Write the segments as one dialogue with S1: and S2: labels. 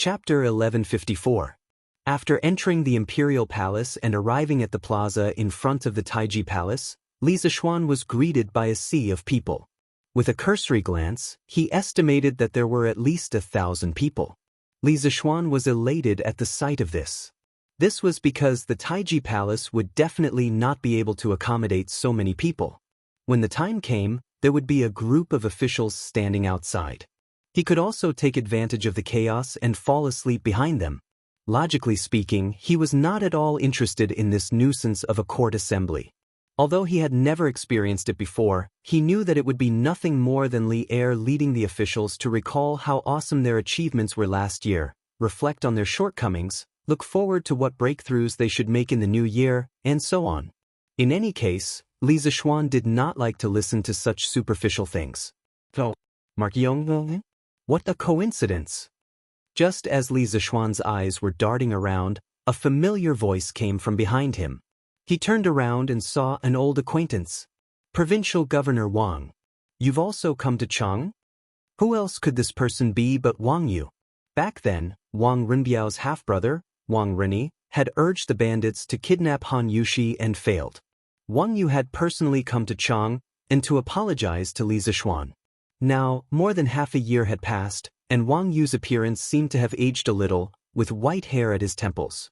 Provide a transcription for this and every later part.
S1: Chapter 1154. After entering the imperial palace and arriving at the plaza in front of the Taiji Palace, Li Zixuan was greeted by a sea of people. With a cursory glance, he estimated that there were at least 1,000 people. Li Zixuan was elated at the sight of this. This was because the Taiji Palace would definitely not be able to accommodate so many people. When the time came, there would be a group of officials standing outside. He could also take advantage of the chaos and fall asleep behind them. Logically speaking, he was not at all interested in this nuisance of a court assembly. Although he had never experienced it before, he knew that it would be nothing more than Li Er leading the officials to recall how awesome their achievements were last year, reflect on their shortcomings, look forward to what breakthroughs they should make in the new year, and so on. In any case, Li Zixuan did not like to listen to such superficial things. Oh, Mark Yong? What a coincidence! Just as Li Zixuan's eyes were darting around, a familiar voice came from behind him. He turned around and saw an old acquaintance. Provincial Governor Wang. You've also come to Chang? Who else could this person be but Wang Yu? Back then, Wang Rinbiao's half-brother, Wang Rini, had urged the bandits to kidnap Han Yushi and failed. Wang Yu had personally come to Chang and to apologize to Li Zixuan. Now, more than half a year had passed, and Wang Yu's appearance seemed to have aged a little, with white hair at his temples.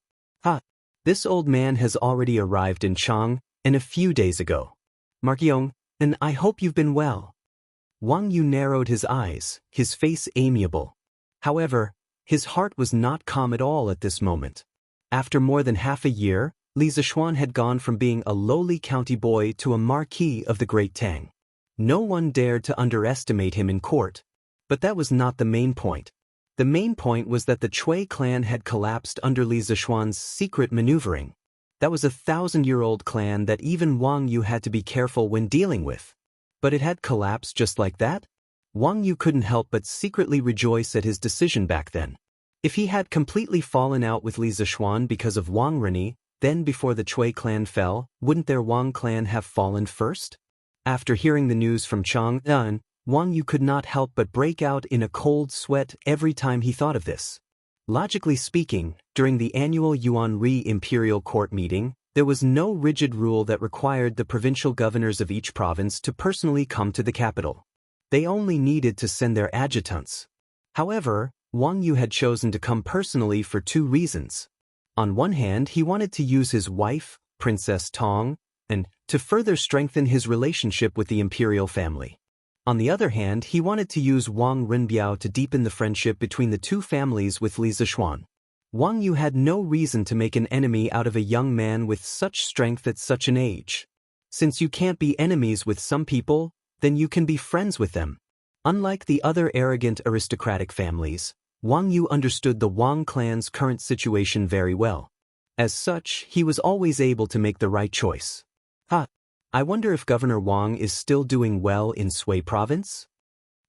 S1: This old man has already arrived in Chang, and a few days ago. Mark Yong, and I hope you've been well. Wang Yu narrowed his eyes, his face amiable. However, his heart was not calm at all at this moment. After more than half a year, Li Zixuan had gone from being a lowly county boy to a marquis of the Great Tang. No one dared to underestimate him in court. But that was not the main point. The main point was that the Chui clan had collapsed under Li Zixuan's secret maneuvering. That was a 1,000-year-old clan that even Wang Yu had to be careful when dealing with. But it had collapsed just like that? Wang Yu couldn't help but secretly rejoice at his decision back then. If he had completely fallen out with Li Zixuan because of Wang Rini, then before the Chui clan fell, wouldn't their Wang clan have fallen first? After hearing the news from Chang'an, Wang Yu could not help but break out in a cold sweat every time he thought of this. Logically speaking, during the annual Yuanri Imperial Court meeting, there was no rigid rule that required the provincial governors of each province to personally come to the capital. They only needed to send their adjutants. However, Wang Yu had chosen to come personally for two reasons. On one hand, he wanted to use his wife, Princess Tong, and to further strengthen his relationship with the imperial family. On the other hand, he wanted to use Wang Rinbiao to deepen the friendship between the two families with Li Zixuan. Wang Yu had no reason to make an enemy out of a young man with such strength at such an age. Since you can't be enemies with some people, then you can be friends with them. Unlike the other arrogant aristocratic families, Wang Yu understood the Wang clan's current situation very well. As such, he was always able to make the right choice. I wonder if Governor Wang is still doing well in Sui province?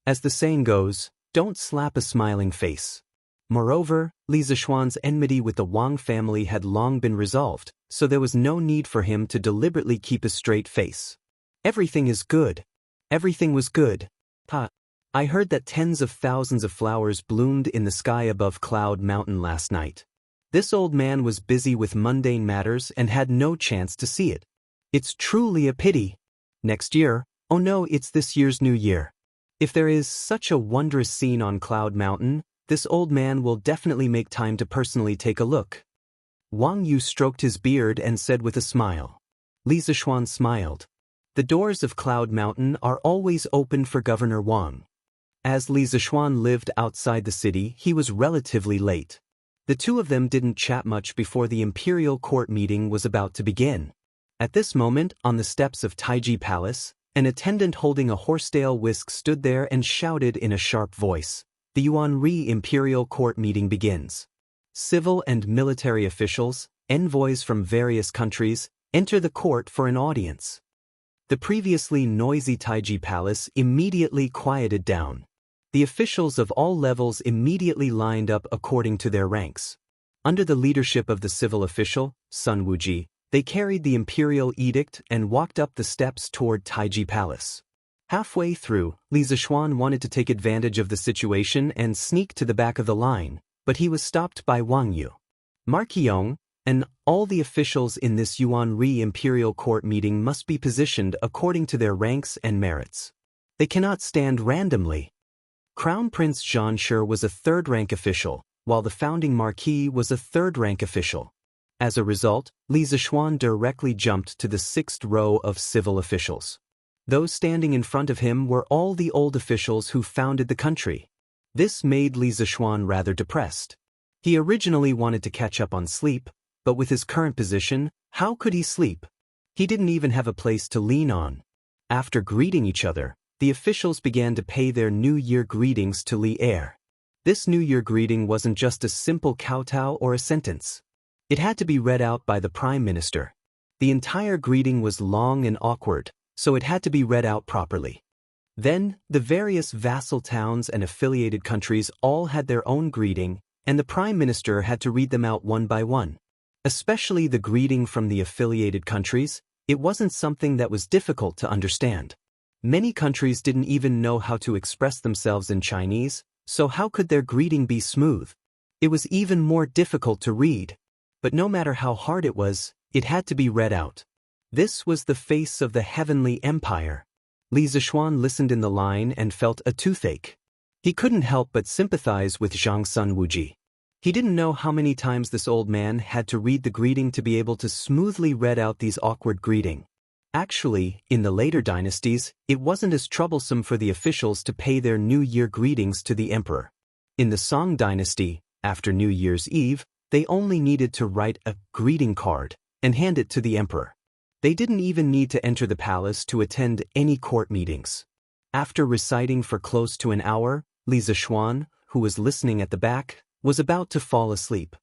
S1: As the saying goes, don't slap a smiling face. Moreover, Li Zixuan's enmity with the Wang family had long been resolved, so there was no need for him to deliberately keep a straight face. Everything is good. Everything was good. I heard that tens of thousands of flowers bloomed in the sky above Cloud Mountain last night. This old man was busy with mundane matters and had no chance to see it. It's truly a pity. Next year, oh no, it's this year's New Year. If there is such a wondrous scene on Cloud Mountain, this old man will definitely make time to personally take a look. Wang Yu stroked his beard and said with a smile. Li Zixuan smiled. The doors of Cloud Mountain are always open for Governor Wang. As Li Zixuan lived outside the city, he was relatively late. The two of them didn't chat much before the imperial court meeting was about to begin. At this moment, on the steps of Taiji Palace, an attendant holding a horsetail whisk stood there and shouted in a sharp voice, "The Yuanri Imperial Court meeting begins." Civil and military officials, envoys from various countries, enter the court for an audience. The previously noisy Taiji Palace immediately quieted down. The officials of all levels immediately lined up according to their ranks. Under the leadership of the civil official, Sun Wuji, they carried the imperial edict and walked up the steps toward Taiji Palace. Halfway through, Li Zixuan wanted to take advantage of the situation and sneak to the back of the line, but he was stopped by Wang Yu, Marqiong, and all the officials in this Yuanri imperial court meeting must be positioned according to their ranks and merits. They cannot stand randomly. Crown Prince Xianxia was a third-rank official, while the founding marquis was a third-rank official. As a result, Li Zishuan directly jumped to the sixth row of civil officials. Those standing in front of him were all the old officials who founded the country. This made Li Zishuan rather depressed. He originally wanted to catch up on sleep, but with his current position, how could he sleep? He didn't even have a place to lean on. After greeting each other, the officials began to pay their New Year greetings to Li Er. This New Year greeting wasn't just a simple kowtow or a sentence. It had to be read out by the Prime Minister. The entire greeting was long and awkward, so it had to be read out properly. Then, the various vassal towns and affiliated countries all had their own greeting, and the Prime Minister had to read them out one by one. Especially the greeting from the affiliated countries, it wasn't something that was difficult to understand. Many countries didn't even know how to express themselves in Chinese, so how could their greeting be smooth? It was even more difficult to read. But no matter how hard it was, it had to be read out. This was the face of the heavenly empire. Li Zishuan listened in the line and felt a toothache. He couldn't help but sympathize with Zhang Sun Wuji. He didn't know how many times this old man had to read the greeting to be able to smoothly read out these awkward greeting. Actually, in the later dynasties, it wasn't as troublesome for the officials to pay their New Year greetings to the emperor. In the Song dynasty, after New Year's Eve, they only needed to write a greeting card and hand it to the emperor. They didn't even need to enter the palace to attend any court meetings. After reciting for close to an hour, Li Zishuan, who was listening at the back, was about to fall asleep.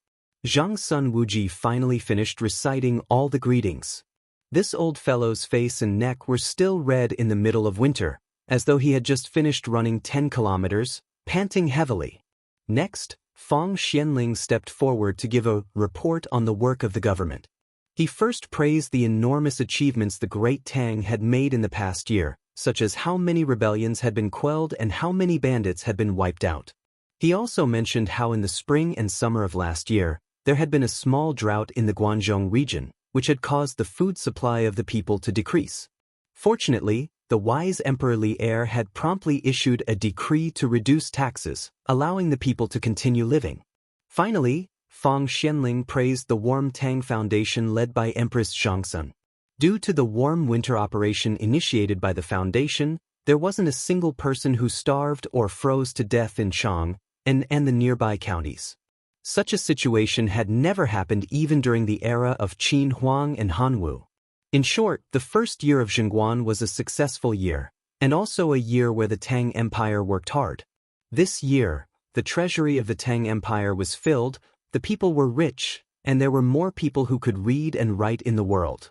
S1: Zhang Sun Wuji finally finished reciting all the greetings. This old fellow's face and neck were still red in the middle of winter, as though he had just finished running 10 kilometers, panting heavily. Next, Fang Xianling stepped forward to give a report on the work of the government. He first praised the enormous achievements the Great Tang had made in the past year, such as how many rebellions had been quelled and how many bandits had been wiped out. He also mentioned how in the spring and summer of last year, there had been a small drought in the Guangzhou region, which had caused the food supply of the people to decrease. Fortunately, the wise Emperor Li Er had promptly issued a decree to reduce taxes, allowing the people to continue living. Finally, Fang Xianling praised the Warm Tang Foundation led by Empress Zhangsun. Due to the warm winter operation initiated by the foundation, there wasn't a single person who starved or froze to death in Chang and the nearby counties. Such a situation had never happened even during the era of Qin Huang and Hanwu. In short, the first year of Zhengguan was a successful year, and also a year where the Tang Empire worked hard. This year, the treasury of the Tang Empire was filled, the people were rich, and there were more people who could read and write in the world.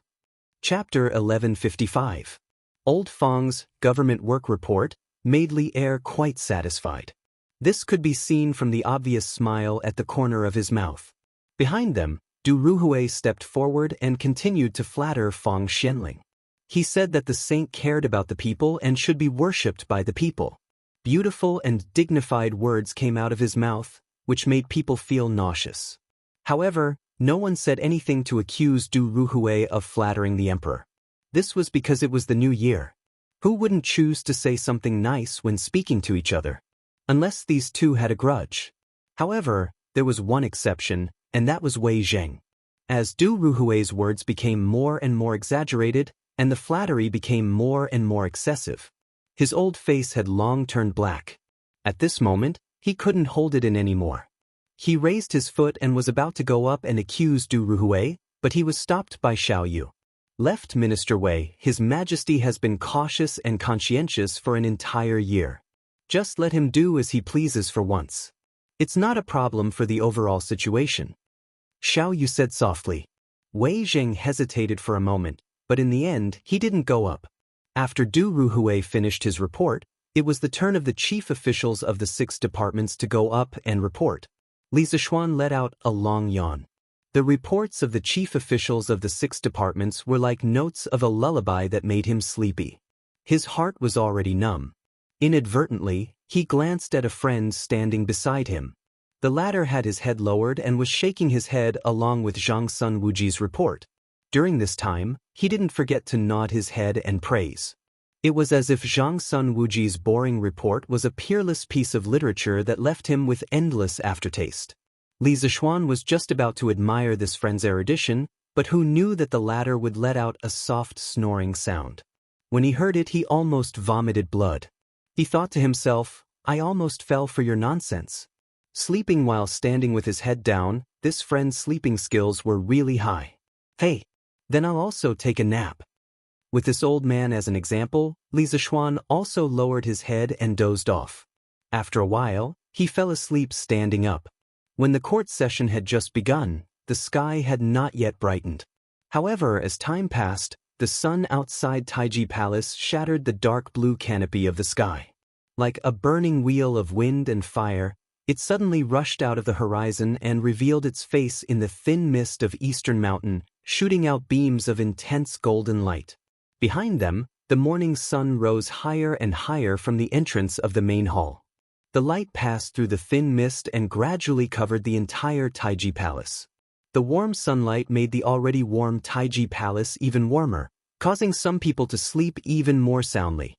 S1: Chapter 1155. Old Fang's government work report made Li Er quite satisfied. This could be seen from the obvious smile at the corner of his mouth. Behind them, Du Ruhui stepped forward and continued to flatter Fang Xianling. He said that the saint cared about the people and should be worshipped by the people. Beautiful and dignified words came out of his mouth, which made people feel nauseous. However, no one said anything to accuse Du Ruhui of flattering the emperor. This was because it was the new year. Who wouldn't choose to say something nice when speaking to each other? Unless these two had a grudge. However, there was one exception, and that was Wei Zheng. As Du Ruhui's words became more and more exaggerated, and the flattery became more and more excessive, his old face had long turned black. At this moment, he couldn't hold it in anymore. He raised his foot and was about to go up and accuse Du Ruhui, but he was stopped by Xiao Yu. Left Minister Wei, His Majesty has been cautious and conscientious for an entire year. Just let him do as he pleases for once. It's not a problem for the overall situation. Xiao Yu said softly. Wei Zheng hesitated for a moment, but in the end, he didn't go up. After Du Ruhui finished his report, it was the turn of the chief officials of the 6 departments to go up and report. Li Zishuan let out a long yawn. The reports of the chief officials of the 6 departments were like notes of a lullaby that made him sleepy. His heart was already numb. Inadvertently, he glanced at a friend standing beside him. The latter had his head lowered and was shaking his head along with Zhang Sun Wuji's report. During this time, he didn't forget to nod his head and praise. It was as if Zhang Sun Wuji's boring report was a peerless piece of literature that left him with endless aftertaste. Li Zishuan was just about to admire this friend's erudition, but who knew that the latter would let out a soft snoring sound. When he heard it, he almost vomited blood. He thought to himself, "I almost fell for your nonsense." Sleeping while standing with his head down, this friend's sleeping skills were really high. "Hey, then I'll also take a nap." With this old man as an example, Li Zishuan also lowered his head and dozed off. After a while, he fell asleep standing up. When the court session had just begun, the sky had not yet brightened. However, as time passed, the sun outside Taiji Palace shattered the dark blue canopy of the sky. Like a burning wheel of wind and fire, it suddenly rushed out of the horizon and revealed its face in the thin mist of Eastern Mountain, shooting out beams of intense golden light. Behind them, the morning sun rose higher and higher from the entrance of the main hall. The light passed through the thin mist and gradually covered the entire Taiji Palace. The warm sunlight made the already warm Taiji Palace even warmer, causing some people to sleep even more soundly.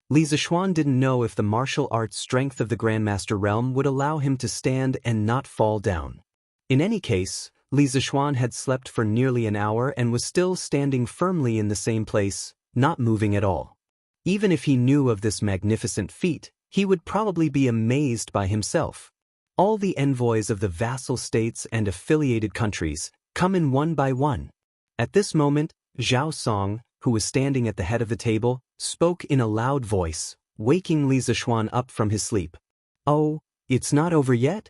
S1: Li Zishuan didn't know if the martial arts strength of the Grandmaster realm would allow him to stand and not fall down. In any case, Li Zishuan had slept for nearly an hour and was still standing firmly in the same place, not moving at all. Even if he knew of this magnificent feat, he would probably be amazed by himself. All the envoys of the vassal states and affiliated countries come in one by one. At this moment, Zhao Song, who was standing at the head of the table, spoke in a loud voice, waking Li Zishuan up from his sleep. "Oh, it's not over yet?"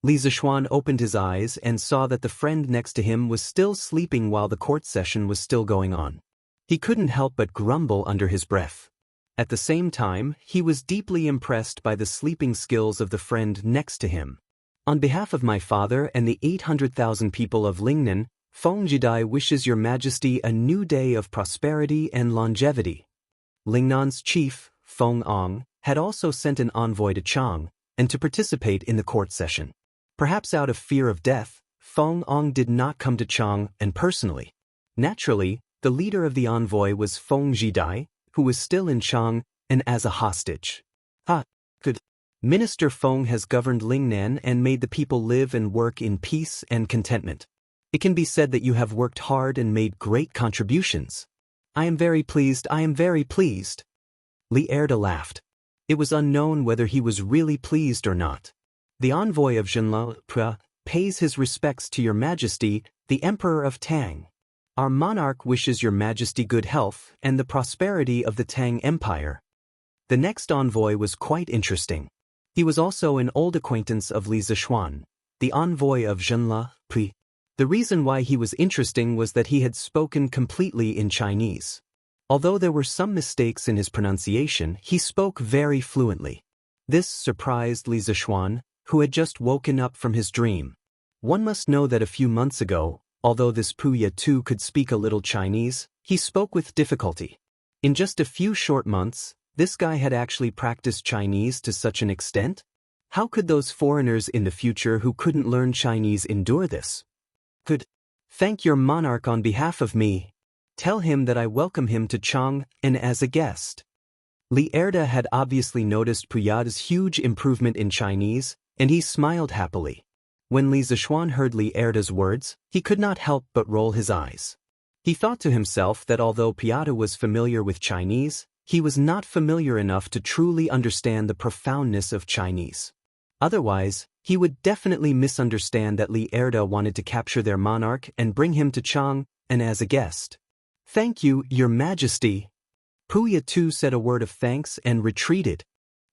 S1: Li Zishuan opened his eyes and saw that the friend next to him was still sleeping while the court session was still going on. He couldn't help but grumble under his breath. At the same time, he was deeply impressed by the sleeping skills of the friend next to him. "On behalf of my father and the 800,000 people of Lingnan, Feng Jidai wishes your majesty a new day of prosperity and longevity." Lingnan's chief, Feng Ong, had also sent an envoy to Chang, and to participate in the court session. Perhaps out of fear of death, Feng Ong did not come to Chang and personally. Naturally, the leader of the envoy was Feng Jidai, who was still in Chang and as a hostage. Good. Minister Feng has governed Lingnan and made the people live and work in peace and contentment. It can be said that you have worked hard and made great contributions. I am very pleased. Li Erda laughed. It was unknown whether he was really pleased or not. "The envoy of Zhenla pays his respects to your majesty, the Emperor of Tang. Our monarch wishes your majesty good health and the prosperity of the Tang Empire." The next envoy was quite interesting. He was also an old acquaintance of Li Zishuan, the envoy of Zhenla. The reason why he was interesting was that he had spoken completely in Chinese. Although there were some mistakes in his pronunciation, he spoke very fluently. This surprised Li Zishuan, who had just woken up from his dream. One must know that a few months ago, although this Puya too could speak a little Chinese, he spoke with difficulty. In just a few short months, this guy had actually practiced Chinese to such an extent? How could those foreigners in the future who couldn't learn Chinese endure this? "Good. Thank your monarch on behalf of me. Tell him that I welcome him to Chang and as a guest." Li Erda had obviously noticed Puyada's huge improvement in Chinese, and he smiled happily. When Li Zishuan heard Li Erda's words, he could not help but roll his eyes. He thought to himself that although Puyada was familiar with Chinese, he was not familiar enough to truly understand the profoundness of Chinese. Otherwise, he would definitely misunderstand that Li Erda wanted to capture their monarch and bring him to Chang and as a guest. "Thank you, your majesty." Puya too said a word of thanks and retreated.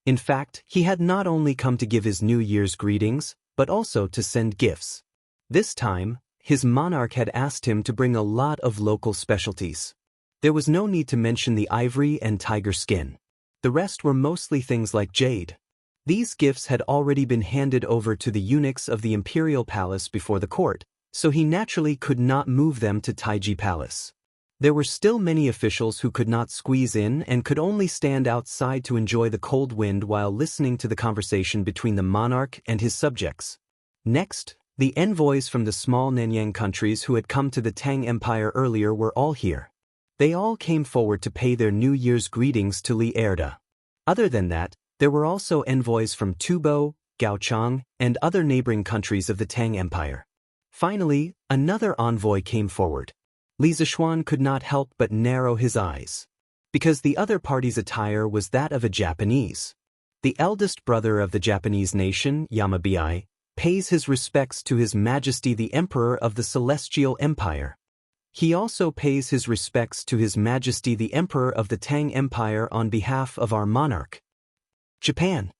S1: In fact, he had not only come to give his New Year's greetings, but also to send gifts. This time, his monarch had asked him to bring a lot of local specialties. There was no need to mention the ivory and tiger skin. The rest were mostly things like jade. These gifts had already been handed over to the eunuchs of the imperial palace before the court, so he naturally could not move them to Taiji Palace. There were still many officials who could not squeeze in and could only stand outside to enjoy the cold wind while listening to the conversation between the monarch and his subjects. Next, the envoys from the small Nanyang countries who had come to the Tang Empire earlier were all here. They all came forward to pay their New Year's greetings to Li Erda. Other than that, there were also envoys from Tubo, Gaochang, and other neighboring countries of the Tang Empire. Finally, another envoy came forward. Li Zishuan could not help but narrow his eyes, because the other party's attire was that of a Japanese. The eldest brother of the Japanese nation, Yamabai, pays his respects to His Majesty the Emperor of the Celestial Empire. He also pays his respects to His Majesty the Emperor of the Tang Empire on behalf of our monarch, Japan.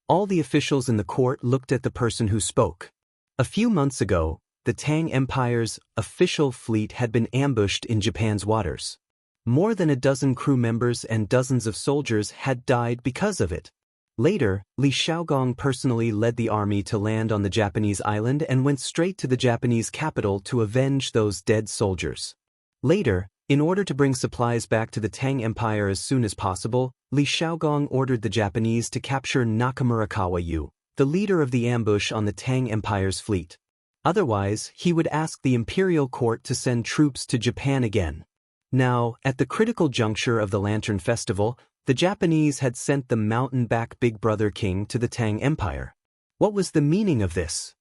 S1: All the officials in the court looked at the person who spoke. A few months ago, the Tang Empire's official fleet had been ambushed in Japan's waters. More than a dozen crew members and dozens of soldiers had died because of it. Later, Li Shaogong personally led the army to land on the Japanese island and went straight to the Japanese capital to avenge those dead soldiers. Later, in order to bring supplies back to the Tang Empire as soon as possible, Li Shaogong ordered the Japanese to capture Nakamurakawa Yu, the leader of the ambush on the Tang Empire's fleet. Otherwise, he would ask the imperial court to send troops to Japan again. Now, at the critical juncture of the Lantern Festival, the Japanese had sent the mountain-back Big Brother King to the Tang Empire. What was the meaning of this?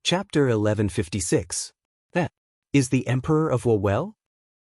S1: Chapter 1156. That is the Emperor of Wa well?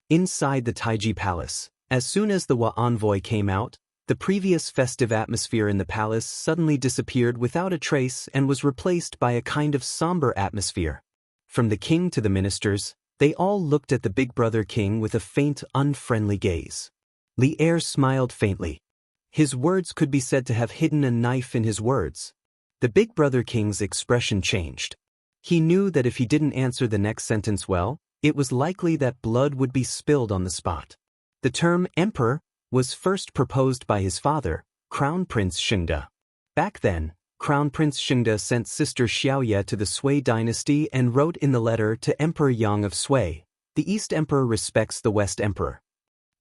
S1: Inside the Taiji Palace, as soon as the Wa envoy came out, the previous festive atmosphere in the palace suddenly disappeared without a trace and was replaced by a kind of somber atmosphere. From the king to the ministers, they all looked at the Big Brother King with a faint, unfriendly gaze. Li Er smiled faintly. His words could be said to have hidden a knife in his words. The Big Brother King's expression changed. He knew that if he didn't answer the next sentence well, it was likely that blood would be spilled on the spot. The term emperor was first proposed by his father, Crown Prince Shengde. Back then, Crown Prince Shengde sent sister Xiaoye to the Sui dynasty and wrote in the letter to Emperor Yang of Sui, "The East Emperor respects the West Emperor."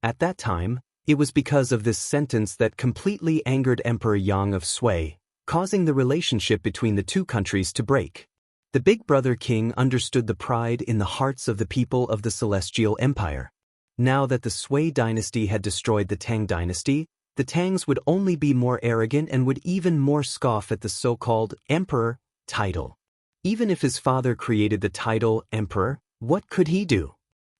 S1: At that time, it was because of this sentence that completely angered Emperor Yang of Sui, causing the relationship between the two countries to break. The Big Brother King understood the pride in the hearts of the people of the Celestial Empire. Now that the Sui dynasty had destroyed the Tang dynasty, the Tangs would only be more arrogant and would even more scoff at the so-called emperor title. Even if his father created the title emperor, what could he do?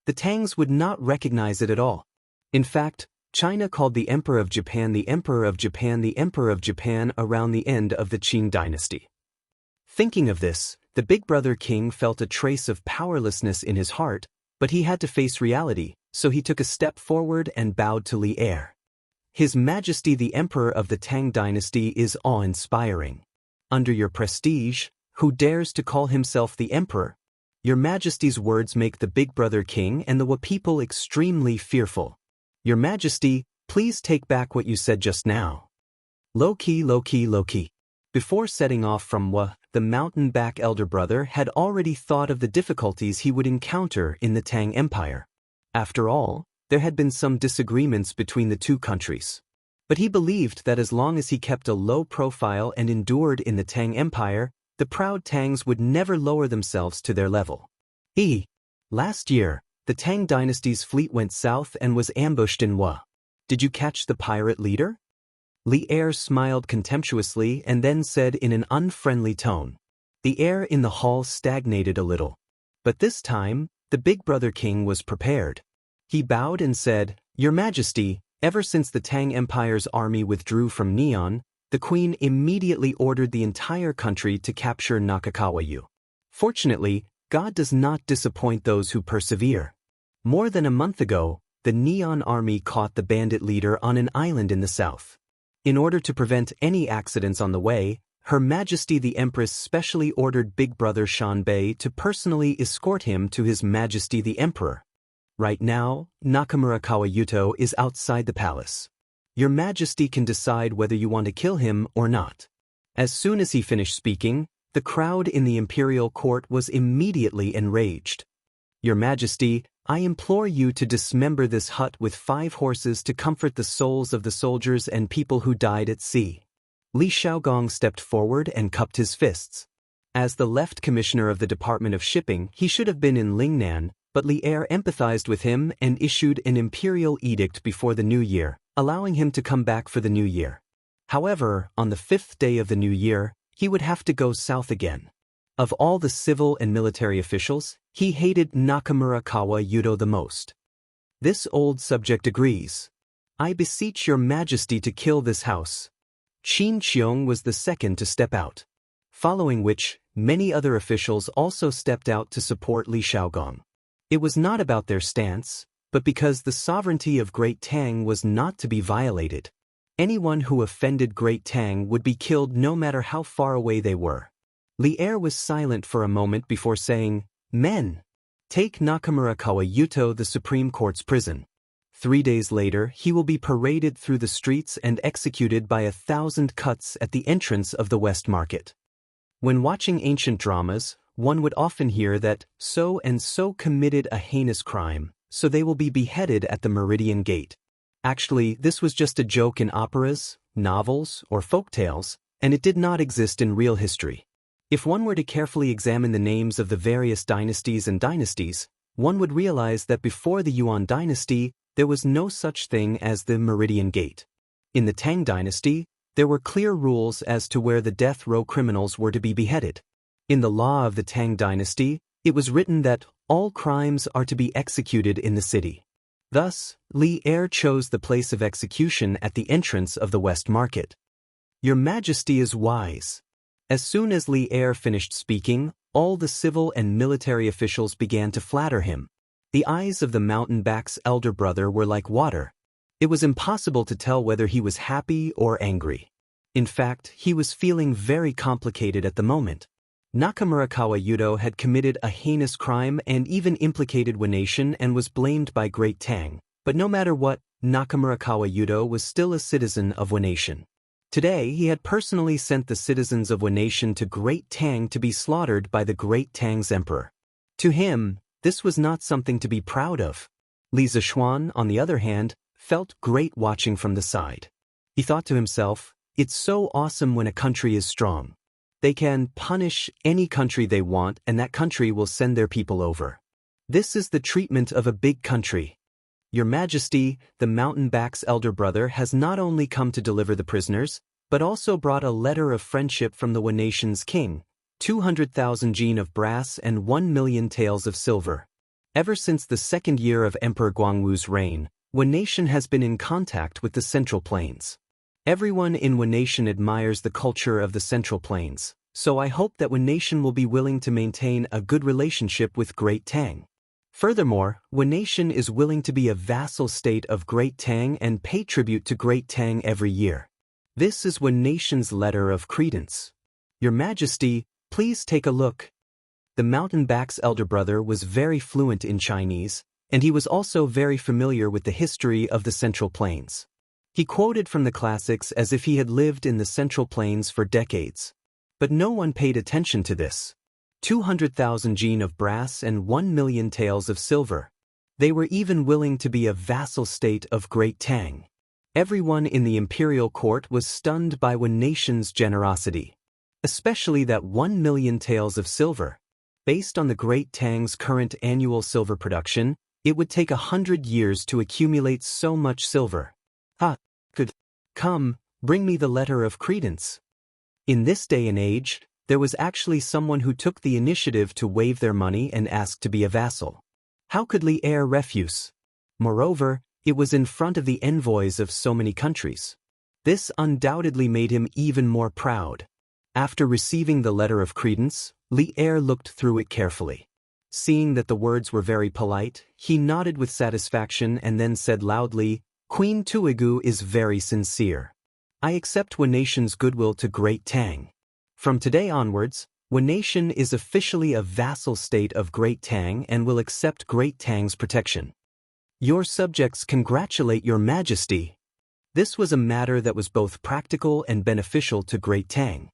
S1: The Tangs would not recognize it at all. In fact, China called the Emperor of Japan the Emperor of Japan the Emperor of Japan around the end of the Qing dynasty. Thinking of this, the Big Brother King felt a trace of powerlessness in his heart, but he had to face reality, so he took a step forward and bowed to Li Er. His Majesty the Emperor of the Tang dynasty is awe-inspiring. Under your prestige, who dares to call himself the Emperor? Your Majesty's words make the Big Brother King and the Wa people extremely fearful. Your Majesty, please take back what you said just now. Low-key, low-key, low-key. Before setting off from Wa, the mountain-back elder brother had already thought of the difficulties he would encounter in the Tang Empire. After all, there had been some disagreements between the two countries. But he believed that as long as he kept a low profile and endured in the Tang Empire, the proud Tangs would never lower themselves to their level. Last year, the Tang dynasty's fleet went south and was ambushed in Wa. Did you catch the pirate leader? Li Er smiled contemptuously and then said in an unfriendly tone. The air in the hall stagnated a little. But this time, the Big Brother King was prepared. He bowed and said, Your Majesty, ever since the Tang Empire's army withdrew from Neon, the Queen immediately ordered the entire country to capture Nakakawa-yu. Fortunately, God does not disappoint those who persevere. More than a month ago, the Neon army caught the bandit leader on an island in the south. In order to prevent any accidents on the way, Her Majesty the Empress specially ordered Big Brother Shanbei to personally escort him to His Majesty the Emperor. Right now, Nakamura Kawayuto is outside the palace. Your Majesty can decide whether you want to kill him or not. As soon as he finished speaking, the crowd in the imperial court was immediately enraged. Your Majesty, I implore you to dismember this hut with 5 horses to comfort the souls of the soldiers and people who died at sea. Li Shaogong stepped forward and cupped his fists. As the left commissioner of the Department of Shipping, he should have been in Lingnan, but Li Er empathized with him and issued an imperial edict before the new year, allowing him to come back for the new year. However, on the 5th day of the new year, he would have to go south again. Of all the civil and military officials, he hated Nakamura Yudo the most. This old subject agrees. I beseech your majesty to kill this house. Qin Qiong was the second to step out. Following which, many other officials also stepped out to support Li Shaogong. It was not about their stance, but because the sovereignty of Great Tang was not to be violated. Anyone who offended Great Tang would be killed no matter how far away they were. Li Er was silent for a moment before saying, "Men, take Nakamura Yuto the Supreme Court's prison. 3 days later he will be paraded through the streets and executed by 1,000 cuts at the entrance of the West Market." When watching ancient dramas, one would often hear that so and so committed a heinous crime, so they will be beheaded at the Meridian Gate. Actually, this was just a joke in operas, novels, or folk tales, and it did not exist in real history. If one were to carefully examine the names of the various dynasties, one would realize that before the Yuan dynasty, there was no such thing as the Meridian Gate. In the Tang dynasty, there were clear rules as to where the death row criminals were to be beheaded. In the law of the Tang dynasty, it was written that all crimes are to be executed in the city. Thus, Li Er chose the place of execution at the entrance of the West Market. Your Majesty is wise. As soon as Li Er finished speaking, all the civil and military officials began to flatter him. The eyes of the mountain-back's elder brother were like water. It was impossible to tell whether he was happy or angry. In fact, he was feeling very complicated at the moment. Nakamura Yudo had committed a heinous crime and even implicated Wanation and was blamed by Great Tang, but no matter what, Nakamura Yudo was still a citizen of Wanation. Today he had personally sent the citizens of Wanation to Great Tang to be slaughtered by the Great Tang's emperor. To him, this was not something to be proud of. Li Zishuan, on the other hand, felt great watching from the side. He thought to himself, it's so awesome when a country is strong. They can punish any country they want and that country will send their people over. This is the treatment of a big country. Your Majesty, the mountain-back's elder brother has not only come to deliver the prisoners, but also brought a letter of friendship from the Wanation's king, 200,000 jin of brass and 1 million taels of silver. Ever since the 2nd year of Emperor Guangwu's reign, Wanation has been in contact with the Central Plains. Everyone in Wanation admires the culture of the Central Plains, so I hope that Wanation will be willing to maintain a good relationship with Great Tang. Furthermore, Wanation is willing to be a vassal state of Great Tang and pay tribute to Great Tang every year. This is Wanation's letter of credence. Your Majesty, please take a look. The mountain-back's elder brother was very fluent in Chinese, and he was also very familiar with the history of the Central Plains. He quoted from the classics as if he had lived in the Central Plains for decades. But no one paid attention to this. 200,000 jin of brass and 1 million taels of silver. They were even willing to be a vassal state of Great Tang. Everyone in the imperial court was stunned by Wanation's generosity. Especially that 1 million taels of silver. Based on the Great Tang's current annual silver production, it would take 100 years to accumulate so much silver. Come, bring me the letter of credence. In this day and age, there was actually someone who took the initiative to waive their money and ask to be a vassal. How could Li Er refuse? Moreover, it was in front of the envoys of so many countries. This undoubtedly made him even more proud. After receiving the letter of credence, Li Er looked through it carefully. Seeing that the words were very polite, he nodded with satisfaction and then said loudly, Queen Tuigu is very sincere. I accept Wanation's goodwill to Great Tang. From today onwards, Wanation is officially a vassal state of Great Tang and will accept Great Tang's protection. Your subjects congratulate your Majesty. This was a matter that was both practical and beneficial to Great Tang.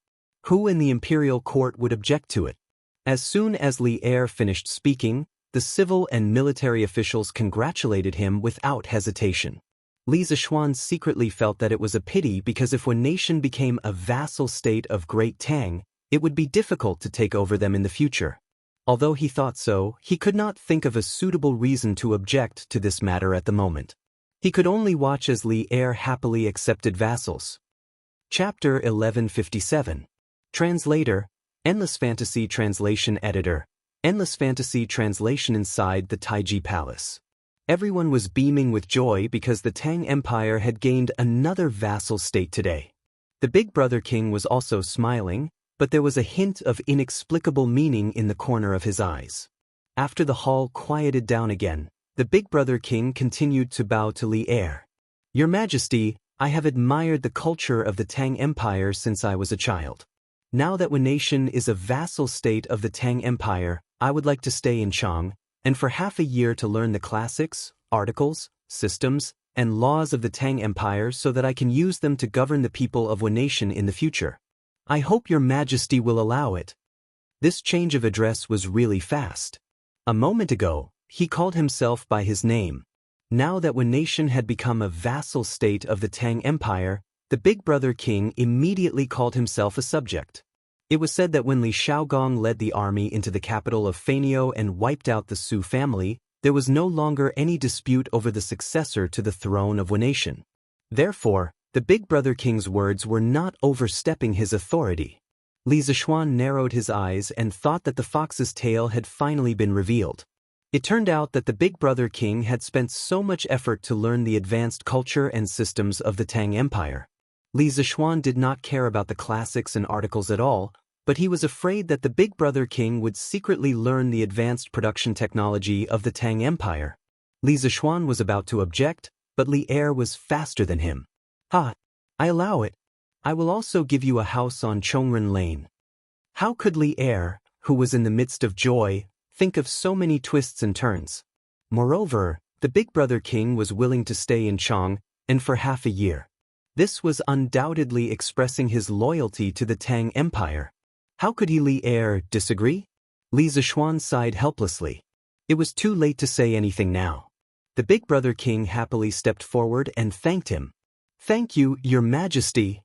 S1: Who in the imperial court would object to it? As soon as Li Er finished speaking, the civil and military officials congratulated him without hesitation. Li Zishuan secretly felt that it was a pity because if Wanation became a vassal state of Great Tang, It would be difficult to take over them in the future. Although he thought so, he could not think of a suitable reason to object to this matter at the moment. He could only watch as Li Er happily accepted vassals. Chapter 1157. Translator, Endless Fantasy Translation Editor, Endless Fantasy Translation. Inside the Taiji Palace, everyone was beaming with joy because the Tang Empire had gained another vassal state today. The Big Brother King was also smiling, but there was a hint of inexplicable meaning in the corner of his eyes. After the hall quieted down again, the Big Brother King continued to bow to Li Er. Your Majesty, I have admired the culture of the Tang Empire since I was a child. Now that Wen Nation is a vassal state of the Tang Empire, I would like to stay in Chang, and for half a year to learn the classics, articles, systems, and laws of the Tang Empire so that I can use them to govern the people of Wen Nation in the future. I hope your Majesty will allow it. This change of address was really fast. A moment ago, he called himself by his name. Now that Wen Nation had become a vassal state of the Tang Empire, the Big Brother King immediately called himself a subject. It was said that when Li Shaogong led the army into the capital of Fanio and wiped out the Su family, there was no longer any dispute over the successor to the throne of Wen Nation. Therefore, the Big Brother King's words were not overstepping his authority. Li Zishuan narrowed his eyes and thought that the fox's tail had finally been revealed. It turned out that the Big Brother King had spent so much effort to learn the advanced culture and systems of the Tang Empire. Li Zishuan did not care about the classics and articles at all, but he was afraid that the Big Brother King would secretly learn the advanced production technology of the Tang Empire. Li Zishuan was about to object, but Li Er was faster than him. I allow it. I will also give you a house on Chongren Lane. How could Li Er, who was in the midst of joy, think of so many twists and turns? Moreover, the Big Brother King was willing to stay in Chang, and for half a year. This was undoubtedly expressing his loyalty to the Tang Empire. How could Li Er disagree? Li Zishuan sighed helplessly. It was too late to say anything now. The Big Brother King happily stepped forward and thanked him. Thank you, Your Majesty.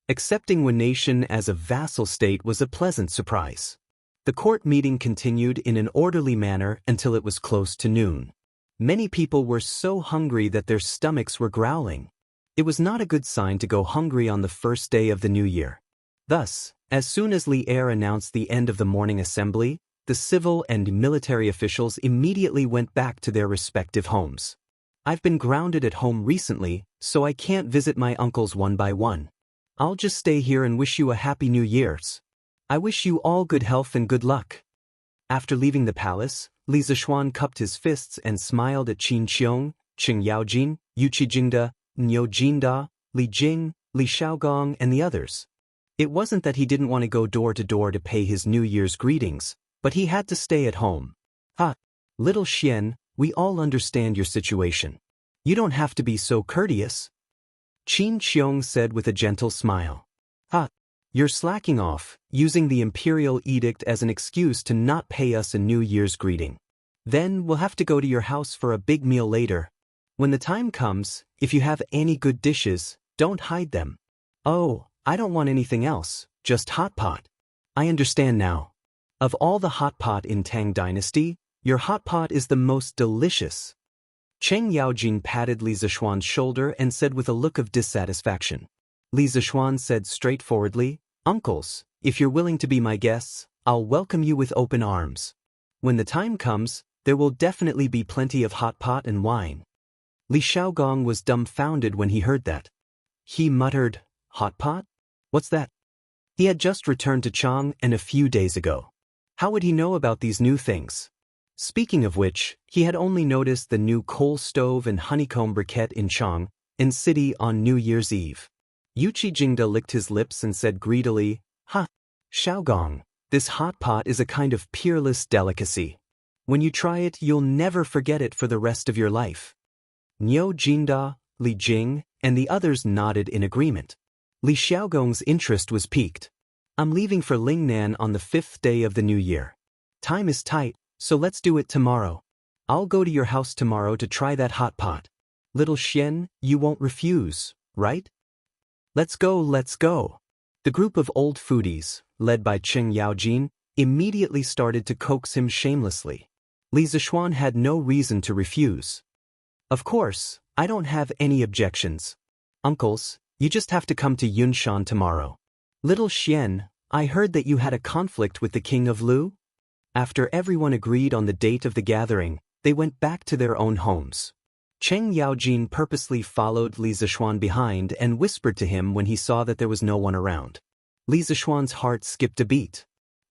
S1: Accepting Wen Nation as a vassal state was a pleasant surprise. The court meeting continued in an orderly manner until it was close to noon. Many people were so hungry that their stomachs were growling. It was not a good sign to go hungry on the first day of the new year. Thus, as soon as Li Er announced the end of the morning assembly, the civil and military officials immediately went back to their respective homes. I've been grounded at home recently, so I can't visit my uncles one by one. I'll just stay here and wish you a happy New Year's. I wish you all good health and good luck. After leaving the palace, Li Zishuan cupped his fists and smiled at Qin Qiong, Qing Yaojin, Yu Qijingda, Niu Jinda, Li Jing, Li Shaogong, and the others. It wasn't that he didn't want to go door to pay his New Year's greetings, but he had to stay at home. Little Xian, we all understand your situation. You don't have to be so courteous. Qin Qiong said with a gentle smile. You're slacking off, using the imperial edict as an excuse to not pay us a New Year's greeting. Then we'll have to go to your house for a big meal later. When the time comes, if you have any good dishes, don't hide them. Oh, I don't want anything else, just hot pot. I understand now. Of all the hot pot in Tang Dynasty, your hot pot is the most delicious. Cheng Yaojin patted Li Zishuan's shoulder and said with a look of dissatisfaction. Li Zishuan said straightforwardly, Uncles, if you're willing to be my guests, I'll welcome you with open arms. When the time comes, there will definitely be plenty of hot pot and wine. Li Shaogong was dumbfounded when he heard that. He muttered, Hot pot? What's that? He had just returned to Chang and a few days ago. How would he know about these new things? Speaking of which, he had only noticed the new coal stove and honeycomb briquette in Chang, in city on New Year's Eve. Yu Qijingda licked his lips and said greedily, Shaogong, this hot pot is a kind of peerless delicacy. When you try it, you'll never forget it for the rest of your life. Niu Jinda, Li Jing, and the others nodded in agreement. Li Xiaogong's interest was piqued. I'm leaving for Lingnan on the 5th day of the new year. Time is tight, so let's do it tomorrow. I'll go to your house tomorrow to try that hot pot. Little Xian, you won't refuse, right? Let's go, let's go. The group of old foodies, led by Cheng Yaojin, immediately started to coax him shamelessly. Li Zishuan had no reason to refuse. Of course, I don't have any objections. Uncles, you just have to come to Yunshan tomorrow. Little Xian, I heard that you had a conflict with the king of Lu? After everyone agreed on the date of the gathering, they went back to their own homes. Cheng Yaojin purposely followed Li Zishuan behind and whispered to him when he saw that there was no one around. Li Zishuan's heart skipped a beat.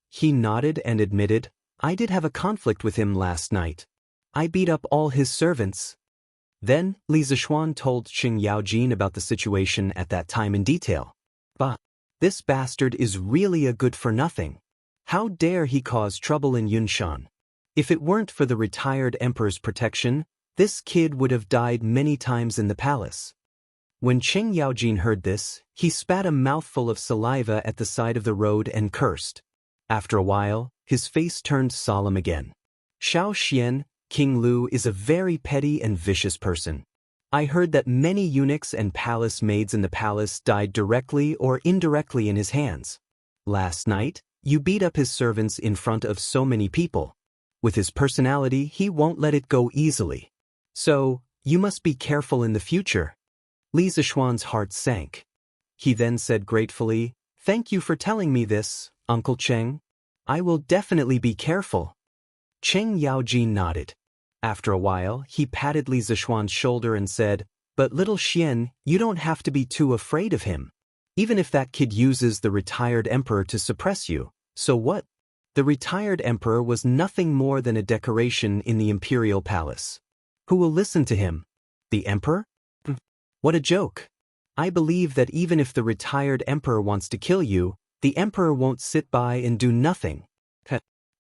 S1: He nodded and admitted, I did have a conflict with him last night. I beat up all his servants. Then, Li Zishuan told Cheng Yaojin about the situation at that time in detail. Bah! This bastard is really a good-for-nothing. How dare he cause trouble in Yunshan? If it weren't for the retired emperor's protection, this kid would have died many times in the palace. When Cheng Yaojin heard this, he spat a mouthful of saliva at the side of the road and cursed. After a while, his face turned solemn again. Xiao Xian, King Lu is a very petty and vicious person. I heard that many eunuchs and palace maids in the palace died directly or indirectly in his hands. Last night, you beat up his servants in front of so many people. With his personality, he won't let it go easily. So, you must be careful in the future. Li Zishuan's heart sank. He then said gratefully, Thank you for telling me this, Uncle Cheng. I will definitely be careful. Cheng Yaojin nodded. After a while, he patted Li Zishuan's shoulder and said, But little Xian, you don't have to be too afraid of him. Even if that kid uses the retired emperor to suppress you, so what? The retired emperor was nothing more than a decoration in the imperial palace. Who will listen to him? The emperor? What a joke. I believe that even if the retired emperor wants to kill you, the emperor won't sit by and do nothing.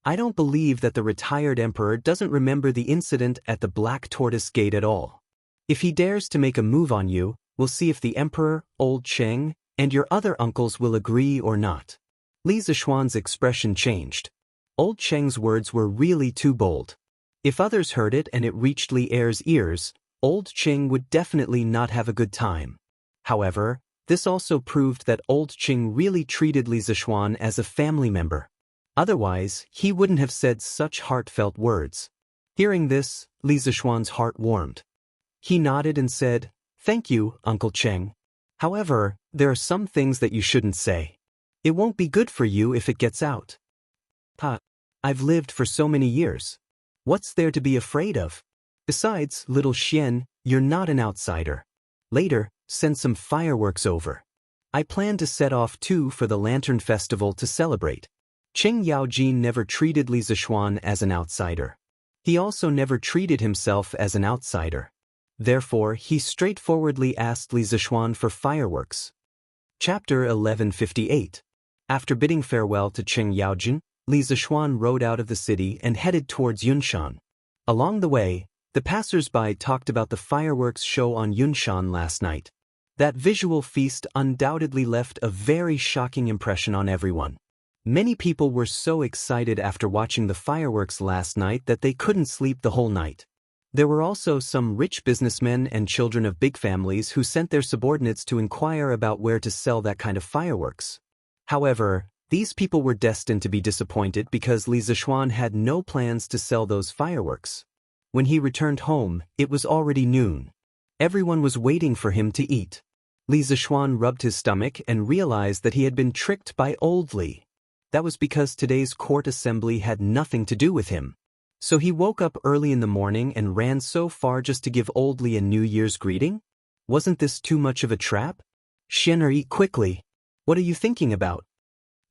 S1: I don't believe that the retired emperor doesn't remember the incident at the Black Tortoise Gate at all. If he dares to make a move on you, we'll see if the emperor, old Cheng, and your other uncles will agree or not. Li Zishuan's expression changed. Old Cheng's words were really too bold. If others heard it and it reached Li Er's ears, old Cheng would definitely not have a good time. However, this also proved that old Cheng really treated Li Zishuan as a family member. Otherwise, he wouldn't have said such heartfelt words. Hearing this, Li Zishuan's heart warmed. He nodded and said, Thank you, Uncle Cheng. However, there are some things that you shouldn't say. It won't be good for you if it gets out. I've lived for so many years. What's there to be afraid of? Besides, little Xian, you're not an outsider. Later, send some fireworks over. I plan to set off too for the Lantern Festival to celebrate. Cheng Yaojin never treated Li Zishuan as an outsider. He also never treated himself as an outsider. Therefore, he straightforwardly asked Li Zishuan for fireworks. Chapter 1158. After bidding farewell to Cheng Yaojin, Li Zishuan rode out of the city and headed towards Yunshan. Along the way, the passers-by talked about the fireworks show on Yunshan last night. That visual feast undoubtedly left a very shocking impression on everyone. Many people were so excited after watching the fireworks last night that they couldn't sleep the whole night. There were also some rich businessmen and children of big families who sent their subordinates to inquire about where to sell that kind of fireworks. However, these people were destined to be disappointed because Li Zishuan had no plans to sell those fireworks. When he returned home, it was already noon. Everyone was waiting for him to eat. Li Zishuan rubbed his stomach and realized that he had been tricked by old Li. That was because today's court assembly had nothing to do with him. So he woke up early in the morning and ran so far just to give old Li a New Year's greeting? Wasn't this too much of a trap? Xian, eat quickly. What are you thinking about?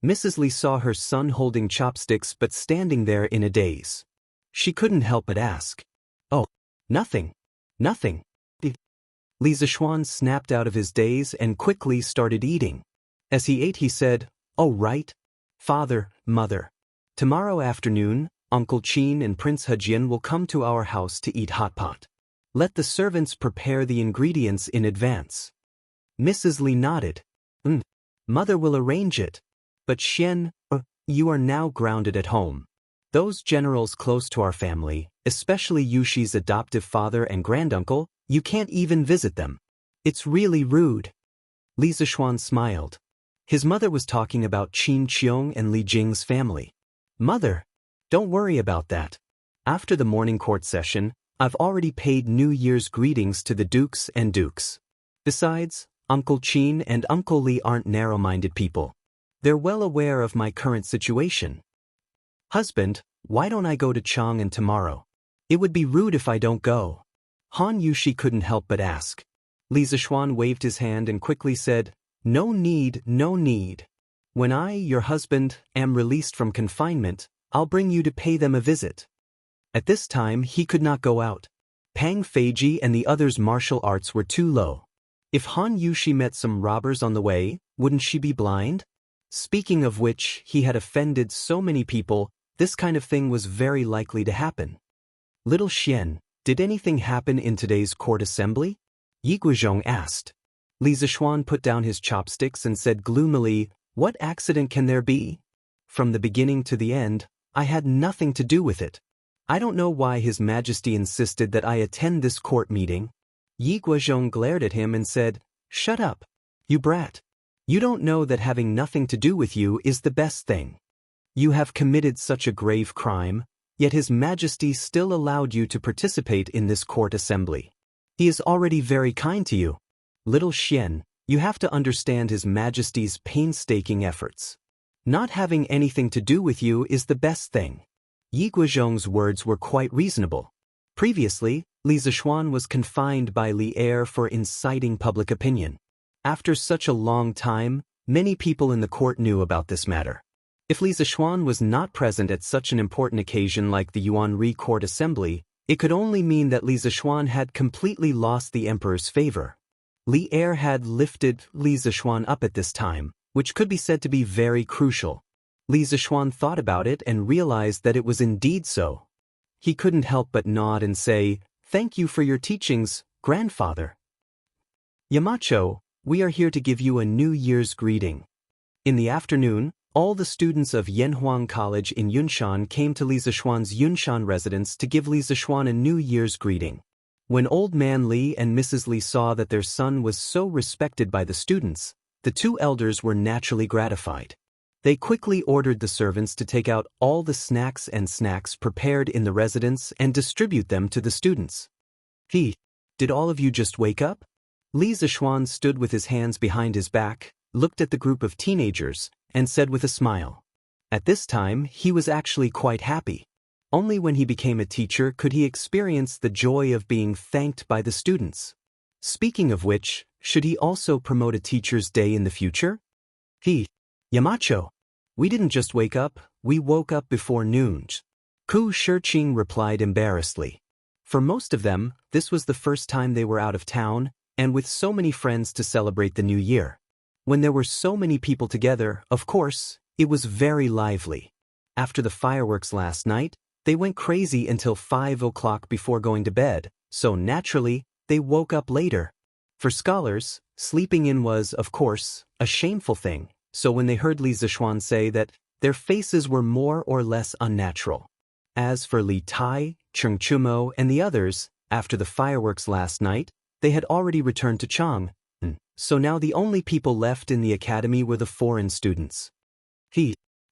S1: Mrs. Li saw her son holding chopsticks but standing there in a daze. She couldn't help but ask. Oh, nothing. Nothing. Li Zishuan snapped out of his daze and quickly started eating. As he ate he said, Oh right. Father, Mother. Tomorrow afternoon, Uncle Qin and Prince Hejian will come to our house to eat hot pot. Let the servants prepare the ingredients in advance. Mrs. Li nodded. Mother will arrange it. But Xian, you are now grounded at home. Those generals close to our family, especially Yushi's adoptive father and granduncle, you can't even visit them. It's really rude. Li Zishuan smiled. His mother was talking about Qin Qiong and Li Jing's family. Mother, don't worry about that. After the morning court session, I've already paid New Year's greetings to the dukes and dukes. Besides, Uncle Qin and Uncle Li aren't narrow-minded people. They're well aware of my current situation. Husband, why don't I go to Chang'an tomorrow? It would be rude if I don't go. Han Yushi couldn't help but ask. Li Zishuan waved his hand and quickly said, No need, no need. When I, your husband, am released from confinement, I'll bring you to pay them a visit. At this time he could not go out. Pang Feiji and the others' martial arts were too low. If Han Yushi met some robbers on the way, wouldn't she be blind? Speaking of which, he had offended so many people, this kind of thing was very likely to happen. Little Xian, did anything happen in today's court assembly? Yi Guizhong asked. Li Zishuan put down his chopsticks and said gloomily, What accident can there be? From the beginning to the end, I had nothing to do with it. I don't know why His Majesty insisted that I attend this court meeting. Yi Guizhong glared at him and said, Shut up, you brat. You don't know that having nothing to do with you is the best thing. You have committed such a grave crime, yet His Majesty still allowed you to participate in this court assembly. He is already very kind to you. Little Xian, you have to understand His Majesty's painstaking efforts. Not having anything to do with you is the best thing. Yi Guizhong's words were quite reasonable. Previously, Li Zishuan was confined by Li Er for inciting public opinion. After such a long time, many people in the court knew about this matter. If Li Zishuan was not present at such an important occasion like the Yuanri Court Assembly, it could only mean that Li Zishuan had completely lost the emperor's favor. Li Er had lifted Li Zishuan up at this time, which could be said to be very crucial. Li Zishuan thought about it and realized that it was indeed so. He couldn't help but nod and say, Thank you for your teachings, grandfather. Yamacho, we are here to give you a New Year's greeting. In the afternoon, all the students of Yanhuang College in Yunshan came to Li Zishuan's Yunshan residence to give Li Zishuan a New Year's greeting. When Old Man Li and Mrs. Li saw that their son was so respected by the students, the two elders were naturally gratified. They quickly ordered the servants to take out all the snacks prepared in the residence and distribute them to the students. Did all of you just wake up? Li Zishuan stood with his hands behind his back, looked at the group of teenagers, and said with a smile. At this time, he was actually quite happy. Only when he became a teacher could he experience the joy of being thanked by the students. Speaking of which, should he also promote a teacher's day in the future? Yamacho. We didn't just wake up, we woke up before noon. Ku Shiqing replied embarrassedly. For most of them, this was the first time they were out of town, and with so many friends to celebrate the new year. When there were so many people together, of course, it was very lively. After the fireworks last night, they went crazy until 5 o'clock before going to bed, so naturally, they woke up later. For scholars, sleeping in was, of course, a shameful thing, so when they heard Li Zishuan say that, their faces were more or less unnatural. As for Li Tai, Cheng Chumo, and the others, after the fireworks last night, they had already returned to Chang'an, so now the only people left in the academy were the foreign students.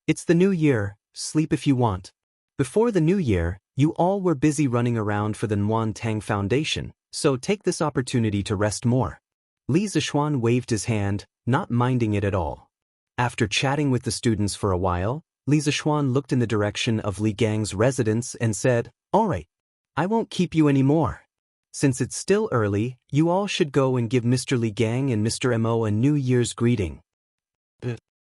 S1: It's the new year, sleep if you want. Before the new year, you all were busy running around for the Nuan Tang Foundation, so take this opportunity to rest more. Li Zishuan waved his hand, not minding it at all. After chatting with the students for a while, Li Zishuan looked in the direction of Li Gang's residence and said, All right, I won't keep you anymore. Since it's still early, you all should go and give Mr. Li Gang and Mr. Mo a New Year's greeting.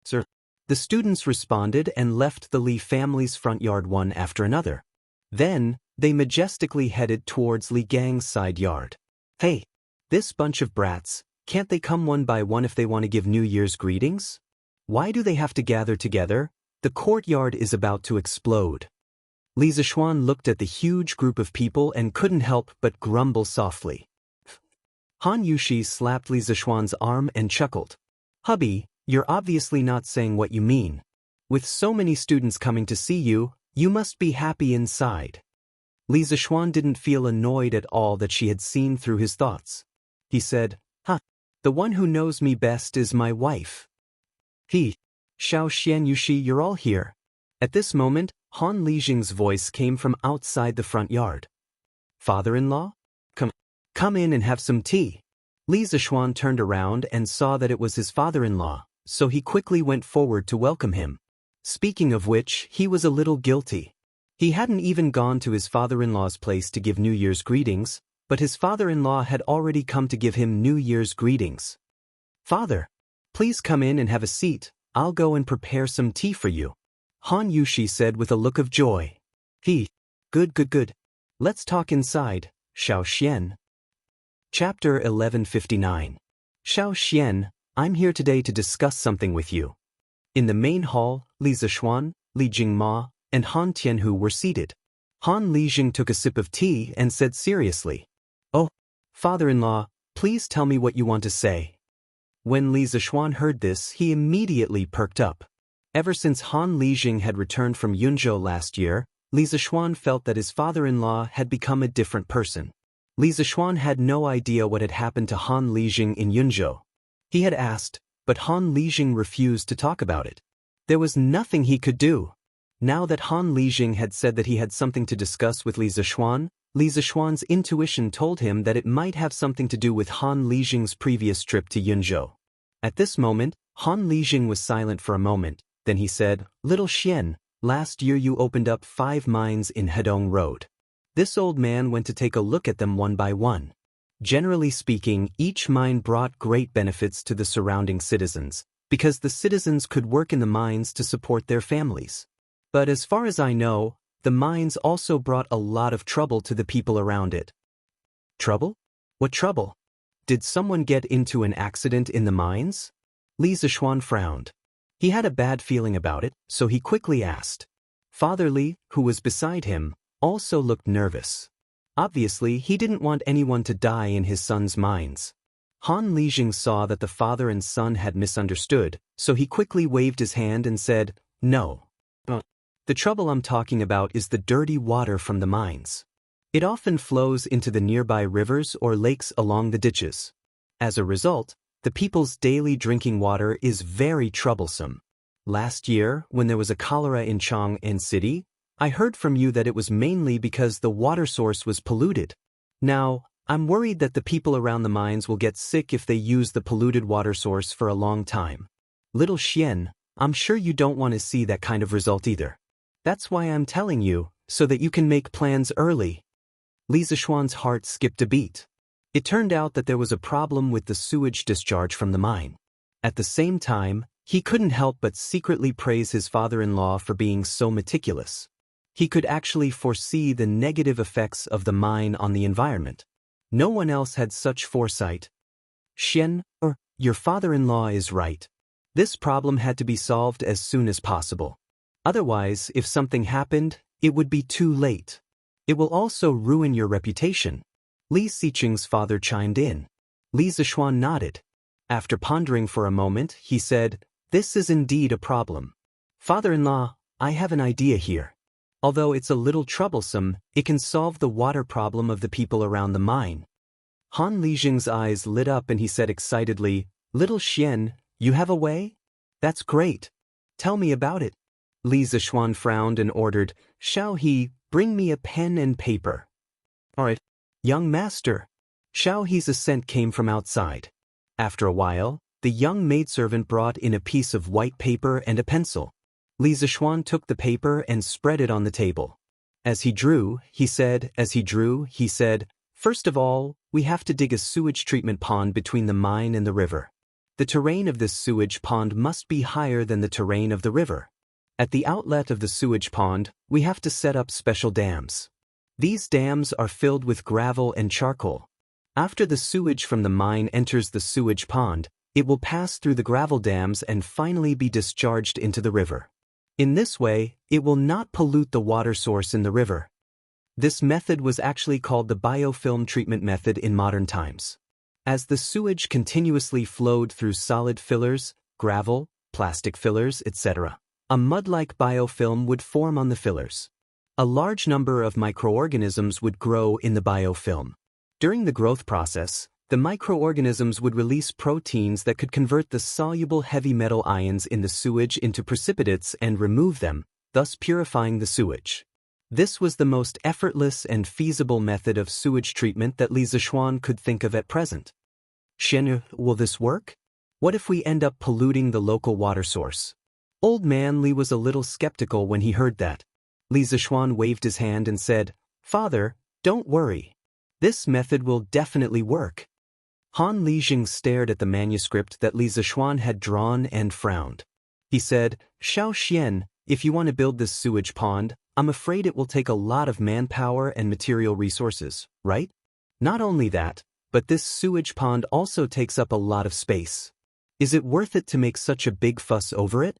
S1: Sir. The students responded and left the Li family's front yard one after another. Then, they majestically headed towards Li Gang's side yard. Hey, this bunch of brats, can't they come one by one if they want to give New Year's greetings? Why do they have to gather together? The courtyard is about to explode. Li Zishuan looked at the huge group of people and couldn't help but grumble softly. Han Yushi slapped Li Zishuan's arm and chuckled. Hubby, you're obviously not saying what you mean. With so many students coming to see you, you must be happy inside. Li Zishuan didn't feel annoyed at all that she had seen through his thoughts. He said, the one who knows me best is my wife. He, Xiao Xianyushi, you're all here. At this moment, Han Lijing's voice came from outside the front yard. Father-in-law? Come in and have some tea. Li Zishuan turned around and saw that it was his father-in-law, so he quickly went forward to welcome him. Speaking of which, he was a little guilty. He hadn't even gone to his father-in-law's place to give New Year's greetings, but his father-in-law had already come to give him New Year's greetings. Father, please come in and have a seat. I'll go and prepare some tea for you. Han Yushi said with a look of joy. Good. Let's talk inside, Xiao Xian. Chapter 1159. Xiao Xian, I'm here today to discuss something with you. In the main hall, Li Zishuan, Li Jingma, and Han Tianhu were seated. Han Lijing took a sip of tea and said seriously, "Oh, father-in-law, please tell me what you want to say." When Li Zishuan heard this, he immediately perked up. Ever since Han Lijing had returned from Yunzhou last year, Li Zishuan felt that his father-in-law had become a different person. Li Zishuan had no idea what had happened to Han Lijing in Yunzhou. He had asked, but Han Lijing refused to talk about it. There was nothing he could do. Now that Han Lijing had said that he had something to discuss with Li Zishuan's intuition told him that it might have something to do with Han Lijing's previous trip to Yunzhou. At this moment, Han Lijing was silent for a moment, then he said, "Little Xian, last year you opened up 5 mines in Hedong Road. This old man went to take a look at them one by one. Generally speaking, each mine brought great benefits to the surrounding citizens, because the citizens could work in the mines to support their families. But as far as I know, the mines also brought a lot of trouble to the people around it." Trouble? What trouble? Did someone get into an accident in the mines? Li Zishuan frowned. He had a bad feeling about it, so he quickly asked. Father Li, who was beside him, also looked nervous. Obviously, he didn't want anyone to die in his son's mines. Han Lijing saw that the father and son had misunderstood, so he quickly waved his hand and said, "No. The trouble I'm talking about is the dirty water from the mines. It often flows into the nearby rivers or lakes along the ditches. As a result, the people's daily drinking water is very troublesome. Last year, when there was a cholera in Chang'an City, I heard from you that it was mainly because the water source was polluted. Now, I'm worried that the people around the mines will get sick if they use the polluted water source for a long time. Little Xian, I'm sure you don't want to see that kind of result either. That's why I'm telling you, so that you can make plans early." Li Zishuan's heart skipped a beat. It turned out that there was a problem with the sewage discharge from the mine. At the same time, he couldn't help but secretly praise his father-in-law for being so meticulous. He could actually foresee the negative effects of the mine on the environment. No one else had such foresight. "Xian, your father-in-law is right. This problem had to be solved as soon as possible. Otherwise, if something happened, it would be too late. It will also ruin your reputation." Li Xiqing's father chimed in. Li Zishuan nodded. After pondering for a moment, he said, "This is indeed a problem. Father-in-law, I have an idea here. Although it's a little troublesome, it can solve the water problem of the people around the mine." Han Lijing's eyes lit up and he said excitedly, "Little Xian, you have a way? That's great. Tell me about it." Li Zishuan frowned and ordered, "Xiao He, bring me a pen and paper." "All right, young master." Xiao He's assent came from outside. After a while, the young maidservant brought in a piece of white paper and a pencil. Li Zishuan took the paper and spread it on the table. As he drew, he said, "First of all, we have to dig a sewage treatment pond between the mine and the river. The terrain of this sewage pond must be higher than the terrain of the river. At the outlet of the sewage pond, we have to set up special dams. These dams are filled with gravel and charcoal. After the sewage from the mine enters the sewage pond, it will pass through the gravel dams and finally be discharged into the river. In this way, it will not pollute the water source in the river." This method was actually called the biofilm treatment method in modern times. As the sewage continuously flowed through solid fillers, gravel, plastic fillers, etc., a mud-like biofilm would form on the fillers. A large number of microorganisms would grow in the biofilm. During the growth process, The microorganisms would release proteins that could convert the soluble heavy metal ions in the sewage into precipitates and remove them, thus purifying the sewage. This was the most effortless and feasible method of sewage treatment that Li Zishuan could think of at present. Xian, will this work? What if we end up polluting the local water source? Old man Li was a little skeptical when he heard that. Li Zishuan waved his hand and said, "Father, don't worry. This method will definitely work." Han Lijing stared at the manuscript that Li Zishuan had drawn and frowned. He said, "Xiao Xian, if you want to build this sewage pond, I'm afraid it will take a lot of manpower and material resources, right? Not only that, but this sewage pond also takes up a lot of space. Is it worth it to make such a big fuss over it?"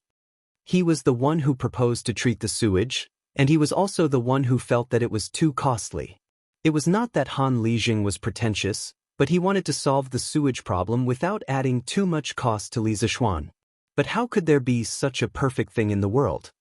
S1: He was the one who proposed to treat the sewage, and he was also the one who felt that it was too costly. It was not that Han Lijing was pretentious, but he wanted to solve the sewage problem without adding too much cost to Li Zishuan. But how could there be such a perfect thing in the world?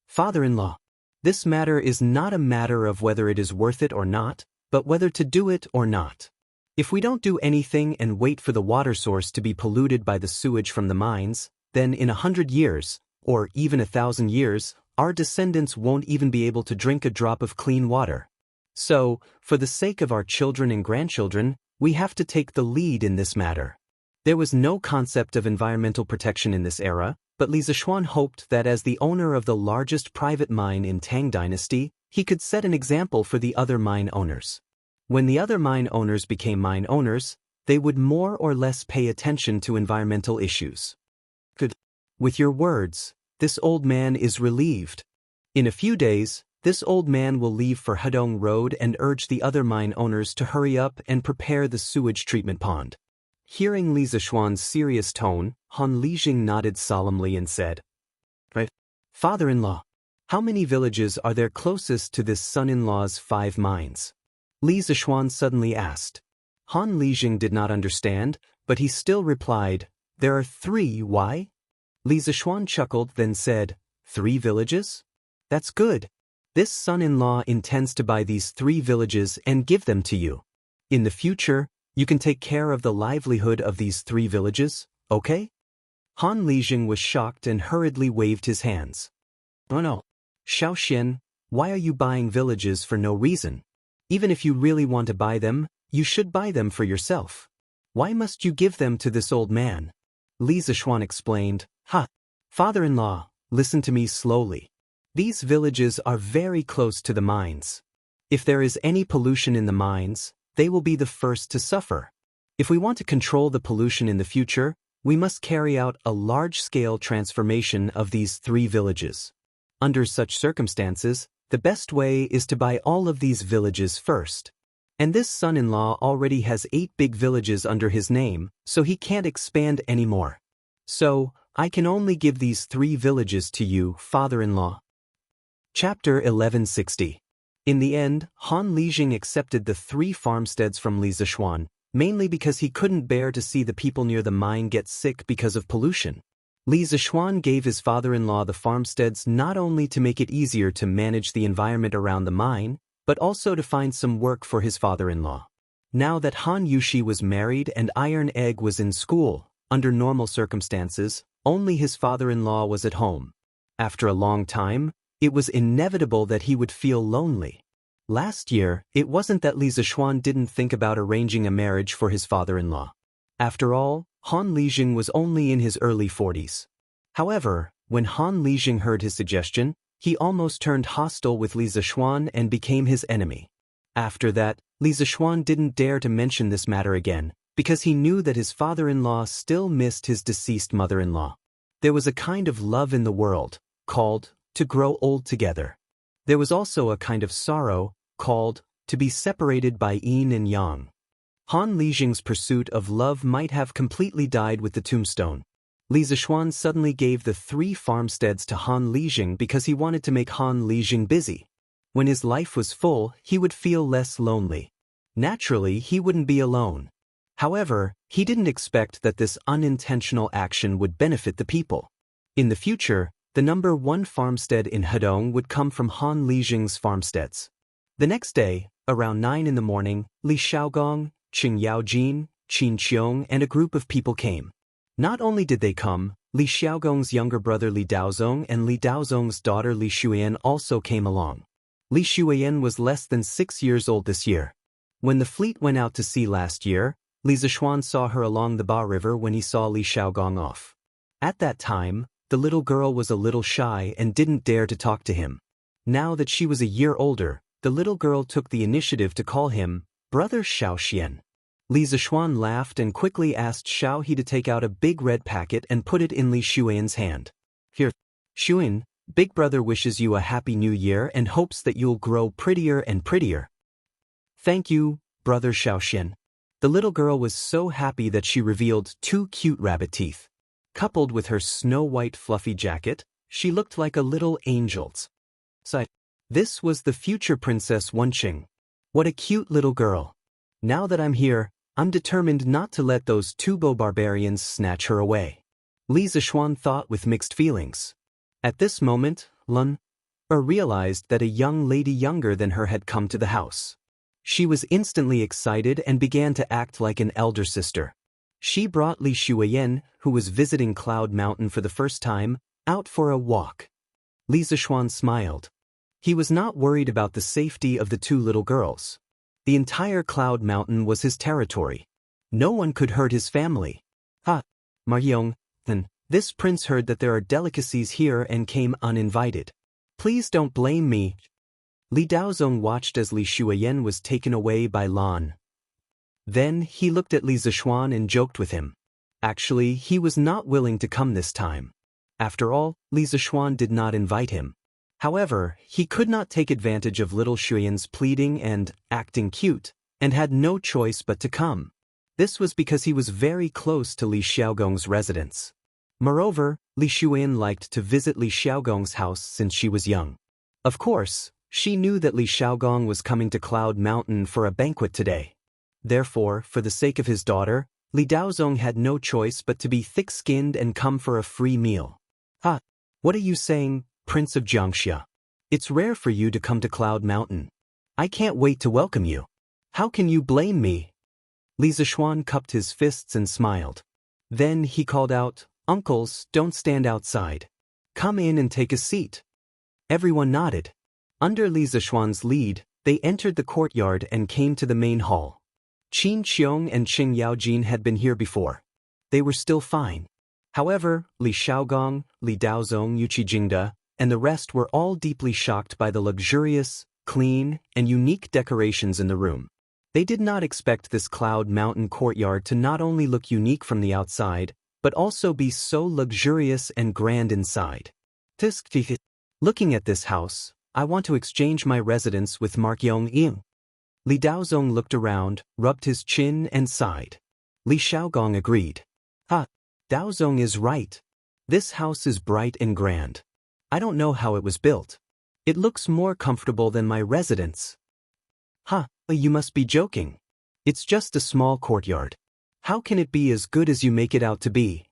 S1: Father-in-law, this matter is not a matter of whether it is worth it or not, but whether to do it or not. If we don't do anything and wait for the water source to be polluted by the sewage from the mines, then in 100 years, or even 1,000 years, our descendants won't even be able to drink a drop of clean water. So, for the sake of our children and grandchildren, we have to take the lead in this matter. There was no concept of environmental protection in this era, but Li Zishuan hoped that as the owner of the largest private mine in Tang Dynasty, he could set an example for the other mine owners. When the other mine owners became mine owners, they would more or less pay attention to environmental issues. Good. With your words, this old man is relieved. In a few days, this old man will leave for Hedong Road and urge the other mine owners to hurry up and prepare the sewage treatment pond. Hearing Li Zishuan's serious tone, Han Lijing nodded solemnly and said, "Right. Father-in-law, how many villages are there closest to this son-in-law's 5 mines?" Li Zishuan suddenly asked. Han Lijing did not understand, but he still replied, "There are 3, why?" Li Zishuan chuckled, then said, 3 villages? That's good. This son-in-law intends to buy these 3 villages and give them to you. In the future, you can take care of the livelihood of these 3 villages, okay? Han Lijing was shocked and hurriedly waved his hands. "Oh no. Xiao Xian, why are you buying villages for no reason? Even if you really want to buy them, you should buy them for yourself. Why must you give them to this old man?" Li Zishuan explained, Father-in-law, listen to me slowly. These villages are very close to the mines. If there is any pollution in the mines, they will be the first to suffer. If we want to control the pollution in the future, we must carry out a large-scale transformation of these 3 villages. Under such circumstances, the best way is to buy all of these villages first. And this son-in-law already has 8 big villages under his name, so he can't expand anymore. So, I can only give these 3 villages to you, father-in-law. Chapter 1160. In the end, Han Lijing accepted the 3 farmsteads from Li Zishuan, mainly because he couldn't bear to see the people near the mine get sick because of pollution. Li Zishuan gave his father-in-law the farmsteads not only to make it easier to manage the environment around the mine, but also to find some work for his father-in-law. Now that Han Yushi was married and Iron Egg was in school, under normal circumstances, only his father-in-law was at home. After a long time, it was inevitable that he would feel lonely. Last year, it wasn't that Li Zishuan didn't think about arranging a marriage for his father-in-law. After all, Han Lijing was only in his early 40s. However, when Han Lijing heard his suggestion, he almost turned hostile with Li Zishuan and became his enemy. After that, Li Zishuan didn't dare to mention this matter again, because he knew that his father-in-law still missed his deceased mother-in-law. There was a kind of love in the world, called to grow old together. There was also a kind of sorrow, called to be separated by yin and yang. Han Lijing's pursuit of love might have completely died with the tombstone. Li Zishuan suddenly gave the 3 farmsteads to Han Lijing because he wanted to make Han Lijing busy. When his life was full, he would feel less lonely. Naturally, he wouldn't be alone. However, he didn't expect that this unintentional action would benefit the people. In the future, the number 1 farmstead in Hedong would come from Han Lijing's farmsteads. The next day, around 9 in the morning, Li Xiaogong, Qing Yaojin, Qin Qiong and a group of people came. Not only did they come, Li Xiaogong's younger brother Li Daozong and Li Daozong's daughter Li Shuyan also came along. Li Shuyan was less than 6 years old this year. When the fleet went out to sea last year, Li Zishuan saw her along the Ba River when he saw Li Xiaogong off. At that time, the little girl was a little shy and didn't dare to talk to him. Now that she was a year older, the little girl took the initiative to call him Brother Xiaoxian. Li Zishuan laughed and quickly asked Xiao He to take out a big red packet and put it in Li Shuyan's hand. Here, Shuyan, Big Brother wishes you a happy new year and hopes that you'll grow prettier and prettier. Thank you, Brother Xiaoxian. The little girl was so happy that she revealed 2 cute rabbit teeth. Coupled with her snow-white fluffy jacket, she looked like a little angel's. This was the future Princess Wenqing. What a cute little girl. Now that I'm here, I'm determined not to let those 2 barbarians snatch her away. Li Zishuan thought with mixed feelings. At this moment, Lun realized that a young lady younger than her had come to the house. She was instantly excited and began to act like an elder sister. She brought Li Shuyan, who was visiting Cloud Mountain for the first time, out for a walk. Li Zishuan smiled. He was not worried about the safety of the 2 little girls. The entire Cloud Mountain was his territory. No one could hurt his family. Maryong, then, this prince heard that there are delicacies here and came uninvited. Please don't blame me. Li Daozong watched as Li Shuyan was taken away by Lan. Then he looked at Li Zishuan and joked with him. Actually, he was not willing to come this time. After all, Li Zishuan did not invite him. However, he could not take advantage of little Shuyan's pleading and acting cute, and had no choice but to come. This was because he was very close to Li Xiaogong's residence. Moreover, Li Shuyan liked to visit Li Xiaogong's house since she was young. Of course, she knew that Li Xiaogong was coming to Cloud Mountain for a banquet today. Therefore, for the sake of his daughter, Li Daozong had no choice but to be thick-skinned and come for a free meal. What are you saying, Prince of Xianxia? It's rare for you to come to Cloud Mountain. I can't wait to welcome you. How can you blame me? Li Zishuan cupped his fists and smiled. Then he called out, Uncles, don't stand outside. Come in and take a seat. Everyone nodded. Under Li Zishuan's lead, they entered the courtyard and came to the main hall. Qin Qiong and Qing Yaojin had been here before. They were still fine. However, Li Xiaogong, Li Daozong, Yuqi Jingda, and the rest were all deeply shocked by the luxurious, clean, and unique decorations in the room. They did not expect this Cloud Mountain courtyard to not only look unique from the outside, but also be so luxurious and grand inside. Looking at this house, I want to exchange my residence with Markyong Ying. Li Daozong looked around, rubbed his chin and sighed. Li Xiaogong agreed. Daozong is right. This house is bright and grand. I don't know how it was built. It looks more comfortable than my residence. You must be joking. It's just a small courtyard. How can it be as good as you make it out to be?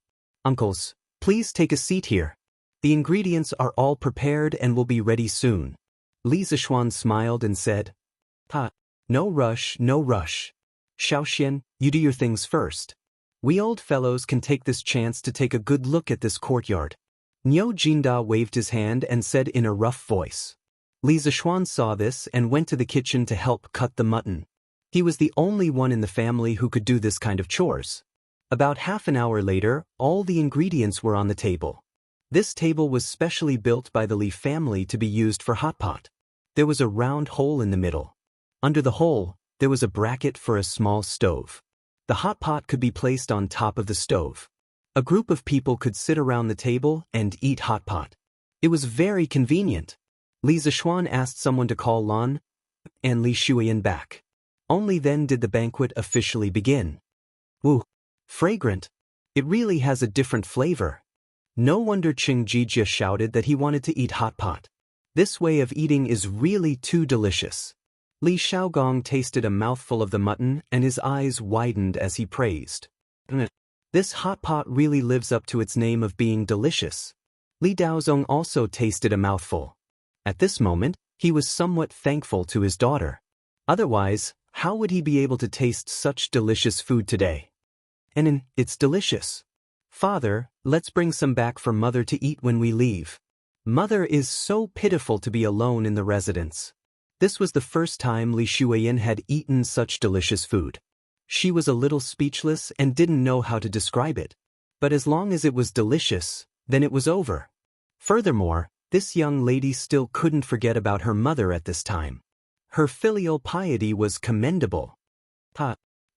S1: Uncles, please take a seat here. The ingredients are all prepared and will be ready soon. Li Zishuan smiled and said, No rush, no rush. Xiaoxian, you do your things first. We old fellows can take this chance to take a good look at this courtyard. Niu Jinda waved his hand and said in a rough voice. Li Zishuan saw this and went to the kitchen to help cut the mutton. He was the only one in the family who could do this kind of chores. About half an hour later, all the ingredients were on the table. This table was specially built by the Li family to be used for hot pot. There was a round hole in the middle. Under the hole, there was a bracket for a small stove. The hot pot could be placed on top of the stove. A group of people could sit around the table and eat hot pot. It was very convenient. Li Zishuan asked someone to call Lan and Li Shuyan back. Only then did the banquet officially begin. Woo! Fragrant. It really has a different flavor. No wonder Qing Jijia shouted that he wanted to eat hot pot. This way of eating is really too delicious. Li Xiaogong tasted a mouthful of the mutton and his eyes widened as he praised. This hot pot really lives up to its name of being delicious. Li Daozong also tasted a mouthful. At this moment, he was somewhat thankful to his daughter. Otherwise, how would he be able to taste such delicious food today? and it's delicious. Father, let's bring some back for Mother to eat when we leave. Mother is so pitiful to be alone in the residence. This was the first time Li Shuiyin had eaten such delicious food. She was a little speechless and didn't know how to describe it. But as long as it was delicious, then it was over. Furthermore, this young lady still couldn't forget about her mother at this time. Her filial piety was commendable.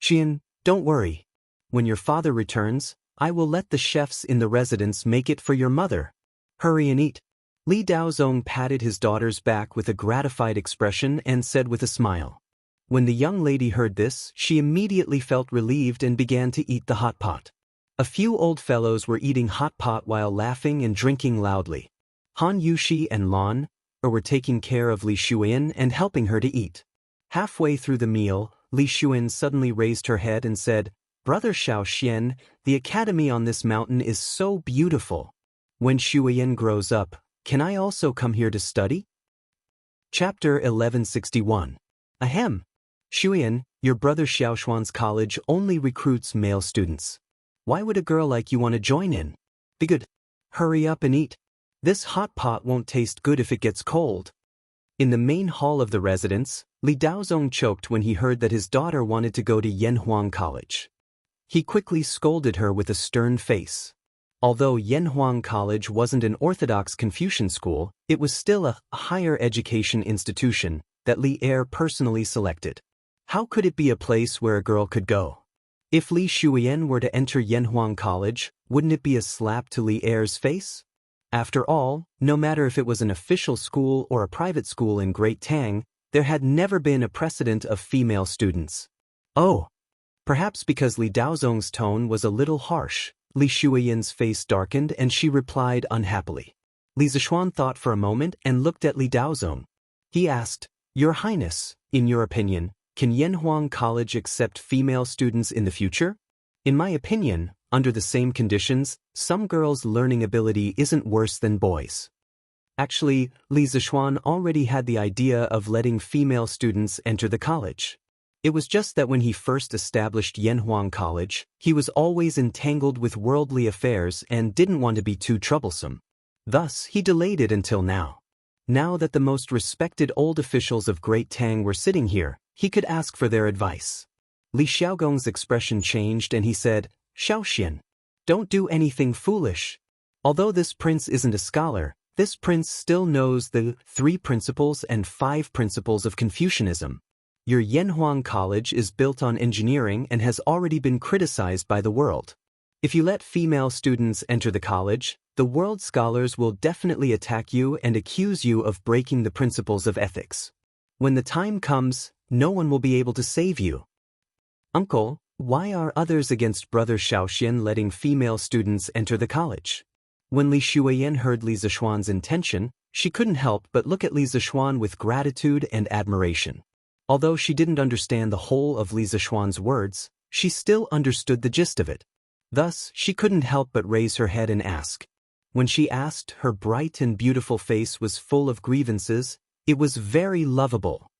S1: Xian, don't worry. When your father returns, I will let the chefs in the residence make it for your mother. Hurry and eat. Li Daozong patted his daughter's back with a gratified expression and said with a smile. When the young lady heard this, she immediately felt relieved and began to eat the hot pot. A few old fellows were eating hot pot while laughing and drinking loudly. Han Yushi and Lan were taking care of Li Shuiyin and helping her to eat. Halfway through the meal, Li Shuiyin suddenly raised her head and said, "Brother Xiaoxian, the academy on this mountain is so beautiful. When Shuiyin grows up, can I also come here to study?" Chapter 1161. Ahem. Shuiyin, your brother Xiaoxuan's college only recruits male students. Why would a girl like you want to join in? Be good. Hurry up and eat. This hot pot won't taste good if it gets cold. In the main hall of the residence, Li Daozong choked when he heard that his daughter wanted to go to Yanhuang College. He quickly scolded her with a stern face. Although Yanhuang College wasn't an orthodox Confucian school, it was still a higher education institution that Li Er personally selected. How could it be a place where a girl could go? If Li Shuiyin were to enter Yanhuang College, wouldn't it be a slap to Li Er's face? After all, no matter if it was an official school or a private school in Great Tang, there had never been a precedent of female students. Oh! Perhaps because Li Daozong's tone was a little harsh, Li Shuiyin's face darkened and she replied unhappily. Li Zishuan thought for a moment and looked at Li Daozong. He asked, "Your Highness, in your opinion, can Yanhuang College accept female students in the future? In my opinion, under the same conditions, some girls' learning ability isn't worse than boys." Actually, Li Zishuan already had the idea of letting female students enter the college. It was just that when he first established Yanhuang College, he was always entangled with worldly affairs and didn't want to be too troublesome. Thus, he delayed it until now. Now that the most respected old officials of Great Tang were sitting here, he could ask for their advice. Li Xiaogong's expression changed and he said, "Xiaoxian, don't do anything foolish. Although this prince isn't a scholar, this prince still knows the 3 principles and 5 principles of Confucianism. Your Yanhuang College is built on engineering and has already been criticized by the world. If you let female students enter the college, the world scholars will definitely attack you and accuse you of breaking the principles of ethics. When the time comes, no one will be able to save you." "Uncle, why are others against Brother Xiaoxian letting female students enter the college?" When Li Shuiyin heard Li Zishuan's intention, she couldn't help but look at Li Zishuan with gratitude and admiration. Although she didn't understand the whole of Li Zishuan's words, she still understood the gist of it. Thus, she couldn't help but raise her head and ask. When she asked, her bright and beautiful face was full of grievances. It was very lovable.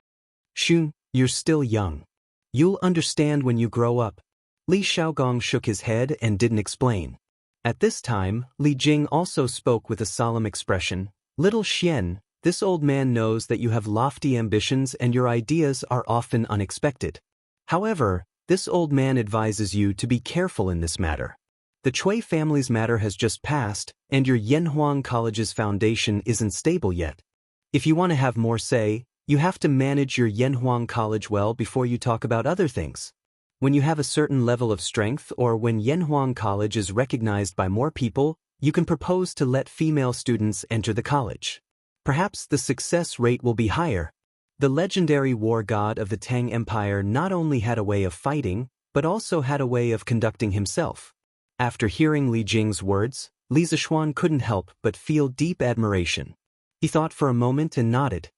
S1: "Shun, you're still young. You'll understand when you grow up." Li Xiaogong shook his head and didn't explain. At this time, Li Jing also spoke with a solemn expression. "Little Xian, this old man knows that you have lofty ambitions and your ideas are often unexpected. However, this old man advises you to be careful in this matter. The Cui family's matter has just passed, and your Yanhuang College's foundation isn't stable yet. If you want to have more say, you have to manage your Yanhuang College well before you talk about other things. When you have a certain level of strength or when Yanhuang College is recognized by more people, you can propose to let female students enter the college. Perhaps the success rate will be higher." The legendary war god of the Tang Empire not only had a way of fighting, but also had a way of conducting himself. After hearing Li Jing's words, Li Zishuan couldn't help but feel deep admiration. He thought for a moment and nodded.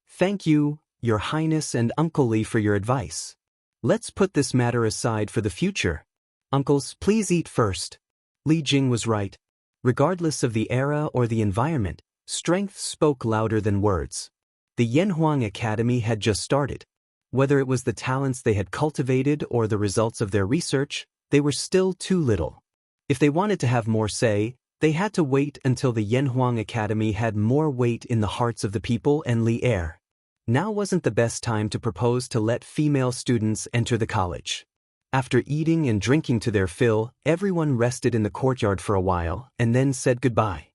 S1: "Thank you, Your Highness and Uncle Li, for your advice. Let's put this matter aside for the future. Uncles, please eat first." Li Jing was right. Regardless of the era or the environment, strength spoke louder than words. The Yanhuang Academy had just started. Whether it was the talents they had cultivated or the results of their research, they were still too little. If they wanted to have more say, they had to wait until the Yanhuang Academy had more weight in the hearts of the people and Li Er. Now wasn't the best time to propose to let female students enter the college. After eating and drinking to their fill, everyone rested in the courtyard for a while and then said goodbye.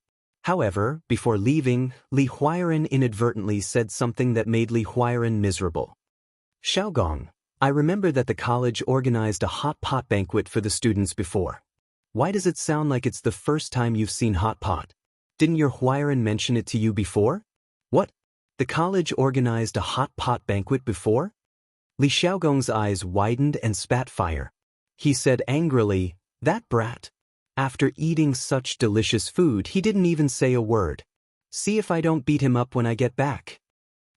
S1: However, before leaving, Li Huairen inadvertently said something that made Li Huairen miserable. Xiaogong, I remember that the college organized a hot pot banquet for the students before. Why does it sound like it's the first time you've seen hot pot? Didn't your Huairen mention it to you before? What? The college organized a hot pot banquet before? Li Xiaogong's eyes widened and spat fire. He said angrily, that brat. After eating such delicious food, he didn't even say a word. See if I don't beat him up when I get back.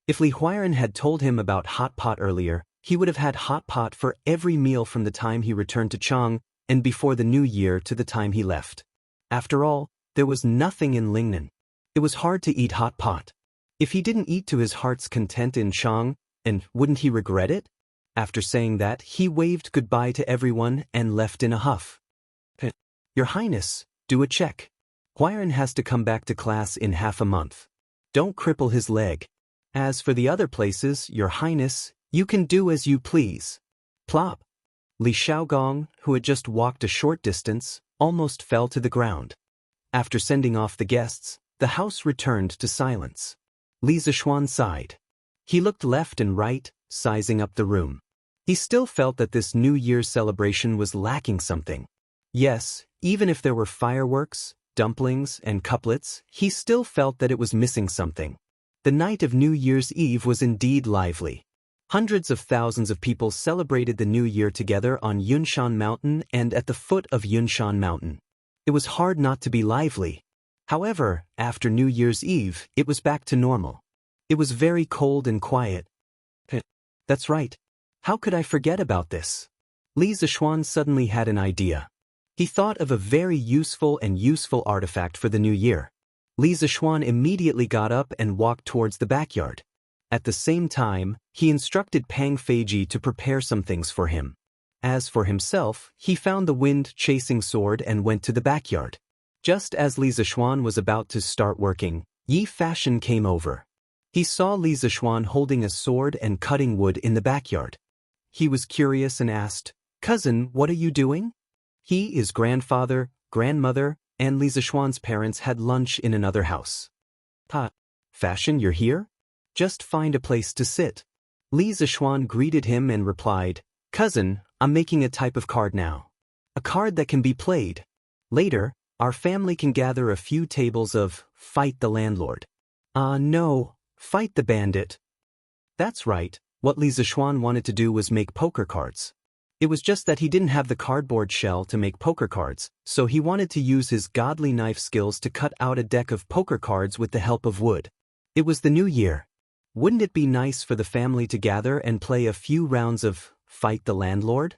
S1: If Li Huairen had told him about hot pot earlier, he would have had hot pot for every meal from the time he returned to Chang and before the new year to the time he left. After all, there was nothing in Lingnan. It was hard to eat hot pot. If he didn't eat to his heart's content in Chang, and wouldn't he regret it? After saying that, he waved goodbye to everyone and left in a huff. Your Highness, do a check. Huairen has to come back to class in half a month. Don't cripple his leg. As for the other places, Your Highness, you can do as you please. Plop. Li Xiaogong, who had just walked a short distance, almost fell to the ground. After sending off the guests, the house returned to silence. Li Zishuan sighed. He looked left and right, sizing up the room. He still felt that this New Year's celebration was lacking something. Yes, even if there were fireworks, dumplings, and couplets, he still felt that it was missing something. The night of New Year's Eve was indeed lively. Hundreds of thousands of people celebrated the New Year together on Yunshan Mountain and at the foot of Yunshan Mountain. It was hard not to be lively. However, after New Year's Eve, it was back to normal. It was very cold and quiet. That's right. How could I forget about this? Li Zishuan suddenly had an idea. He thought of a very useful artifact for the new year. Li Zishuan immediately got up and walked towards the backyard. At the same time, he instructed Pang Feiji to prepare some things for him. As for himself, he found the wind-chasing sword and went to the backyard. Just as Li Zishuan was about to start working, Yi Fashion came over. He saw Li Zishuan holding a sword and cutting wood in the backyard. He was curious and asked, "Cousin, what are you doing?" He, his grandfather, grandmother, and Li Zishuan's parents had lunch in another house. Fashion, you're here? Just find a place to sit. Li Zishuan greeted him and replied, "Cousin, I'm making a type of card now. A card that can be played. Later, our family can gather a few tables of Fight the Landlord." No, Fight the Bandit. That's right, what Li Zishuan wanted to do was make poker cards. It was just that he didn't have the cardboard shell to make poker cards, so he wanted to use his godly knife skills to cut out a deck of poker cards with the help of wood. It was the new year. Wouldn't it be nice for the family to gather and play a few rounds of Fight the Landlord?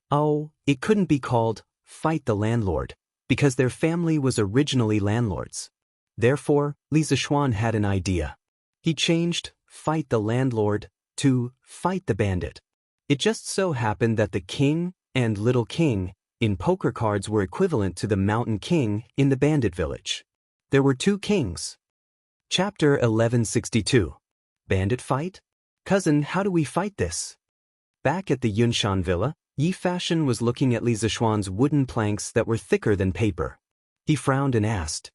S1: Oh, it couldn't be called Fight the Landlord, because their family was originally landlords. Therefore, Li Zishuan had an idea. He changed Fight the Landlord to Fight the Bandit. It just so happened that the king and little king in poker cards were equivalent to the mountain king in the bandit village. There were two kings. Chapter 1162. Bandit Fight? Cousin, how do we fight this? Back at the Yunshan Villa, Yi Fashion was looking at Li Zishuan's wooden planks that were thicker than paper. He frowned and asked,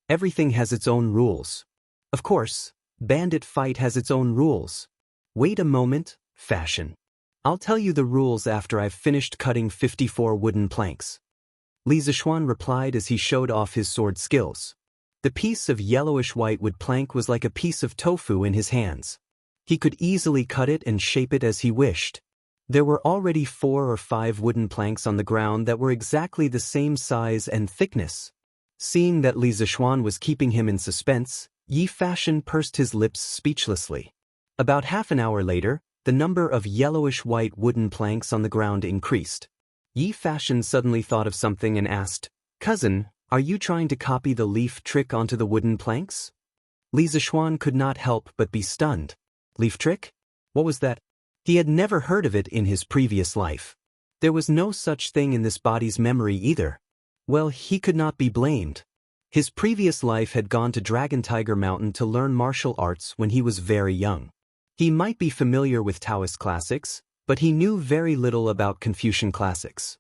S1: Everything has its own rules. Of course, Bandit Fight has its own rules. Wait a moment, Fashion. I'll tell you the rules after I've finished cutting 54 wooden planks. Li Zishuan replied as he showed off his sword skills. The piece of yellowish-white wood plank was like a piece of tofu in his hands. He could easily cut it and shape it as he wished. There were already 4 or 5 wooden planks on the ground that were exactly the same size and thickness. Seeing that Li Zishuan was keeping him in suspense, Yi Fashion pursed his lips speechlessly. About half an hour later, the number of yellowish-white wooden planks on the ground increased. Yi Fashion suddenly thought of something and asked, "Cousin, are you trying to copy the leaf trick onto the wooden planks?" Li Zishuan could not help but be stunned. Leaf trick? What was that? He had never heard of it in his previous life. There was no such thing in this body's memory either. Well, he could not be blamed. His previous life had gone to Dragon Tiger Mountain to learn martial arts when he was very young. He might be familiar with Taoist classics, but he knew very little about Confucian classics.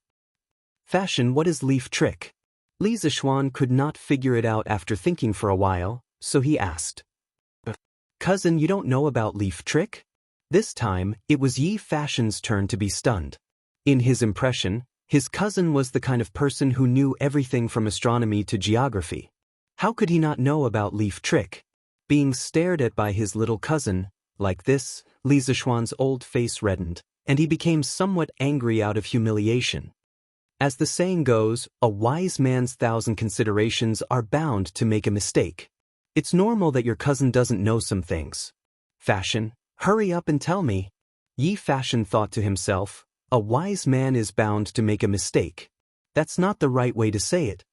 S1: Fashion, what is leaf trick? Li Zishuan could not figure it out after thinking for a while, so he asked. Cousin, you don't know about leaf trick? This time, it was Yi Fashion's turn to be stunned. In his impression, his cousin was the kind of person who knew everything from astronomy to geography. How could he not know about leaf trick? Being stared at by his little cousin, like this, Li Zishuan's old face reddened, and he became somewhat angry out of humiliation. As the saying goes, a wise man's 1,000 considerations are bound to make a mistake. It's normal that your cousin doesn't know some things. Fashion, hurry up and tell me. Yi Fashion thought to himself, a wise man is bound to make a mistake. That's not the right way to say it.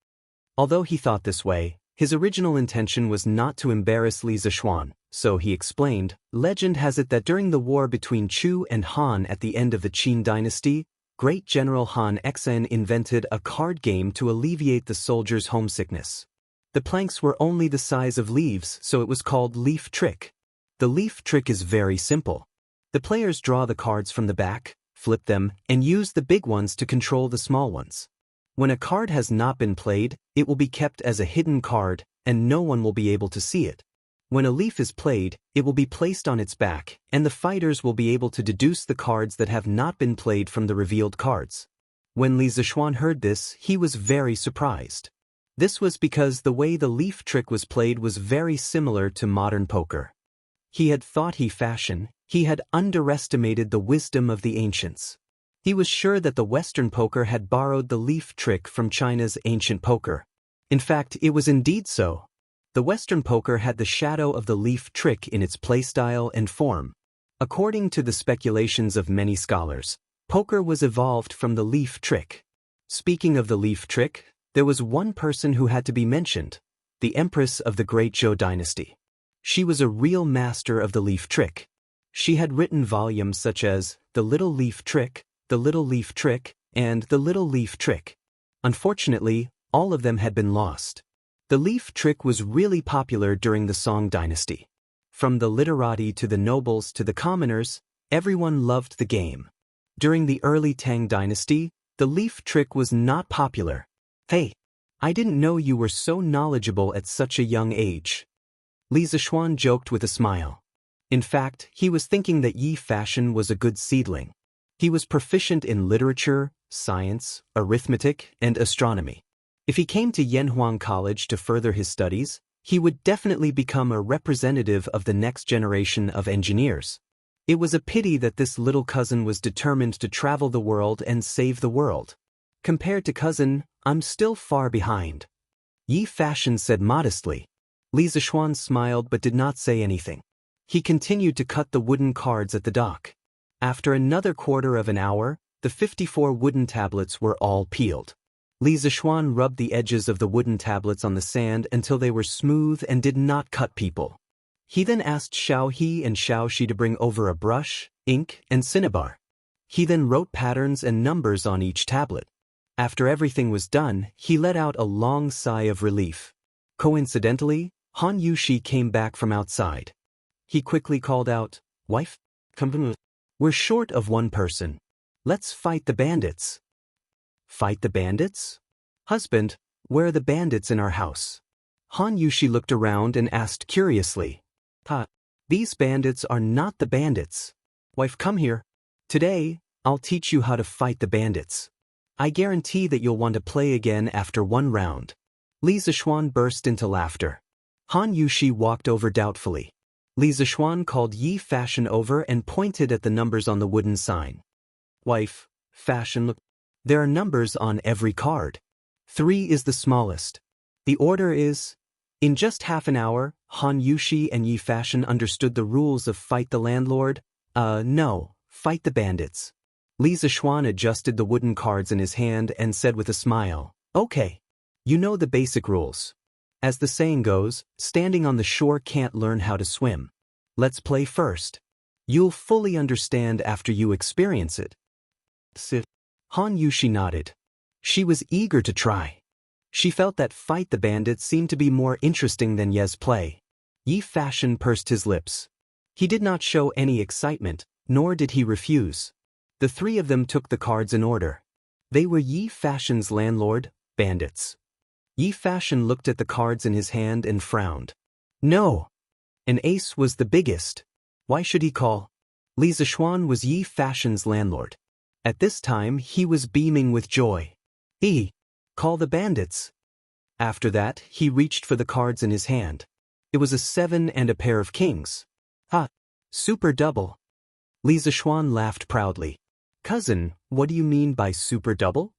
S1: Although he thought this way, his original intention was not to embarrass Li Zishuan, so he explained, legend has it that during the war between Chu and Han at the end of the Qin dynasty, great General Han Xen invented a card game to alleviate the soldiers' homesickness. The planks were only the size of leaves, so it was called leaf trick. The leaf trick is very simple. The players draw the cards from the back, flip them, and use the big ones to control the small ones. When a card has not been played, it will be kept as a hidden card, and no one will be able to see it. When a leaf is played, it will be placed on its back, and the fighters will be able to deduce the cards that have not been played from the revealed cards. When Li Zishuan heard this, he was very surprised. This was because the way the leaf trick was played was very similar to modern poker. He had thought he had underestimated the wisdom of the ancients. He was sure that the Western poker had borrowed the leaf trick from China's ancient poker. In fact, it was indeed so. The Western poker had the shadow of the leaf trick in its playstyle and form. According to the speculations of many scholars, poker was evolved from the leaf trick. Speaking of the leaf trick, there was one person who had to be mentioned, the Empress of the Great Zhou dynasty. She was a real master of the leaf trick. She had written volumes such as The Little Leaf Trick, The Little Leaf Trick, and The Little Leaf Trick. Unfortunately, all of them had been lost. The leaf trick was really popular during the Song dynasty. From the literati to the nobles to the commoners, everyone loved the game. During the early Tang dynasty, the leaf trick was not popular. Hey, I didn't know you were so knowledgeable at such a young age. Li Zishuan joked with a smile. In fact, he was thinking that Yi Fashion was a good seedling. He was proficient in literature, science, arithmetic, and astronomy. If he came to Yanhuang College to further his studies, he would definitely become a representative of the next generation of engineers. It was a pity that this little cousin was determined to travel the world and save the world. Compared to cousin, I'm still far behind. Yi Fashion said modestly. Li Zishuan smiled but did not say anything. He continued to cut the wooden cards at the dock. After another quarter of an hour, the 54 wooden tablets were all peeled. Li Zishuan rubbed the edges of the wooden tablets on the sand until they were smooth and did not cut people. He then asked Xiao He and Xiao Shi to bring over a brush, ink, and cinnabar. He then wrote patterns and numbers on each tablet. After everything was done, he let out a long sigh of relief. Coincidentally, Han Yushi came back from outside. He quickly called out, "Wife, come. We're short of one person. Let's fight the bandits." Fight the bandits? Husband, where are the bandits in our house? Han Yushi looked around and asked curiously. These bandits are not the bandits. Wife, come here. Today, I'll teach you how to fight the bandits. I guarantee that you'll want to play again after one round. Li Zishuan burst into laughter. Han Yushi walked over doubtfully. Li Zishuan called Yi Fashion over and pointed at the numbers on the wooden sign. Wife, Fashion, look. There are numbers on every card. 3 is the smallest. The order is... In just half an hour, Han Yushi and Yi Fashion understood the rules of Fight the Landlord. No, Fight the Bandits. Li Zishuan adjusted the wooden cards in his hand and said with a smile, "Okay. You know the basic rules. As the saying goes, standing on the shore can't learn how to swim. Let's play first. You'll fully understand after you experience it." Sit. Han Yushi nodded. She was eager to try. She felt that fight the bandits seemed to be more interesting than Ye's play. Yi Fashion pursed his lips. He did not show any excitement, nor did he refuse. The three of them took the cards in order. They were Yi Fashion's landlord, bandits. Yi Fashion looked at the cards in his hand and frowned. No. An ace was the biggest. Why should he call? Li Zishuan was Yi Fashion's landlord. At this time he was beaming with joy. Call the bandits. After that, he reached for the cards in his hand. It was a 7 and a pair of kings. Super double. Li Zishuan laughed proudly. Cousin, what do you mean by super double?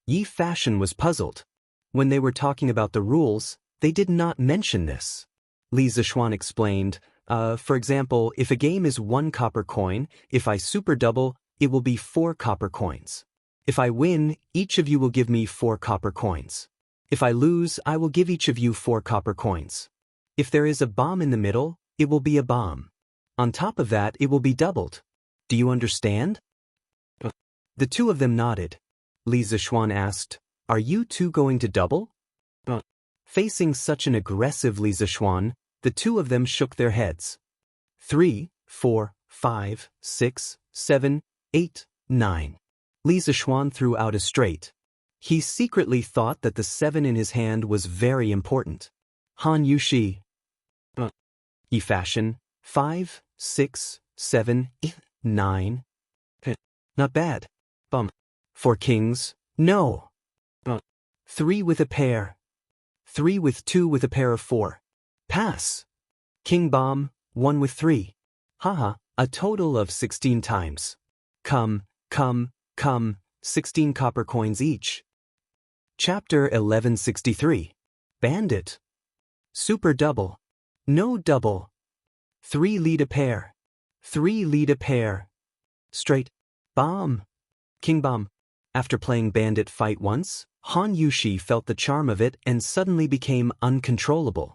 S1: Yi Fashion was puzzled. When they were talking about the rules, they did not mention this. Li Zishuan explained, for example, if a game is 1 copper coin, if I super double, it will be 4 copper coins. If I win, each of you will give me 4 copper coins. If I lose, I will give each of you 4 copper coins. If there is a bomb in the middle, it will be a bomb. On top of that, it will be doubled. Do you understand? The two of them nodded. Li Zishuan asked, Are you two going to double? Facing such an aggressive Li Zishuan, the two of them shook their heads. 3, 4, 5, 6, 7, 8, 9. Li Zishuan threw out a straight. He secretly thought that the 7 in his hand was very important. Han Yushi. Yi Fashion. 5, 6, 7, 8, 9. Not bad. 4 kings. No. 3 with a pair. 3 with 2 with a pair of 4. Pass. King bomb, 1 with 3. Haha, a total of 16 times. Come, 16 copper coins each. Chapter 1163. Bandit. Super double. No double. 3 lead a pair. 3 lead a pair. Straight. Bomb. King bomb. After playing bandit fight once, Han Yushi felt the charm of it and suddenly became uncontrollable.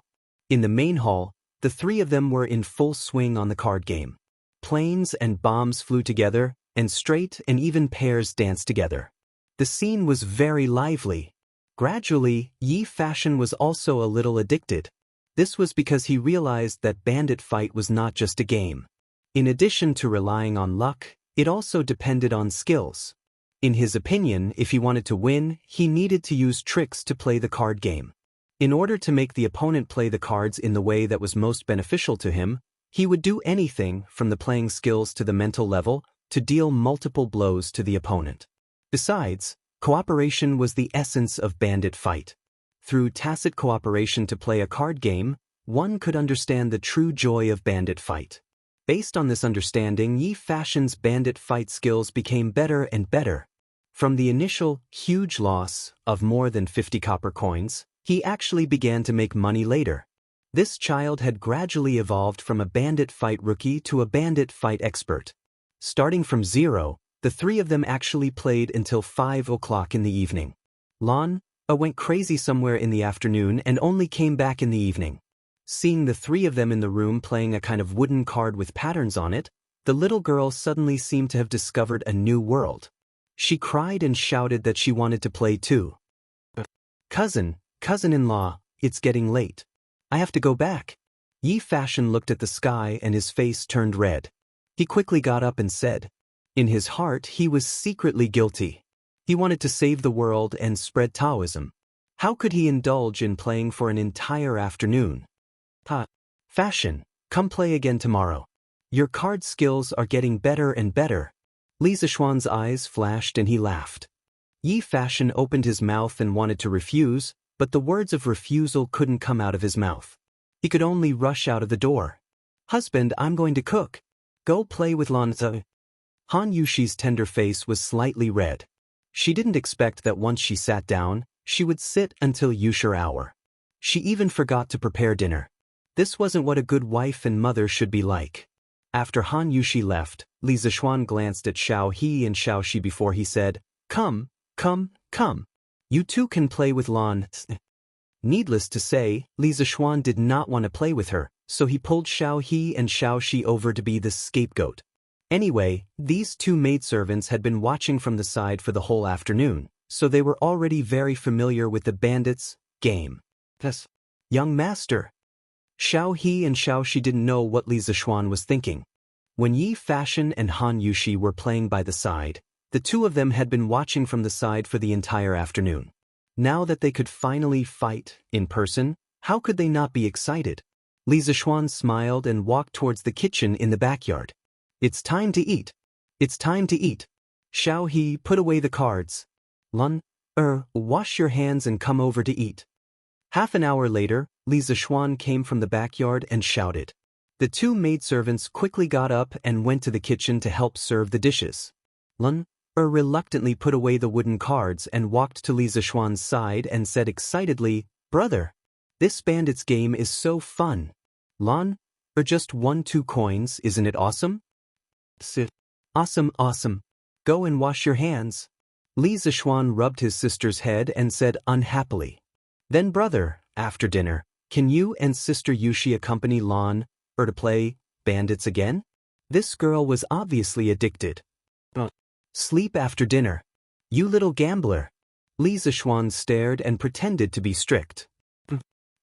S1: In the main hall, the three of them were in full swing on the card game. Planes and bombs flew together, and straight and even pairs danced together. The scene was very lively. Gradually, Yi Fashion was also a little addicted. This was because he realized that bandit fight was not just a game. In addition to relying on luck, it also depended on skills. In his opinion, if he wanted to win, he needed to use tricks to play the card game. In order to make the opponent play the cards in the way that was most beneficial to him, he would do anything from the playing skills to the mental level to deal multiple blows to the opponent. Besides, cooperation was the essence of bandit fight. Through tacit cooperation to play a card game, one could understand the true joy of bandit fight. Based on this understanding, Yi Fashion's bandit fight skills became better and better. From the initial huge loss of more than 50 copper coins, he actually began to make money later. This child had gradually evolved from a bandit fight rookie to a bandit fight expert. Starting from 0, the three of them actually played until 5 o'clock in the evening. Lan went crazy somewhere in the afternoon and only came back in the evening. Seeing the three of them in the room playing a kind of wooden card with patterns on it, the little girl suddenly seemed to have discovered a new world. She cried and shouted that she wanted to play too. Cousin-in-law, it's getting late. I have to go back. Yi Fashion looked at the sky and his face turned red. He quickly got up and said. In his heart, he was secretly guilty. He wanted to save the world and spread Taoism. How could he indulge in playing for an entire afternoon? Fashion, come play again tomorrow. Your card skills are getting better and better. Li Zishuan's eyes flashed and he laughed. Yi Fashion opened his mouth and wanted to refuse, but the words of refusal couldn't come out of his mouth. He could only rush out of the door. Husband, I'm going to cook. Go play with Lan. Han Yushi's tender face was slightly red. She didn't expect that once she sat down, she would sit until usual hour. She even forgot to prepare dinner. This wasn't what a good wife and mother should be like. After Han Yushi left, Li Zishuan glanced at Xiao He and Xiao Shi before he said, Come. You two can play with Lan. Needless to say, Li Zishuan did not want to play with her, so he pulled Xiao He and Xiao Shi over to be the scapegoat. Anyway, these two maidservants had been watching from the side for the whole afternoon, so they were already very familiar with the bandits' game. Thus, young master. Xiao He and Xiao Shi didn't know what Li Zishuan was thinking. When Yi Fashion and Han Yushi were playing by the side, the two of them had been watching from the side for the entire afternoon. Now that they could finally fight in person, how could they not be excited? Li Zishuan smiled and walked towards the kitchen in the backyard. It's time to eat. It's time to eat. Xiao He, put away the cards. Lun, wash your hands and come over to eat. Half an hour later, Li Zishuan came from the backyard and shouted. The two maidservants quickly got up and went to the kitchen to help serve the dishes. Lun, reluctantly put away the wooden cards and walked to Li Zishuan's side and said excitedly, Brother, this bandits game is so fun. Lun, just 1-2 coins, isn't it awesome? Sit. Awesome, awesome. Go and wash your hands. Li Zishuan rubbed his sister's head and said unhappily. Then brother, after dinner, can you and sister Yushi accompany Lan, to play bandits again? This girl was obviously addicted. Sleep after dinner. You little gambler. Li Zishuan stared and pretended to be strict.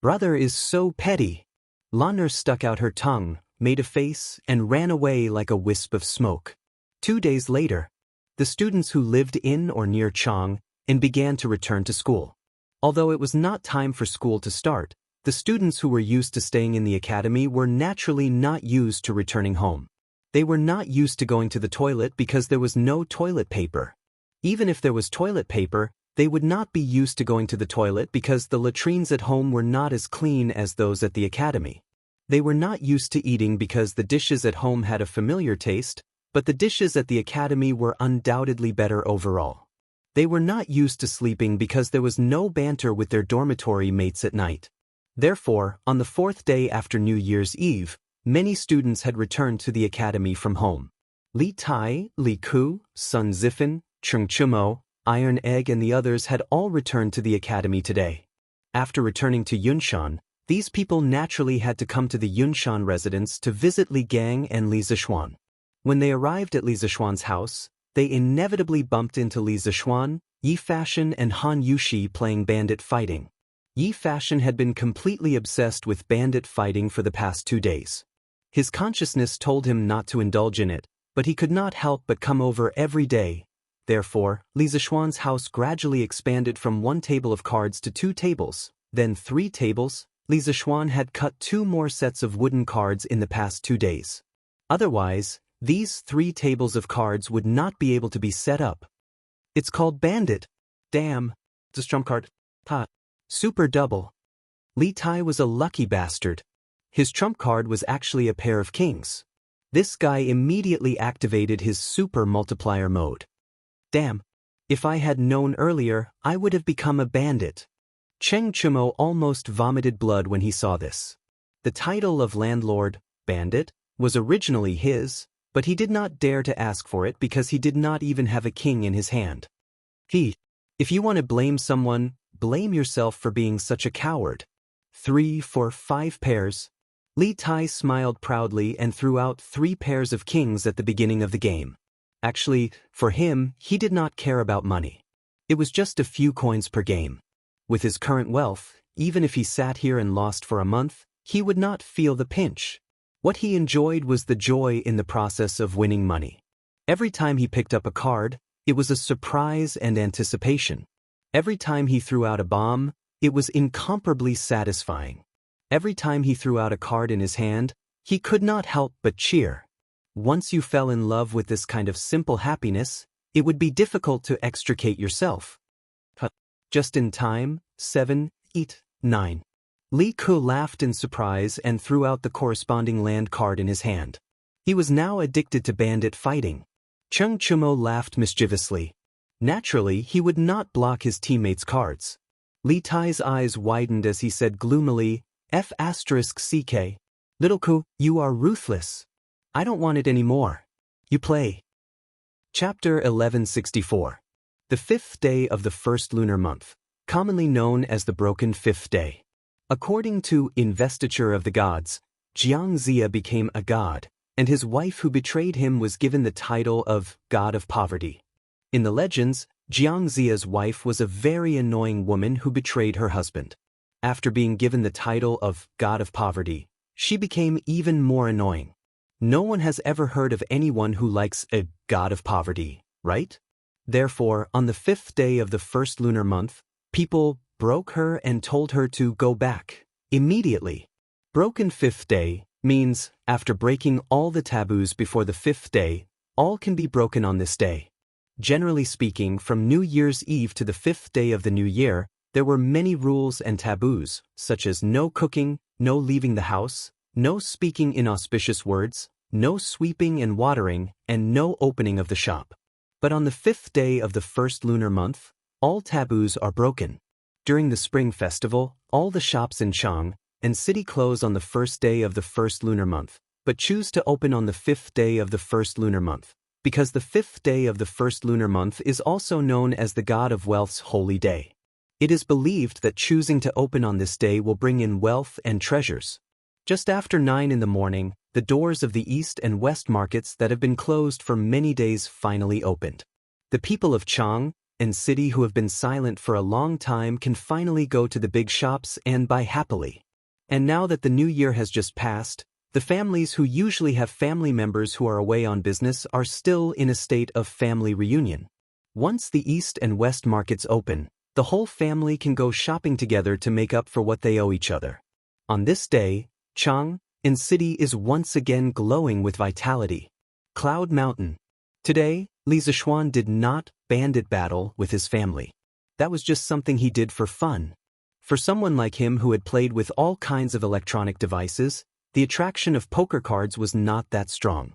S1: Brother is so petty. Lan stuck out her tongue, made a face, and ran away like a wisp of smoke. 2 days later, the students who lived in or near Chang began to return to school. Although it was not time for school to start, the students who were used to staying in the academy were naturally not used to returning home. They were not used to going to the toilet because there was no toilet paper. Even if there was toilet paper, they would not be used to going to the toilet because the latrines at home were not as clean as those at the academy. They were not used to eating because the dishes at home had a familiar taste, but the dishes at the academy were undoubtedly better overall. They were not used to sleeping because there was no banter with their dormitory mates at night. Therefore, on the 4th day after New Year's Eve, many students had returned to the academy from home. Li Tai, Li Ku, Sun Zifan, Cheng Chumo, Iron Egg and the others had all returned to the academy today. After returning to Yunshan, these people naturally had to come to the Yunshan residence to visit Li Gang and Li Zishuan. When they arrived at Li Zishuan's house, they inevitably bumped into Li Zishuan, Yi Fashion and Han Yushi playing bandit fighting. Yi Fashion had been completely obsessed with bandit fighting for the past 2 days. His consciousness told him not to indulge in it, but he could not help but come over every day. Therefore, Li Zishuan's house gradually expanded from 1 table of cards to 2 tables, then 3 tables. Li Zishuan had cut 2 more sets of wooden cards in the past 2 days. Otherwise, these 3 tables of cards would not be able to be set up. It's called bandit. Damn. It's a trump card. Ha. Super double. Li Tai was a lucky bastard. His trump card was actually a pair of kings. This guy immediately activated his super multiplier mode. Damn. If I had known earlier, I would have become a bandit. Cheng Chumo almost vomited blood when he saw this. The title of landlord, bandit, was originally his, but he did not dare to ask for it because he did not even have a king in his hand. If you want to blame someone, blame yourself for being such a coward. 3 for 5 pairs. Li Tai smiled proudly and threw out 3 pairs of kings at the beginning of the game. Actually, for him, he did not care about money. It was just a few coins per game. With his current wealth, even if he sat here and lost for a month, he would not feel the pinch. What he enjoyed was the joy in the process of winning money. Every time he picked up a card, it was a surprise and anticipation. Every time he threw out a bomb, it was incomparably satisfying. Every time he threw out a card in his hand, he could not help but cheer. Once you fell in love with this kind of simple happiness, it would be difficult to extricate yourself. Just in time, 7, 8, 9. Li Ku laughed in surprise and threw out the corresponding land card in his hand. He was now addicted to bandit fighting. Cheng Chumo laughed mischievously. Naturally, he would not block his teammates' cards. Li Tai's eyes widened as he said gloomily, F***CK. Little Ku, you are ruthless. I don't want it anymore. You play. Chapter 1164. The 5th day of the 1st lunar month, commonly known as the Broken 5th Day. According to Investiture of the Gods, Xianxia became a god, and his wife who betrayed him was given the title of God of Poverty. In the legends, Xianxia's wife was a very annoying woman who betrayed her husband. After being given the title of God of Poverty, she became even more annoying. No one has ever heard of anyone who likes a God of Poverty, right? Therefore, on the 5th day of the first lunar month, people broke her and told her to go back immediately. Broken 5th day means, after breaking all the taboos before the 5th day, all can be broken on this day. Generally speaking, from New Year's Eve to the 5th day of the new year, there were many rules and taboos, such as no cooking, no leaving the house, no speaking inauspicious words, no sweeping and watering, and no opening of the shop. But on the 5th day of the first lunar month, all taboos are broken. During the Spring Festival, all the shops in Chang and city close on the 1st day of the first lunar month, but choose to open on the 5th day of the first lunar month, because the 5th day of the first lunar month is also known as the God of Wealth's holy day. It is believed that choosing to open on this day will bring in wealth and treasures. Just after 9 in the morning, the doors of the East and West markets that have been closed for many days finally opened. The people of Chang and city who have been silent for a long time can finally go to the big shops and buy happily. And now that the new year has just passed, the families who usually have family members who are away on business are still in a state of family reunion. Once the East and West markets open, the whole family can go shopping together to make up for what they owe each other. On this day, Chang and city is once again glowing with vitality. Cloud Mountain. Today, Li Zixuan did not bandit battle with his family. That was just something he did for fun. For someone like him who had played with all kinds of electronic devices, the attraction of poker cards was not that strong.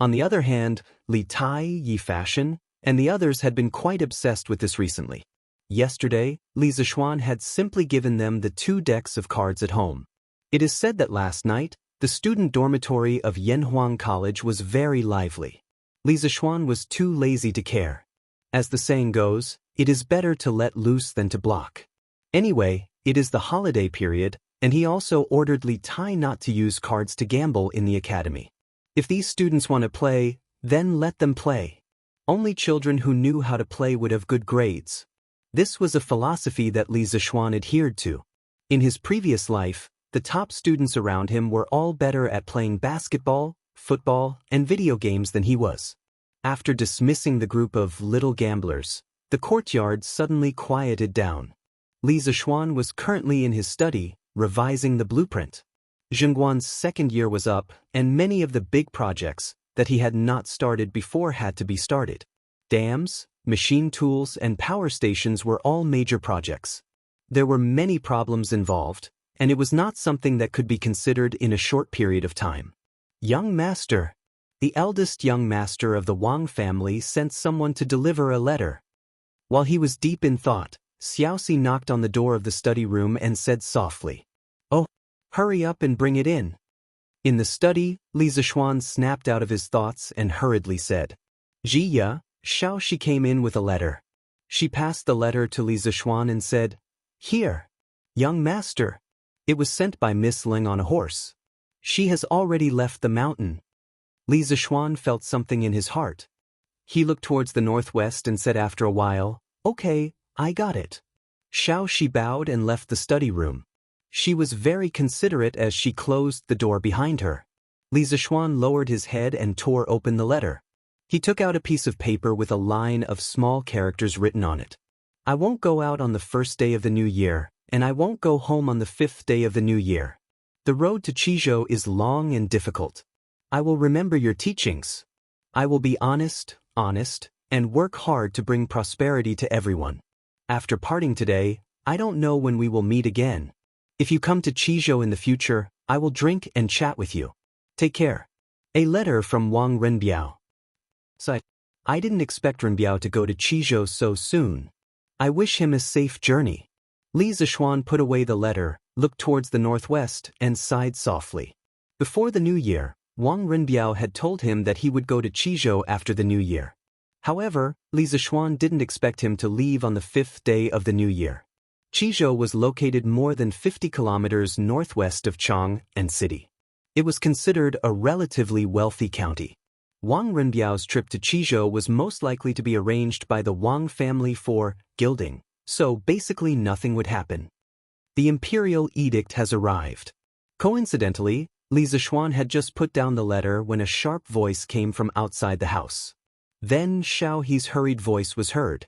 S1: On the other hand, Li Tai, Yi Fashion, and the others had been quite obsessed with this recently. Yesterday, Li Zixuan had simply given them the 2 decks of cards at home. It is said that last night, the student dormitory of Yanhuang College was very lively. Li Zixuan was too lazy to care. As the saying goes, it is better to let loose than to block. Anyway, it is the holiday period, and he also ordered Li Tai not to use cards to gamble in the academy. If these students want to play, then let them play. Only children who knew how to play would have good grades. This was a philosophy that Li Zixuan adhered to. In his previous life, the top students around him were all better at playing basketball, football, and video games than he was. After dismissing the group of little gamblers, the courtyard suddenly quieted down. Li Zixuan was currently in his study, revising the blueprint. Zhengguan's 2nd year was up, and many of the big projects that he had not started before had to be started. Dams, machine tools, and power stations were all major projects. There were many problems involved, and it was not something that could be considered in a short period of time. Young Master. The eldest young master of the Wang family sent someone to deliver a letter. While he was deep in thought, Xiaoxi knocked on the door of the study room and said softly, "Oh, hurry up and bring it in." In the study, Li Zixuan snapped out of his thoughts and hurriedly said, "Jiya." Xiaoxi came in with a letter. She passed the letter to Li Zixuan and said, "Here, young master." It was sent by Miss Ling on a horse. She has already left the mountain. Li Zixuan felt something in his heart. He looked towards the northwest and said after a while, "Okay, I got it." Xiaoxi bowed and left the study room. She was very considerate as she closed the door behind her. Li Zixuan lowered his head and tore open the letter. He took out a piece of paper with a line of small characters written on it. "I won't go out on the 1st day of the new year, and I won't go home on the 5th day of the new year. The road to Qizhou is long and difficult. I will remember your teachings. I will be honest, and work hard to bring prosperity to everyone. After parting today, I don't know when we will meet again. If you come to Qizhou in the future, I will drink and chat with you. Take care." A letter from Wang Renbiao. I didn't expect Renbiao to go to Qizhou so soon. I wish him a safe journey. Li Zixuan put away the letter, looked towards the northwest, and sighed softly. Before the new year, Wang Renbiao had told him that he would go to Qizhou after the new year. However, Li Zixuan didn't expect him to leave on the 5th day of the new year. Qizhou was located more than 50 kilometers northwest of Chang and city. It was considered a relatively wealthy county. Wang Renbiao's trip to Qizhou was most likely to be arranged by the Wang family for gilding, so basically nothing would happen. The imperial edict has arrived. Coincidentally, Li Zishuan had just put down the letter when a sharp voice came from outside the house. Then Xiao He's hurried voice was heard.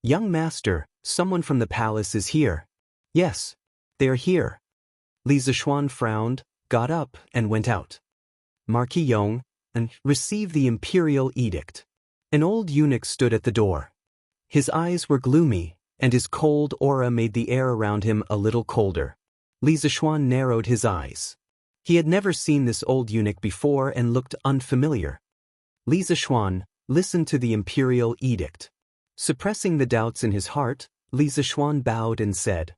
S1: "Young master, someone from the palace is here." "Yes, they are here." Li Zishuan frowned, got up, and went out. "Marquis Yong, and receive the imperial edict." An old eunuch stood at the door. His eyes were gloomy, and his cold aura made the air around him a little colder. Li Zishuan narrowed his eyes. He had never seen this old eunuch before and looked unfamiliar. Li Zishuan, listen to the imperial edict. Suppressing the doubts in his heart, Li Zishuan bowed and said,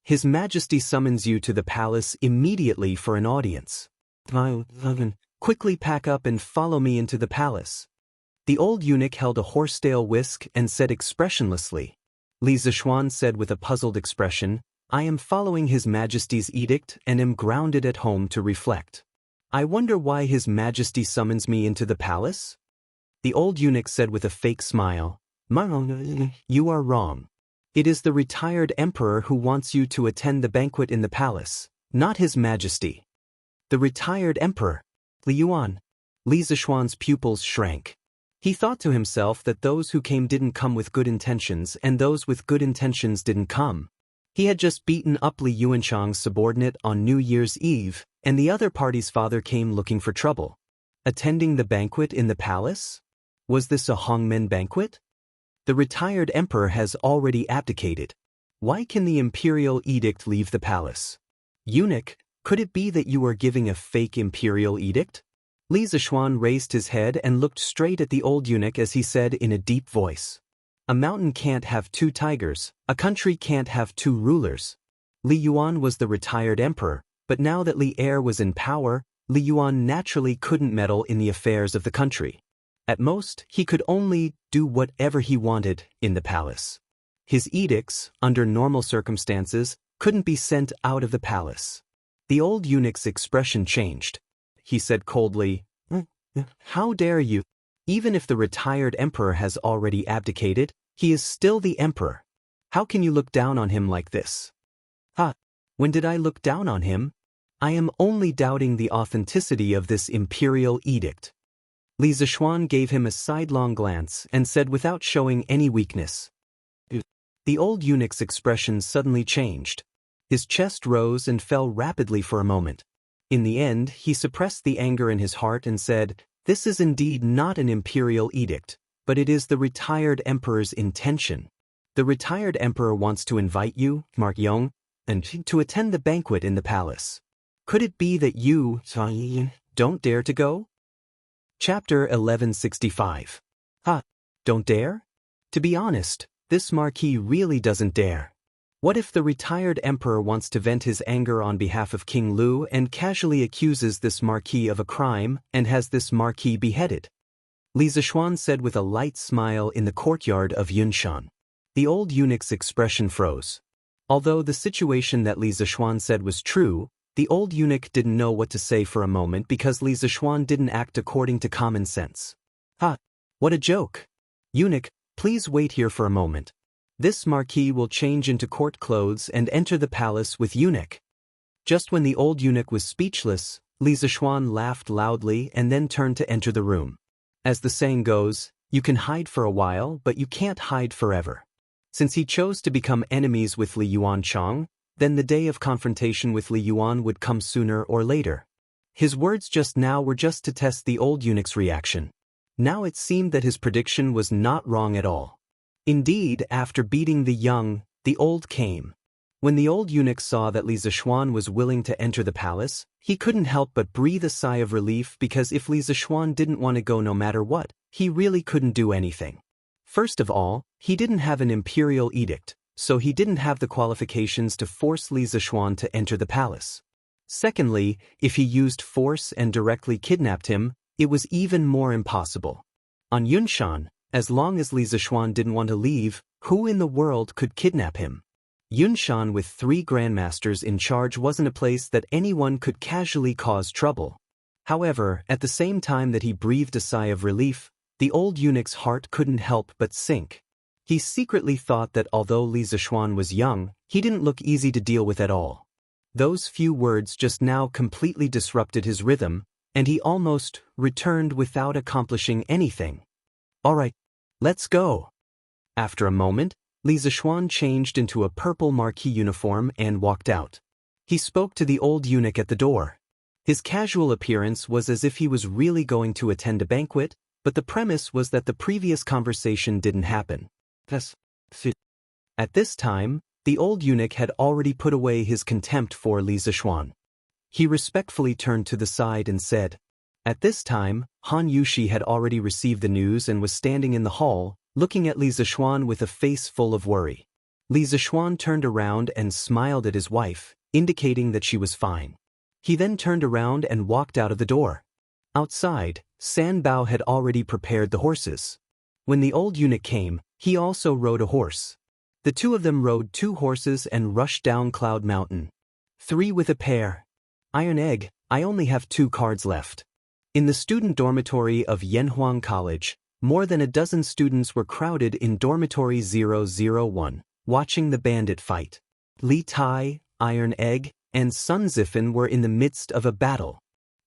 S1: "His Majesty summons you to the palace immediately for an audience. Quickly pack up and follow me into the palace." The old eunuch held a horsetail whisk and said expressionlessly. Li Zishuan said with a puzzled expression, "I am following His Majesty's edict and am grounded at home to reflect. I wonder why His Majesty summons me into the palace?" The old eunuch said with a fake smile, "You are wrong. It is the retired emperor who wants you to attend the banquet in the palace, not His Majesty." The retired emperor? Li Yuan. Li Zishuan's pupils shrank. He thought to himself that those who came didn't come with good intentions and those with good intentions didn't come. He had just beaten up Li Yuanchang's subordinate on New Year's Eve, and the other party's father came looking for trouble. Attending the banquet in the palace? Was this a Hongmen banquet? The retired emperor has already abdicated. Why can the imperial edict leave the palace? Eunuch, could it be that you are giving a fake imperial edict? Li Zishuan raised his head and looked straight at the old eunuch as he said in a deep voice, "A mountain can't have two tigers, a country can't have two rulers." Li Yuan was the retired emperor, but now that Li Er was in power, Li Yuan naturally couldn't meddle in the affairs of the country. At most, he could only do whatever he wanted in the palace. His edicts, under normal circumstances, couldn't be sent out of the palace. The old eunuch's expression changed. He said coldly, "How dare you? Even if the retired emperor has already abdicated, he is still the emperor. How can you look down on him like this?" When did I look down on him? I am only doubting the authenticity of this imperial edict." Li Zishuan gave him a sidelong glance and said without showing any weakness. The old eunuch's expression suddenly changed. His chest rose and fell rapidly for a moment. In the end, he suppressed the anger in his heart and said, "This is indeed not an imperial edict, but it is the retired emperor's intention. The retired emperor wants to invite you, Mark Yong, and to attend the banquet in the palace. Could it be that you don't dare to go?" Chapter 1165. Don't dare? To be honest, this marquis really doesn't dare. What if the retired emperor wants to vent his anger on behalf of King Lu and casually accuses this marquis of a crime and has this marquis beheaded? Li Zishuan said with a light smile in the courtyard of Yunshan. The old eunuch's expression froze. Although the situation that Li Zishuan said was true, the old eunuch didn't know what to say for a moment because Li Zishuan didn't act according to common sense. What a joke. Eunuch, please wait here for a moment. This marquis will change into court clothes and enter the palace with eunuch. Just when the old eunuch was speechless, Li Zishuan laughed loudly and then turned to enter the room. As the saying goes, you can hide for a while, but you can't hide forever. Since he chose to become enemies with Li Yuanchang, then the day of confrontation with Li Yuan would come sooner or later. His words just now were just to test the old eunuch's reaction. Now it seemed that his prediction was not wrong at all. Indeed, after beating the young, the old came. When the old eunuch saw that Li Zishuan was willing to enter the palace, he couldn't help but breathe a sigh of relief because if Li Zishuan didn't want to go no matter what, he really couldn't do anything. First of all, he didn't have an imperial edict, so he didn't have the qualifications to force Li Zishuan to enter the palace. Secondly, if he used force and directly kidnapped him, it was even more impossible. On Yunshan, as long as Li Zishuan didn't want to leave, who in the world could kidnap him? Yunshan with 3 grandmasters in charge wasn't a place that anyone could casually cause trouble. However, at the same time that he breathed a sigh of relief, the old eunuch's heart couldn't help but sink. He secretly thought that although Li Zishuan was young, he didn't look easy to deal with at all. Those few words just now completely disrupted his rhythm, and he almost returned without accomplishing anything. "All right, let's go." After a moment, Li Zishuan changed into a purple marquee uniform and walked out. He spoke to the old eunuch at the door. His casual appearance was as if he was really going to attend a banquet, but the premise was that the previous conversation didn't happen. At this time, the old eunuch had already put away his contempt for Li Zishuan. He respectfully turned to the side and said, at this time, Han Yushi had already received the news and was standing in the hall, looking at Li Zishuan with a face full of worry. Li Zishuan turned around and smiled at his wife, indicating that she was fine. He then turned around and walked out of the door. Outside, San Bao had already prepared the horses. When the old eunuch came, he also rode a horse. The two of them rode 2 horses and rushed down Cloud Mountain. 3 with a pair. Iron Egg, I only have 2 cards left. In the student dormitory of Yanhuang College, more than a dozen students were crowded in dormitory 001, watching the bandit fight. Li Tai, Iron Egg, and Sun Zifan were in the midst of a battle.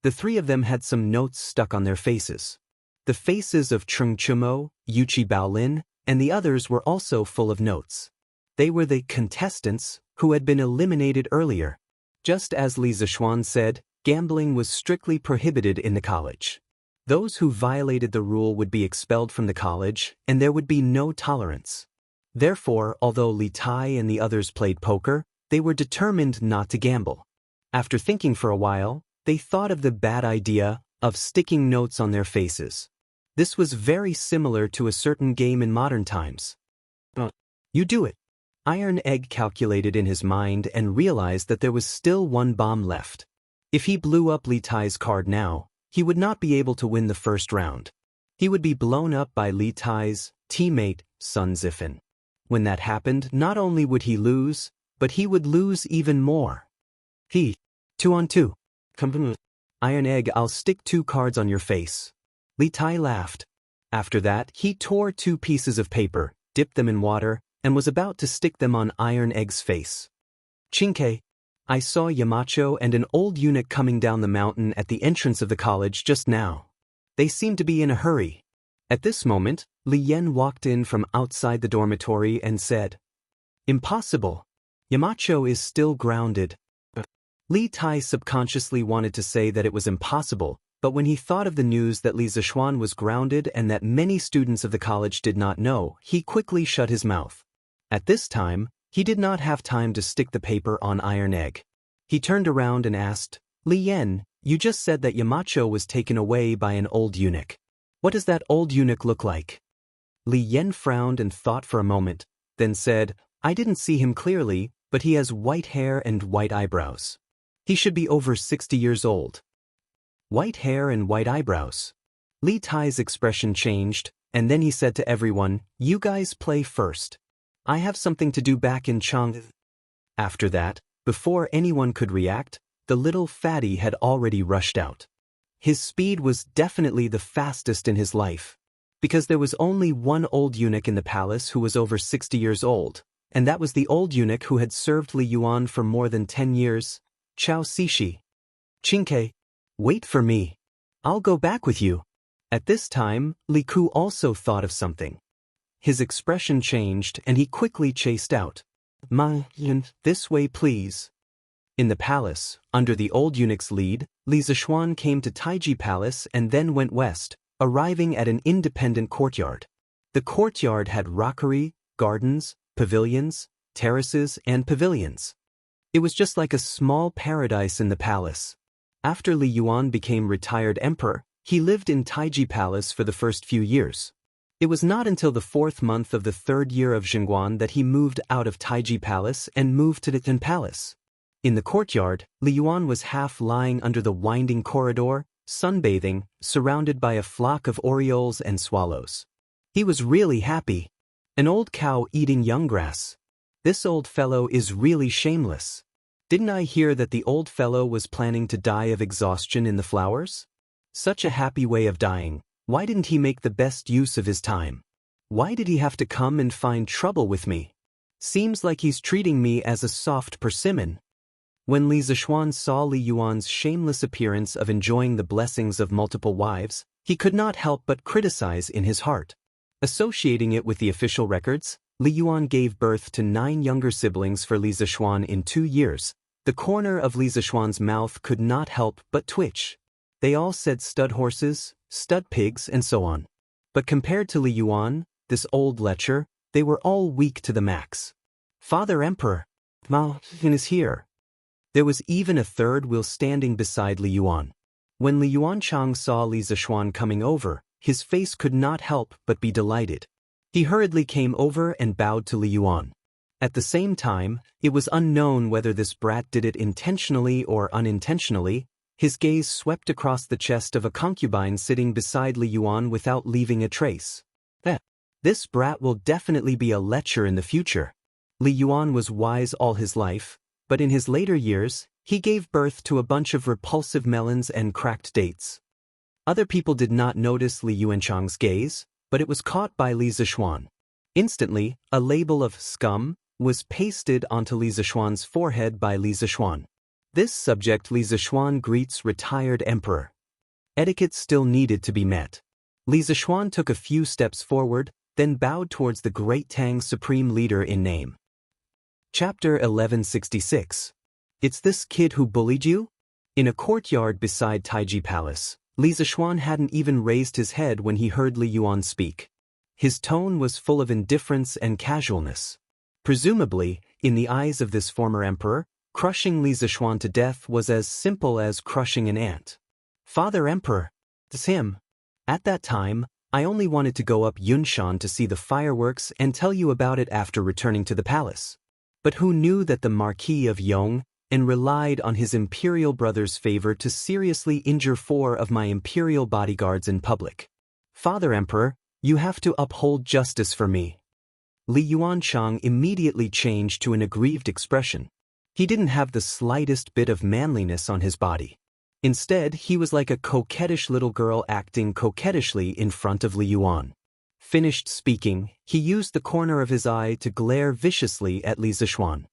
S1: The 3 of them had some notes stuck on their faces. The faces of Chung Chumo, Yuchi Baolin, and the others were also full of notes. They were the contestants who had been eliminated earlier. Just as Li Zishuan said, gambling was strictly prohibited in the college. Those who violated the rule would be expelled from the college, and there would be no tolerance. Therefore, although Li Tai and the others played poker, they were determined not to gamble. After thinking for a while, they thought of the bad idea of sticking notes on their faces. This was very similar to a certain game in modern times. You do it. Iron Egg calculated in his mind and realized that there was still 1 bomb left. If he blew up Li Tai's card now, he would not be able to win the first round. He would be blown up by Li Tai's teammate, Sun Zifan. When that happened, not only would he lose, but he would lose even more. 2 on 2. Iron Egg, I'll stick 2 cards on your face. Li Tai laughed. After that, he tore 2 pieces of paper, dipped them in water, and was about to stick them on Iron Egg's face. Chinke, I saw Yamacho and an old eunuch coming down the mountain at the entrance of the college just now. They seemed to be in a hurry. At this moment, Li Yen walked in from outside the dormitory and said, Impossible. Yamacho is still grounded. Li Tai subconsciously wanted to say that it was impossible, but when he thought of the news that Li Zishuan was grounded and that many students of the college did not know, he quickly shut his mouth. At this time, he did not have time to stick the paper on Iron Egg. He turned around and asked, Li Yen, you just said that Yamacho was taken away by an old eunuch. What does that old eunuch look like? Li Yen frowned and thought for a moment, then said, I didn't see him clearly, but he has white hair and white eyebrows. He should be over 60 years old. White hair and white eyebrows. Li Tai's expression changed, and then he said to everyone, You guys play first. I have something to do back in Chang. After that, before anyone could react, the little fatty had already rushed out. His speed was definitely the fastest in his life. Because there was only 1 old eunuch in the palace who was over 60 years old, and that was the old eunuch who had served Li Yuan for more than 10 years, Chao Sishi. Chinke, wait for me. I'll go back with you. At this time, Li Ku also thought of something. His expression changed and he quickly chased out. Ma Yin, this way please. In the palace, under the old eunuch's lead, Li Zishuan came to Taiji Palace and then went west, arriving at an independent courtyard. The courtyard had rockery, gardens, pavilions, terraces, and pavilions. It was just like a small paradise in the palace. After Li Yuan became retired emperor, he lived in Taiji Palace for the first few years. It was not until the 4th month of the 3rd year of Jingguan that he moved out of Taiji Palace and moved to the Tin Palace. In the courtyard, Li Yuan was half lying under the winding corridor, sunbathing, surrounded by a flock of orioles and swallows. He was really happy. An old cow eating young grass. This old fellow is really shameless. Didn't I hear that the old fellow was planning to die of exhaustion in the flowers? Such a happy way of dying. Why didn't he make the best use of his time? Why did he have to come and find trouble with me? Seems like he's treating me as a soft persimmon. When Li Zixuan saw Li Yuan's shameless appearance of enjoying the blessings of multiple wives, he could not help but criticize in his heart. Associating it with the official records, Li Yuan gave birth to 9 younger siblings for Li Zixuan in 2 years. The corner of Li Zixuan's mouth could not help but twitch. They all said stud horses, stud pigs, and so on. But compared to Li Yuan, this old lecher, they were all weak to the max. Father Emperor, Mao is here. There was even a third wheel standing beside Li Yuan. When Li Yuanchang saw Li Zixuan coming over, his face could not help but be delighted. He hurriedly came over and bowed to Li Yuan. At the same time, it was unknown whether this brat did it intentionally or unintentionally. His gaze swept across the chest of a concubine sitting beside Li Yuan without leaving a trace. This brat will definitely be a lecher in the future. Li Yuan was wise all his life, but in his later years, he gave birth to a bunch of repulsive melons and cracked dates. Other people did not notice Li Yuanchang's gaze, but it was caught by Li Zixuan. Instantly, a label of scum was pasted onto Li Zixuan's forehead by Li Zixuan. This subject Li Zixuan greets retired emperor. Etiquette still needed to be met. Li Zixuan took a few steps forward, then bowed towards the Great Tang's supreme leader in name. Chapter 1166. It's this kid who bullied you? In a courtyard beside Taiji Palace, Li Zixuan hadn't even raised his head when he heard Li Yuan speak. His tone was full of indifference and casualness. Presumably, in the eyes of this former emperor, crushing Li Zixuan to death was as simple as crushing an ant. Father Emperor, it's him. At that time, I only wanted to go up Yunshan to see the fireworks and tell you about it after returning to the palace. But who knew that the Marquis of Yong and relied on his imperial brother's favor to seriously injure 4 of my imperial bodyguards in public? Father Emperor, you have to uphold justice for me. Li Yuanchang immediately changed to an aggrieved expression. He didn't have the slightest bit of manliness on his body. Instead, he was like a coquettish little girl acting coquettishly in front of Li Yuan. Finished speaking, he used the corner of his eye to glare viciously at Li Zixuan.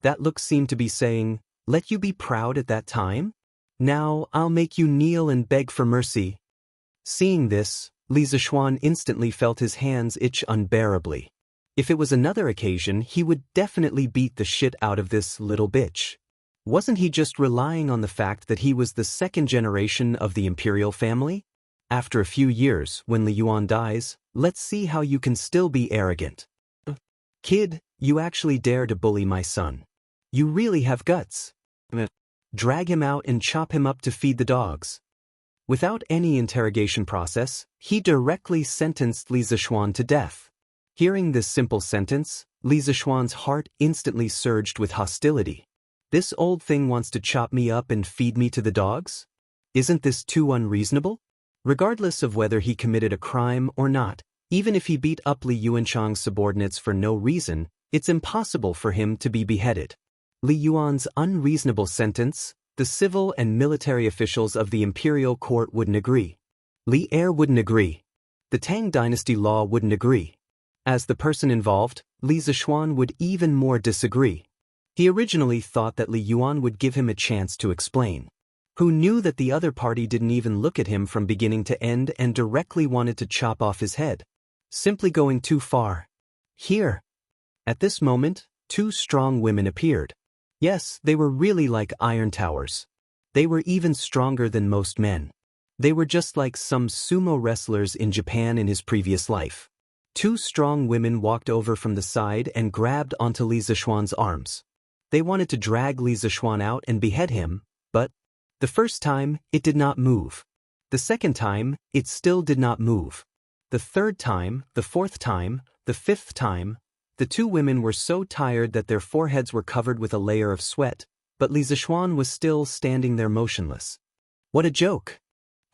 S1: That look seemed to be saying, "Let you be proud at that time? Now I'll make you kneel and beg for mercy." Seeing this, Li Zixuan instantly felt his hands itch unbearably. If it was another occasion, he would definitely beat the shit out of this little bitch. Wasn't he just relying on the fact that he was the 2nd generation of the imperial family? After a few years, when Li Yuan dies, let's see how you can still be arrogant. Kid, you actually dare to bully my son. You really have guts. Drag him out and chop him up to feed the dogs. Without any interrogation process, he directly sentenced Li Zixuan to death. Hearing this simple sentence, Li Zixuan's heart instantly surged with hostility. This old thing wants to chop me up and feed me to the dogs? Isn't this too unreasonable? Regardless of whether he committed a crime or not, even if he beat up Li Yuanchang's subordinates for no reason, it's impossible for him to be beheaded. Li Yuan's unreasonable sentence, the civil and military officials of the imperial court wouldn't agree. Li Heir wouldn't agree. The Tang dynasty law wouldn't agree. As the person involved, Li Zixuan would even more disagree. He originally thought that Li Yuan would give him a chance to explain. Who knew that the other party didn't even look at him from beginning to end and directly wanted to chop off his head? Simply going too far. Here. At this moment, 2 strong women appeared. Yes, they were really like iron towers. They were even stronger than most men. They were just like some sumo wrestlers in Japan in his previous life. 2 strong women walked over from the side and grabbed onto Li Zixuan's arms. They wanted to drag Li Zixuan out and behead him, but the first time, it did not move. The second time, it still did not move. The third time, the fourth time, the 5th time, the 2 women were so tired that their foreheads were covered with a layer of sweat, but Li Zixuan was still standing there motionless. What a joke!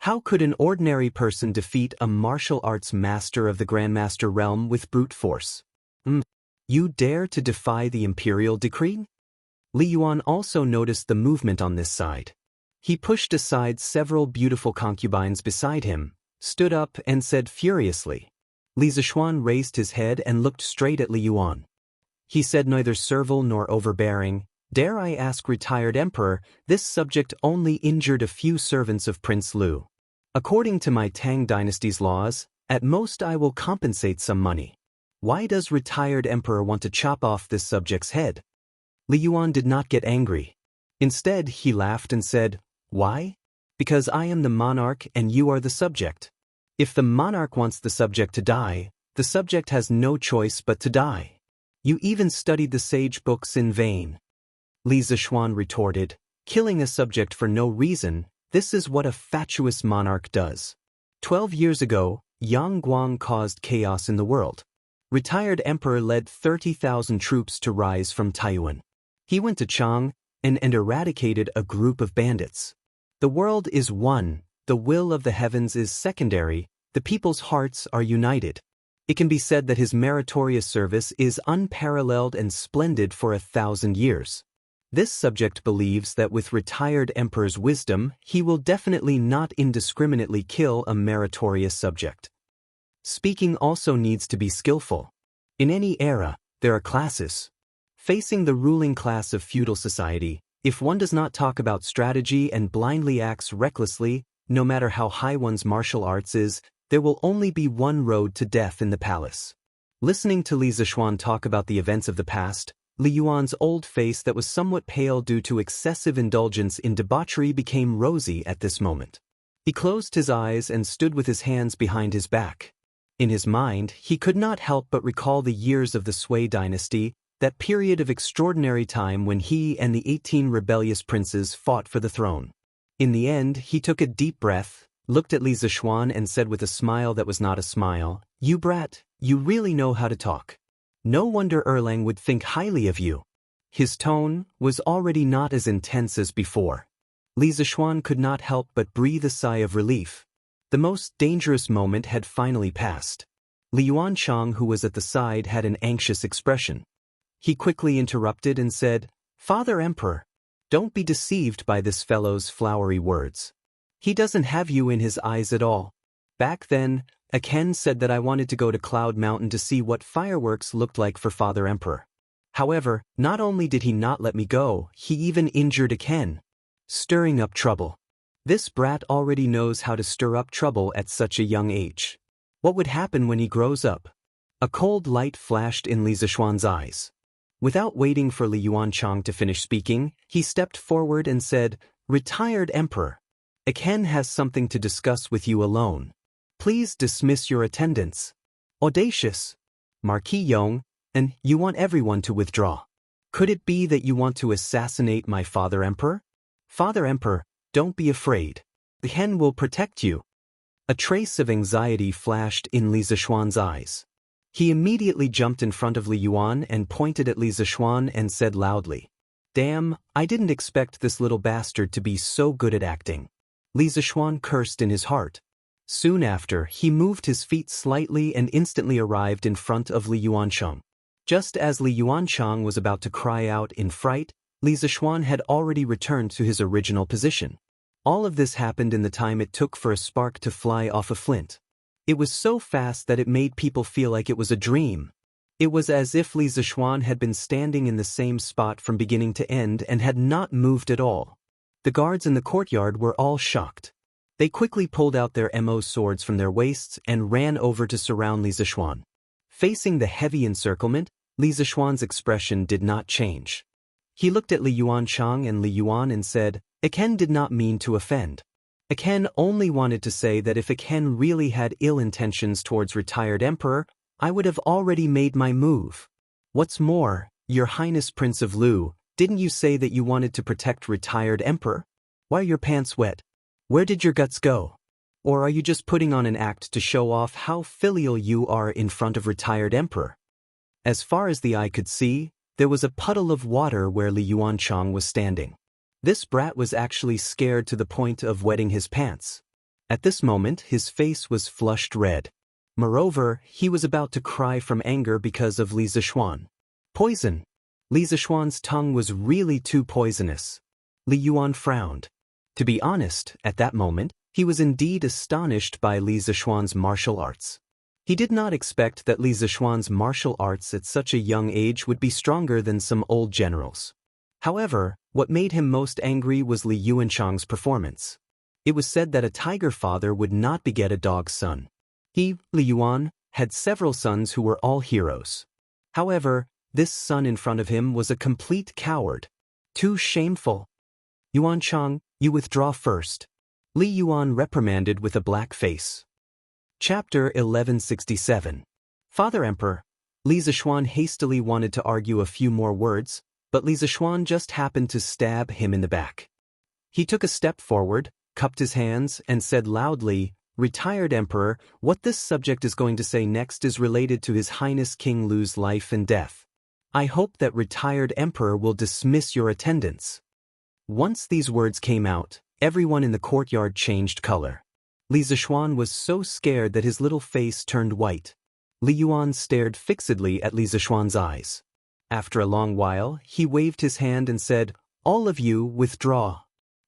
S1: How could an ordinary person defeat a martial arts master of the Grandmaster realm with brute force? You dare to defy the imperial decree? Li Yuan also noticed the movement on this side. He pushed aside several beautiful concubines beside him, stood up and said furiously. Li Zishuan raised his head and looked straight at Li Yuan. He said, neither servile nor overbearing. Dare I ask, retired emperor, this subject only injured a few servants of Prince Lu. According to my Tang dynasty's laws, at most I will compensate some money. Why does retired emperor want to chop off this subject's head? Li Yuan did not get angry. Instead, he laughed and said, why? Because I am the monarch and you are the subject. If the monarch wants the subject to die, the subject has no choice but to die. You even studied the sage books in vain. Li Zishuan retorted, killing a subject for no reason, this is what a fatuous monarch does. 12 years ago, Yang Guang caused chaos in the world. Retired emperor led 30,000 troops to rise from Taiwan. He went to Chang and eradicated a group of bandits. The world is one, the will of the heavens is secondary, the people's hearts are united. It can be said that his meritorious service is unparalleled and splendid for 1,000 years. This subject believes that with retired emperor's wisdom, he will definitely not indiscriminately kill a meritorious subject. Speaking also needs to be skillful. In any era, there are classes. Facing the ruling class of feudal society, if one does not talk about strategy and blindly acts recklessly, no matter how high one's martial arts is, there will only be one road to death in the palace. Listening to Li Zishuan talk about the events of the past, Li Yuan's old face that was somewhat pale due to excessive indulgence in debauchery became rosy at this moment. He closed his eyes and stood with his hands behind his back. In his mind, he could not help but recall the years of the Sui dynasty, that period of extraordinary time when he and the 18 rebellious princes fought for the throne. In the end, he took a deep breath, looked at Li Zishuan and said with a smile that was not a smile, "You brat, you really know how to talk. No wonder Erlang would think highly of you." His tone was already not as intense as before. Li Zishuan could not help but breathe a sigh of relief. The most dangerous moment had finally passed. Li Yuanchang, who was at the side, had an anxious expression. He quickly interrupted and said, "Father Emperor, don't be deceived by this fellow's flowery words. He doesn't have you in his eyes at all. Back then, Aken said that I wanted to go to Cloud Mountain to see what fireworks looked like for Father Emperor. However, not only did he not let me go, he even injured Aken, stirring up trouble. This brat already knows how to stir up trouble at such a young age. What would happen when he grows up?" A cold light flashed in Li Zishuan's eyes. Without waiting for Li Yuanchang to finish speaking, he stepped forward and said, "Retired Emperor, Aken has something to discuss with you alone. Please dismiss your attendants." Audacious. Marquis Yong, and you want everyone to withdraw. Could it be that you want to assassinate my Father Emperor? Father Emperor, don't be afraid. The hen will protect you. A trace of anxiety flashed in Li Zishuan's eyes. He immediately jumped in front of Li Yuan and pointed at Li Zishuan and said loudly, "Damn, I didn't expect this little bastard to be so good at acting." Li Zishuan cursed in his heart. Soon after, he moved his feet slightly and instantly arrived in front of Li Yuanchang. Just as Li Yuanchang was about to cry out in fright, Li Zishuan had already returned to his original position. All of this happened in the time it took for a spark to fly off a flint. It was so fast that it made people feel like it was a dream. It was as if Li Zishuan had been standing in the same spot from beginning to end and had not moved at all. The guards in the courtyard were all shocked. They quickly pulled out their MO swords from their waists and ran over to surround Li Zishuan. Facing the heavy encirclement, Li Zishuan's expression did not change. He looked at Li Yuanchang and Li Yuan and said, "Aken did not mean to offend. Aken only wanted to say that if Aken really had ill intentions towards retired emperor, I would have already made my move. What's more, Your Highness Prince of Lu, didn't you say that you wanted to protect retired emperor? Why are your pants wet? Where did your guts go? Or are you just putting on an act to show off how filial you are in front of retired emperor?" As far as the eye could see, there was a puddle of water where Li Yuanchang was standing. This brat was actually scared to the point of wetting his pants. At this moment, his face was flushed red. Moreover, he was about to cry from anger because of Li Zishuan. Poison. Li Zishuan's tongue was really too poisonous. Li Yuan frowned. To be honest, at that moment, he was indeed astonished by Li Zishuan's martial arts. He did not expect that Li Zishuan's martial arts at such a young age would be stronger than some old generals. However, what made him most angry was Li Yuanchang's performance. It was said that a tiger father would not beget a dog son. He, Li Yuan, had several sons who were all heroes. However, this son in front of him was a complete coward. Too shameful. Yuanchang, you withdraw first. Li Yuan reprimanded with a black face. Chapter 1167. Father Emperor. Li Zishuan hastily wanted to argue a few more words, but Li Zishuan just happened to stab him in the back. He took a step forward, cupped his hands, and said loudly, "Retired Emperor, what this subject is going to say next is related to His Highness King Lu's life and death. I hope that retired Emperor will dismiss your attendance." Once these words came out, everyone in the courtyard changed color. Li Zishuan was so scared that his little face turned white. Li Yuan stared fixedly at Li Zishuan's eyes. After a long while, he waved his hand and said, "All of you, withdraw."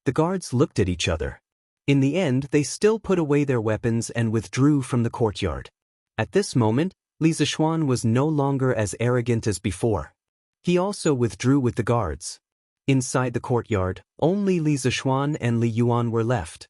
S1: The guards looked at each other. In the end, they still put away their weapons and withdrew from the courtyard. At this moment, Li Zishuan was no longer as arrogant as before. He also withdrew with the guards. Inside the courtyard, only Li Zishuan and Li Yuan were left.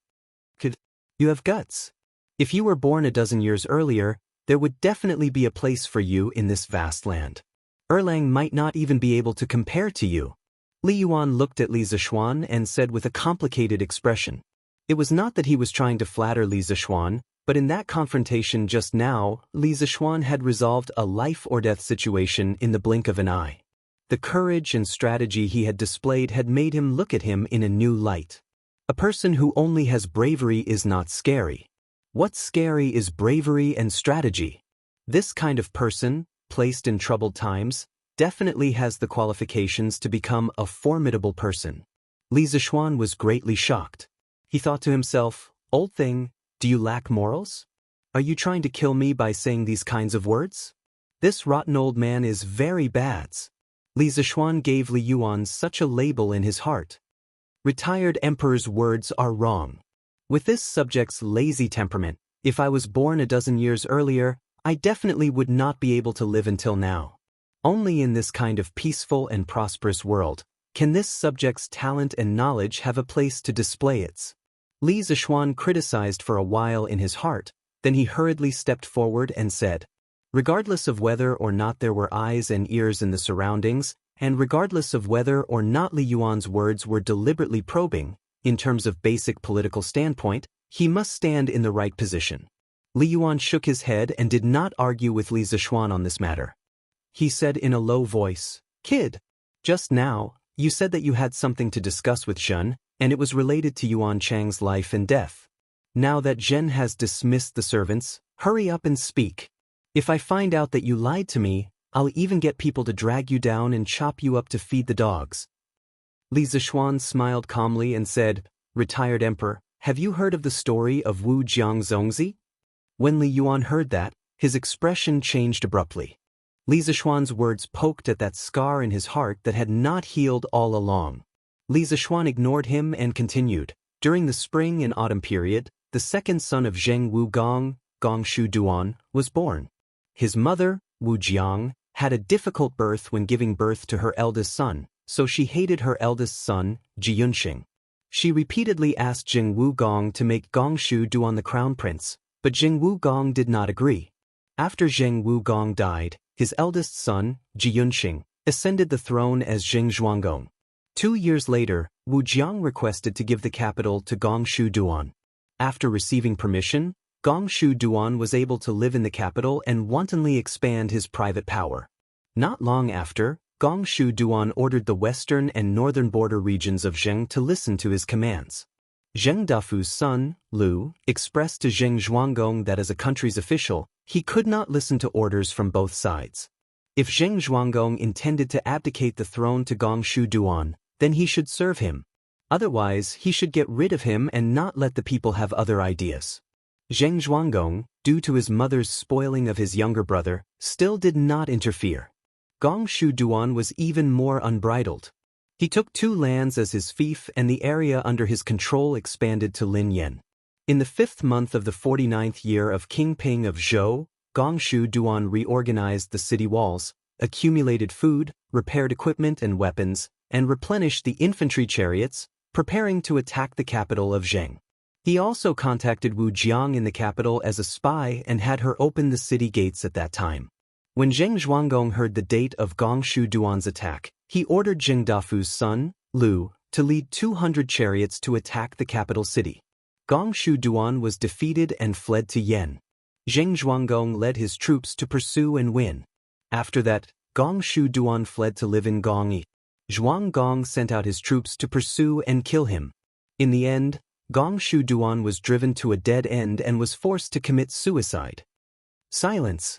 S1: You have guts. If you were born a dozen years earlier, there would definitely be a place for you in this vast land. Erlang might not even be able to compare to you. Li Yuan looked at Li Zishuan and said with a complicated expression. It was not that he was trying to flatter Li Zishuan, but in that confrontation just now, Li Zishuan had resolved a life-or-death situation in the blink of an eye. The courage and strategy he had displayed had made him look at him in a new light. A person who only has bravery is not scary. What's scary is bravery and strategy. This kind of person, placed in troubled times, definitely has the qualifications to become a formidable person. Li Zishuan was greatly shocked. He thought to himself, "Old thing, do you lack morals? Are you trying to kill me by saying these kinds of words? This rotten old man is very bad." Li Zishuan gave Li Yuan such a label in his heart. Retired Emperor's words are wrong. With this subject's lazy temperament, if I was born a dozen years earlier, I definitely would not be able to live until now. Only in this kind of peaceful and prosperous world can this subject's talent and knowledge have a place to display its. Li Zishuan criticized for a while in his heart, then he hurriedly stepped forward and said, regardless of whether or not there were eyes and ears in the surroundings, and regardless of whether or not Li Yuan's words were deliberately probing, in terms of basic political standpoint, he must stand in the right position. Li Yuan shook his head and did not argue with Li Zishuan on this matter. He said in a low voice, "Kid, just now, you said that you had something to discuss with Zhen, and it was related to Yuan Chang's life and death. Now that Zhen has dismissed the servants, hurry up and speak. If I find out that you lied to me, I'll even get people to drag you down and chop you up to feed the dogs." Li Zishuan smiled calmly and said, "Retired Emperor, have you heard of the story of Wu Jiangzongzi?" When Li Yuan heard that, his expression changed abruptly. Li Zishuan's words poked at that scar in his heart that had not healed all along. Li Zishuan ignored him and continued, "During the spring and autumn period, the second son of Zheng Wugong, Gongshu Duan, was born. His mother, Wu Jiang, had a difficult birth when giving birth to her eldest son, so she hated her eldest son, Jiyunxing. She repeatedly asked Zheng Wugong to make Gongshu Duan the crown prince, but Zheng Wugong did not agree. After Zheng Wugong died, his eldest son, Jiyunxing, ascended the throne as Zheng Zhuanggong. 2 years later, Wu Jiang requested to give the capital to Gongshu Duan. After receiving permission, Gongshu Duan was able to live in the capital and wantonly expand his private power. Not long after, Gongshu Duan ordered the western and northern border regions of Zheng to listen to his commands. Zheng Dafu's son, Lu, expressed to Zheng Zhuanggong that as a country's official, he could not listen to orders from both sides. If Zheng Zhuanggong intended to abdicate the throne to Gongshu Duan, then he should serve him. Otherwise, he should get rid of him and not let the people have other ideas. Zheng Zhuanggong, due to his mother's spoiling of his younger brother, still did not interfere. Gong Shu Duan was even more unbridled. He took 2 lands as his fief and the area under his control expanded to Lin Yen. In the 5th month of the 49th year of King Ping of Zhou, Gong Shu Duan reorganized the city walls, accumulated food, repaired equipment and weapons, and replenished the infantry chariots, preparing to attack the capital of Zheng. He also contacted Wu Jiang in the capital as a spy and had her open the city gates at that time. When Zheng Zhuanggong heard the date of Gong Shu Duan's attack, he ordered Zheng Dafu's son, Lu, to lead 200 chariots to attack the capital city. Gong Shu Duan was defeated and fled to Yen. Zheng Zhuanggong led his troops to pursue and win. After that, Gong Shu Duan fled to live in Gongyi. Zhuanggong sent out his troops to pursue and kill him. In the end, Gong Shu Duan was driven to a dead end and was forced to commit suicide. Silence.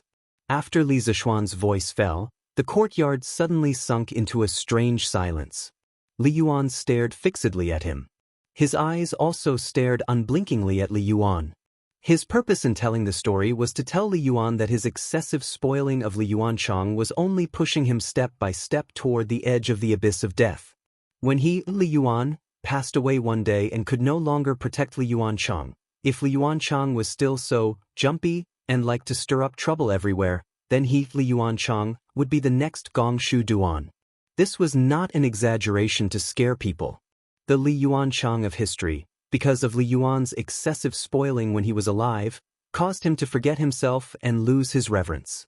S1: After Li Zishuan's voice fell, the courtyard suddenly sunk into a strange silence. Li Yuan stared fixedly at him. His eyes also stared unblinkingly at Li Yuan. His purpose in telling the story was to tell Li Yuan that his excessive spoiling of Li Yuanchang was only pushing him step by step toward the edge of the abyss of death. When he, Li Yuan, passed away one day and could no longer protect Li Yuanchang, if Li Yuanchang was still so jumpy and liked to stir up trouble everywhere, then he, Li Yuanchang, would be the next Gong Shu Duan. This was not an exaggeration to scare people. The Li Yuanchang of history, because of Li Yuan's excessive spoiling when he was alive, caused him to forget himself and lose his reverence.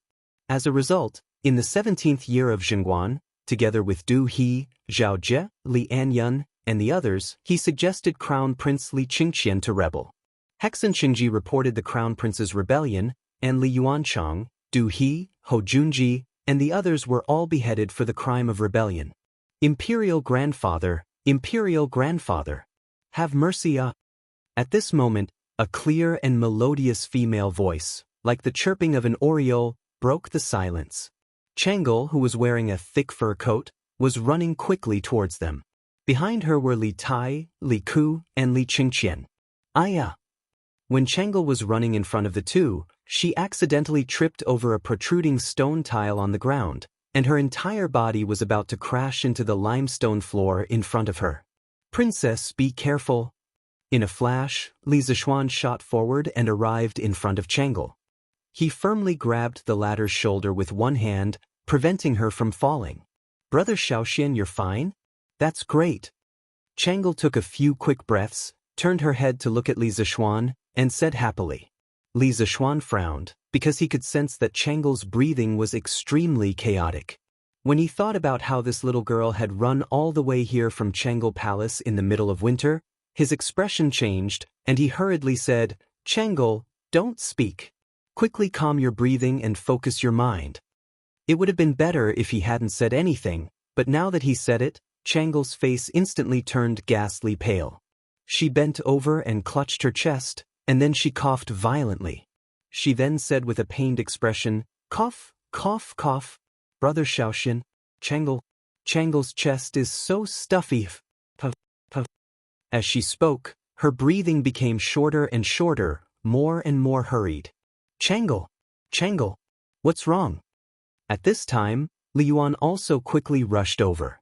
S1: As a result, in the 17th year of Zhengguan, together with Du He, Zhao Jie, Li Anyun, and the others, he suggested Crown Prince Li Qingqian to rebel. Hexen Qingji reported the Crown Prince's rebellion, and Li Yuanchang, Du He, Hou Junji, and the others were all beheaded for the crime of rebellion. Imperial Grandfather, have mercy At this moment, a clear and melodious female voice, like the chirping of an oriole, broke the silence. Changel, who was wearing a thick fur coat, was running quickly towards them. Behind her were Li Tai, Li Ku, and Li Qingqian. Aya! When Changel was running in front of the two, she accidentally tripped over a protruding stone tile on the ground, and her entire body was about to crash into the limestone floor in front of her. Princess, be careful. In a flash, Li Zishuan shot forward and arrived in front of Changel. He firmly grabbed the latter's shoulder with one hand, preventing her from falling. Brother Xiaoxian, you're fine? That's great. Changel took a few quick breaths, turned her head to look at Li Zishuan, and said happily. Li Zishuan frowned, because he could sense that Changel's breathing was extremely chaotic. When he thought about how this little girl had run all the way here from Changel Palace in the middle of winter, his expression changed, and he hurriedly said, Changel, don't speak. Quickly calm your breathing and focus your mind. It would have been better if he hadn't said anything, but now that he said it, Changel's face instantly turned ghastly pale. She bent over and clutched her chest, and then she coughed violently. She then said with a pained expression, Cough, cough, cough. Brother Xiaoxian, Changel's chest is so stuffy. Puff, puff. As she spoke, her breathing became shorter and shorter, more and more hurried. Changel, what's wrong? At this time, Li Yuan also quickly rushed over.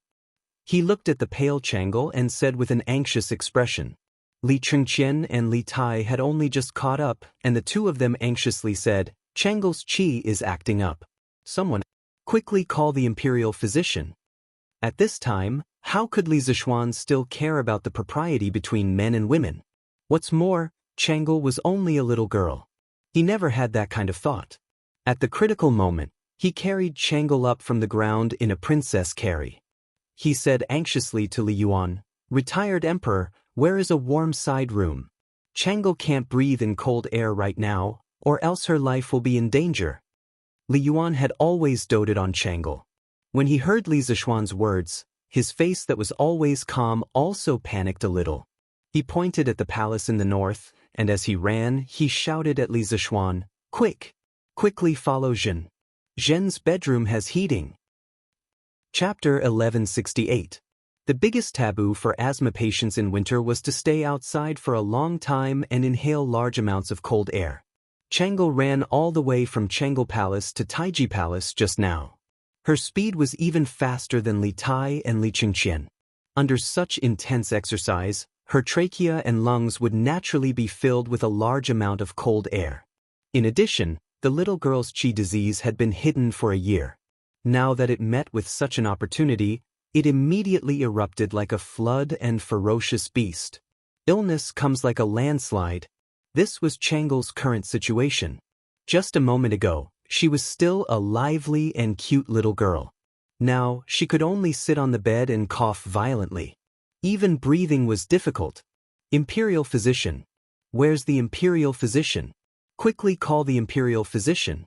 S1: He looked at the pale Changel and said with an anxious expression. Li Qingqian and Li Tai had only just caught up, and the two of them anxiously said, Changel's qi is acting up. Someone quickly call the imperial physician. At this time, how could Li Zishuan still care about the propriety between men and women? What's more, Changel was only a little girl. He never had that kind of thought. At the critical moment, he carried Changel up from the ground in a princess carry. He said anxiously to Li Yuan, Retired Emperor, where is a warm side room? Changel can't breathe in cold air right now, or else her life will be in danger. Li Yuan had always doted on Changel. When he heard Li Zishuan's words, his face that was always calm also panicked a little. He pointed at the palace in the north, and as he ran, he shouted at Li Zishuan, Quickly follow Zhen. Zhen's bedroom has heating. Chapter 1168. The biggest taboo for asthma patients in winter was to stay outside for a long time and inhale large amounts of cold air. Changel ran all the way from Changel Palace to Taiji Palace just now. Her speed was even faster than Li Tai and Li Qingqian. Under such intense exercise, her trachea and lungs would naturally be filled with a large amount of cold air. In addition, the little girl's qi disease had been hidden for a year. Now that it met with such an opportunity, it immediately erupted like a flood and ferocious beast. Illness comes like a landslide. This was Changle's current situation. Just a moment ago, she was still a lively and cute little girl. Now, she could only sit on the bed and cough violently. Even breathing was difficult. Imperial physician. Where's the imperial physician? Quickly call the imperial physician.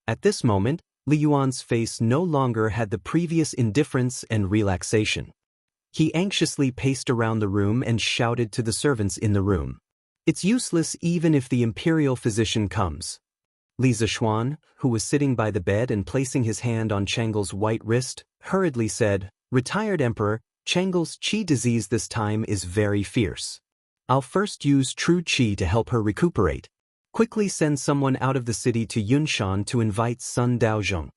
S1: At this moment, Li Yuan's face no longer had the previous indifference and relaxation. He anxiously paced around the room and shouted to the servants in the room. It's useless even if the imperial physician comes. Li Zishuan, who was sitting by the bed and placing his hand on Changle's white wrist, hurriedly said, "Retired Emperor, Changle's qi disease this time is very fierce. I'll first use true qi to help her recuperate. Quickly send someone out of the city to Yunshan to invite Sun Daozhong."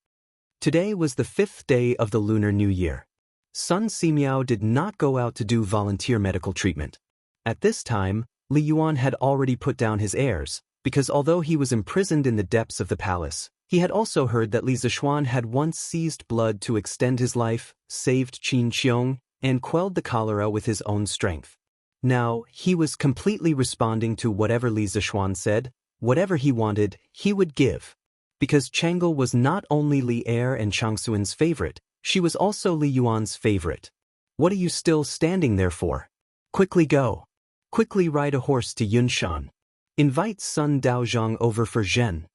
S1: Today was the 5th day of the Lunar New Year. Sun Simiao did not go out to do volunteer medical treatment. At this time, Li Yuan had already put down his airs, because although he was imprisoned in the depths of the palace, he had also heard that Li Zishuan had once seized blood to extend his life, saved Qin Qiong, and quelled the cholera with his own strength. Now, he was completely responding to whatever Li Zishuan said. Whatever he wanted, he would give. Because Changle was not only Li Er and Changsuan's favorite, she was also Li Yuan's favorite. What are you still standing there for? Quickly go. Quickly ride a horse to Yunshan. Invite Sun Daozhong over for Zhen.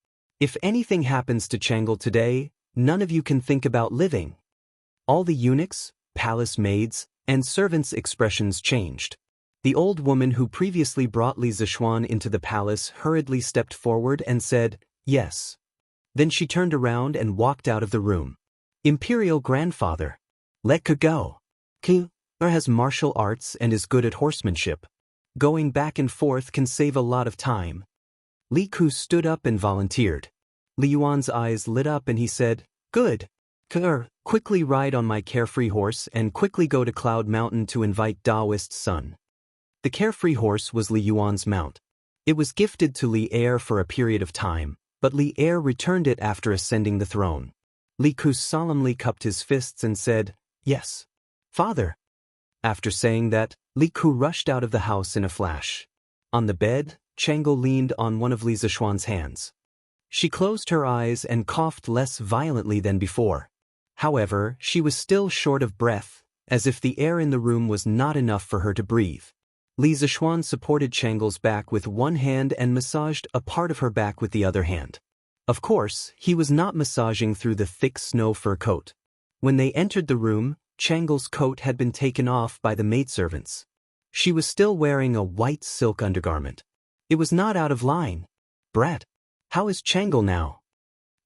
S1: If anything happens to Changle today, none of you can think about living. All the eunuchs, palace maids, and servants' expressions changed. The old woman who previously brought Li Zishuan into the palace hurriedly stepped forward and said, "Yes." Then she turned around and walked out of the room. Imperial grandfather. Let Ke go. Ke has martial arts and is good at horsemanship. Going back and forth can save a lot of time. Li Ku stood up and volunteered. Li Yuan's eyes lit up and he said, "Good. Ke, quickly ride on my carefree horse and quickly go to Cloud Mountain to invite Daoist's son." The carefree horse was Li Yuan's mount. It was gifted to Li Er for a period of time, but Li Er returned it after ascending the throne. Li Ku solemnly cupped his fists and said, "Yes, father." After saying that, Li Ku rushed out of the house in a flash. On the bed, Changle leaned on one of Li Zishuan's hands. She closed her eyes and coughed less violently than before. However, she was still short of breath, as if the air in the room was not enough for her to breathe. Li Zishuan supported Changle's back with one hand and massaged a part of her back with the other hand. Of course, he was not massaging through the thick snow fur coat. When they entered the room, Changle's coat had been taken off by the maidservants. She was still wearing a white silk undergarment. It was not out of line. "Brat, how is Changle now?"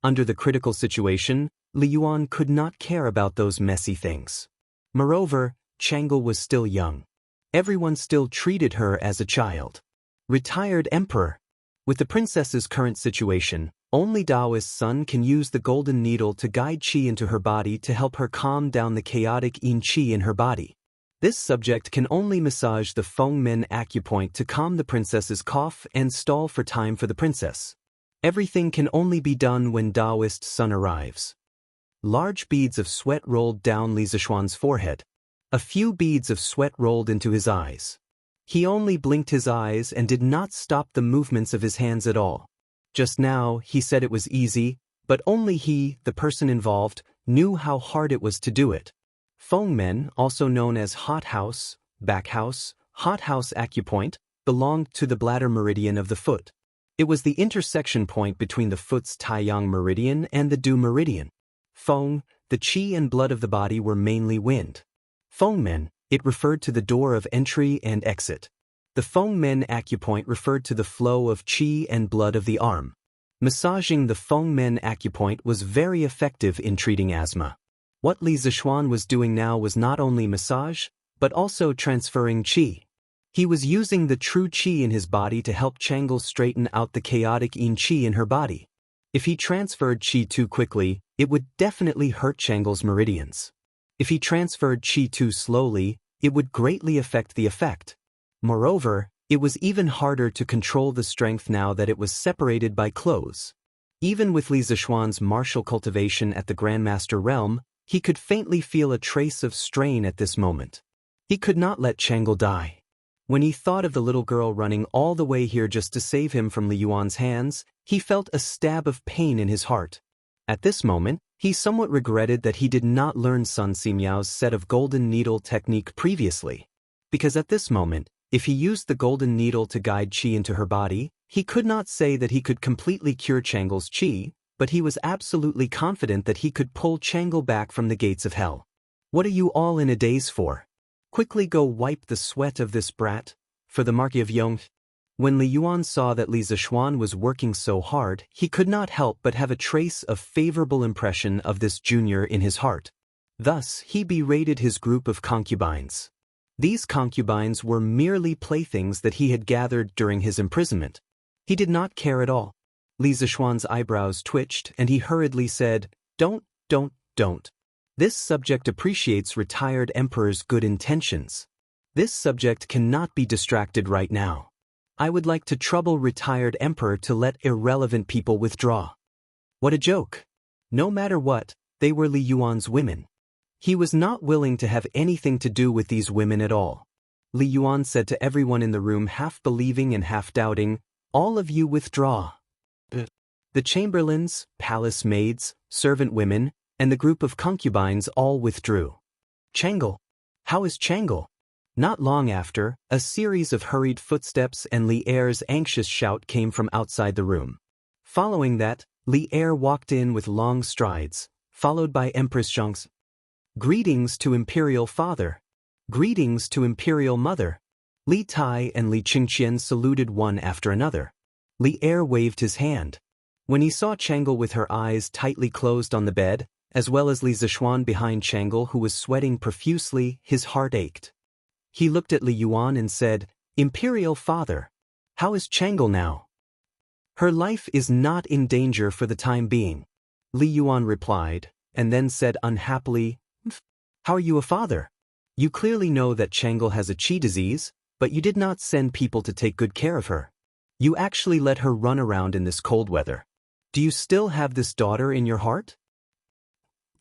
S1: Under the critical situation, Li Yuan could not care about those messy things. Moreover, Changle was still young. Everyone still treated her as a child. Retired emperor. With the princess's current situation, only Daoist's son can use the golden needle to guide qi into her body to help her calm down the chaotic yin qi in her body. This subject can only massage the Feng Men acupoint to calm the princess's cough and stall for time for the princess. Everything can only be done when Daoist's son arrives. Large beads of sweat rolled down Li Zishuan's forehead. A few beads of sweat rolled into his eyes. He only blinked his eyes and did not stop the movements of his hands at all. Just now, he said it was easy, but only he, the person involved, knew how hard it was to do it. Feng Men, also known as hot house, back house, hot house acupoint, belonged to the bladder meridian of the foot. It was the intersection point between the foot's Taiyang meridian and the Du meridian. Feng, the qi and blood of the body were mainly wind. Feng Men, it referred to the door of entry and exit. The Feng Men acupoint referred to the flow of qi and blood of the arm. Massaging the Feng Men acupoint was very effective in treating asthma. What Li Zishuan was doing now was not only massage, but also transferring qi. He was using the true qi in his body to help Changle straighten out the chaotic yin qi in her body. If he transferred qi too quickly, It would definitely hurt Changle's meridians. If he transferred qi too slowly, it would greatly affect the effect. Moreover, it was even harder to control the strength now that it was separated by clothes. Even with Li Zishuan's martial cultivation at the Grandmaster realm, he could faintly feel a trace of strain at this moment. He could not let Changle die. When he thought of the little girl running all the way here just to save him from Li Yuan's hands, he felt a stab of pain in his heart. At this moment, he somewhat regretted that he did not learn Sun Simiao's set of golden needle technique previously. Because at this moment, if he used the golden needle to guide qi into her body, he could not say that he could completely cure Changle's qi, but he was absolutely confident that he could pull Changle back from the gates of hell. What are you all in a daze for? Quickly go wipe the sweat of this brat, for the Marquis of Yong. When Li Yuan saw that Li Zishuan was working so hard, he could not help but have a trace of favorable impression of this junior in his heart. Thus, he berated his group of concubines. These concubines were merely playthings that he had gathered during his imprisonment. He did not care at all. Li Zishuan's eyebrows twitched and he hurriedly said, Don't. This subject appreciates retired emperor's good intentions. This subject cannot be distracted right now. I would like to trouble retired emperor to let irrelevant people withdraw. What a joke. No matter what, they were Li Yuan's women. He was not willing to have anything to do with these women at all. Li Yuan said to everyone in the room, half believing and half doubting, All of you withdraw. The chamberlains, palace maids, servant women, and the group of concubines all withdrew. Changle. How is Changle? Not long after, a series of hurried footsteps and Li Er's anxious shout came from outside the room. Following that, Li Er walked in with long strides, followed by Empress Zhang's. Greetings to Imperial Father. Greetings to Imperial Mother. Li Tai and Li Qingqian saluted one after another. Li Er waved his hand. When he saw Changle with her eyes tightly closed on the bed, as well as Li Zishuan behind Changle who was sweating profusely, his heart ached. He looked at Li Yuan and said, Imperial Father, how is Changle now? Her life is not in danger for the time being. Li Yuan replied, and then said unhappily, How are you a father? You clearly know that Changle has a qi disease, but you did not send people to take good care of her. You actually let her run around in this cold weather. Do you still have this daughter in your heart?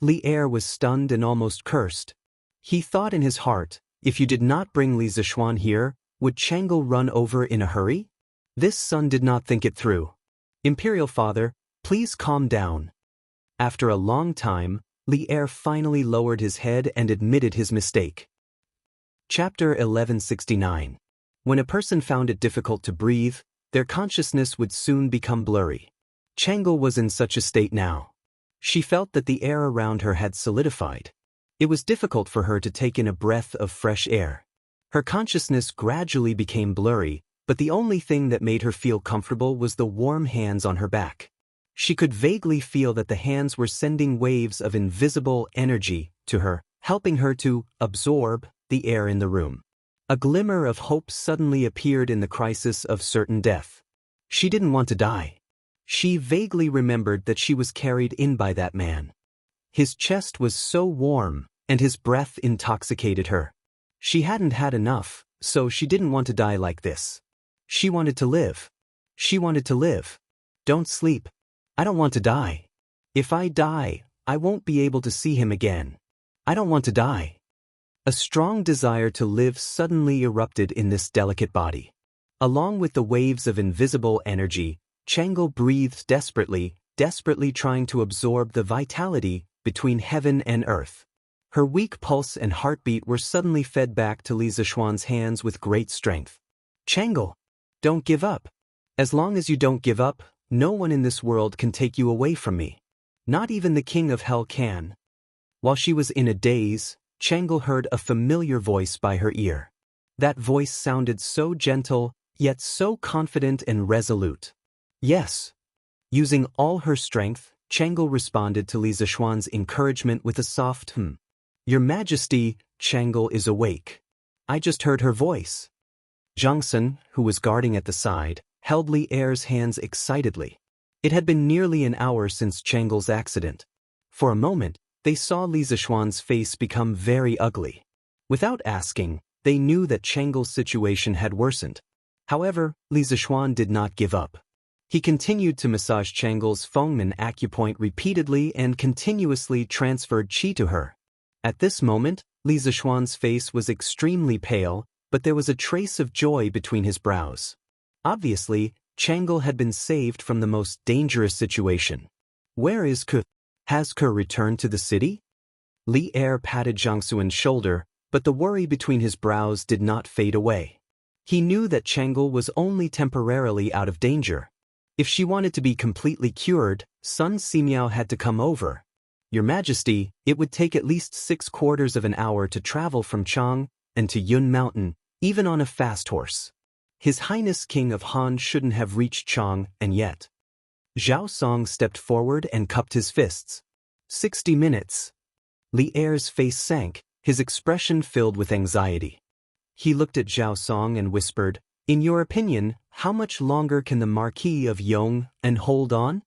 S1: Li Er was stunned and almost cursed. He thought in his heart, if you did not bring Li Zishuan here, would Changle run over in a hurry? This son did not think it through. Imperial Father, please calm down. After a long time, Li Er finally lowered his head and admitted his mistake. Chapter 1169. When a person found it difficult to breathe, their consciousness would soon become blurry. Changle was in such a state now. She felt that the air around her had solidified. It was difficult for her to take in a breath of fresh air. Her consciousness gradually became blurry, but the only thing that made her feel comfortable was the warm hands on her back. She could vaguely feel that the hands were sending waves of invisible energy to her, helping her to absorb the air in the room. A glimmer of hope suddenly appeared in the crisis of certain death. She didn't want to die. She vaguely remembered that she was carried in by that man. His chest was so warm, and his breath intoxicated her. She hadn't had enough, so she didn't want to die like this. She wanted to live. She wanted to live. Don't sleep. I don't want to die. If I die, I won't be able to see him again. I don't want to die. A strong desire to live suddenly erupted in this delicate body. Along with the waves of invisible energy, Changle breathed desperately trying to absorb the vitality between heaven and earth. Her weak pulse and heartbeat were suddenly fed back to Li Zishuan's hands with great strength. Changle, don't give up. As long as you don't give up, no one in this world can take you away from me. Not even the King of Hell can. While she was in a daze, Changle heard a familiar voice by her ear. That voice sounded so gentle, yet so confident and resolute. Yes. Using all her strength, Changle responded to Li Zishuan's encouragement with a soft Your Majesty, Changle is awake. I just heard her voice. Zhangsun, who was guarding at the side, held Li Er's hands excitedly. It had been nearly an hour since Changle's accident. For a moment, they saw Li Zishuan's face become very ugly. Without asking, they knew that Changle's situation had worsened. However, Li Zishuan did not give up. He continued to massage Changle's Fengmen acupoint repeatedly and continuously transferred qi to her. At this moment, Li Zishuan's face was extremely pale, but there was a trace of joy between his brows. Obviously, Changle had been saved from the most dangerous situation. Where is Ke? Has Ke returned to the city? Li Er patted Jiang Xuan's shoulder, but the worry between his brows did not fade away. He knew that Changle was only temporarily out of danger. If she wanted to be completely cured, Sun Simiao had to come over. Your Majesty, it would take at least 6/4 of an hour to travel from Chang and to Yun Mountain, even on a fast horse. His Highness King of Han shouldn't have reached Chang, and yet. Zhao Song stepped forward and cupped his fists. 60 minutes. Li Er's face sank, his expression filled with anxiety. He looked at Zhao Song and whispered, "In your opinion, how much longer can the Marquis of Yong and hold on?"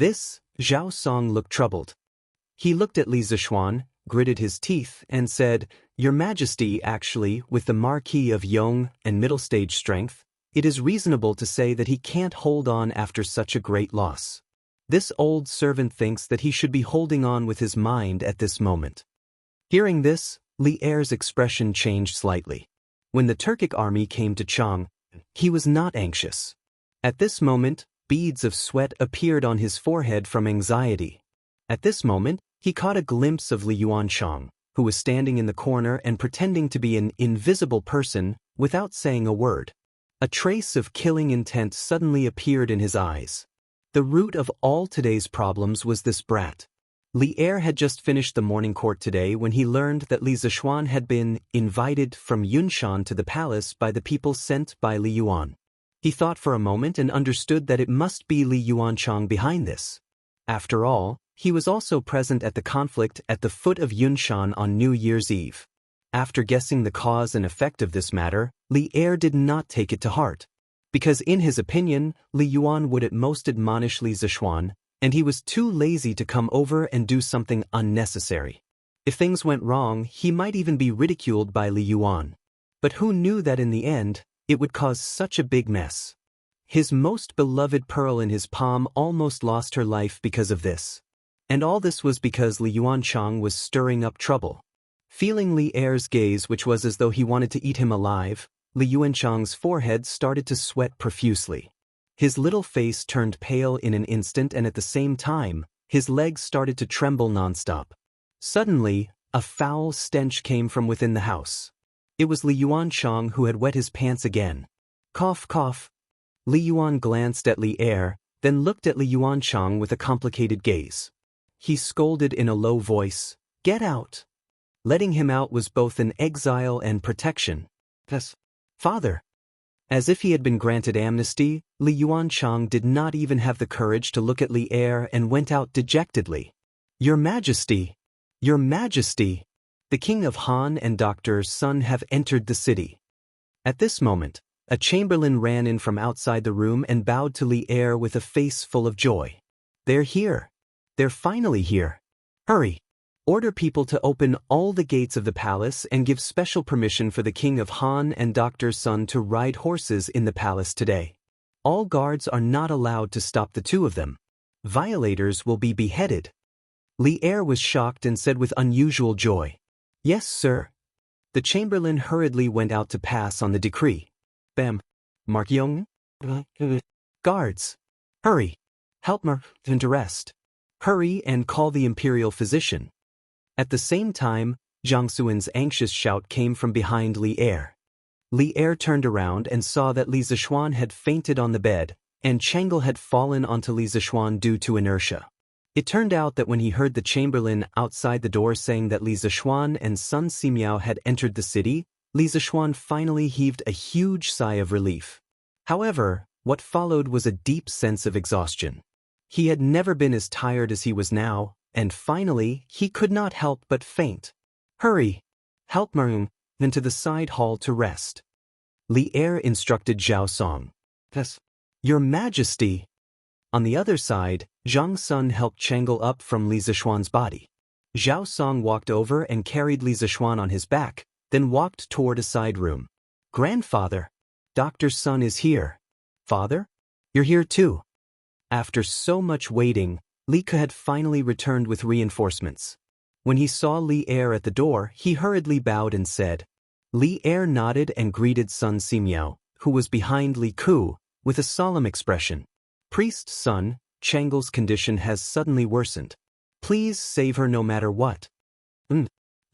S1: Zhao Song looked troubled. He looked at Li Zishuan, gritted his teeth, and said, "Your Majesty, actually, with the Marquis of Yong and middle stage strength, it is reasonable to say that he can't hold on after such a great loss. This old servant thinks that he should be holding on with his mind at this moment." Hearing this, Li Er's expression changed slightly. When the Turkic army came to Chang, he was not anxious. At this moment, beads of sweat appeared on his forehead from anxiety. At this moment, he caught a glimpse of Li Yuanchang, who was standing in the corner and pretending to be an invisible person without saying a word. A trace of killing intent suddenly appeared in his eyes. The root of all today's problems was this brat. Li Er had just finished the morning court today when he learned that Li Zishuan had been invited from Yunshan to the palace by the people sent by Li Yuan. He thought for a moment and understood that it must be Li Yuanchang behind this. After all, he was also present at the conflict at the foot of Yunshan on New Year's Eve. After guessing the cause and effect of this matter, Li Er did not take it to heart. Because in his opinion, Li Yuan would at most admonish Li Zishuan, and he was too lazy to come over and do something unnecessary. If things went wrong, he might even be ridiculed by Li Yuan. But who knew that in the end, it would cause such a big mess? His most beloved pearl in his palm almost lost her life because of this. And all this was because Li Yuanchang was stirring up trouble. Feeling Li Er's gaze, which was as though he wanted to eat him alive, Li Yuanchang's forehead started to sweat profusely. His little face turned pale in an instant, and at the same time, his legs started to tremble nonstop. Suddenly, a foul stench came from within the house. It was Li Yuanchang who had wet his pants again. Cough, cough. Li Yuan glanced at Li Er, then looked at Li Yuanchang with a complicated gaze. He scolded in a low voice, "Get out!" Letting him out was both an exile and protection. Yes, Father. As if he had been granted amnesty, Li Yuanchang did not even have the courage to look at Li Er and went out dejectedly. "Your Majesty! Your Majesty! The King of Han and Dr. Sun have entered the city." At this moment, a chamberlain ran in from outside the room and bowed to Li Er with a face full of joy. "They're here. They're finally here. Hurry! Order people to open all the gates of the palace and give special permission for the King of Han and Dr. Sun to ride horses in the palace today. All guards are not allowed to stop the two of them. Violators will be beheaded." Li Er was shocked and said with unusual joy, "Yes, sir." The chamberlain hurriedly went out to pass on the decree. Bam. Mark Yong? Guards. Hurry. Help Martin to rest. Hurry and call the imperial physician. At the same time, Jiang Xuan's anxious shout came from behind Li Er. Li Er turned around and saw that Li Zishuan had fainted on the bed, and Changle had fallen onto Li Zishuan due to inertia. It turned out that when he heard the chamberlain outside the door saying that Li Zishuan and Sun Simiao had entered the city, Li Zishuan finally heaved a huge sigh of relief. However, what followed was a deep sense of exhaustion. He had never been as tired as he was now, and finally, he could not help but faint. "Hurry! Help Marung into the side hall to rest." Li Er instructed Zhao Song. "Yes, Your Majesty." On the other side, Zhang Sun helped Chang'e up from Li Zishuan's body. Zhao Song walked over and carried Li Zishuan on his back, then walked toward a side room. Grandfather, Dr. Sun is here. Father? You're here too. After so much waiting, Li Ke had finally returned with reinforcements. When he saw Li Er at the door, he hurriedly bowed and said. Li Er nodded and greeted Sun Simiao, who was behind Li Ku, with a solemn expression. Priest Sun, Chang'e's condition has suddenly worsened. Please save her no matter what.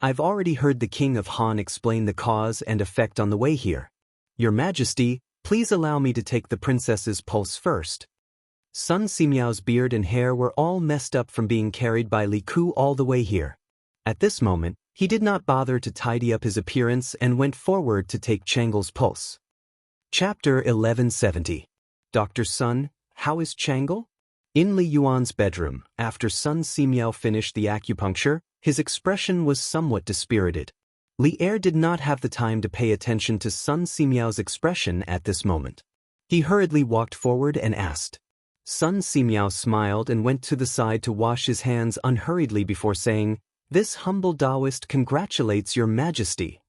S1: I've already heard the King of Han explain the cause and effect on the way here. Your Majesty, please allow me to take the princess's pulse first. Sun Simiao's beard and hair were all messed up from being carried by Li Ku all the way here. At this moment, he did not bother to tidy up his appearance and went forward to take Chang'e's pulse. Chapter 1170. Dr. Sun, how is Chang'e? In Li Yuan's bedroom, after Sun Simiao finished the acupuncture, his expression was somewhat dispirited. Li Er did not have the time to pay attention to Sun Simiao's expression at this moment. He hurriedly walked forward and asked. Sun Simiao smiled and went to the side to wash his hands unhurriedly before saying, This humble Daoist congratulates your Majesty.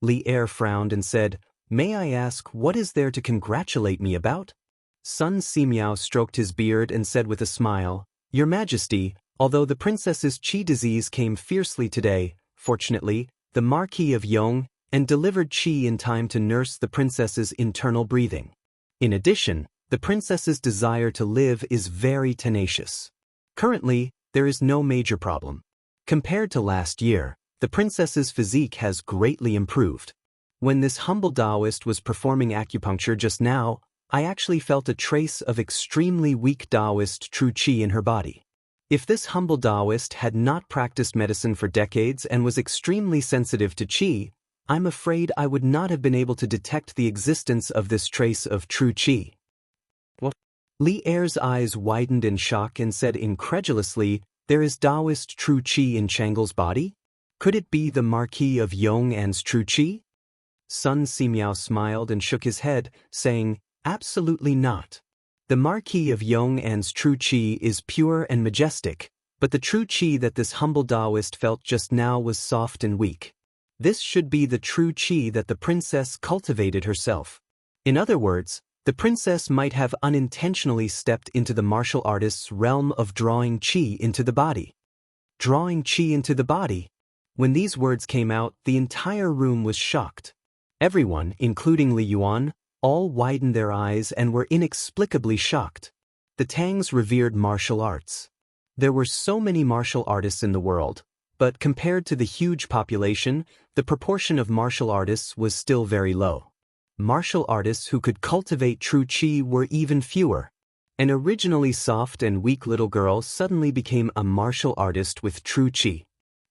S1: Li Er frowned and said, May I ask what is there to congratulate me about? Sun Simiao stroked his beard and said with a smile, Your Majesty, although the princess's qi disease came fiercely today, fortunately, the Marquis of Yong and delivered qi in time to nurse the princess's internal breathing. In addition, the princess's desire to live is very tenacious. Currently, there is no major problem. Compared to last year, the princess's physique has greatly improved. When this humble Daoist was performing acupuncture just now, I actually felt a trace of extremely weak Daoist true qi in her body. If this humble Daoist had not practiced medicine for decades and was extremely sensitive to qi, I'm afraid I would not have been able to detect the existence of this trace of true qi. What? Li Er's eyes widened in shock and said incredulously, There is Daoist true qi in Chang'e's body? Could it be the Marquis of Yong'an's true qi? Sun Simiao smiled and shook his head, saying, Absolutely not. The Marquis of Yong'an's true qi is pure and majestic, but the true qi that this humble Daoist felt just now was soft and weak. This should be the true qi that the princess cultivated herself. In other words, the princess might have unintentionally stepped into the martial artist's realm of drawing qi into the body. Drawing qi into the body. When these words came out, the entire room was shocked. Everyone, including Li Yuan, all widened their eyes and were inexplicably shocked. The Tangs revered martial arts. There were so many martial artists in the world, but compared to the huge population, the proportion of martial artists was still very low. Martial artists who could cultivate true qi were even fewer. An originally soft and weak little girl suddenly became a martial artist with true qi.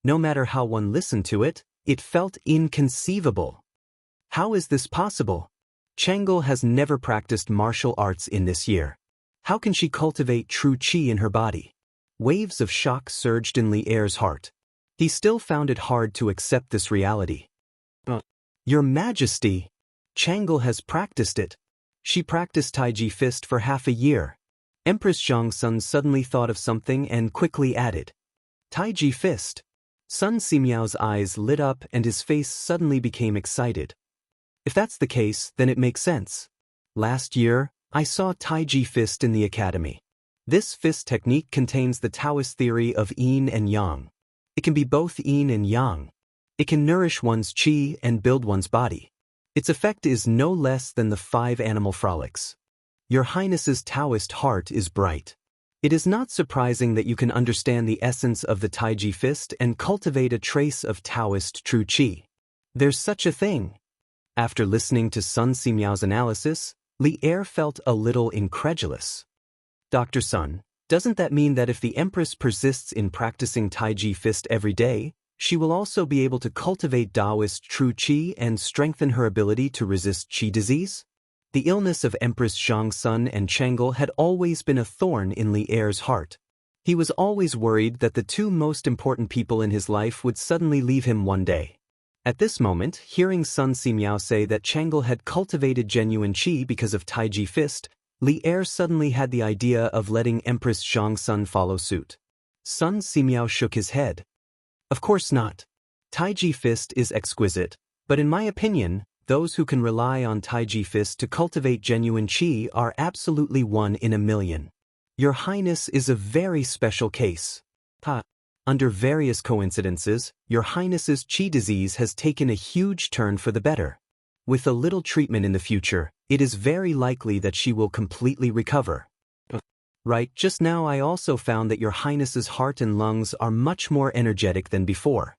S1: No matter how one listened to it, it felt inconceivable. How is this possible? Chang'e has never practiced martial arts in this year. How can she cultivate true qi in her body? Waves of shock surged in Li Er's heart. He still found it hard to accept this reality. Your Majesty, Chang'e has practiced it. She practiced Taiji Fist for half a year. Empress Zhangsun suddenly thought of something and quickly added. Taiji Fist. Sun Simiao's eyes lit up and his face suddenly became excited. If that's the case, then it makes sense. Last year, I saw Taiji Fist in the academy. This fist technique contains the Taoist theory of yin and yang. It can be both yin and yang. It can nourish one's qi and build one's body. Its effect is no less than the 5 animal frolics. Your Highness's Taoist heart is bright. It is not surprising that you can understand the essence of the Taiji Fist and cultivate a trace of Taoist true qi. There's such a thing. After listening to Sun Simiao's analysis, Li Er felt a little incredulous. Dr. Sun, doesn't that mean that if the Empress persists in practicing Taiji Fist every day, she will also be able to cultivate Daoist true qi and strengthen her ability to resist qi disease? The illness of Empress Zhangsun and Chang'e had always been a thorn in Li Er's heart. He was always worried that the 2 most important people in his life would suddenly leave him one day. At this moment, hearing Sun Simiao say that Chang'e had cultivated genuine qi because of Taiji Fist, Li Er suddenly had the idea of letting Empress Xianxia follow suit. Sun Simiao shook his head. Of course not. Taiji Fist is exquisite, but in my opinion, those who can rely on Taiji Fist to cultivate genuine qi are absolutely one in a million. Your Highness is a very special case. Under various coincidences, Your Highness's qi disease has taken a huge turn for the better. With a little treatment in the future, it is very likely that she will completely recover. Right, just now I also found that Your Highness's heart and lungs are much more energetic than before.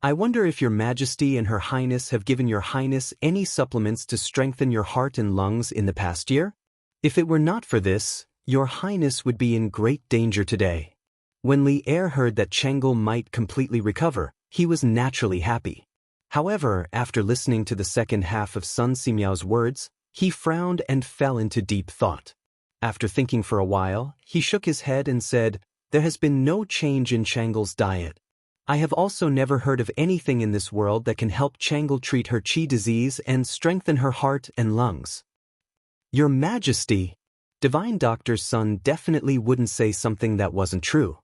S1: I wonder if Your Majesty and Her Highness have given Your Highness any supplements to strengthen your heart and lungs in the past year? If it were not for this, Your Highness would be in great danger today. When Li Er heard that Chang'e might completely recover, he was naturally happy. However, after listening to the second half of Sun Simiao's words, he frowned and fell into deep thought. After thinking for a while, he shook his head and said, "There has been no change in Chang'e's diet. I have also never heard of anything in this world that can help Chang'e treat her qi disease and strengthen her heart and lungs." Your Majesty, Divine Doctor Sun definitely wouldn't say something that wasn't true.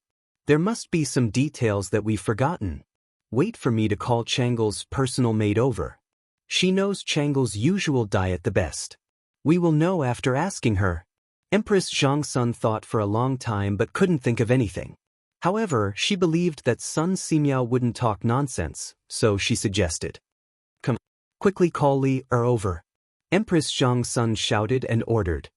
S1: There must be some details that we've forgotten. Wait for me to call Chang'e's personal maid over. She knows Chang'e's usual diet the best. We will know after asking her. Empress Xianxia thought for a long time but couldn't think of anything. However, she believed that Sun Simiao wouldn't talk nonsense, so she suggested. "Come, quickly call Li Er over." Empress Xianxia shouted and ordered.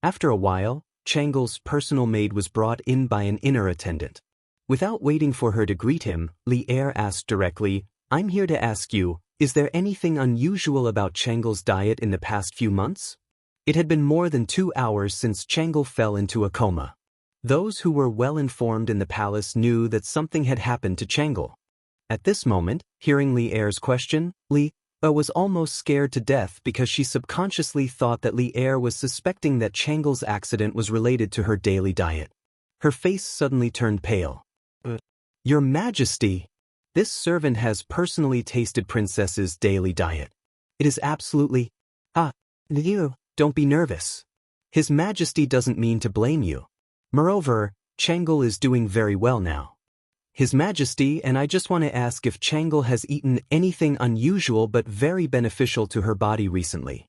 S1: After a while, Chang'e's personal maid was brought in by an inner attendant. Without waiting for her to greet him, Li Er asked directly, "I'm here to ask you, is there anything unusual about Chang'e's diet in the past few months?" It had been more than 2 hours since Chang'e fell into a coma. Those who were well informed in the palace knew that something had happened to Chang'e. At this moment, hearing Li Er's question, Li Er was almost scared to death because she subconsciously thought that Li Er was suspecting that Chang'e's accident was related to her daily diet. Her face suddenly turned pale. "Your Majesty, this servant has personally tasted Princess's daily diet. It is absolutely... You, don't be nervous. His Majesty doesn't mean to blame you. Moreover, Chang'e is doing very well now. His Majesty and I just want to ask if Chang'e has eaten anything unusual but very beneficial to her body recently."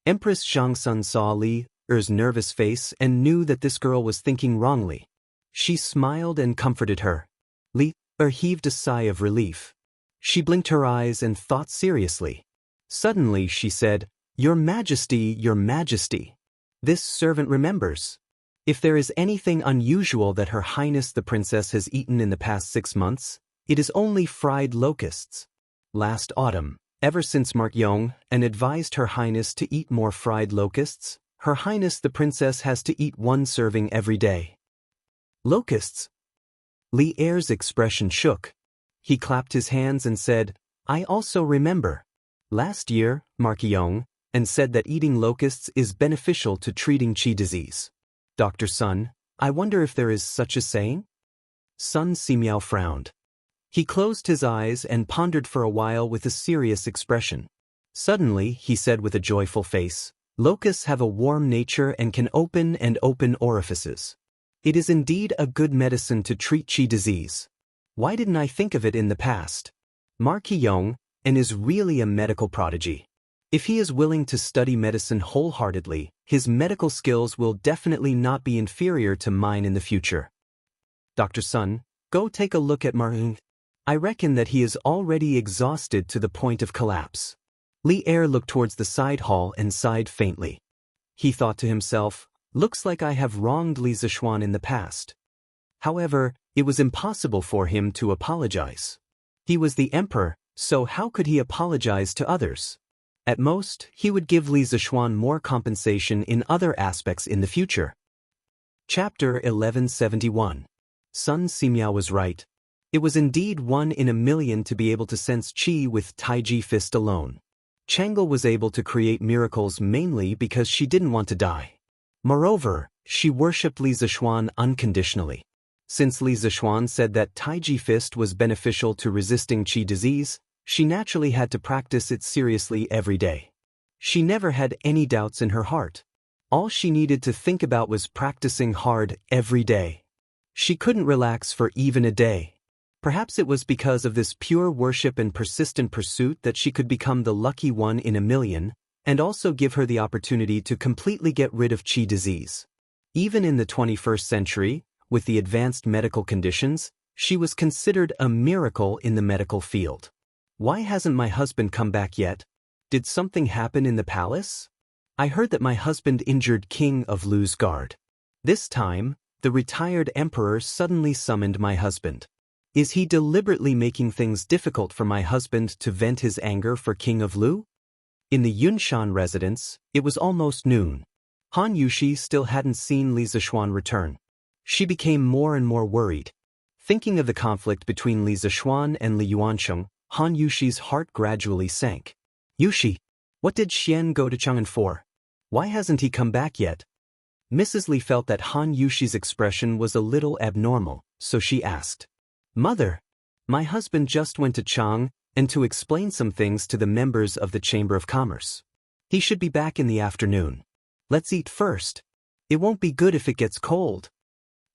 S1: Empress Xianxia saw Li Er's nervous face and knew that this girl was thinking wrongly. She smiled and comforted her. Li Er heaved a sigh of relief. She blinked her eyes and thought seriously. Suddenly she said, "Your Majesty, Your Majesty. This servant remembers. If there is anything unusual that Her Highness the Princess has eaten in the past 6 months, it is only fried locusts. Last autumn, ever since Mark Yong and advised Her Highness to eat more fried locusts, Her Highness the Princess has to eat 1 serving every day." Locusts? Li Er's expression shook. He clapped his hands and said, "I also remember. Last year, Mark Yong and said that eating locusts is beneficial to treating qi disease. Dr. Sun, I wonder if there is such a saying?" Sun Simiao frowned. He closed his eyes and pondered for a while with a serious expression. Suddenly, he said with a joyful face, "Locusts have a warm nature and can open orifices. It is indeed a good medicine to treat qi disease. Why didn't I think of it in the past? Mark Yong and is really a medical prodigy. If he is willing to study medicine wholeheartedly, his medical skills will definitely not be inferior to mine in the future. Dr. Sun, go take a look at Marung. I reckon that he is already exhausted to the point of collapse." Li Er looked towards the side hall and sighed faintly. He thought to himself, "Looks like I have wronged Li Zishuan in the past." However, it was impossible for him to apologize. He was the emperor, so how could he apologize to others? At most, he would give Li Zishuan more compensation in other aspects in the future. Chapter 1171. Sun Simiao was right. It was indeed 1 in a million to be able to sense qi with Taiji Fist alone. Chang'e was able to create miracles mainly because she didn't want to die. Moreover, she worshipped Li Zishuan unconditionally. Since Li Zishuan said that Taiji Fist was beneficial to resisting qi disease, she naturally had to practice it seriously every day. She never had any doubts in her heart. All she needed to think about was practicing hard every day. She couldn't relax for even a day. Perhaps it was because of this pure worship and persistent pursuit that she could become the lucky one in a million, and also give her the opportunity to completely get rid of qi disease. Even in the 21st century, with the advanced medical conditions, she was considered a miracle in the medical field. Why hasn't my husband come back yet? Did something happen in the palace? I heard that my husband injured King of Lu's guard. This time, the retired emperor suddenly summoned my husband. Is he deliberately making things difficult for my husband to vent his anger for King of Lu? In the Yunshan residence, it was almost noon. Han Yushi still hadn't seen Li Zixuan return. She became more and more worried. Thinking of the conflict between Li Zixuan and Li Yuansheng, Han Yushi's heart gradually sank. Yushi, what did Xian go to Chang'an for? Why hasn't he come back yet? Mrs. Li felt that Han Yushi's expression was a little abnormal, so she asked, Mother, my husband just went to Chang and to explain some things to the members of the Chamber of Commerce. He should be back in the afternoon. Let's eat first. It won't be good if it gets cold.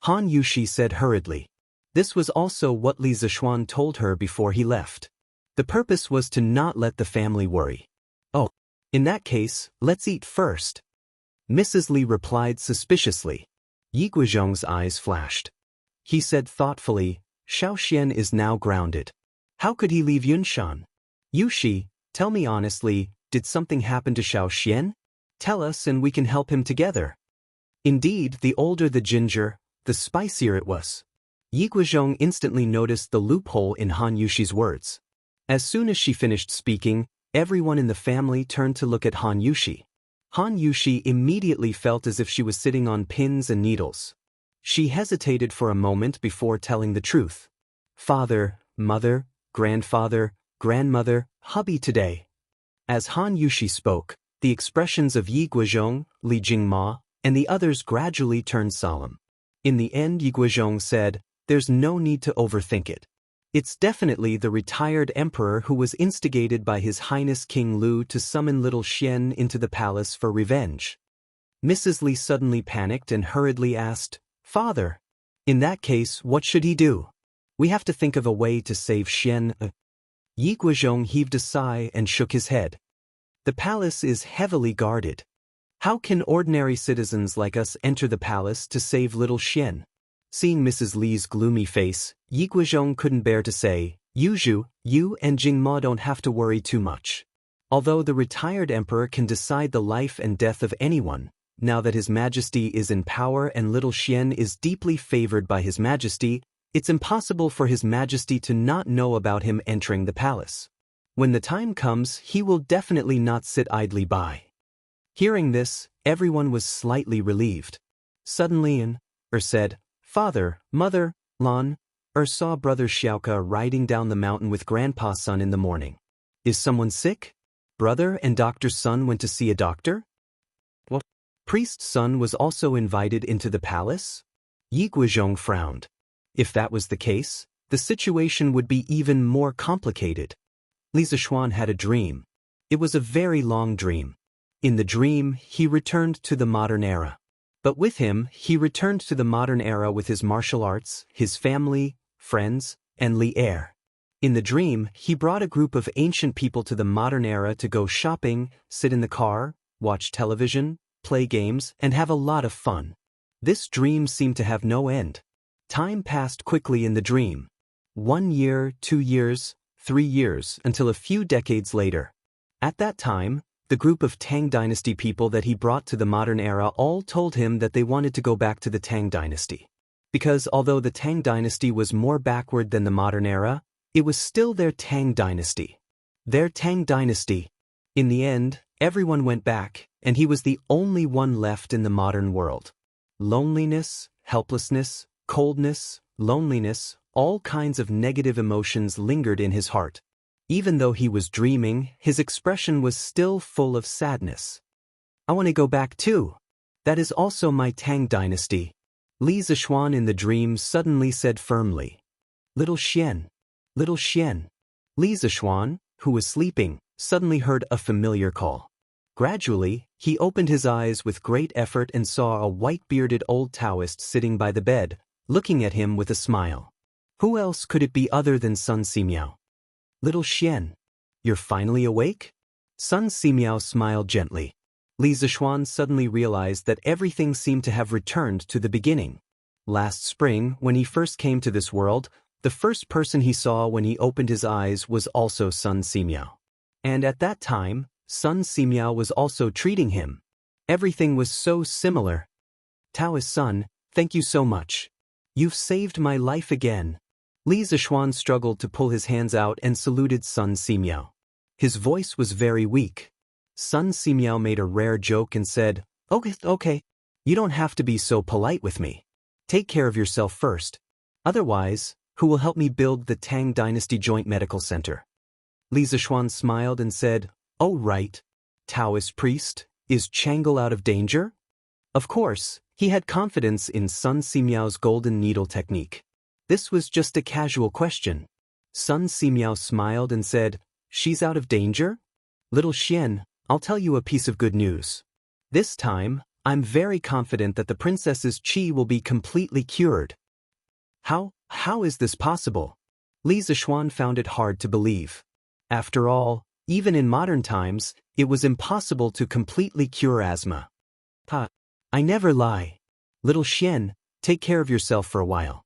S1: Han Yushi said hurriedly. This was also what Li Zixuan told her before he left. The purpose was to not let the family worry. Oh, in that case, let's eat first. Mrs. Li replied suspiciously. Yi Guizhong's eyes flashed. He said thoughtfully, Xiao Xian is now grounded. How could he leave Yunshan? Yushi, tell me honestly, did something happen to Xiao Xian? Tell us and we can help him together. Indeed, the older the ginger, the spicier it was. Yi Guizhong instantly noticed the loophole in Han Yushi's words. As soon as she finished speaking, everyone in the family turned to look at Han Yushi. Han Yushi immediately felt as if she was sitting on pins and needles. She hesitated for a moment before telling the truth. Father, mother, grandfather, grandmother, hubby today. As Han Yushi spoke, the expressions of Yi Guizhong, Li Jingma, and the others gradually turned solemn. In the end, Yi Guizhong said, There's no need to overthink it. It's definitely the retired emperor who was instigated by His Highness King Lu to summon little Xian into the palace for revenge. Mrs. Li suddenly panicked and hurriedly asked, Father, in that case, what should he do? We have to think of a way to save Xian. Yi Guizhong heaved a sigh and shook his head. The palace is heavily guarded. How can ordinary citizens like us enter the palace to save little Xian? Seeing Mrs. Li's gloomy face, Yi Guizhong couldn't bear to say, Yuzhu, you and Jingma don't have to worry too much. Although the retired emperor can decide the life and death of anyone, now that His Majesty is in power and little Xian is deeply favored by His Majesty, it's impossible for His Majesty to not know about him entering the palace. When the time comes, he will definitely not sit idly by. Hearing this, everyone was slightly relieved. Suddenly said, Father, Mother, Lan, saw Brother Xiaoka riding down the mountain with Grandpa's son in the morning. Is someone sick? Brother and doctor's son went to see a doctor? What? Priest's son was also invited into the palace? Yi Guizhong frowned. If that was the case, the situation would be even more complicated. Li Zixuan had a dream. It was a very long dream. In the dream, he returned to the modern era. But with him, he returned to the modern era with his martial arts, his family, friends, and Li Er. In the dream, he brought a group of ancient people to the modern era to go shopping, sit in the car, watch television, play games, and have a lot of fun. This dream seemed to have no end. Time passed quickly in the dream. 1 year, 2 years, 3 years, until a few decades later. At that time, the group of Tang Dynasty people that he brought to the modern era all told him that they wanted to go back to the Tang Dynasty. Because although the Tang Dynasty was more backward than the modern era, it was still their Tang Dynasty. Their Tang Dynasty. In the end, everyone went back, and he was the only one left in the modern world. Loneliness, helplessness, coldness, loneliness, all kinds of negative emotions lingered in his heart. Even though he was dreaming, his expression was still full of sadness. I want to go back too. That is also my Tang Dynasty. Li Zixuan in the dream suddenly said firmly. Little Xian. Little Xian. Li Zixuan, who was sleeping, suddenly heard a familiar call. Gradually, he opened his eyes with great effort and saw a white-bearded old Taoist sitting by the bed, looking at him with a smile. Who else could it be other than Sun Simiao? Little Xian, you're finally awake? Sun Simiao smiled gently. Li Zishuan suddenly realized that everything seemed to have returned to the beginning. Last spring, when he first came to this world, the first person he saw when he opened his eyes was also Sun Simiao. And at that time, Sun Simiao was also treating him. Everything was so similar. Taoist Sun, thank you so much. You've saved my life again. Li Zishuan struggled to pull his hands out and saluted Sun Simiao. His voice was very weak. Sun Simiao made a rare joke and said, Okay, you don't have to be so polite with me. Take care of yourself first. Otherwise, who will help me build the Tang Dynasty Joint Medical Center? Li Zishuan smiled and said, Oh right. Taoist priest, is Chang'e out of danger? Of course, he had confidence in Sun Simiao's golden needle technique. This was just a casual question. Sun Simiao smiled and said, She's out of danger? Little Xian, I'll tell you a piece of good news. This time, I'm very confident that the princess's qi will be completely cured. How is this possible? Li Zishuan found it hard to believe. After all, even in modern times, it was impossible to completely cure asthma. I never lie. Little Xian, take care of yourself for a while.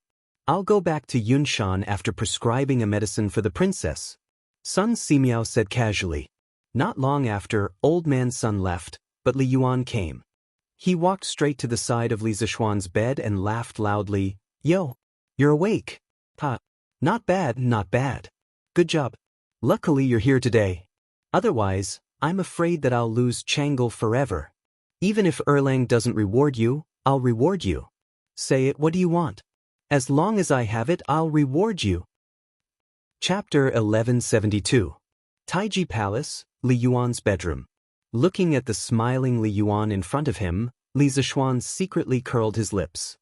S1: I'll go back to Yunshan after prescribing a medicine for the princess. Sun Simiao said casually. Not long after, Old Man Sun left, but Li Yuan came. He walked straight to the side of Li Zishuan's bed and laughed loudly. Yo, you're awake. Not bad. Good job. Luckily you're here today. Otherwise, I'm afraid that I'll lose Chang'e forever. Even if Erlang doesn't reward you, I'll reward you. Say it, what do you want? As long as I have it, I'll reward you. Chapter 1172. Taiji Palace, Li Yuan's bedroom. Looking at the smiling Li Yuan in front of him, Li Zishuan secretly curled his lips.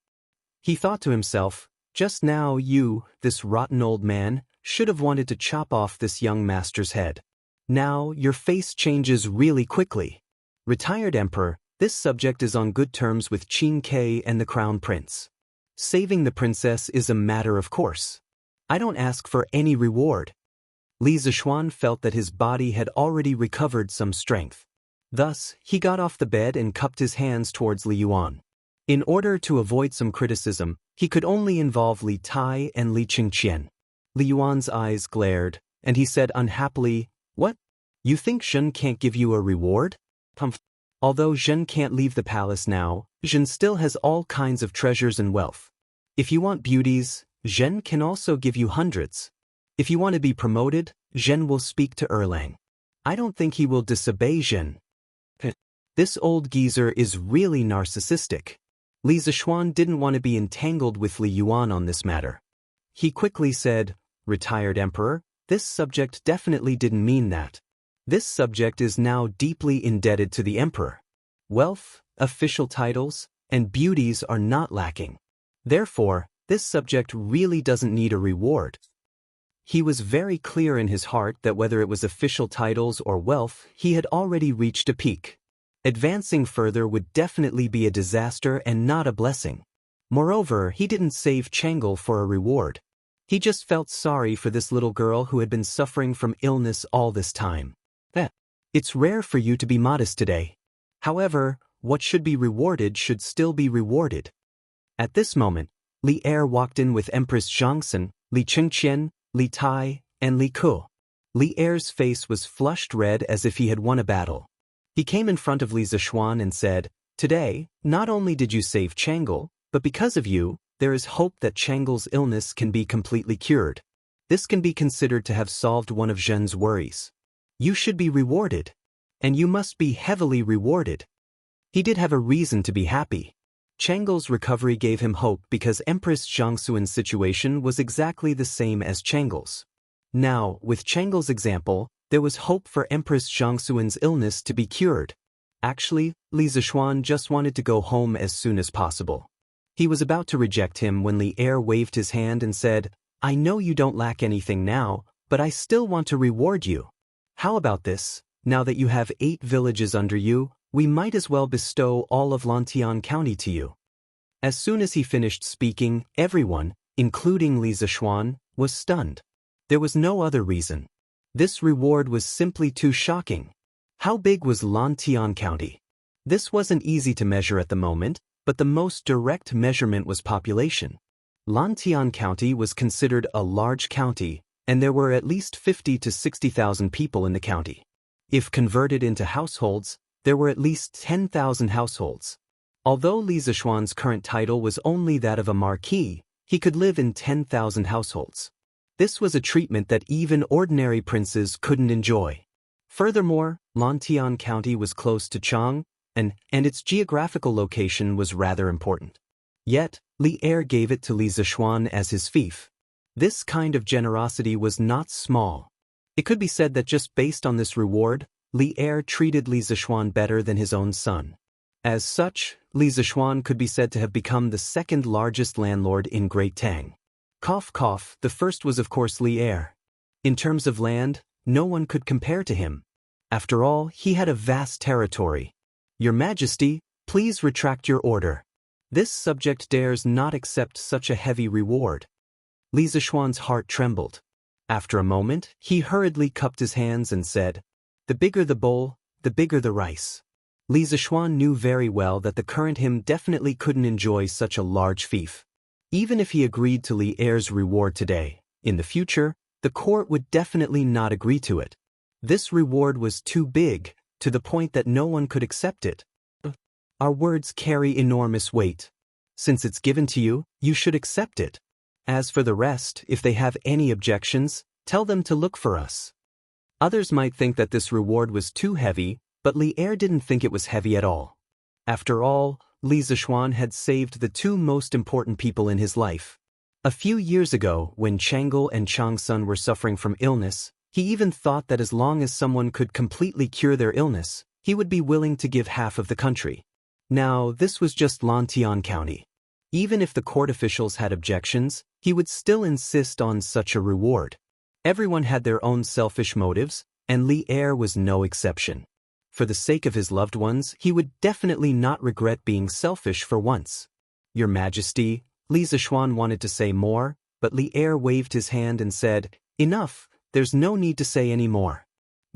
S1: He thought to himself, just now you, this rotten old man, should have wanted to chop off this young master's head. Now your face changes really quickly. Retired Emperor, this subject is on good terms with Qin Ke and the Crown Prince. Saving the princess is a matter of course. I don't ask for any reward. Li Zishuan felt that his body had already recovered some strength. Thus, he got off the bed and cupped his hands towards Li Yuan. In order to avoid some criticism, he could only involve Li Tai and Li Qingqian. Li Yuan's eyes glared, and he said unhappily, What? You think Zhen can't give you a reward? Although Zhen can't leave the palace now, Zhen still has all kinds of treasures and wealth. If you want beauties, Zhen can also give you hundreds. If you want to be promoted, Zhen will speak to Erlang. I don't think he will disobey Zhen. This old geezer is really narcissistic. Li Zishuan didn't want to be entangled with Li Yuan on this matter. He quickly said, Retired Emperor, this subject definitely didn't mean that. This subject is now deeply indebted to the Emperor. Wealth, official titles, and beauties are not lacking. Therefore, this subject really doesn't need a reward. He was very clear in his heart that whether it was official titles or wealth, he had already reached a peak. Advancing further would definitely be a disaster and not a blessing. Moreover, he didn't save Chang'e for a reward. He just felt sorry for this little girl who had been suffering from illness all this time. It's rare for you to be modest today. However, what should be rewarded should still be rewarded. At this moment, Li Er walked in with Empress Zhangxin, Li Qingqian, Li Tai, and Li Ku. Li Er's face was flushed red as if he had won a battle. He came in front of Li Zishuan and said, Today, not only did you save Chang'e, but because of you, there is hope that Chang'e's illness can be completely cured. This can be considered to have solved one of Zhen's worries. You should be rewarded. And you must be heavily rewarded. He did have a reason to be happy. Chang'e's recovery gave him hope because Empress Zhangxuan's situation was exactly the same as Chang'e's. Now, with Chang'e's example, there was hope for Empress Zhangxuan's illness to be cured. Actually, Li Zishuan just wanted to go home as soon as possible. He was about to reject him when Li Er waved his hand and said, I know you don't lack anything now, but I still want to reward you. How about this? Now that you have 8 villages under you, we might as well bestow all of Lantian County to you. As soon as he finished speaking, everyone, including Li Zishuan, was stunned. There was no other reason. This reward was simply too shocking. How big was Lantian County? This wasn't easy to measure at the moment, but the most direct measurement was population. Lantian County was considered a large county, and there were at least 50 to 60,000 people in the county. If converted into households, there were at least 10,000 households. Although Li Zishuan's current title was only that of a marquis, he could live in 10,000 households. This was a treatment that even ordinary princes couldn't enjoy. Furthermore, Lantian County was close to Chang, and its geographical location was rather important. Yet, Li Er gave it to Li Zishuan as his fief. This kind of generosity was not small. It could be said that just based on this reward, Li Er treated Li Zishuan better than his own son. As such, Li Zishuan could be said to have become the second largest landlord in Great Tang. The first was of course Li Er. In terms of land, no one could compare to him. After all, he had a vast territory. Your Majesty, please retract your order. This subject dares not accept such a heavy reward. Li Zishuan's heart trembled. After a moment, he hurriedly cupped his hands and said, "The bigger the bowl, the bigger the rice." Li Zishuan knew very well that the current him definitely couldn't enjoy such a large fief. Even if he agreed to Li Er's reward today, in the future, the court would definitely not agree to it. This reward was too big, to the point that no one could accept it. Our words carry enormous weight. Since it's given to you, you should accept it. As for the rest, if they have any objections, tell them to look for us. Others might think that this reward was too heavy, but Li Er didn't think it was heavy at all. After all, Li Zishuan had saved the two most important people in his life. A few years ago, when Chang'e and Changsun were suffering from illness, he even thought that as long as someone could completely cure their illness, he would be willing to give half of the country. Now, this was just Lantian County. Even if the court officials had objections, he would still insist on such a reward. Everyone had their own selfish motives, and Li Er was no exception. For the sake of his loved ones, he would definitely not regret being selfish for once. Your Majesty, Li Zishuan wanted to say more, but Li Er waved his hand and said, "Enough, there's no need to say any more.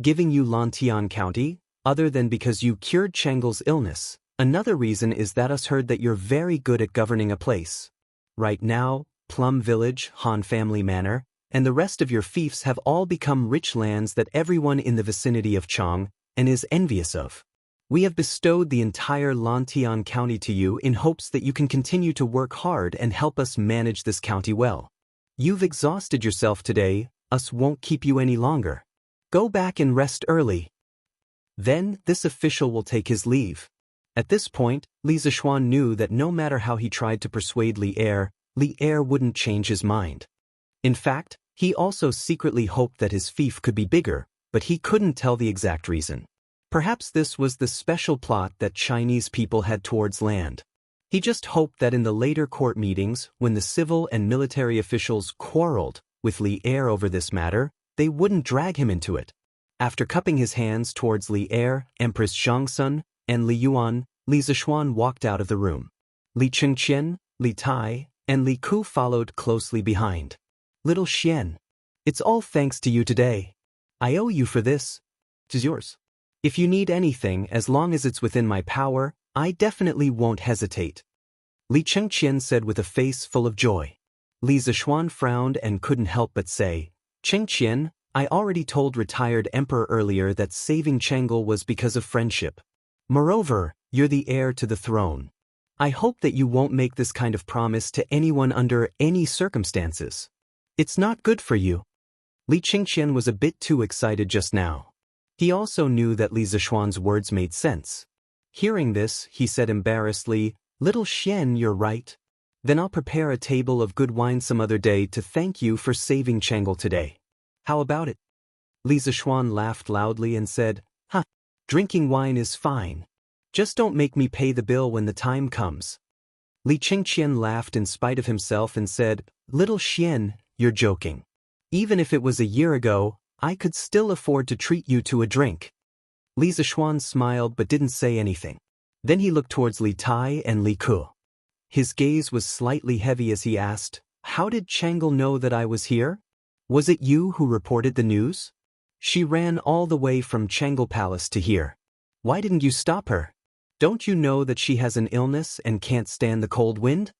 S1: Giving you Lantian County, other than because you cured Chang'e's illness, another reason is that us heard that you're very good at governing a place. Right now, Plum Village, Han Family Manor, and the rest of your fiefs have all become rich lands that everyone in the vicinity of Chang and is envious of. We have bestowed the entire Lantian County to you in hopes that you can continue to work hard and help us manage this county well. You've exhausted yourself today, us won't keep you any longer. Go back and rest early." Then, this official will take his leave. At this point, Li Zishuan knew that no matter how he tried to persuade Li Er wouldn't change his mind. In fact, he also secretly hoped that his fief could be bigger, but he couldn't tell the exact reason. Perhaps this was the special plot that Chinese people had towards land. He just hoped that in the later court meetings, when the civil and military officials quarreled with Li Er over this matter, they wouldn't drag him into it. After cupping his hands towards Li Er, Empress Xiangsun, and Li Yuan, Li Zishuan walked out of the room. Li Chengqian, Li Tai, and Li Ku followed closely behind. "Little Xian, it's all thanks to you today. I owe you for this. It is yours. If you need anything, as long as it's within my power, I definitely won't hesitate," Li Chengqian said with a face full of joy. Li Zishuan frowned and couldn't help but say, "Chengqian, I already told retired emperor earlier that saving Chang'e was because of friendship. Moreover, you're the heir to the throne. I hope that you won't make this kind of promise to anyone under any circumstances. It's not good for you." Li Chengqian was a bit too excited just now. He also knew that Li Zishuan's words made sense. Hearing this, he said embarrassedly, "Little Xian, you're right. Then I'll prepare a table of good wine some other day to thank you for saving Chang'e today. How about it?" Li Zishuan laughed loudly and said, "Huh, drinking wine is fine. Just don't make me pay the bill when the time comes." Li Chengqian laughed in spite of himself and said, "Little Xian, you're joking. Even if it was a year ago, I could still afford to treat you to a drink." Li Zishuan smiled but didn't say anything. Then he looked towards Li Tai and Li Ku. His gaze was slightly heavy as he asked, "How did Chang'e know that I was here? Was it you who reported the news? She ran all the way from Chang'e Palace to here. Why didn't you stop her? Don't you know that she has an illness and can't stand the cold wind?"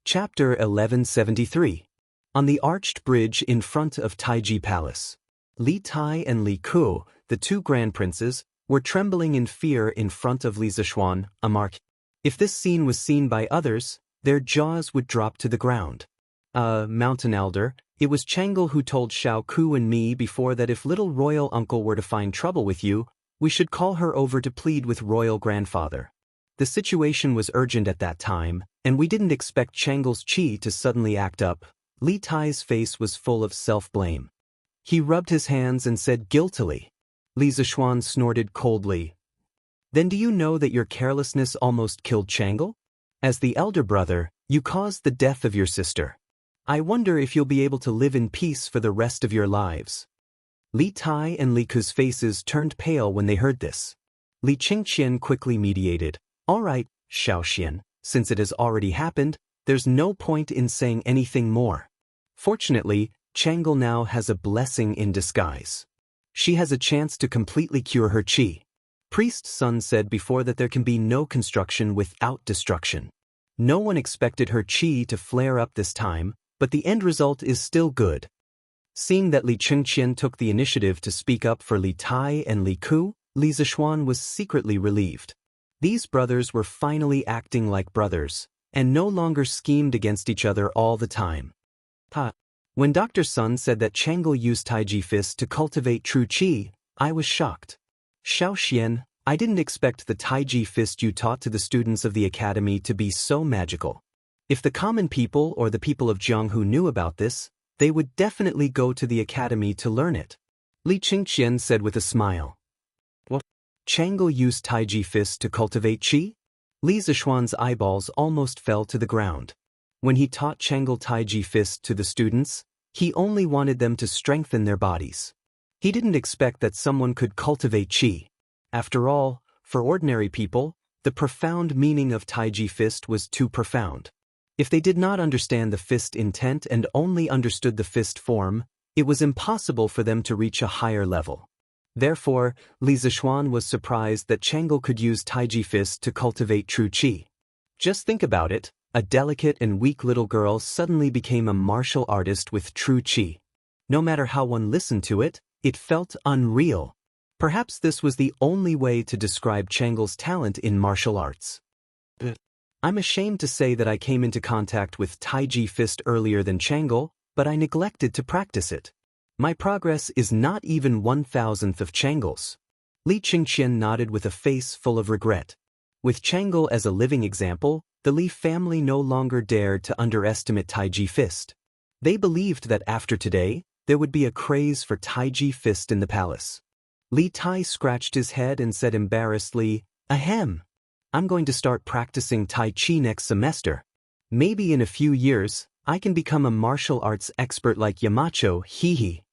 S1: Chapter 1173. On the arched bridge in front of Taiji Palace. Li Tai and Li Ku, the two grand princes, were trembling in fear in front of Li Zishuan, embark. If this scene was seen by others, their jaws would drop to the ground. Mountain Elder, it was Chang'e who told Xiao Ku and me before that if little royal uncle were to find trouble with you, we should call her over to plead with royal grandfather. The situation was urgent at that time, and we didn't expect Chang'e's chi to suddenly act up. Li Tai's face was full of self-blame. He rubbed his hands and said guiltily. Li Zishuan snorted coldly. "Then do you know that your carelessness almost killed Chang'e? As the elder brother, you caused the death of your sister. I wonder if you'll be able to live in peace for the rest of your lives." Li Tai and Li Ku's faces turned pale when they heard this. Li Qingqian quickly mediated. "All right, Xiaoxian, since it has already happened, there's no point in saying anything more. Fortunately, Chang'e now has a blessing in disguise. She has a chance to completely cure her qi. Priest Sun said before that there can be no construction without destruction. No one expected her qi to flare up this time, but the end result is still good." Seeing that Li Qingqian took the initiative to speak up for Li Tai and Li Ku, Li Zishuan was secretly relieved. These brothers were finally acting like brothers, and no longer schemed against each other all the time. When Dr. Sun said that Chang'e used Taiji Fist to cultivate true qi, I was shocked. "Xiaoxian, I didn't expect the Taiji Fist you taught to the students of the academy to be so magical. If the common people or the people of Jianghu knew about this, they would definitely go to the academy to learn it." Li Qingqian said with a smile. "What? Chang'e used Taiji Fist to cultivate qi?" Li Zishuan's eyeballs almost fell to the ground. When he taught Chang'e Taiji Fist to the students, he only wanted them to strengthen their bodies. He didn't expect that someone could cultivate qi. After all, for ordinary people, the profound meaning of Taiji Fist was too profound. If they did not understand the fist intent and only understood the fist form, it was impossible for them to reach a higher level. Therefore, Li Zishuan was surprised that Chang'e could use Taiji Fist to cultivate true qi. Just think about it, a delicate and weak little girl suddenly became a martial artist with true qi. No matter how one listened to it, it felt unreal. Perhaps this was the only way to describe Chang'e's talent in martial arts. I'm ashamed to say that I came into contact with Taiji Fist earlier than Chang'e, but I neglected to practice it. My progress is not even 1,000th of Chang'e's. Li Qingqian nodded with a face full of regret. With Chang'e as a living example, the Li family no longer dared to underestimate Taiji Fist. They believed that after today, there would be a craze for Taiji Fist in the palace. Li Tai scratched his head and said embarrassedly, "Ahem. I'm going to start practicing Tai Chi next semester. Maybe in a few years, I can become a martial arts expert like Yamacho, hee.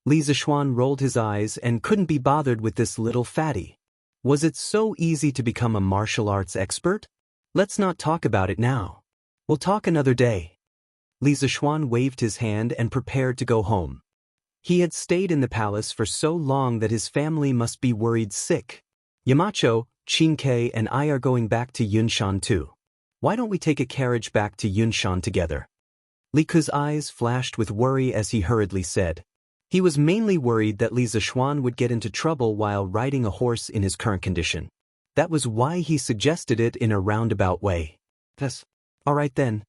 S1: Li Zishuan rolled his eyes and couldn't be bothered with this little fatty. Was it so easy to become a martial arts expert? Let's not talk about it now. We'll talk another day. Li Zishuan waved his hand and prepared to go home. He had stayed in the palace for so long that his family must be worried sick. Yamacho, Qingke and I are going back to Yunshan too. Why don't we take a carriage back to Yunshan together? Li Ku's eyes flashed with worry as he hurriedly said. He was mainly worried that Li Zishuan would get into trouble while riding a horse in his current condition. That was why he suggested it in a roundabout way. Yes. All right then.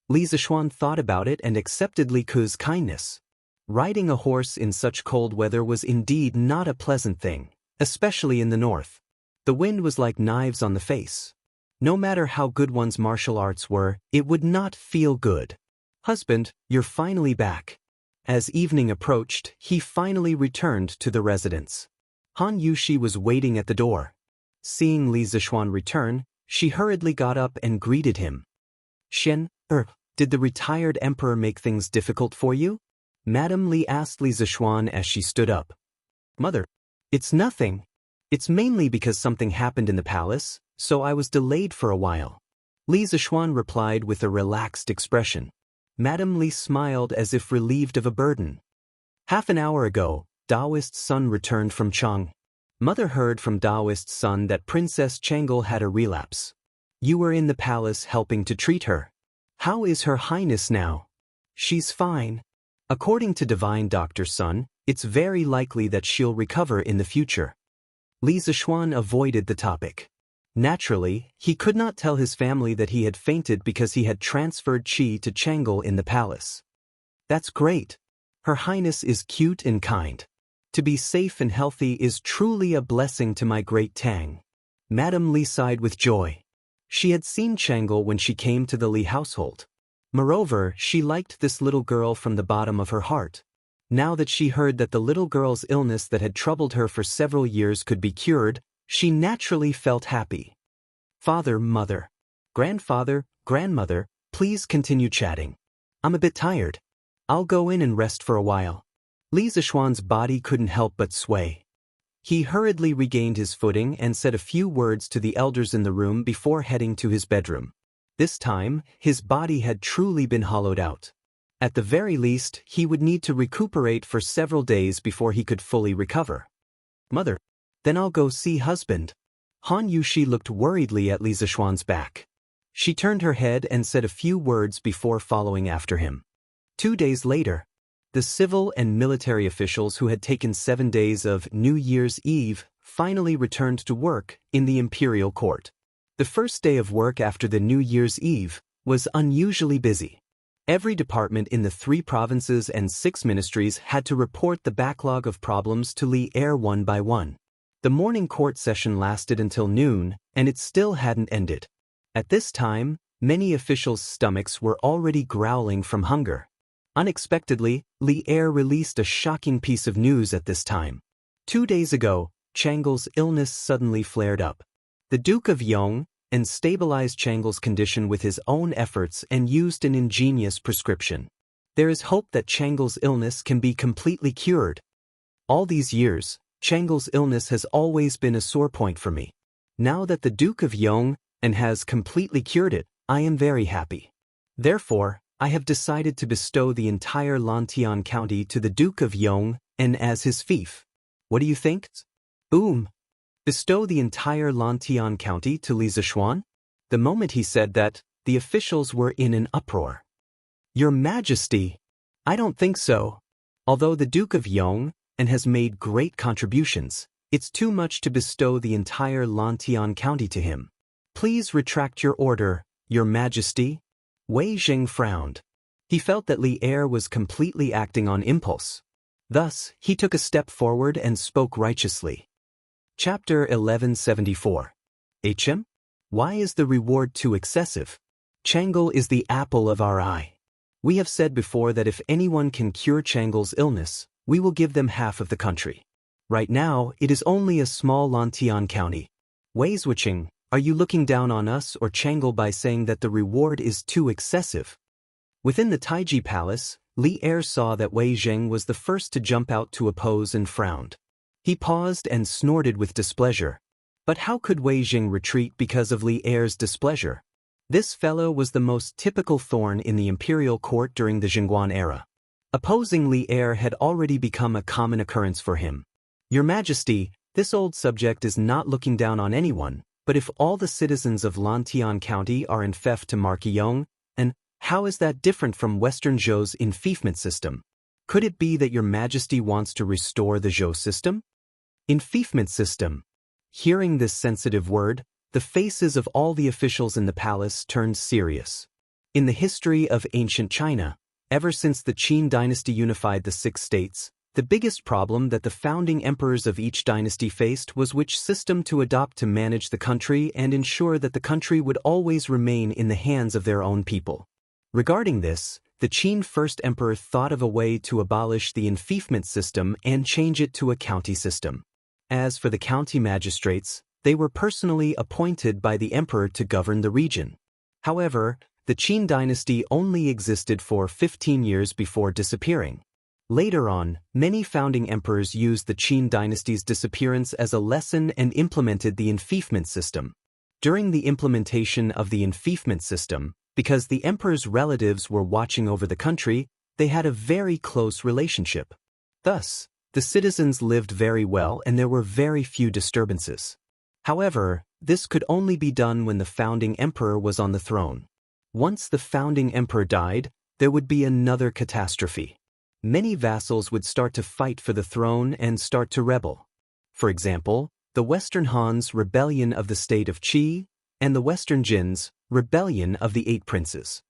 S1: Li Zishuan thought about it and accepted Li Ku's kindness. Riding a horse in such cold weather was indeed not a pleasant thing, especially in the north. The wind was like knives on the face. No matter how good one's martial arts were, it would not feel good. Husband, you're finally back. As evening approached, he finally returned to the residence. Han Yushi was waiting at the door. Seeing Li Zishuan return, she hurriedly got up and greeted him. Did the retired emperor make things difficult for you? Madame Li asked Li Zishuan as she stood up. Mother, it's nothing. It's mainly because something happened in the palace, so I was delayed for a while. Li Zishuan replied with a relaxed expression. Madame Li smiled as if relieved of a burden. Half an hour ago, Daoist's son returned from Chang. Mother heard from Daoist's son that Princess Changel had a relapse. You were in the palace helping to treat her. How is Her Highness now? She's fine. According to Divine Doctor's son, it's very likely that she'll recover in the future. Li Zishuan avoided the topic. Naturally, he could not tell his family that he had fainted because he had transferred qi to Changel in the palace. That's great. Her Highness is cute and kind. To be safe and healthy is truly a blessing to my great Tang. Madame Li sighed with joy. She had seen Changel when she came to the Li household. Moreover, she liked this little girl from the bottom of her heart. Now that she heard that the little girl's illness that had troubled her for several years could be cured, she naturally felt happy. Father, mother, grandfather, grandmother, please continue chatting. I'm a bit tired. I'll go in and rest for a while. Li Zishuan's body couldn't help but sway. He hurriedly regained his footing and said a few words to the elders in the room before heading to his bedroom. This time, his body had truly been hollowed out. At the very least, he would need to recuperate for several days before he could fully recover. Mother, then I'll go see husband. Han Yushi looked worriedly at Li Zishuan's back. She turned her head and said a few words before following after him. 2 days later, the civil and military officials who had taken 7 days of New Year's Eve finally returned to work in the imperial court. The first day of work after the New Year's Eve was unusually busy. Every department in the 3 provinces and 6 ministries had to report the backlog of problems to Li Er one by one. The morning court session lasted until noon, and it still hadn't ended. At this time, many officials' stomachs were already growling from hunger. Unexpectedly, Li Er released a shocking piece of news at this time. 2 days ago, Changel's illness suddenly flared up. The Duke of Yong stabilized Changel's condition with his own efforts and used an ingenious prescription. There is hope that Changel's illness can be completely cured. All these years, Changel's illness has always been a sore point for me. Now that the Duke of Yong has completely cured it, I am very happy. Therefore, I have decided to bestow the entire Lantian County to the Duke of Yong as his fief. What do you think? Bestow the entire Lantian County to Li Zishuan? The moment he said that, the officials were in an uproar. Your Majesty! I don't think so. Although the Duke of Yong has made great contributions, it's too much to bestow the entire Lantian County to him. Please retract your order, Your Majesty. Wei Zheng frowned. He felt that Li Er was completely acting on impulse. Thus, he took a step forward and spoke righteously. Chapter 1174. HM? Why is the reward too excessive? Changel is the apple of our eye. We have said before that if anyone can cure Changel's illness, we will give them half of the country. Right now, it is only a small Lantian county. Wei Zhuqing, are you looking down on us or Changel by saying that the reward is too excessive? Within the Taiji Palace, Li Er saw that Wei Zheng was the first to jump out to oppose and frowned. He paused and snorted with displeasure. But how could Wei Zheng retreat because of Li Er's displeasure? This fellow was the most typical thorn in the imperial court during the Jingguan era. Opposing Li Er had already become a common occurrence for him. Your Majesty, this old subject is not looking down on anyone, but if all the citizens of Lantian County are in fief to Marquillon, and how is that different from Western Zhou's enfeoffment system? Could it be that Your Majesty wants to restore the Zhou system? Enfeoffment system. Hearing this sensitive word, the faces of all the officials in the palace turned serious. In the history of ancient China, ever since the Qin dynasty unified the 6 states, the biggest problem that the founding emperors of each dynasty faced was which system to adopt to manage the country and ensure that the country would always remain in the hands of their own people. Regarding this, the Qin first emperor thought of a way to abolish the enfeoffment system and change it to a county system. As for the county magistrates, they were personally appointed by the emperor to govern the region. However, the Qin dynasty only existed for 15 years before disappearing. Later on, many founding emperors used the Qin dynasty's disappearance as a lesson and implemented the enfeoffment system. During the implementation of the enfeoffment system, because the emperor's relatives were watching over the country, they had a very close relationship. Thus, the citizens lived very well and there were very few disturbances. However, this could only be done when the founding emperor was on the throne. Once the founding emperor died, there would be another catastrophe. Many vassals would start to fight for the throne and start to rebel. For example, the Western Han's rebellion of the state of Qi, and the Western Jin's rebellion of the Eight Princes.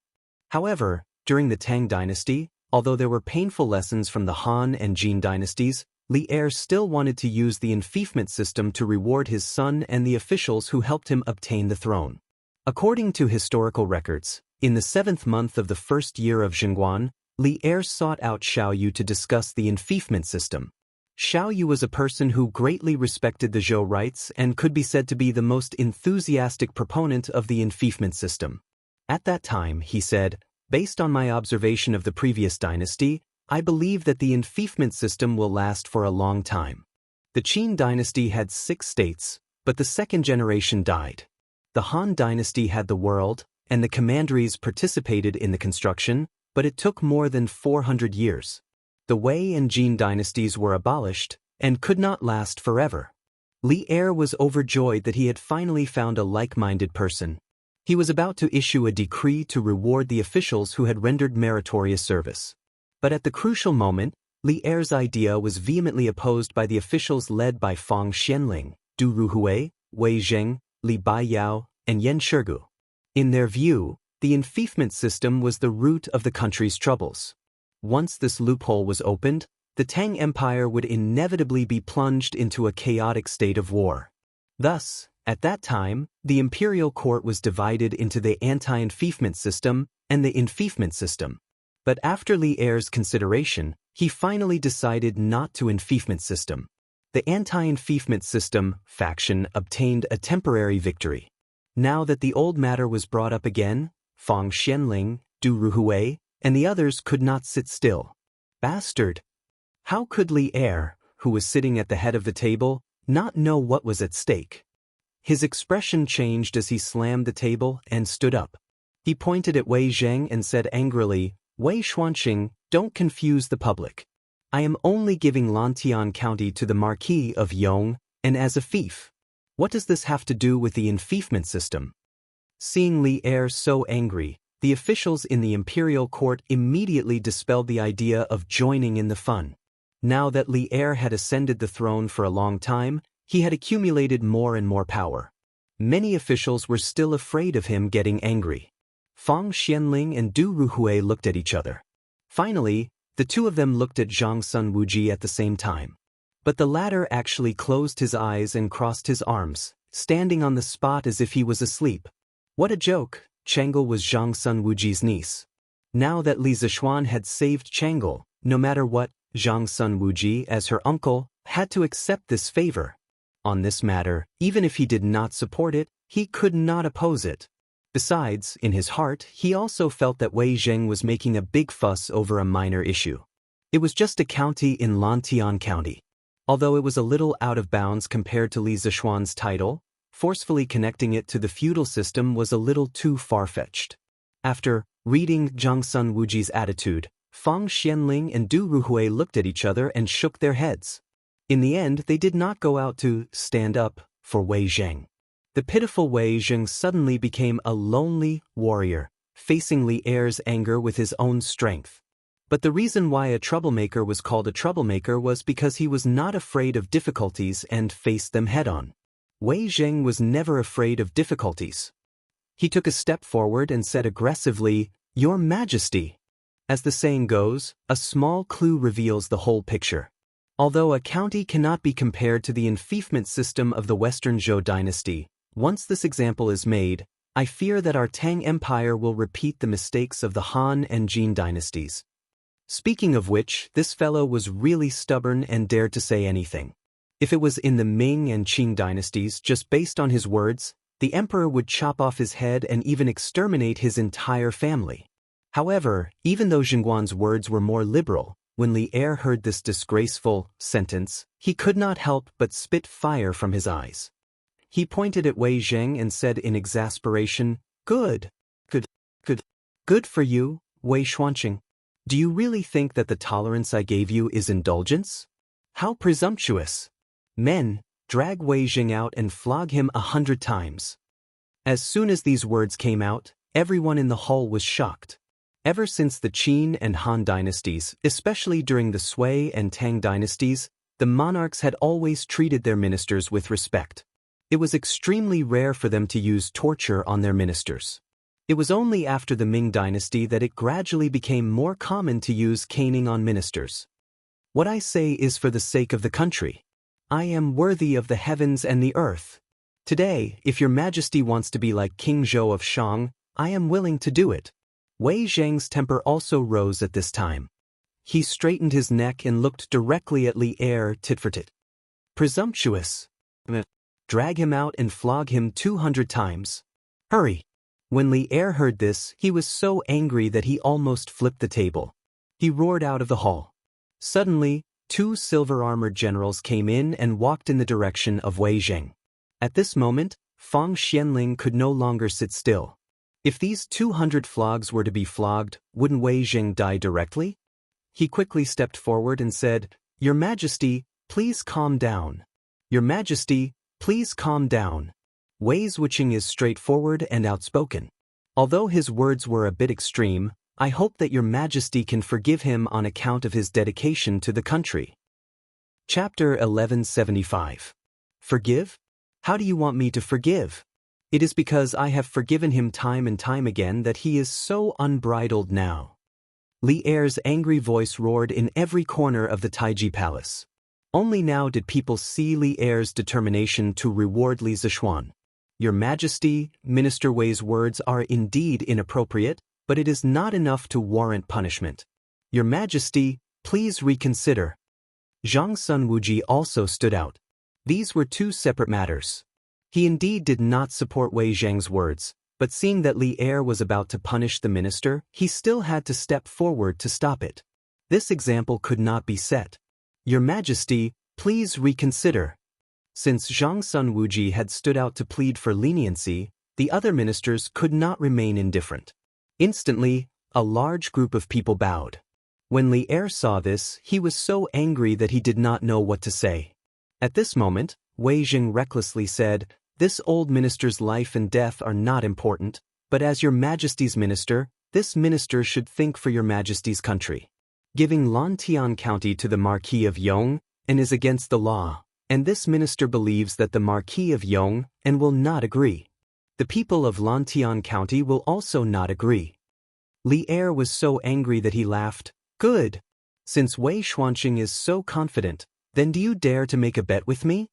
S1: However, during the Tang dynasty, although there were painful lessons from the Han and Jin dynasties, Li Er still wanted to use the enfeoffment system to reward his son and the officials who helped him obtain the throne. According to historical records, in the 7th month of the first year of Zhenguan, Li Er sought out Xiao Yu to discuss the enfeoffment system. Xiao Yu was a person who greatly respected the Zhou rites and could be said to be the most enthusiastic proponent of the enfeoffment system. At that time, he said, "Based on my observation of the previous dynasty, I believe that the enfeoffment system will last for a long time." The Qin dynasty had 6 states, but the second generation died. The Han dynasty had the world, and the commanderies participated in the construction, but it took more than 400 years. The Wei and Jin dynasties were abolished and could not last forever. Li Er was overjoyed that he had finally found a like-minded person. He was about to issue a decree to reward the officials who had rendered meritorious service. But at the crucial moment, Li Er's idea was vehemently opposed by the officials led by Fang Xianling, Du Ruhui, Wei Zheng, Li Baiyao, and Yan Shirgu. In their view, the enfeoffment system was the root of the country's troubles. Once this loophole was opened, the Tang Empire would inevitably be plunged into a chaotic state of war. Thus, at that time, the imperial court was divided into the anti-enfeoffment system and the enfeoffment system. But after Li Er's consideration, he finally decided not to enfeoffment system. The anti-enfeoffment system faction obtained a temporary victory. Now that the old matter was brought up again, Fang Xianling, Du Ruhui, and the others could not sit still. Bastard! How could Li Er, who was sitting at the head of the table, not know what was at stake? His expression changed as he slammed the table and stood up. He pointed at Wei Zheng and said angrily, "Wei Xuanxing, don't confuse the public. I am only giving Lantian County to the Marquis of Yong, and as a fief. What does this have to do with the enfeoffment system?" Seeing Li Er so angry, the officials in the imperial court immediately dispelled the idea of joining in the fun. Now that Li Er had ascended the throne for a long time, he had accumulated more and more power. Many officials were still afraid of him getting angry. Fang Xianling and Du Ruhui looked at each other. Finally, the two of them looked at Zhang Sun Wuji at the same time. But the latter actually closed his eyes and crossed his arms, standing on the spot as if he was asleep. What a joke! Chang'e was Zhang Sun Wuji's niece. Now that Li Zishuan had saved Chang'e, no matter what, Zhang Sun Wuji, as her uncle, had to accept this favor. On this matter, even if he did not support it, he could not oppose it. Besides, in his heart, he also felt that Wei Zheng was making a big fuss over a minor issue. It was just a county in Lantian County. Although it was a little out of bounds compared to Li Zishuan's title, forcefully connecting it to the feudal system was a little too far-fetched. After reading Zhang Sun Wuji's attitude, Fang Xianling and Du Ruhui looked at each other and shook their heads. In the end, they did not go out to stand up for Wei Zheng. The pitiful Wei Zheng suddenly became a lonely warrior, facing Li Er's anger with his own strength. But the reason why a troublemaker was called a troublemaker was because he was not afraid of difficulties and faced them head-on. Wei Zheng was never afraid of difficulties. He took a step forward and said aggressively, "Your Majesty." As the saying goes, a small clue reveals the whole picture. Although a county cannot be compared to the enfeoffment system of the Western Zhou dynasty, once this example is made, I fear that our Tang Empire will repeat the mistakes of the Han and Jin dynasties. Speaking of which, this fellow was really stubborn and dared to say anything. If it was in the Ming and Qing dynasties, just based on his words, the emperor would chop off his head and even exterminate his entire family. However, even though Zhenguan's words were more liberal, When Li Er heard this disgraceful sentence, he could not help but spit fire from his eyes. He pointed at Wei Zheng and said in exasperation, Good. Good for you, Wei Xuanqing. Do you really think that the tolerance I gave you is indulgence? How presumptuous! Men, drag Wei Zheng out and flog him 100 times. As soon as these words came out, everyone in the hall was shocked. Ever since the Qin and Han dynasties, especially during the Sui and Tang dynasties, the monarchs had always treated their ministers with respect. It was extremely rare for them to use torture on their ministers. It was only after the Ming dynasty that it gradually became more common to use caning on ministers. What I say is for the sake of the country. I am worthy of the heavens and the earth. Today, if your majesty wants to be like King Zhou of Shang, I am willing to do it. Wei Zheng's temper also rose at this time. He straightened his neck and looked directly at Li Er tit for tat. Presumptuous. Drag him out and flog him 200 times. Hurry. When Li Er heard this, he was so angry that he almost flipped the table. He roared out of the hall. Suddenly, 2 silver-armored generals came in and walked in the direction of Wei Zheng. At this moment, Fang Xianling could no longer sit still. If these 200 flogs were to be flogged, wouldn't Wei Zheng die directly? He quickly stepped forward and said, Your Majesty, please calm down. Your Majesty, please calm down. Wei Wuxing is straightforward and outspoken. Although his words were a bit extreme, I hope that Your Majesty can forgive him on account of his dedication to the country. Chapter 1175. Forgive? How do you want me to forgive? It is because I have forgiven him time and time again that he is so unbridled now. Li Er's angry voice roared in every corner of the Taiji Palace. Only now did people see Li Er's determination to reward Li Zishuan. Your Majesty, Minister Wei's words are indeed inappropriate, but it is not enough to warrant punishment. Your Majesty, please reconsider. Zhang Sun Wuji also stood out. These were 2 separate matters. He indeed did not support Wei Zheng's words, but seeing that Li Er was about to punish the minister, he still had to step forward to stop it. This example could not be set. Your Majesty, please reconsider. Since Zhang Sun Wuji had stood out to plead for leniency, the other ministers could not remain indifferent. Instantly, a large group of people bowed. When Li Er saw this, he was so angry that he did not know what to say. At this moment, Wei Zheng recklessly said, This old minister's life and death are not important, but as Your Majesty's minister, this minister should think for Your Majesty's country. Giving Longtime County to the Marquis of Yong and is against the law, and this minister believes that the Marquis of Yong and will not agree. The people of Longtime County will also not agree. Li Er was so angry that he laughed. Good. Since Wei Xuanqing is so confident, then do you dare to make a bet with me?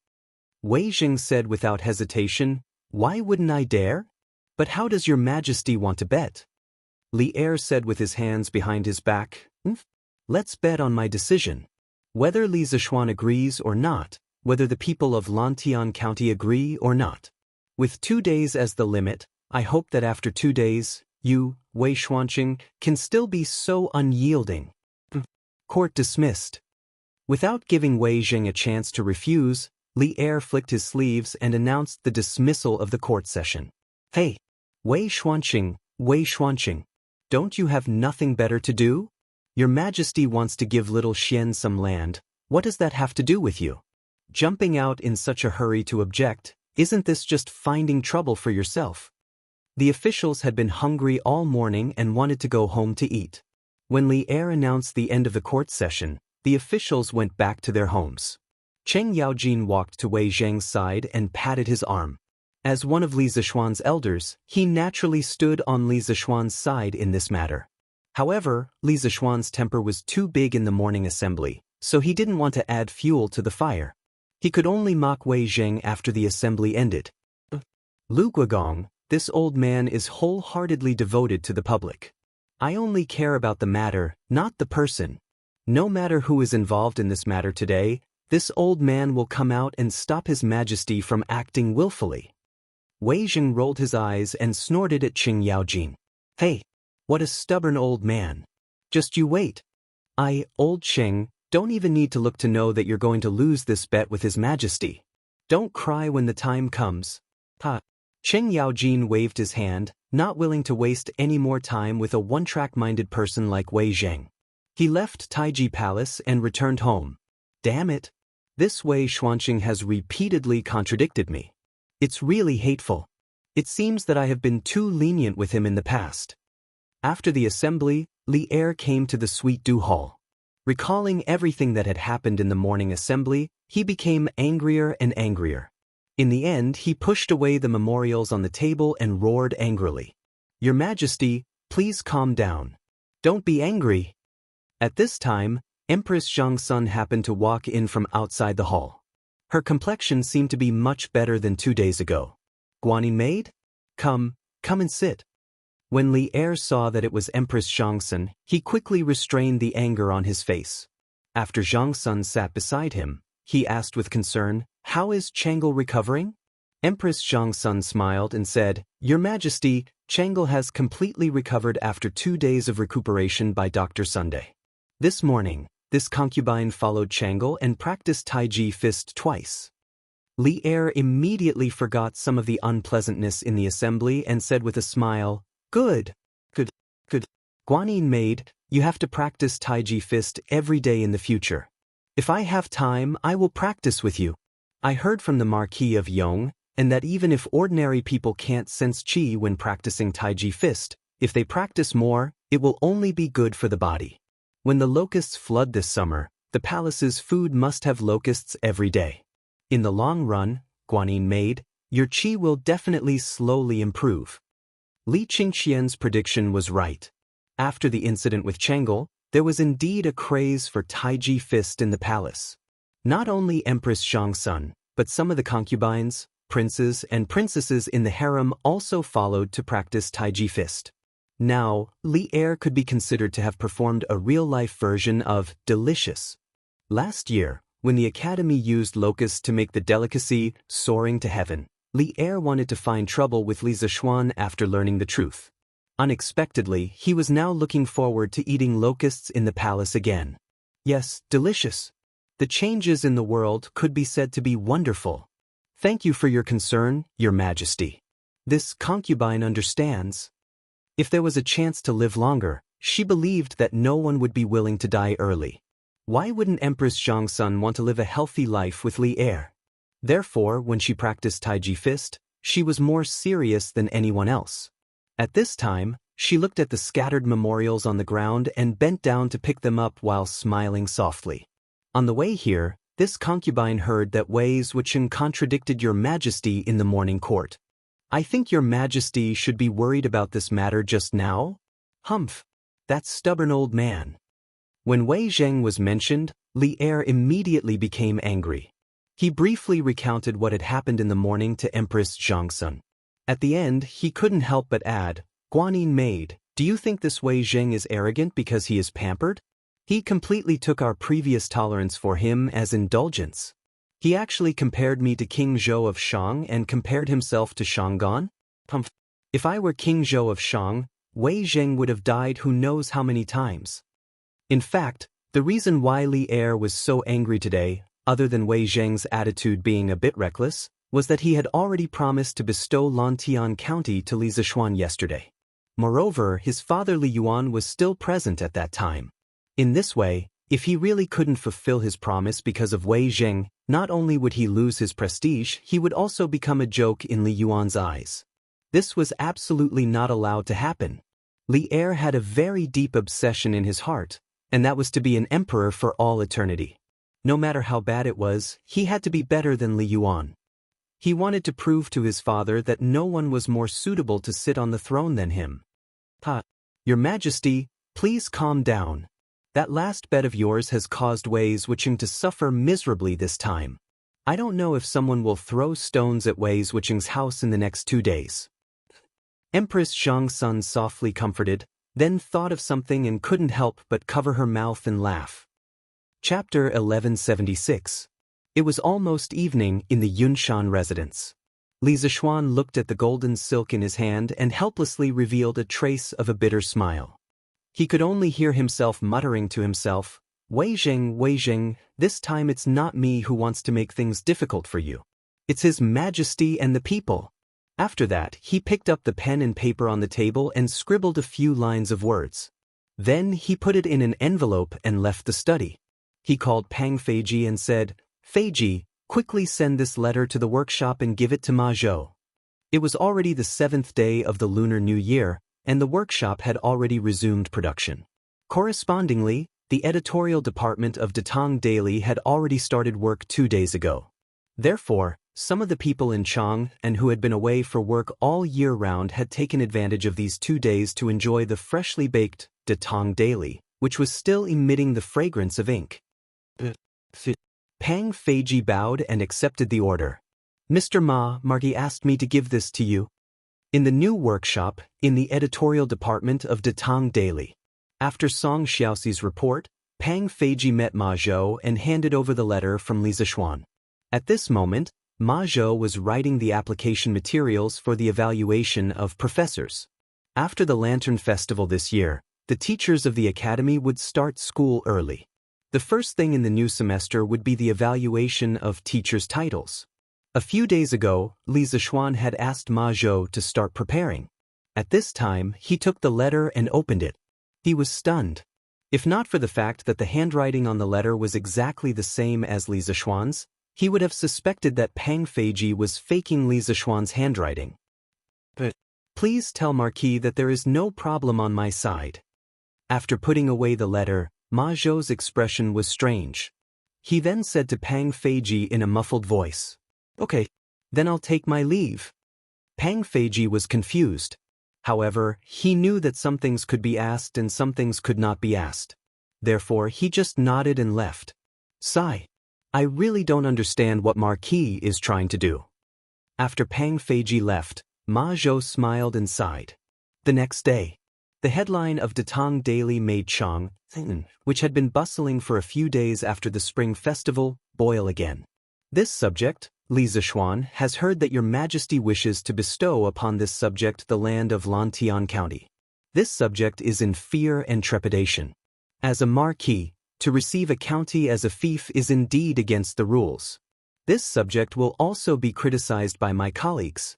S1: Wei Zheng said without hesitation, Why wouldn't I dare? But how does Your Majesty want to bet? Li Er said with his hands behind his back, Let's bet on my decision. Whether Li Zishuan agrees or not, whether the people of Longtime County agree or not. With 2 days as the limit, I hope that after 2 days, you, Wei Xuanqing, can still be so unyielding. Court dismissed. Without giving Wei Zheng a chance to refuse, Li Er flicked his sleeves and announced the dismissal of the court session. Hey, Wei Xuanqing, don't you have nothing better to do? Your Majesty wants to give little Xian some land. What does that have to do with you? Jumping out in such a hurry to object, isn't this just finding trouble for yourself? The officials had been hungry all morning and wanted to go home to eat. When Li Er announced the end of the court session, the officials went back to their homes. Cheng Yaojin walked to Wei Zheng's side and patted his arm. As one of Li Zishuan's elders, he naturally stood on Li Zishuan's side in this matter. However, Li Zishuan's temper was too big in the morning assembly, so he didn't want to add fuel to the fire. He could only mock Wei Zheng after the assembly ended. Lu Guogong, this old man is wholeheartedly devoted to the public. I only care about the matter, not the person. No matter who is involved in this matter today, this old man will come out and stop His Majesty from acting willfully. Wei Zheng rolled his eyes and snorted at Cheng Yaojin. Hey, what a stubborn old man. Just you wait. Old Cheng, don't even need to look to know that you're going to lose this bet with His Majesty. Don't cry when the time comes. Cheng Yaojin waved his hand, not willing to waste any more time with a one-track-minded person like Wei Zheng. He left Taiji Palace and returned home. Damn it! This Wei Xuanqing has repeatedly contradicted me. It's really hateful. It seems that I have been too lenient with him in the past. After the assembly, Li Er came to the Sweet Dew Hall. Recalling everything that had happened in the morning assembly, he became angrier and angrier. In the end, he pushed away the memorials on the table and roared angrily. Your Majesty, please calm down. Don't be angry. At this time, Empress Zhangsun happened to walk in from outside the hall. Her complexion seemed to be much better than 2 days ago. Guanyin maid? Come and sit. When Li Er saw that it was Empress Zhangsun, he quickly restrained the anger on his face. After Zhangsun sat beside him, he asked with concern, How is Chang'e recovering? Empress Zhangsun smiled and said, Your Majesty, Chang'e has completely recovered after 2 days of recuperation by Dr. Sunday. This morning, this concubine followed Chang'e and practiced Taiji fist twice. Li Er immediately forgot some of the unpleasantness in the assembly and said with a smile, Good. Guanyin maid, you have to practice Taiji fist every day in the future. If I have time, I will practice with you. I heard from the Marquis of Yong, and that even if ordinary people can't sense qi when practicing Taiji fist, if they practice more, it will only be good for the body. When the locusts flood this summer, the palace's food must have locusts every day. In the long run, Guanyin maid, your qi will definitely slowly improve. Li Qingxian's prediction was right. After the incident with Chang'e, there was indeed a craze for Taiji fist in the palace. Not only Empress Zhangsun, but some of the concubines, princes, and princesses in the harem also followed to practice Taiji fist. Now, Li Er could be considered to have performed a real-life version of delicious. Last year, when the Academy used locusts to make the delicacy soaring to heaven, Li Er wanted to find trouble with Li Zishuan after learning the truth. Unexpectedly, he was now looking forward to eating locusts in the palace again. Yes, delicious. The changes in the world could be said to be wonderful. Thank you for your concern, Your Majesty. This concubine understands. If there was a chance to live longer, she believed that no one would be willing to die early. Why wouldn't Empress Zhangsun want to live a healthy life with Li Er? Therefore, when she practiced Taiji fist, she was more serious than anyone else. At this time, she looked at the scattered memorials on the ground and bent down to pick them up while smiling softly. On the way here, this concubine heard that Wei Xuanqing contradicted Your Majesty in the morning court. I think Your Majesty should be worried about this matter just now? Humph! That stubborn old man. When Wei Zheng was mentioned, Li Er immediately became angry. He briefly recounted what had happened in the morning to Empress Zhangsun. At the end, he couldn't help but add, Guanyin maid, do you think this Wei Zheng is arrogant because he is pampered? He completely took our previous tolerance for him as indulgence. He actually compared me to King Zhou of Shang and compared himself to Shanggan? If I were King Zhou of Shang, Wei Zheng would have died who knows how many times. In fact, the reason why Li Er was so angry today, other than Wei Zheng's attitude being a bit reckless, was that he had already promised to bestow Lantian County to Li Zishuan yesterday. Moreover, his father Li Yuan was still present at that time. In this way, if he really couldn't fulfill his promise because of Wei Zheng, not only would he lose his prestige, he would also become a joke in Li Yuan's eyes. This was absolutely not allowed to happen. Li Er had a very deep obsession in his heart, and that was to be an emperor for all eternity. No matter how bad it was, he had to be better than Li Yuan. He wanted to prove to his father that no one was more suitable to sit on the throne than him. Your Majesty, please calm down. That last bet of yours has caused Wei Xuanqing to suffer miserably this time. I don't know if someone will throw stones at Wei Xuanqing's house in the next 2 days. Empress Zhangsun softly comforted, then thought of something and couldn't help but cover her mouth and laugh. Chapter 1176. It was almost evening in the Yunshan residence. Li Zishuan looked at the golden silk in his hand and helplessly revealed a trace of a bitter smile. He could only hear himself muttering to himself, Wei Zheng, this time it's not me who wants to make things difficult for you. It's His Majesty and the people. After that, he picked up the pen and paper on the table and scribbled a few lines of words. Then he put it in an envelope and left the study. He called Pang Feiji and said, Feiji, quickly send this letter to the workshop and give it to Ma Zhou. It was already the 7th day of the Lunar New Year, and the workshop had already resumed production. Correspondingly, the editorial department of Datong Daily had already started work 2 days ago. Therefore, some of the people in Chang and who had been away for work all year round had taken advantage of these 2 days to enjoy the freshly baked Datong Daily, which was still emitting the fragrance of ink. Pang Feiji bowed and accepted the order. Mr. Ma, Marty asked me to give this to you. In the new workshop, in the editorial department of Datong Daily. After Song Xiaoxi's report, Pang Feiji met Ma Zhou and handed over the letter from Li Zishuan. At this moment, Ma Zhou was writing the application materials for the evaluation of professors. After the Lantern Festival this year, the teachers of the academy would start school early. The first thing in the new semester would be the evaluation of teachers' titles. A few days ago, Li Zishuan had asked Ma Zhou to start preparing. At this time, he took the letter and opened it. He was stunned. If not for the fact that the handwriting on the letter was exactly the same as Li Zishuan's, he would have suspected that Pang Feiji was faking Li Zishuan's handwriting. But please tell Marquis that there is no problem on my side. After putting away the letter, Ma Zhou's expression was strange. He then said to Pang Feiji in a muffled voice, Okay, then I'll take my leave. Pang Feiji was confused. However, he knew that some things could be asked and some things could not be asked. Therefore, he just nodded and left. Sigh. I really don't understand what Marquis is trying to do. After Pang Feiji left, Ma Zhou smiled and sighed. The next day, the headline of Datong Daily made Chang, which had been bustling for a few days after the Spring Festival, boil again. This subject, Li Zishuan, has heard that Your Majesty wishes to bestow upon this subject the land of Lantian County. This subject is in fear and trepidation. As a marquis, to receive a county as a fief is indeed against the rules. This subject will also be criticized by my colleagues.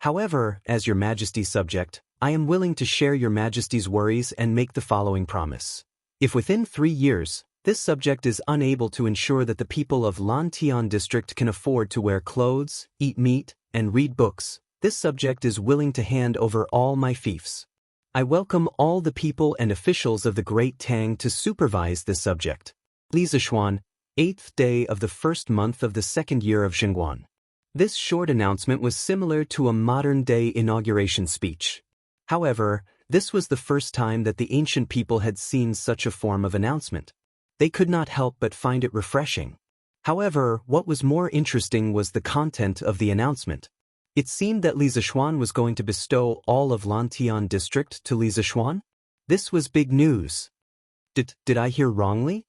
S1: However, as Your Majesty's subject, I am willing to share Your Majesty's worries and make the following promise. If within 3 years, this subject is unable to ensure that the people of Lantian district can afford to wear clothes, eat meat, and read books, this subject is willing to hand over all my fiefs. I welcome all the people and officials of the Great Tang to supervise this subject. Li Zishuan, 8th day of the 1st month of the 2nd year of Xingguan. This short announcement was similar to a modern-day inauguration speech. However, this was the first time that the ancient people had seen such a form of announcement. They could not help but find it refreshing. However, what was more interesting was the content of the announcement. It seemed that Li Zishuan was going to bestow all of Lantian district to Li Zishuan. This was big news. Did I hear wrongly?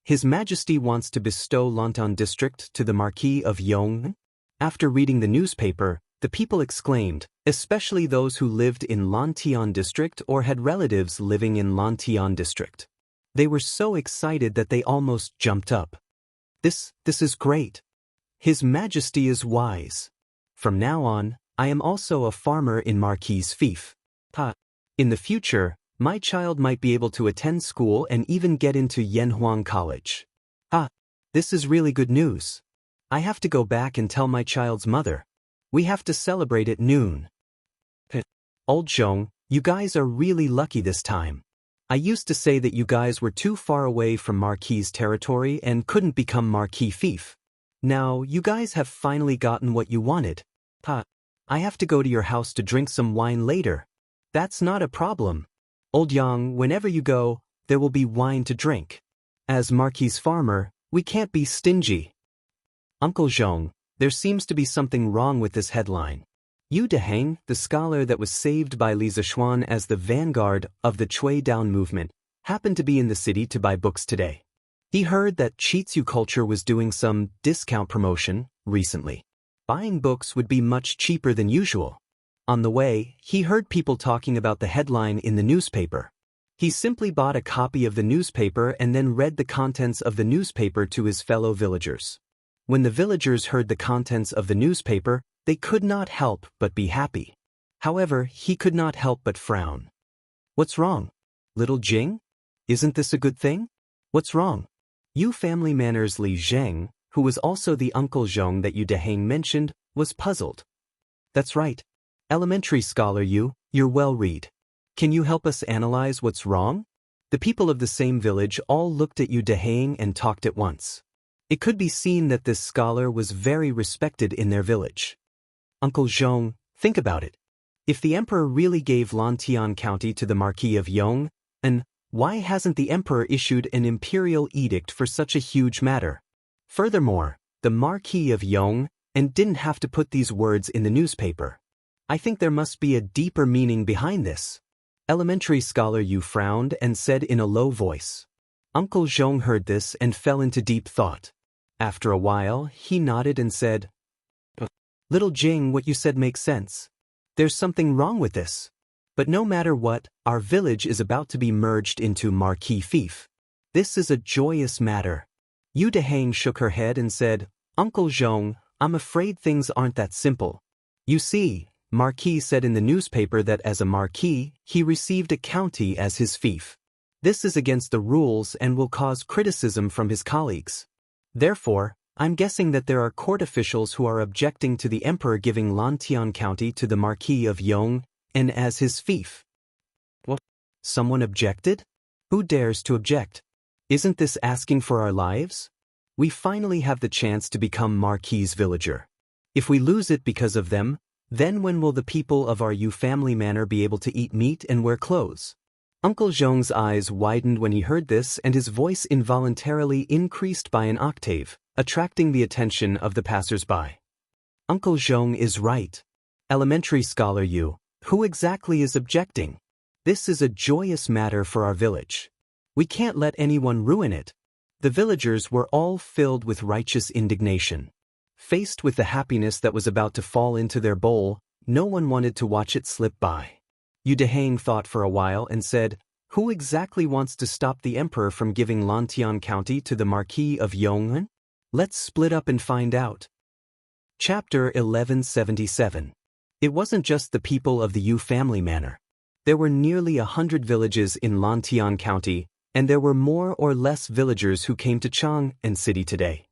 S1: His Majesty wants to bestow Lantian district to the Marquis of Yong? After reading the newspaper, the people exclaimed, especially those who lived in Lantian district or had relatives living in Lantian district. They were so excited that they almost jumped up. This is great. His Majesty is wise. From now on, I am also a farmer in Marquis' fief. In the future, my child might be able to attend school and even get into Yanhuang College. This is really good news. I have to go back and tell my child's mother. We have to celebrate at noon. Old Zhong, you guys are really lucky this time. I used to say that you guys were too far away from Marquis' territory and couldn't become Marquis fief. Now, you guys have finally gotten what you wanted. I have to go to your house to drink some wine later. That's not a problem. Old Yang, whenever you go, there will be wine to drink. As Marquis' farmer, we can't be stingy. Uncle Zhong, there seems to be something wrong with this headline. Yu Deheng, the scholar that was saved by Li Zishuan as the vanguard of the Cui Down movement, happened to be in the city to buy books today. He heard that Chitsu Culture was doing some discount promotion recently. Buying books would be much cheaper than usual. On the way, he heard people talking about the headline in the newspaper. He simply bought a copy of the newspaper and then read the contents of the newspaper to his fellow villagers. When the villagers heard the contents of the newspaper, they could not help but be happy. However, he could not help but frown. What's wrong? Little Jing? Isn't this a good thing? What's wrong? Yu family manners Li Zheng, who was also the Uncle Zhong that Yu Deheng mentioned, was puzzled. That's right. Elementary scholar Yu, you're well read. Can you help us analyze what's wrong? The people of the same village all looked at Yu Deheng and talked at once. It could be seen that this scholar was very respected in their village. Uncle Zhong, think about it. If the emperor really gave Longtime County to the Marquis of Yong, and why hasn't the emperor issued an imperial edict for such a huge matter? Furthermore, the Marquis of Yong and didn't have to put these words in the newspaper. I think there must be a deeper meaning behind this. Elementary scholar Yu frowned and said in a low voice. Uncle Zhong heard this and fell into deep thought. After a while, he nodded and said, Little Jing, what you said makes sense. There's something wrong with this. But no matter what, our village is about to be merged into Marquis fief. This is a joyous matter. Yu Deheng shook her head and said, Uncle Zhong, I'm afraid things aren't that simple. You see, Marquis said in the newspaper that as a Marquis, he received a county as his fief. This is against the rules and will cause criticism from his colleagues. Therefore, I'm guessing that there are court officials who are objecting to the emperor giving Longtime County to the Marquis of Yong and as his fief. What? Someone objected? Who dares to object? Isn't this asking for our lives? We finally have the chance to become Marquis' villager. If we lose it because of them, then when will the people of our Yu family manor be able to eat meat and wear clothes? Uncle Zhong's eyes widened when he heard this and his voice involuntarily increased by an octave, attracting the attention of the passers-by. Uncle Zhong is right. Elementary scholar Yu, who exactly is objecting? This is a joyous matter for our village. We can't let anyone ruin it. The villagers were all filled with righteous indignation. Faced with the happiness that was about to fall into their bowl, no one wanted to watch it slip by. Yu Deheng thought for a while and said, Who exactly wants to stop the emperor from giving Longtime County to the Marquis of Yong'an? Let's split up and find out. Chapter 1177. It wasn't just the people of the Yu family manor. There were nearly 100 villages in Longtime County, and there were more or less villagers who came to Chang'an City today.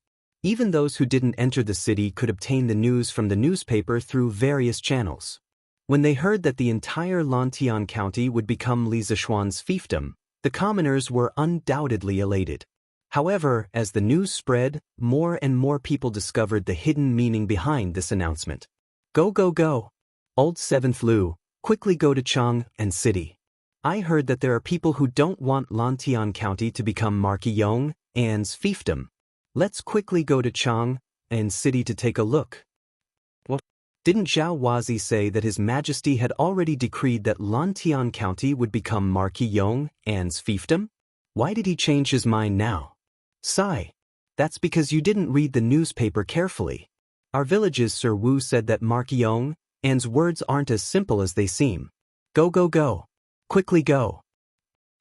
S1: Even those who didn't enter the city could obtain the news from the newspaper through various channels. When they heard that the entire Longtime County would become Li Zishuan's fiefdom, the commoners were undoubtedly elated. However, as the news spread, more and more people discovered the hidden meaning behind this announcement. Go, go, go! Old 7th Lu, quickly go to Chang'an City. I heard that there are people who don't want Longtime County to become Marquis Yong'an's fiefdom. Let's quickly go to Chang'an City to take a look. What? Didn't Zhao Wazi say that His Majesty had already decreed that Longtime County would become Marquis Yong'an's fiefdom? Why did he change his mind now? Sigh. That's because you didn't read the newspaper carefully. Our village's Sir Wu said that Marquis Yong'an's words aren't as simple as they seem. Go, go, go. Quickly go.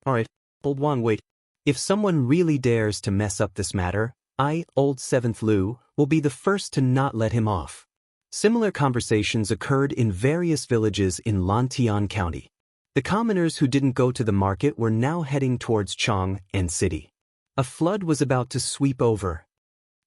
S1: Alright, old Wang, wait. If someone really dares to mess up this matter, I, old 7th Lu, will be the first to not let him off. Similar conversations occurred in various villages in Longtime County. The commoners who didn't go to the market were now heading towards Chang'an City. A flood was about to sweep over.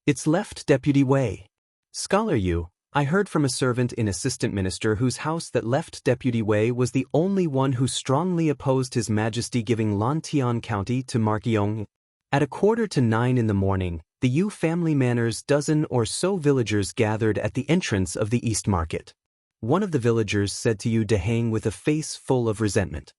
S1: It's left Deputy Wei. Scholar Yu, I heard from a servant in Assistant Minister whose house that left Deputy Wei was the only one who strongly opposed His Majesty giving Longtime County to Marquis Yong. At 8:45 in the morning, the Yu family manor's dozen or so villagers gathered at the entrance of the East Market. One of the villagers said to Yu Deheng with a face full of resentment.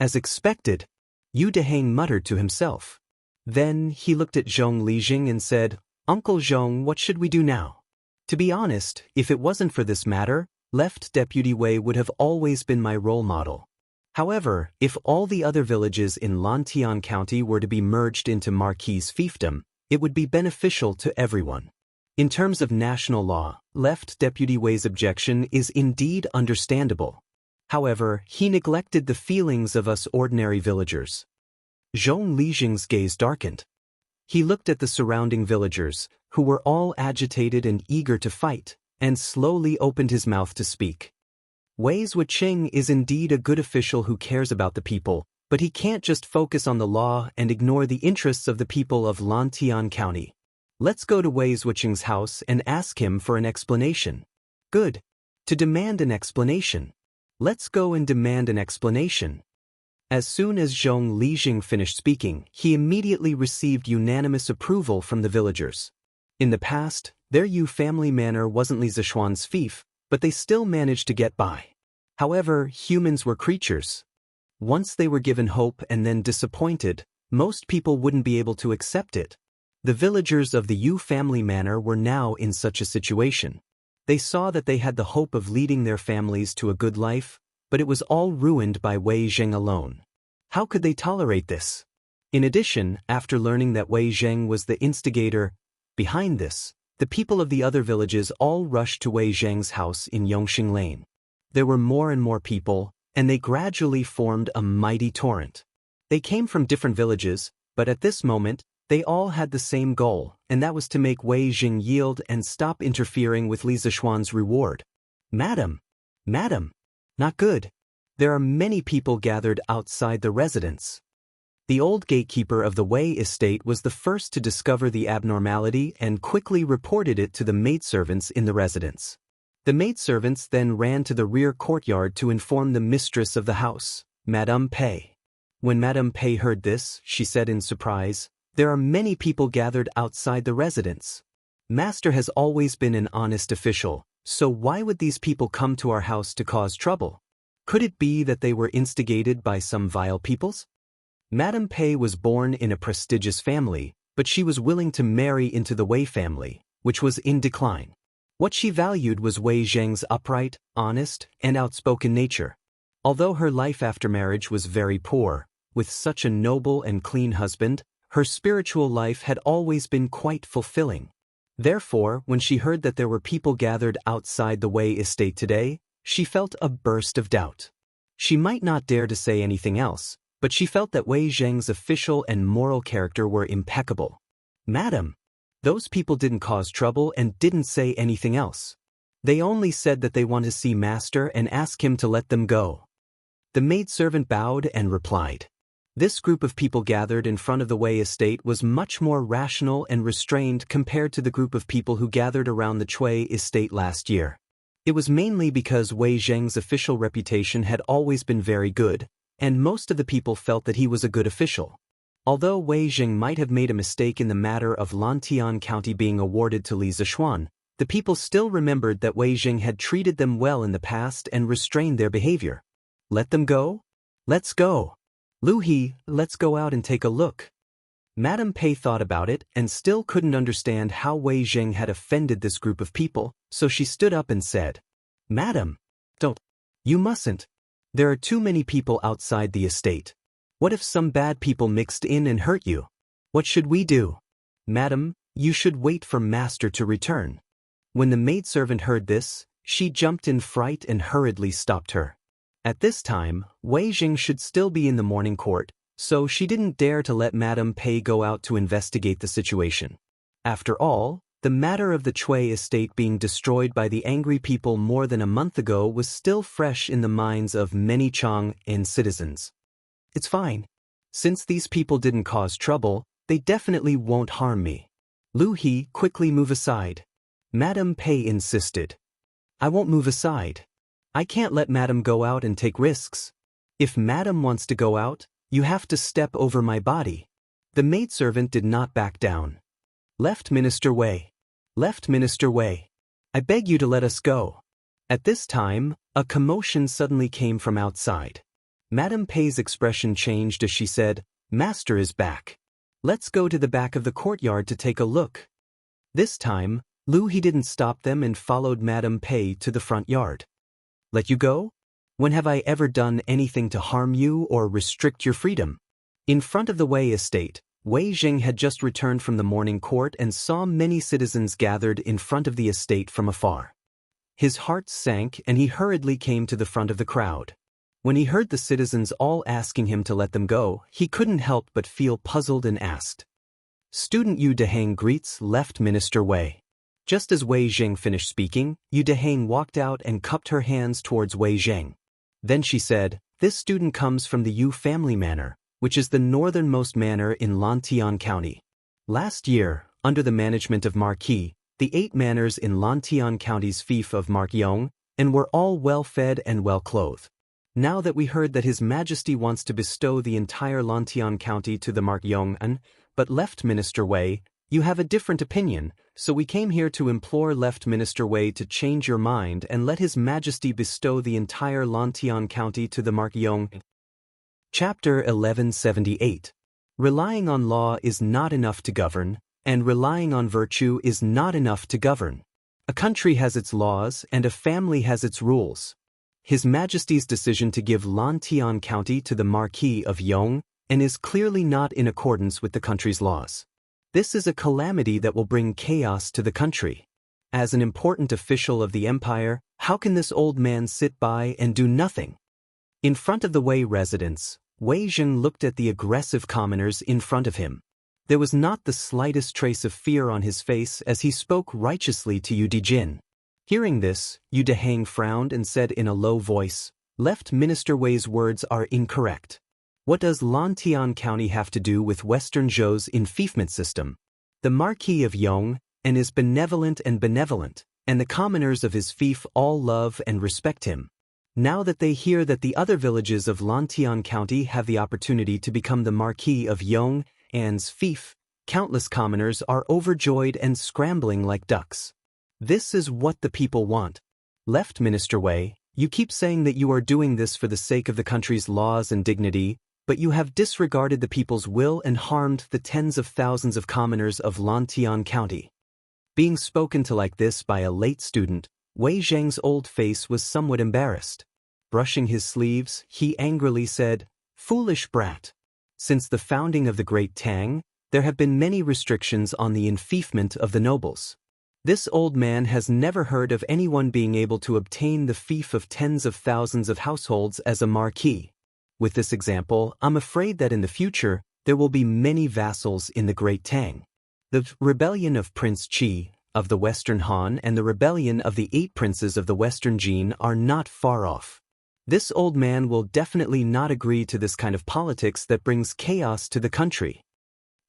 S1: As expected, Yu Deheng muttered to himself. Then he looked at Zhong Lijing and said, Uncle Zhong, what should we do now? To be honest, if it wasn't for this matter, left Deputy Wei would have always been my role model. However, if all the other villages in Longtime County were to be merged into Marquis' fiefdom, it would be beneficial to everyone. In terms of national law, left Deputy Wei's objection is indeed understandable. However, he neglected the feelings of us ordinary villagers. Zhong Lijing's gaze darkened. He looked at the surrounding villagers, who were all agitated and eager to fight, and slowly opened his mouth to speak. Wei Wuqing is indeed a good official who cares about the people, but he can't just focus on the law and ignore the interests of the people of Lantian County. Let's go to Wei Wuqing's house and ask him for an explanation. Good. To demand an explanation. Let's go and demand an explanation. As soon as Zhong Lijing finished speaking, he immediately received unanimous approval from the villagers. In the past, their Yu family manor wasn't Li Zishuan's fief, but they still managed to get by. However, humans were creatures. Once they were given hope and then disappointed, most people wouldn't be able to accept it. The villagers of the Yu family manor were now in such a situation. They saw that they had the hope of leading their families to a good life, but it was all ruined by Wei Zheng alone. How could they tolerate this? In addition, after learning that Wei Zheng was the instigator behind this, the people of the other villages all rushed to Wei Zheng's house in Yongxing Lane. There were more and more people, and they gradually formed a mighty torrent. They came from different villages, but at this moment, they all had the same goal, and that was to make Wei Zheng yield and stop interfering with Li Zishuan's reward. Madam! Madam! Not good. There are many people gathered outside the residence. The old gatekeeper of the Wei estate was the first to discover the abnormality and quickly reported it to the maidservants in the residence. The maidservants then ran to the rear courtyard to inform the mistress of the house, Madame Pei. When Madame Pei heard this, she said in surprise, "There are many people gathered outside the residence. Master has always been an honest official, so why would these people come to our house to cause trouble? Could it be that they were instigated by some vile peoples?" Madame Pei was born in a prestigious family, but she was willing to marry into the Wei family, which was in decline. What she valued was Wei Zheng's upright, honest, and outspoken nature. Although her life after marriage was very poor, with such a noble and clean husband, her spiritual life had always been quite fulfilling. Therefore, when she heard that there were people gathered outside the Wei estate today, she felt a burst of doubt. She might not dare to say anything else, but she felt that Wei Zheng's official and moral character were impeccable. "Madam, those people didn't cause trouble and didn't say anything else. They only said that they want to see Master and ask him to let them go." The maidservant bowed and replied. This group of people gathered in front of the Wei estate was much more rational and restrained compared to the group of people who gathered around the Cui estate last year. It was mainly because Wei Zheng's official reputation had always been very good, and most of the people felt that he was a good official. Although Wei Zheng might have made a mistake in the matter of Lantian County being awarded to Li Zishuan, the people still remembered that Wei Zheng had treated them well in the past and restrained their behavior. "Let them go? Let's go. Lu He, let's go out and take a look." Madame Pei thought about it and still couldn't understand how Wei Zheng had offended this group of people, so she stood up and said, "Madam, don't. You mustn't. There are too many people outside the estate. What if some bad people mixed in and hurt you? What should we do?" "Madam, you should wait for Master to return." When the maidservant heard this, she jumped in fright and hurriedly stopped her. At this time, Wei Zheng should still be in the morning court, so she didn't dare to let Madame Pei go out to investigate the situation. After all, the matter of the Cui estate being destroyed by the angry people more than a month ago was still fresh in the minds of many Chang and citizens. "It's fine. Since these people didn't cause trouble, they definitely won't harm me." Lu He, quickly move aside. Madame Pei insisted. "I won't move aside. I can't let Madam go out and take risks. If Madam wants to go out, you have to step over my body." The maidservant did not back down. "Left Minister Wei. Left Minister Wei. I beg you to let us go." At this time, a commotion suddenly came from outside. Madame Pei's expression changed as she said, "Master is back. Let's go to the back of the courtyard to take a look." This time, Lu He didn't stop them and followed Madame Pei to the front yard. "Let you go? When have I ever done anything to harm you or restrict your freedom?" In front of the Wei estate, Wei Zheng had just returned from the morning court and saw many citizens gathered in front of the estate from afar. His heart sank and he hurriedly came to the front of the crowd. When he heard the citizens all asking him to let them go, he couldn't help but feel puzzled and asked, "Student Yu Dehang greets left Minister Wei." Just as Wei Zheng finished speaking, Yu Dehang walked out and cupped her hands towards Wei Zheng. Then she said, "This student comes from the Yu family manor, which is the northernmost manor in Longtime County. Last year, under the management of Marquis, the 8 manors in Longtime County's fief of Mark Yong, and were all well-fed and well-clothed. Now that we heard that His Majesty wants to bestow the entire Longtime County to the Mark Yong, but left Minister Wei, you have a different opinion, so we came here to implore left Minister Wei to change your mind and let His Majesty bestow the entire Longtime County to the Mark Yong." Chapter 1178. Relying on law is not enough to govern, and relying on virtue is not enough to govern. A country has its laws and a family has its rules. His Majesty's decision to give Longtime County to the Marquis of Yong and is clearly not in accordance with the country's laws. This is a calamity that will bring chaos to the country. As an important official of the empire, how can this old man sit by and do nothing? In front of the Wei residence, Wei Zheng looked at the aggressive commoners in front of him. There was not the slightest trace of fear on his face as he spoke righteously to Yu Dijin. Hearing this, Yu Dehang frowned and said in a low voice, "Left Minister Wei's words are incorrect. What does Longtime County have to do with Western Zhou's enfeoffment system? The Marquis of Yong is benevolent, and the commoners of his fief all love and respect him. Now that they hear that the other villages of Longtime County have the opportunity to become the Marquis of Yong and's fief, countless commoners are overjoyed and scrambling like ducks. This is what the people want. Left Minister Wei, you keep saying that you are doing this for the sake of the country's laws and dignity, but you have disregarded the people's will and harmed the tens of thousands of commoners of Longtime County." Being spoken to like this by a late student, Wei Zheng's old face was somewhat embarrassed. Brushing his sleeves, he angrily said, "Foolish brat. Since the founding of the Great Tang, there have been many restrictions on the enfeoffment of the nobles. This old man has never heard of anyone being able to obtain the fief of tens of thousands of households as a marquis. With this example, I'm afraid that in the future, there will be many vassals in the Great Tang. The rebellion of Prince Qi, of the Western Han, and the rebellion of the 8 princes of the Western Jin are not far off. This old man will definitely not agree to this kind of politics that brings chaos to the country."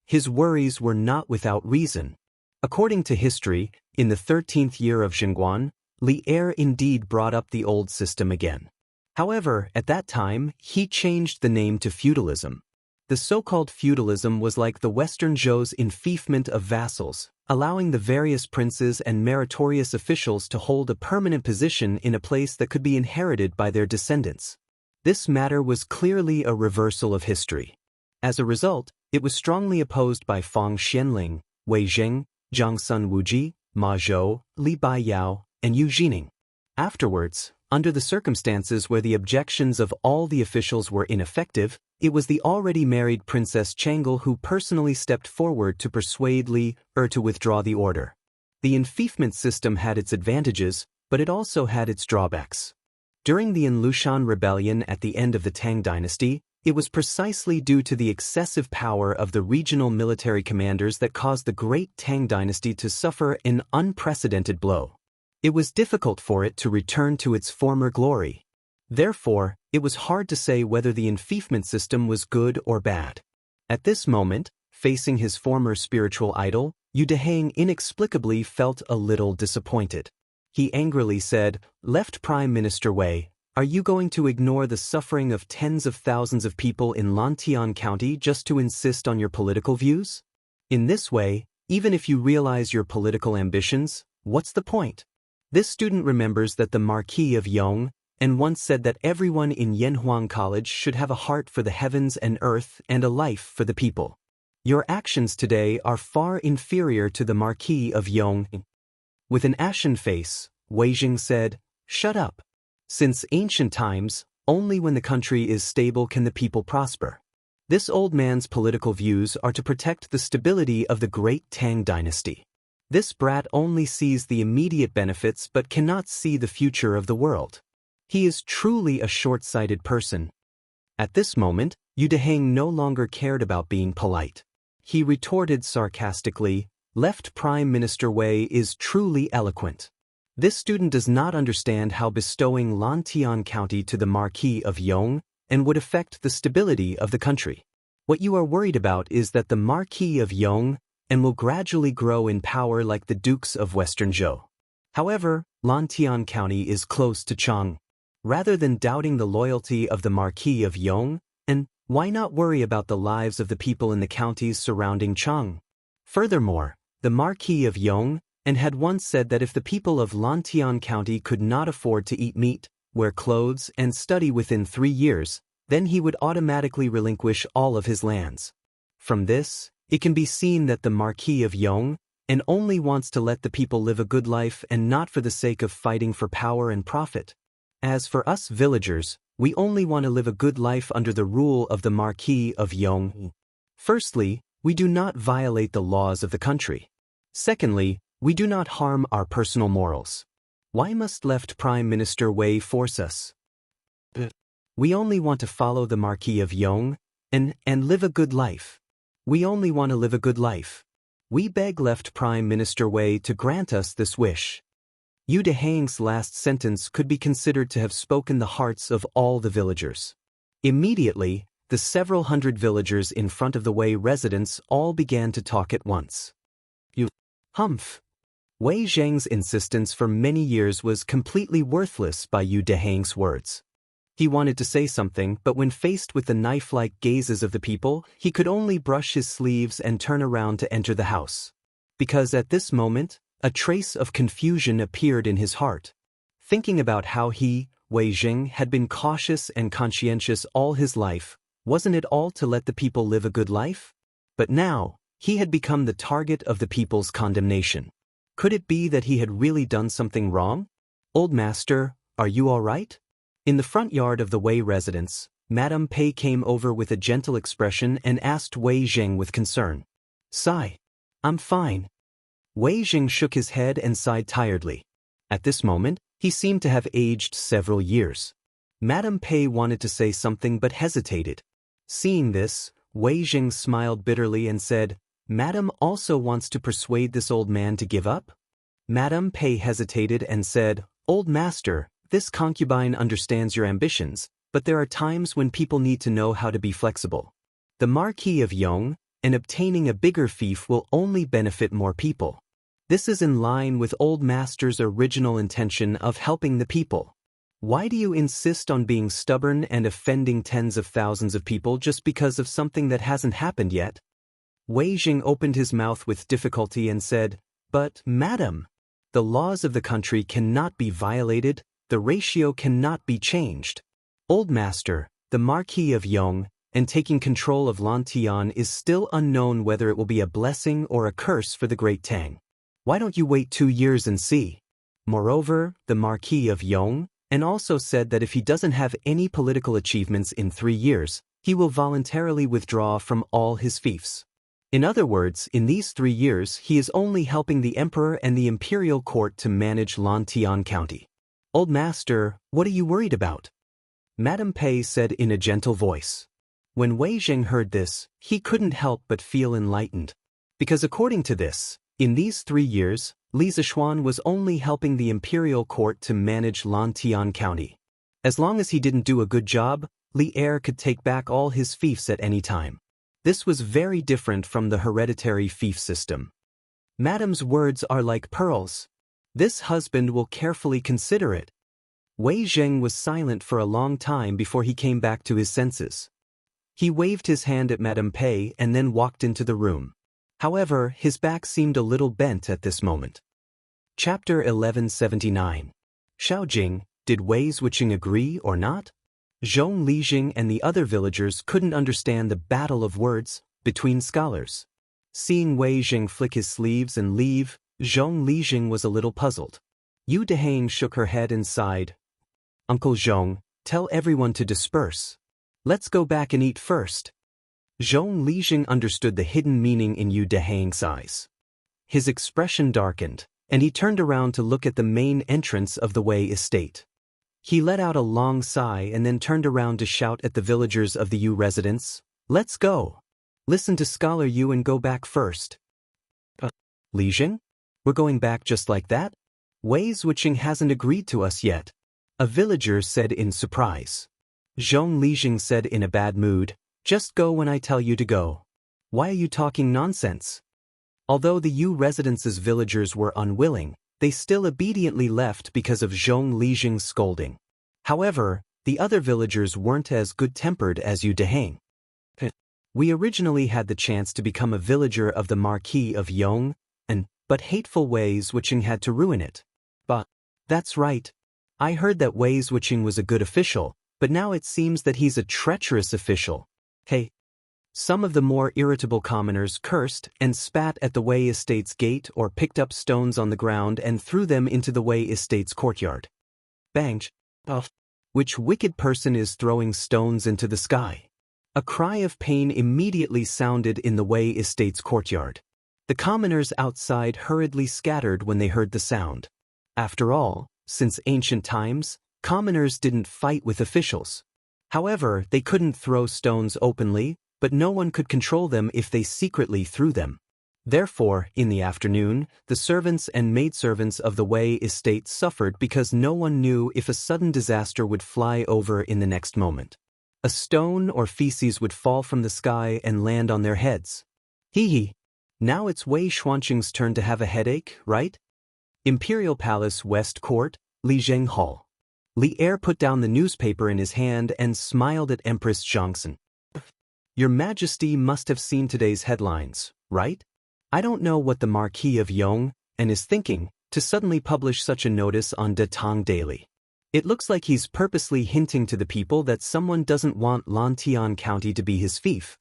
S1: His worries were not without reason. According to history, in the 13th year of Xinguan, Li Er indeed brought up the old system again. However, at that time, he changed the name to feudalism. The so-called feudalism was like the Western Zhou's enfeoffment of vassals, allowing the various princes and meritorious officials to hold a permanent position in a place that could be inherited by their descendants. This matter was clearly a reversal of history. As a result, it was strongly opposed by Fang Xianling, Wei Zheng, Zhang Sun Wuji, Ma Zhou, Li Baiyao, and Yu Jining. Afterwards, under the circumstances where the objections of all the officials were ineffective, it was the already married Princess Changel who personally stepped forward to persuade Li Er to withdraw the order. The enfeoffment system had its advantages, but it also had its drawbacks. During the Lushan rebellion at the end of the Tang dynasty, it was precisely due to the excessive power of the regional military commanders that caused the Great Tang dynasty to suffer an unprecedented blow. It was difficult for it to return to its former glory. Therefore, it was hard to say whether the enfeoffment system was good or bad. At this moment, facing his former spiritual idol, Yu Dehang inexplicably felt a little disappointed. He angrily said, "Left Prime Minister Wei, are you going to ignore the suffering of tens of thousands of people in Longtime County just to insist on your political views? In this way, even if you realize your political ambitions, what's the point?" This student remembers that the Marquis of Yong once said that everyone in Yanhuang College should have a heart for the heavens and earth and a life for the people. Your actions today are far inferior to the Marquis of Yong. With an ashen face, Wei Zheng said, "Shut up. Since ancient times, only when the country is stable can the people prosper. This old man's political views are to protect the stability of the Great Tang dynasty. This brat only sees the immediate benefits but cannot see the future of the world. He is truly a short-sighted person. At this moment, Yu Deheng no longer cared about being polite. He retorted sarcastically, "Left Prime Minister Wei is truly eloquent. This student does not understand how bestowing Lantian County to the Marquis of Yong and would affect the stability of the country. What you are worried about is that the Marquis of Yong and will gradually grow in power like the Dukes of Western Zhou. However, Lantian County is close to Chang. Rather than doubting the loyalty of the Marquis of Yong, and why not worry about the lives of the people in the counties surrounding Chang? Furthermore, the Marquis of Yong and had once said that if the people of Lantian County could not afford to eat meat, wear clothes, and study within 3 years, then he would automatically relinquish all of his lands. From this, it can be seen that the Marquis of Yong and only wants to let the people live a good life and not for the sake of fighting for power and profit. As for us villagers, we only want to live a good life under the rule of the Marquis of Yong. Firstly, we do not violate the laws of the country. Secondly, we do not harm our personal morals. Why must left Prime Minister Wei force us? We only want to follow the Marquis of Yong and live a good life. We only want to live a good life. We beg left Prime Minister Wei to grant us this wish. Yu Deheng's last sentence could be considered to have spoken the hearts of all the villagers. Immediately, the several hundred villagers in front of the Wei residence all began to talk at once. Humph! Wei Zheng's insistence for many years was completely worthless by Yu Deheng's words. He wanted to say something, but when faced with the knife-like gazes of the people, he could only brush his sleeves and turn around to enter the house. Because at this moment, a trace of confusion appeared in his heart. Thinking about how he, Wei Zheng, had been cautious and conscientious all his life, wasn't it all to let the people live a good life? But now, he had become the target of the people's condemnation. Could it be that he had really done something wrong? Old master, are you all right? In the front yard of the Wei residence, Madame Pei came over with a gentle expression and asked Wei Zheng with concern. "Sigh. I'm fine." Wei Zheng shook his head and sighed tiredly. At this moment, he seemed to have aged several years. Madame Pei wanted to say something but hesitated. Seeing this, Wei Zheng smiled bitterly and said, "Madame also wants to persuade this old man to give up?" Madame Pei hesitated and said, "Old master, this concubine understands your ambitions, but there are times when people need to know how to be flexible. The Marquis of Yong and obtaining a bigger fief will only benefit more people. This is in line with old master's original intention of helping the people. Why do you insist on being stubborn and offending tens of thousands of people just because of something that hasn't happened yet?" Wei Zheng opened his mouth with difficulty and said, "But, madam, the laws of the country cannot be violated, the ratio cannot be changed. Old master, the Marquis of Yong, and taking control of Lantian is still unknown whether it will be a blessing or a curse for the Great Tang. Why don't you wait 2 years and see?" Moreover, the Marquis of Yong and also said that if he doesn't have any political achievements in 3 years, he will voluntarily withdraw from all his fiefs. In other words, in these 3 years he is only helping the emperor and the imperial court to manage Lantian County. "Old master, what are you worried about?" Madame Pei said in a gentle voice. When Wei Zheng heard this, he couldn't help but feel enlightened. Because according to this, in these 3 years, Li Zishuan was only helping the imperial court to manage Lantian County. As long as he didn't do a good job, Li Er could take back all his fiefs at any time. This was very different from the hereditary fief system. Madame's words are like pearls. This husband will carefully consider it. Wei Zheng was silent for a long time before he came back to his senses. He waved his hand at Madame Pei and then walked into the room. However, his back seemed a little bent at this moment. Chapter 1179. Xiaojing, did Wei Zhuqing agree or not? Zhong Lijing and the other villagers couldn't understand the battle of words between scholars. Seeing Wei Zheng flick his sleeves and leave, Zhong Lijing was a little puzzled. Yu Deheng shook her head and sighed. "Uncle Zhong, tell everyone to disperse. Let's go back and eat first." Zhong Lijing understood the hidden meaning in Yu Deheng's eyes. His expression darkened, and he turned around to look at the main entrance of the Wei estate. He let out a long sigh and then turned around to shout at the villagers of the Yu residence, "Let's go! Listen to Scholar Yu and go back first." Li Jing? We're going back just like that? Wei Wuxing hasn't agreed to us yet, a villager said in surprise. Zhong Li Jing said in a bad mood, "Just go when I tell you to go. Why are you talking nonsense?" Although the Yu residence's villagers were unwilling, they still obediently left because of Zhong Li Jing's scolding. However, the other villagers weren't as good-tempered as Yu Deheng. "We originally had the chance to become a villager of the Marquis of Yong, but hateful Wei Wuxing had to ruin it." "But that's right. I heard that Wei Wuxing was a good official, but now it seems that he's a treacherous official." Hey. Some of the more irritable commoners cursed and spat at the Wei estate's gate or picked up stones on the ground and threw them into the Wei estate's courtyard. Bang! Which wicked person is throwing stones into the sky? A cry of pain immediately sounded in the Wei estate's courtyard. The commoners outside hurriedly scattered when they heard the sound. After all, since ancient times, commoners didn't fight with officials. However, they couldn't throw stones openly, but no one could control them if they secretly threw them. Therefore, in the afternoon, the servants and maidservants of the Wei estate suffered because no one knew if a sudden disaster would fly over in the next moment. A stone or feces would fall from the sky and land on their heads. Hee. Now it's Wei Xuanqing's turn to have a headache, right? Imperial Palace West Court, Lizheng Hall. Li Er put down the newspaper in his hand and smiled at Empress Zhongxin. "Your Majesty must have seen today's headlines, right? I don't know what the Marquis of Yong is thinking to suddenly publish such a notice on De Tong Daily. It looks like he's purposely hinting to the people that someone doesn't want Longtime County to be his fief."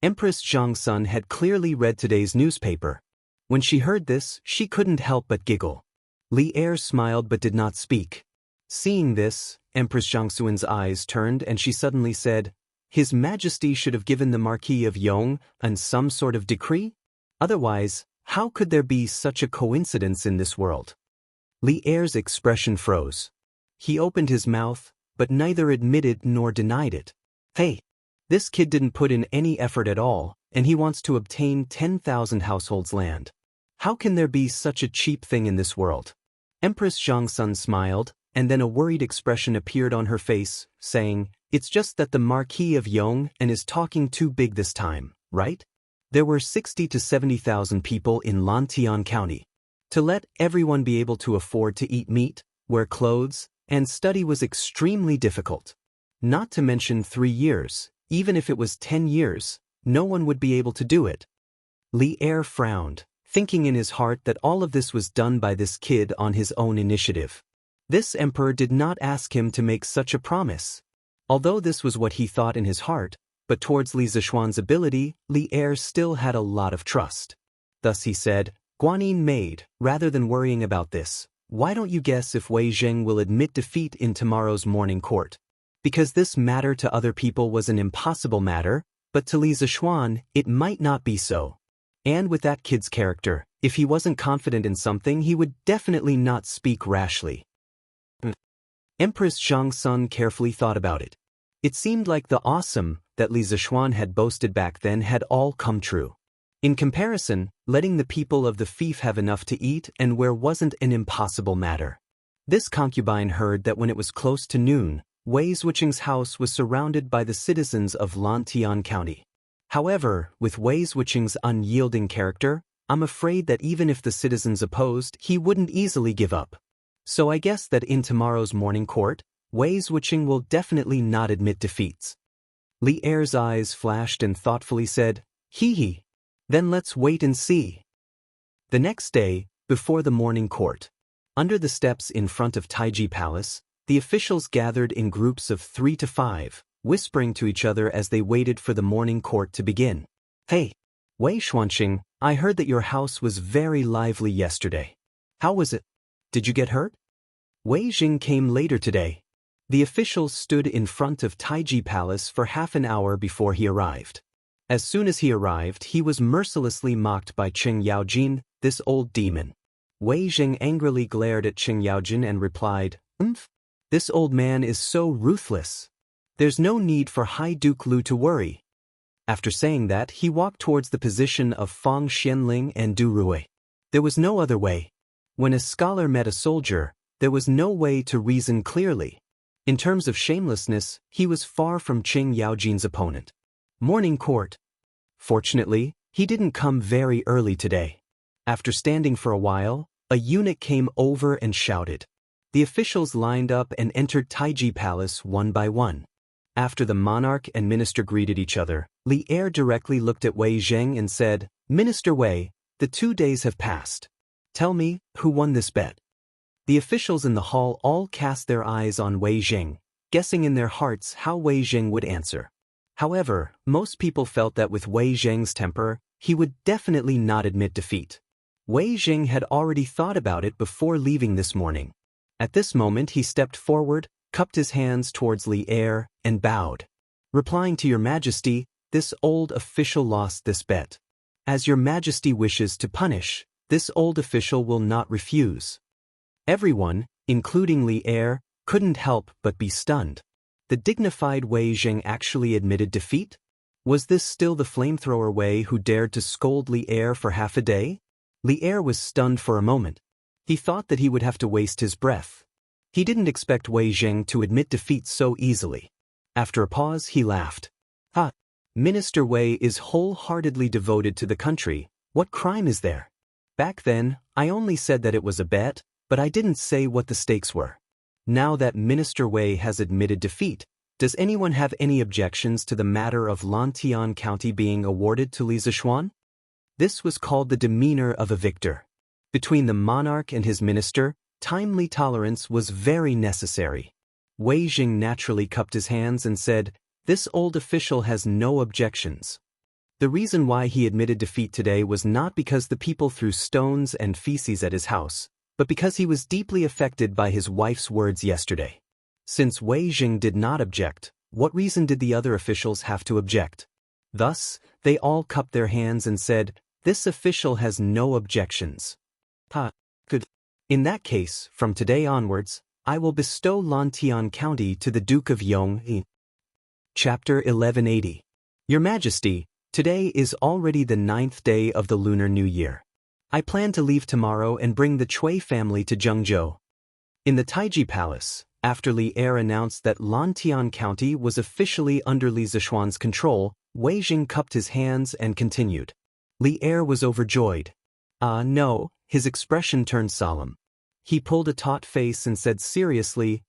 S1: Empress Zhongxin had clearly read today's newspaper. When she heard this, she couldn't help but giggle. Li Er smiled but did not speak. Seeing this, Empress Zhongxin's eyes turned and she suddenly said, "His Majesty should have given the Marquis of Yong some sort of decree? Otherwise, how could there be such a coincidence in this world?" Li Er's expression froze. He opened his mouth, but neither admitted nor denied it. Hey, this kid didn't put in any effort at all, and he wants to obtain 10,000 households' land. How can there be such a cheap thing in this world? Empress Zhongxin smiled, and then a worried expression appeared on her face, saying, "It's just that the Marquis of Yong is talking too big this time, right? There were 60 to 70,000 people in Longtime County. To let everyone be able to afford to eat meat, wear clothes, and study was extremely difficult. Not to mention 3 years, even if it was 10 years, no one would be able to do it." Li Er frowned, thinking in his heart that all of this was done by this kid on his own initiative. This emperor did not ask him to make such a promise. Although this was what he thought in his heart, but towards Li Zishuan's ability, Li Er still had a lot of trust. Thus he said, "Guanyin maid, rather than worrying about this, why don't you guess if Wei Zheng will admit defeat in tomorrow's morning court? Because this matter to other people was an impossible matter, but to Li Zishuan, it might not be so. And with that kid's character, if he wasn't confident in something, he would definitely not speak rashly." Empress Zhongxin carefully thought about it. It seemed like the awesome that Li Zishuan had boasted back then had all come true. In comparison, letting the people of the fief have enough to eat and wear wasn't an impossible matter. This concubine heard that when it was close to noon, Wei Wuxing's house was surrounded by the citizens of Longtime County. However, with Wei Wuxing's unyielding character, I'm afraid that even if the citizens opposed, he wouldn't easily give up. So I guess that in tomorrow's morning court, Wei Wuxing will definitely not admit defeats. Li Er's eyes flashed and thoughtfully said, "Hee. Then let's wait and see." The next day, before the morning court, under the steps in front of Taiji Palace, the officials gathered in groups of 3 to 5, whispering to each other as they waited for the morning court to begin. "Hey, Wei Xuanqing, I heard that your house was very lively yesterday. How was it? Did you get hurt?" Wei Jing came later today. The officials stood in front of Taiji Palace for half an hour before he arrived. As soon as he arrived, he was mercilessly mocked by Cheng Yaojin, the this old demon. Wei Zheng angrily glared at Qing Yaojin and replied, This old man is so ruthless. There's no need for High Duke Lu to worry. After saying that, he walked towards the position of Fang Xianling and Du Rui. There was no other way. When a scholar met a soldier, there was no way to reason clearly. In terms of shamelessness, he was far from Qing Yaojin's opponent. Morning court. Fortunately, he didn't come very early today. After standing for a while, a eunuch came over and shouted. The officials lined up and entered Taiji Palace one by one. After the monarch and minister greeted each other, Li Er directly looked at Wei Zheng and said, Minister Wei, the 2 days have passed. Tell me, who won this bet? The officials in the hall all cast their eyes on Wei Zheng, guessing in their hearts how Wei Zheng would answer. However, most people felt that with Wei Zheng's temper, he would definitely not admit defeat. Wei Zheng had already thought about it before leaving this morning. At this moment he stepped forward, cupped his hands towards Li Er, and bowed. Replying to Your Majesty, this old official lost this bet. As Your Majesty wishes to punish, this old official will not refuse. Everyone, including Li Er, couldn't help but be stunned. The dignified Wei Zheng actually admitted defeat? Was this still the flamethrower Wei who dared to scold Li Er for half a day? Li Er was stunned for a moment. He thought that he would have to waste his breath. He didn't expect Wei Zheng to admit defeat so easily. After a pause, he laughed. Minister Wei is wholeheartedly devoted to the country. What crime is there? Back then, I only said that it was a bet, but I didn't say what the stakes were. Now that Minister Wei has admitted defeat, does anyone have any objections to the matter of Longtime County being awarded to Li Zishuan? This was called the demeanor of a victor. Between the monarch and his minister, timely tolerance was very necessary. Wei Zheng naturally cupped his hands and said, This old official has no objections. The reason why he admitted defeat today was not because the people threw stones and feces at his house, but because he was deeply affected by his wife's words yesterday. Since Wei Zheng did not object, what reason did the other officials have to object? Thus, they all cupped their hands and said, This official has no objections. Good. In that case, from today onwards, I will bestow Longtime County to the Duke of Yong. Chapter 1180. Your Majesty, today is already the 9th day of the Lunar New Year. I plan to leave tomorrow and bring the Cui family to Zhengzhou. In the Taiji Palace, after Li Er announced that Longtime County was officially under Li Zishuan's control, Wei Zheng cupped his hands and continued. Li Er was overjoyed. No, his expression turned solemn. He pulled a taut face and said seriously,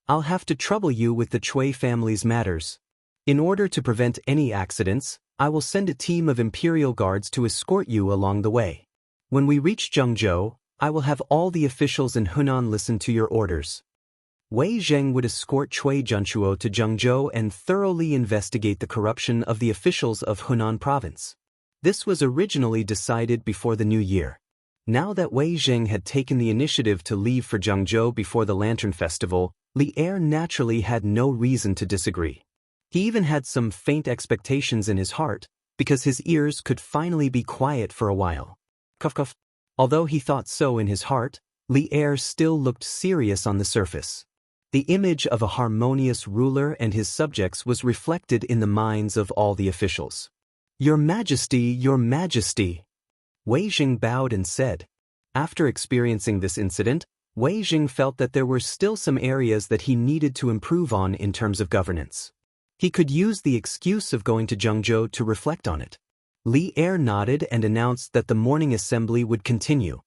S1: I'll have to trouble you with the Cui family's matters. In order to prevent any accidents, I will send a team of imperial guards to escort you along the way. When we reach Zhengzhou, I will have all the officials in Hunan listen to your orders. Wei Zheng would escort Cui Junchuo to Zhengzhou and thoroughly investigate the corruption of the officials of Hunan province. This was originally decided before the new year. Now that Wei Zheng had taken the initiative to leave for Zhengzhou before the Lantern Festival, Li Er naturally had no reason to disagree. He even had some faint expectations in his heart, because his ears could finally be quiet for a while. Cough cough. Although he thought so in his heart, Li Er still looked serious on the surface. The image of a harmonious ruler and his subjects was reflected in the minds of all the officials. Your Majesty, Your Majesty! Wei Zheng bowed and said. After experiencing this incident, Wei Zheng felt that there were still some areas that he needed to improve on in terms of governance. He could use the excuse of going to Zhengzhou to reflect on it. Li Er nodded and announced that the morning assembly would continue.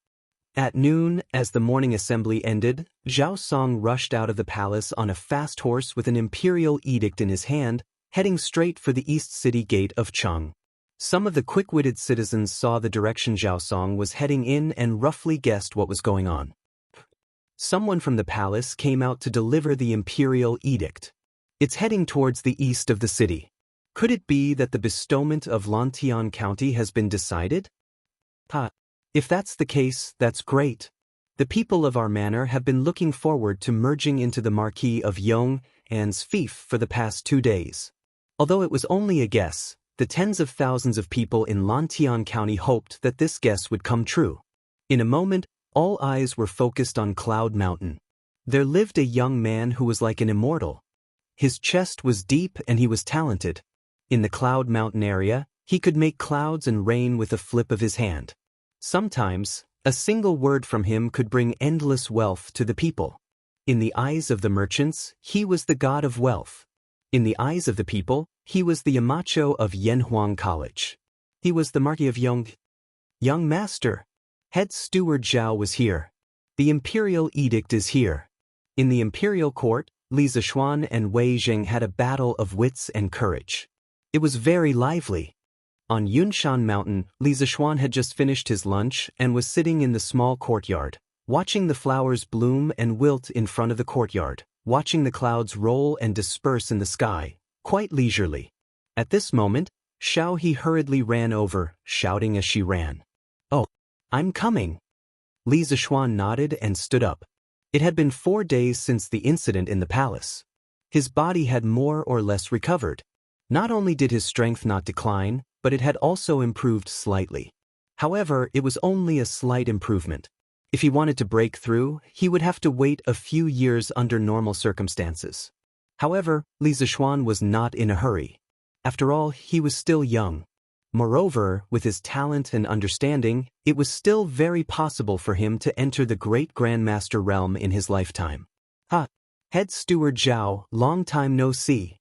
S1: At noon, as the morning assembly ended, Zhao Song rushed out of the palace on a fast horse with an imperial edict in his hand, heading straight for the east city gate of Cheng. Some of the quick-witted citizens saw the direction Zhao Song was heading in and roughly guessed what was going on. Someone from the palace came out to deliver the imperial edict. It's heading towards the east of the city. Could it be that the bestowment of Longtime County has been decided? If that's the case, that's great. The people of our manor have been looking forward to merging into the Marquis of Yong and's fief for the past 2 days. Although it was only a guess, the tens of thousands of people in Longtime County hoped that this guess would come true. In a moment, all eyes were focused on Cloud Mountain. There lived a young man who was like an immortal. His chest was deep and he was talented. In the Cloud Mountain area, he could make clouds and rain with a flip of his hand. Sometimes, a single word from him could bring endless wealth to the people. In the eyes of the merchants, he was the god of wealth. In the eyes of the people, he was the Yamacho of Yanhuang College. He was the Marquis of Young Master. Head Steward Zhao was here. The imperial edict is here. In the imperial court, Li Zishuan and Wei Jing had a battle of wits and courage. It was very lively. On Yunshan Mountain, Li Zishuan had just finished his lunch and was sitting in the small courtyard, watching the flowers bloom and wilt in front of the courtyard, watching the clouds roll and disperse in the sky, quite leisurely. At this moment, Xiao He hurriedly ran over, shouting as she ran. "Oh, I'm coming." Li Zishuan nodded and stood up. It had been 4 days since the incident in the palace. His body had more or less recovered. Not only did his strength not decline, but it had also improved slightly. However, it was only a slight improvement. If he wanted to break through, he would have to wait a few years under normal circumstances. However, Li Zishuan was not in a hurry. After all, he was still young. Moreover, with his talent and understanding, it was still very possible for him to enter the great Grandmaster realm in his lifetime. Head Steward Zhao, long time no see.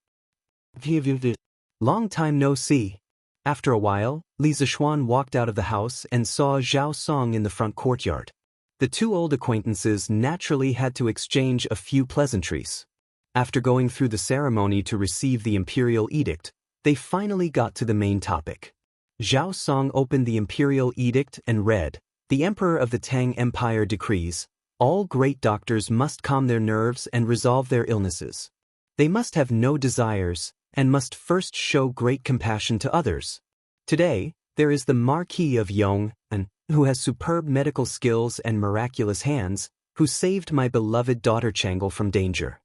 S1: Long time no see. After a while, Li Zishuan walked out of the house and saw Zhao Song in the front courtyard. The two old acquaintances naturally had to exchange a few pleasantries. After going through the ceremony to receive the imperial edict, they finally got to the main topic. Zhao Song opened the imperial edict and read, "The Emperor of the Tang Empire decrees, all great doctors must calm their nerves and resolve their illnesses. They must have no desires, and must first show great compassion to others. Today, there is the Marquis of Yong, who has superb medical skills and miraculous hands, who saved my beloved daughter Changle from danger.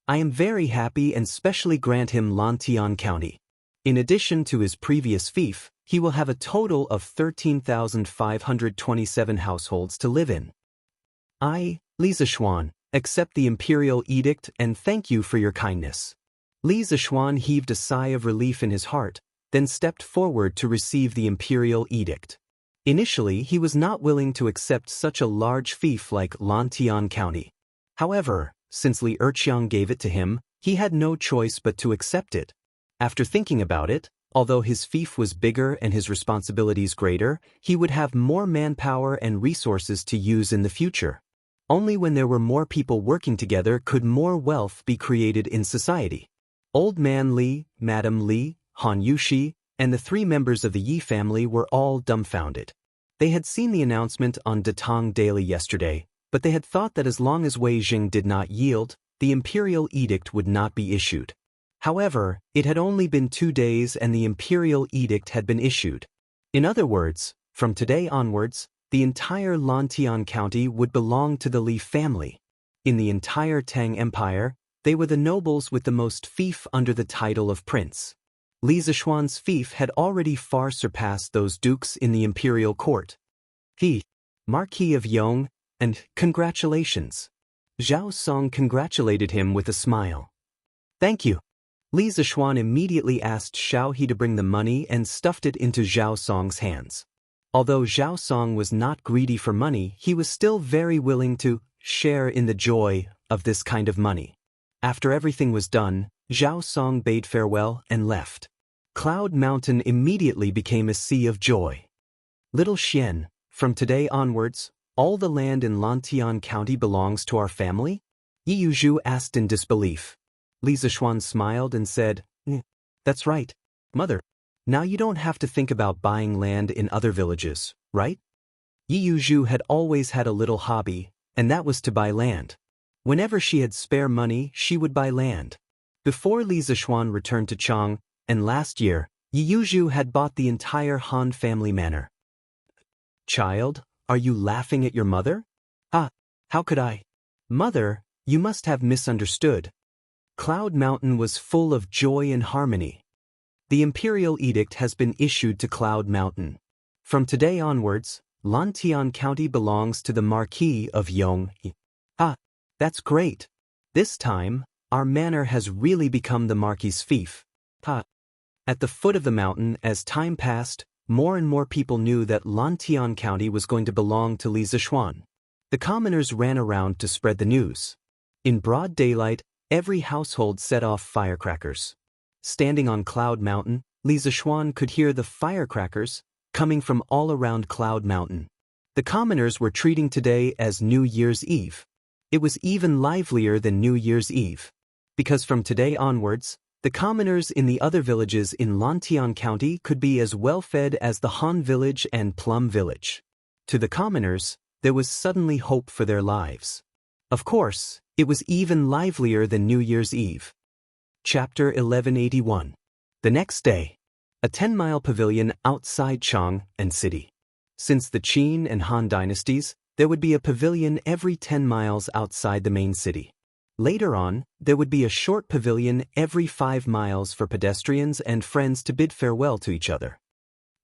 S1: I am very happy and specially grant him Lantian County. In addition to his previous fief, he will have a total of 13,527 households to live in. I, Li Zishuan, accept the imperial edict and thank you for your kindness." Li Zishuan heaved a sigh of relief in his heart, then stepped forward to receive the imperial edict. Initially, he was not willing to accept such a large fief like Lantian County. However, since Li Erqiang gave it to him, he had no choice but to accept it. After thinking about it, although his fief was bigger and his responsibilities greater, he would have more manpower and resources to use in the future. Only when there were more people working together could more wealth be created in society. Old Man Li, Madam Li, Han Yushi, and the 3 members of the Yi family were all dumbfounded. They had seen the announcement on Datang Daily yesterday, but they had thought that as long as Wei Jing did not yield, the imperial edict would not be issued. However, it had only been 2 days and the imperial edict had been issued. In other words, from today onwards, the entire Lantian County would belong to the Li family. In the entire Tang Empire, they were the nobles with the most fief under the title of prince. Li Zishuan's fief had already far surpassed those dukes in the imperial court. He, Marquis of Yong, and congratulations. Zhao Song congratulated him with a smile. Thank you. Li Zishuan immediately asked Xiao He to bring the money and stuffed it into Zhao Song's hands. Although Zhao Song was not greedy for money, he was still very willing to share in the joy of this kind of money. After everything was done, Zhao Song bade farewell and left. Cloud Mountain immediately became a sea of joy. Little Xian, from today onwards, all the land in Lantian County belongs to our family? Yi Yuzhu asked in disbelief. Li Zishuan smiled and said, That's right, Mother. Now you don't have to think about buying land in other villages, right? Yi Yuzhu had always had a little hobby, and that was to buy land. Whenever she had spare money, she would buy land. Before Li Zishuan returned to Chang, and last year, Yi Yuzhu had bought the entire Han family manor. Child, are you laughing at your mother? How could I? Mother, you must have misunderstood. Cloud Mountain was full of joy and harmony. The imperial edict has been issued to Cloud Mountain. From today onwards, Lantian County belongs to the Marquis of Yong. Ah, that's great. This time, our manor has really become the Marquis' fief. Ha. At the foot of the mountain, as time passed, more and more people knew that Lantian County was going to belong to Li Zishuan. The commoners ran around to spread the news. In broad daylight, every household set off firecrackers. Standing on Cloud Mountain, Li Zishuan could hear the firecrackers coming from all around Cloud Mountain. The commoners were treating today as New Year's Eve. It was even livelier than New Year's Eve. Because from today onwards, the commoners in the other villages in Lantian County could be as well-fed as the Han village and Plum village. To the commoners, there was suddenly hope for their lives. Of course, it was even livelier than New Year's Eve. Chapter 1181. The next day. A 10-mile pavilion outside Chang'an City. Since the Qin and Han dynasties, there would be a pavilion every 10 miles outside the main city. Later on, there would be a short pavilion every 5 miles for pedestrians and friends to bid farewell to each other.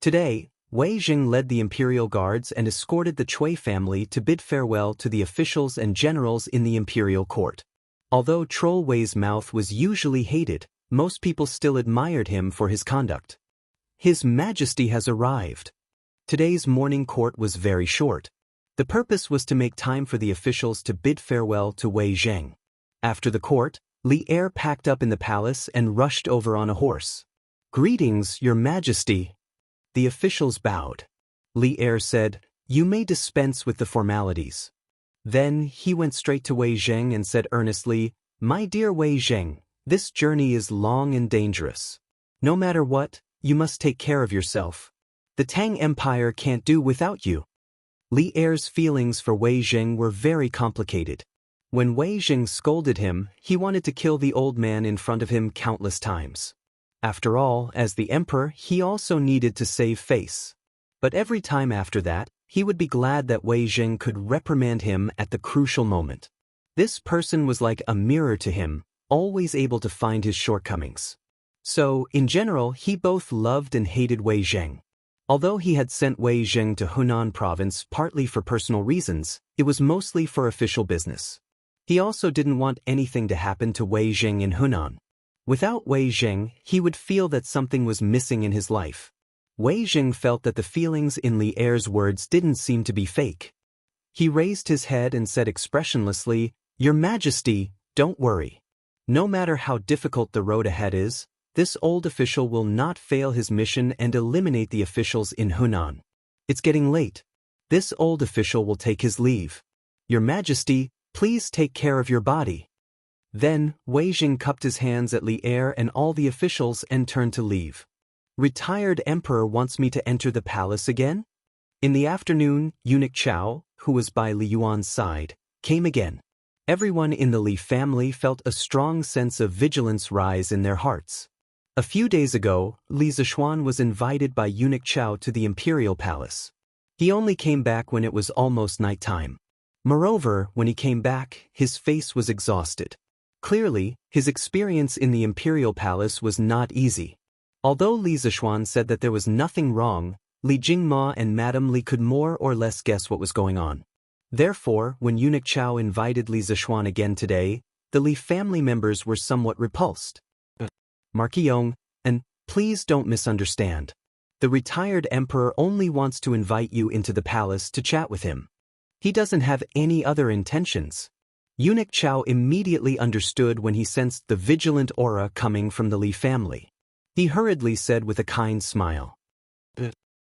S1: Today, Wei Jing led the imperial guards and escorted the Cui family to bid farewell to the officials and generals in the imperial court. Although Troll Wei's mouth was usually hated, most people still admired him for his conduct. His Majesty has arrived. Today's morning court was very short. The purpose was to make time for the officials to bid farewell to Wei Zheng. After the court, Li Er packed up in the palace and rushed over on a horse. "Greetings, Your Majesty." The officials bowed. Li Er said, "You may dispense with the formalities." Then he went straight to Wei Zheng and said earnestly, "My dear Wei Zheng, this journey is long and dangerous. No matter what, you must take care of yourself. The Tang Empire can't do without you." Li Er's feelings for Wei Zheng were very complicated. When Wei Zheng scolded him, he wanted to kill the old man in front of him countless times. After all, as the emperor, he also needed to save face. But every time after that, he would be glad that Wei Zheng could reprimand him at the crucial moment. This person was like a mirror to him, always able to find his shortcomings. So, in general, he both loved and hated Wei Zheng. Although he had sent Wei Zheng to Hunan province partly for personal reasons, it was mostly for official business. He also didn't want anything to happen to Wei Zheng in Hunan. Without Wei Zheng, he would feel that something was missing in his life. Wei Zheng felt that the feelings in Li Er's words didn't seem to be fake. He raised his head and said expressionlessly, "Your Majesty, don't worry. No matter how difficult the road ahead is, this old official will not fail his mission and eliminate the officials in Hunan. It's getting late. This old official will take his leave. Your Majesty, please take care of your body." Then, Wei Jing cupped his hands at Li Er and all the officials and turned to leave. "Retired emperor wants me to enter the palace again?" In the afternoon, eunuch Chao, who was by Li Yuan's side, came again. Everyone in the Li family felt a strong sense of vigilance rise in their hearts. A few days ago, Li Zishuan was invited by eunuch Chao to the imperial palace. He only came back when it was almost nighttime. Moreover, when he came back, his face was exhausted. Clearly, his experience in the imperial palace was not easy. Although Li Zishuan said that there was nothing wrong, Li Jingma and Madame Li could more or less guess what was going on. Therefore, when eunuch Chao invited Li Zishuan again today, the Li family members were somewhat repulsed. "Marquis Yong, and please don't misunderstand. The retired emperor only wants to invite you into the palace to chat with him. He doesn't have any other intentions." Eunuch Chao immediately understood when he sensed the vigilant aura coming from the Li family. He hurriedly said with a kind smile,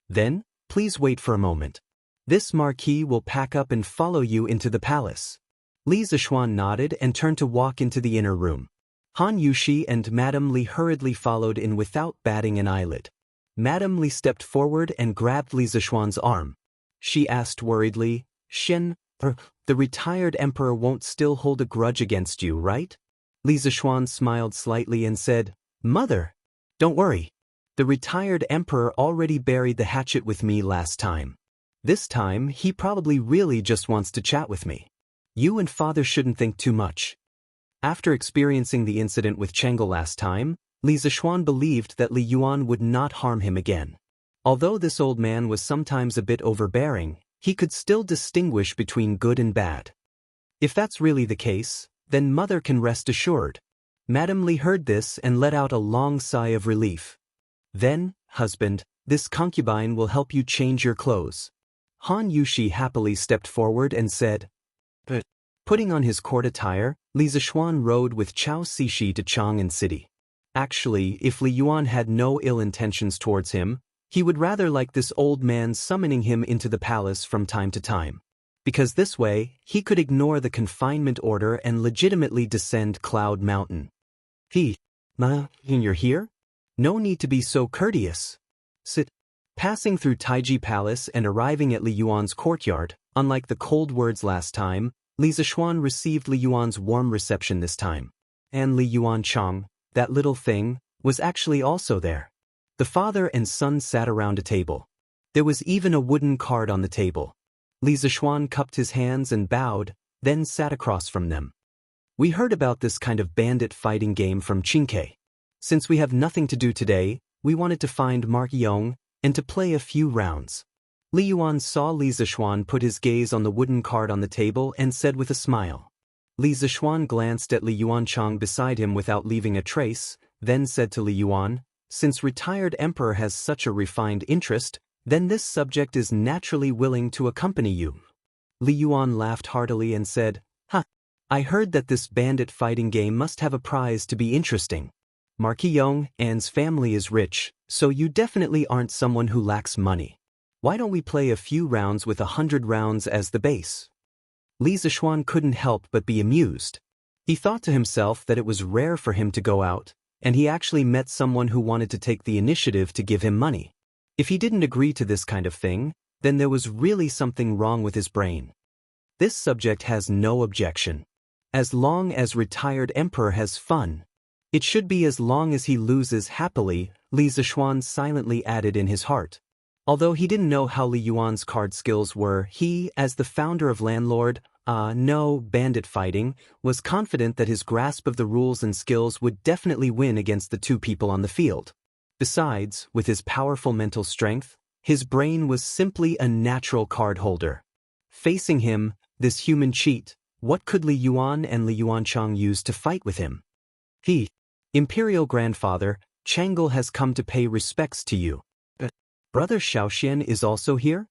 S1: "Then, please wait for a moment. This marquis will pack up and follow you into the palace." Li Zishuan nodded and turned to walk into the inner room. Han Yushi and Madame Li hurriedly followed in without batting an eyelid. Madame Li stepped forward and grabbed Li Zishuan's arm. She asked worriedly, "Shen, the retired emperor won't still hold a grudge against you, right?" Li Zishuan smiled slightly and said, "Mother, don't worry. The retired emperor already buried the hatchet with me last time. This time, he probably really just wants to chat with me. You and father shouldn't think too much." After experiencing the incident with Chengel last time, Li Zishuan believed that Li Yuan would not harm him again. Although this old man was sometimes a bit overbearing, he could still distinguish between good and bad. If that's really the case, then mother can rest assured. Madame Li heard this and let out a long sigh of relief. Then, husband, this concubine will help you change your clothes. Han Yushi happily stepped forward and said, "But," putting on his court attire, Li Zishuan rode with Chao Cixi to Chang'an City. Actually, if Li Yuan had no ill intentions towards him, he would rather like this old man summoning him into the palace from time to time. Because this way, he could ignore the confinement order and legitimately descend Cloud Mountain. You're here? No need to be so courteous. Sit. Passing through Taiji Palace and arriving at Li Yuan's courtyard, unlike the cold words last time, Li Zishuan received Li Yuan's warm reception this time. And Li Yuan Chang, that little thing, was actually also there. The father and son sat around a table. There was even a wooden card on the table. Li Zishuan cupped his hands and bowed, then sat across from them. We heard about this kind of bandit fighting game from Qingke. Since we have nothing to do today, we wanted to find Mark Yong and to play a few rounds. Li Yuan saw Li Zishuan put his gaze on the wooden card on the table and said with a smile. Li Zishuan glanced at Li Yuan Chang beside him without leaving a trace, then said to Li Yuan, "Since retired emperor has such a refined interest, then this subject is naturally willing to accompany you." Li Yuan laughed heartily and said, I heard that this bandit fighting game must have a prize to be interesting. Marquis Yong An's family is rich, so you definitely aren't someone who lacks money. Why don't we play a few rounds with 100 rounds as the base?" Li Zishuan couldn't help but be amused. He thought to himself that it was rare for him to go out, and he actually met someone who wanted to take the initiative to give him money. If he didn't agree to this kind of thing, then there was really something wrong with his brain. This subject has no objection. As long as retired emperor has fun. It should be as long as he loses happily, Li Zishuan silently added in his heart. Although he didn't know how Li Yuan's card skills were, he, as the founder of Landlord, Bandit Fighting, was confident that his grasp of the rules and skills would definitely win against the two people on the field. Besides, with his powerful mental strength, his brain was simply a natural card holder. Facing him, this human cheat, what could Li Yuan and Li Yuan Chang use to fight with him? Imperial Grandfather, Chang'e has come to pay respects to you. Brother Xiaoxian is also here?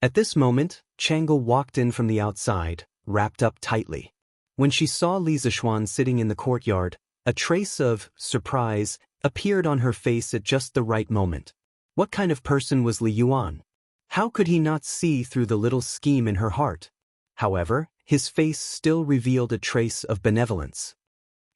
S1: At this moment, Chang'e walked in from the outside, wrapped up tightly. When she saw Li Zishuan sitting in the courtyard, a trace of surprise appeared on her face at just the right moment. What kind of person was Li Yuan? How could he not see through the little scheme in her heart? However, his face still revealed a trace of benevolence.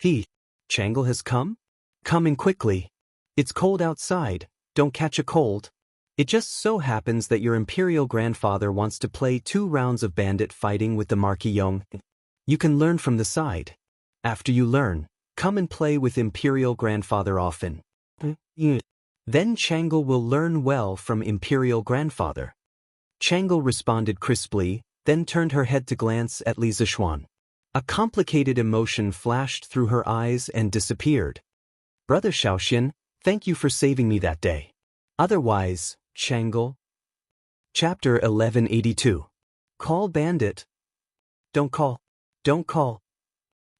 S1: Chang'e has come? Come in quickly. It's cold outside, don't catch a cold. It just so happens that your imperial grandfather wants to play 2 rounds of bandit fighting with the Marquis Yong. You can learn from the side. After you learn, come and play with imperial grandfather often. Then Chang'e will learn well from imperial grandfather. Chang'e responded crisply, then turned her head to glance at Li Zishuan. A complicated emotion flashed through her eyes and disappeared. Brother Xiaoxian, thank you for saving me that day. Otherwise, Chang'e. Chapter 1182. Call Bandit. Don't call. Don't call.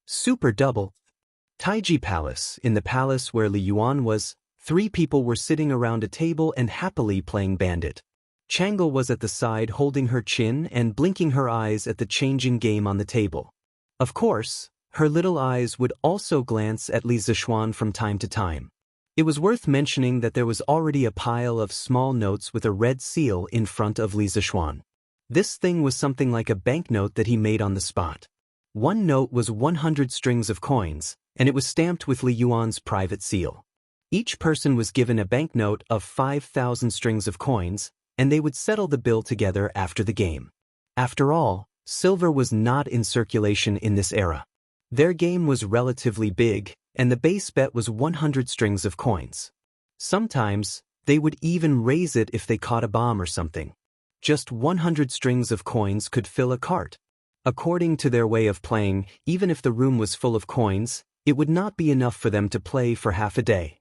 S1: Super Double. Taiji Palace. In the palace where Li Yuan was, 3 people were sitting around a table and happily playing Bandit. Chang'e was at the side holding her chin and blinking her eyes at the changing game on the table. Of course, her little eyes would also glance at Li Zishuan from time to time. It was worth mentioning that there was already a pile of small notes with a red seal in front of Li Zishuan. This thing was something like a banknote that he made on the spot. One note was 100 strings of coins, and it was stamped with Li Yuan's private seal. Each person was given a banknote of 5,000 strings of coins, and they would settle the bill together after the game. After all, silver was not in circulation in this era. Their game was relatively big, and the base bet was 100 strings of coins. Sometimes, they would even raise it if they caught a bomb or something. Just 100 strings of coins could fill a cart. According to their way of playing, even if the room was full of coins, it would not be enough for them to play for half a day.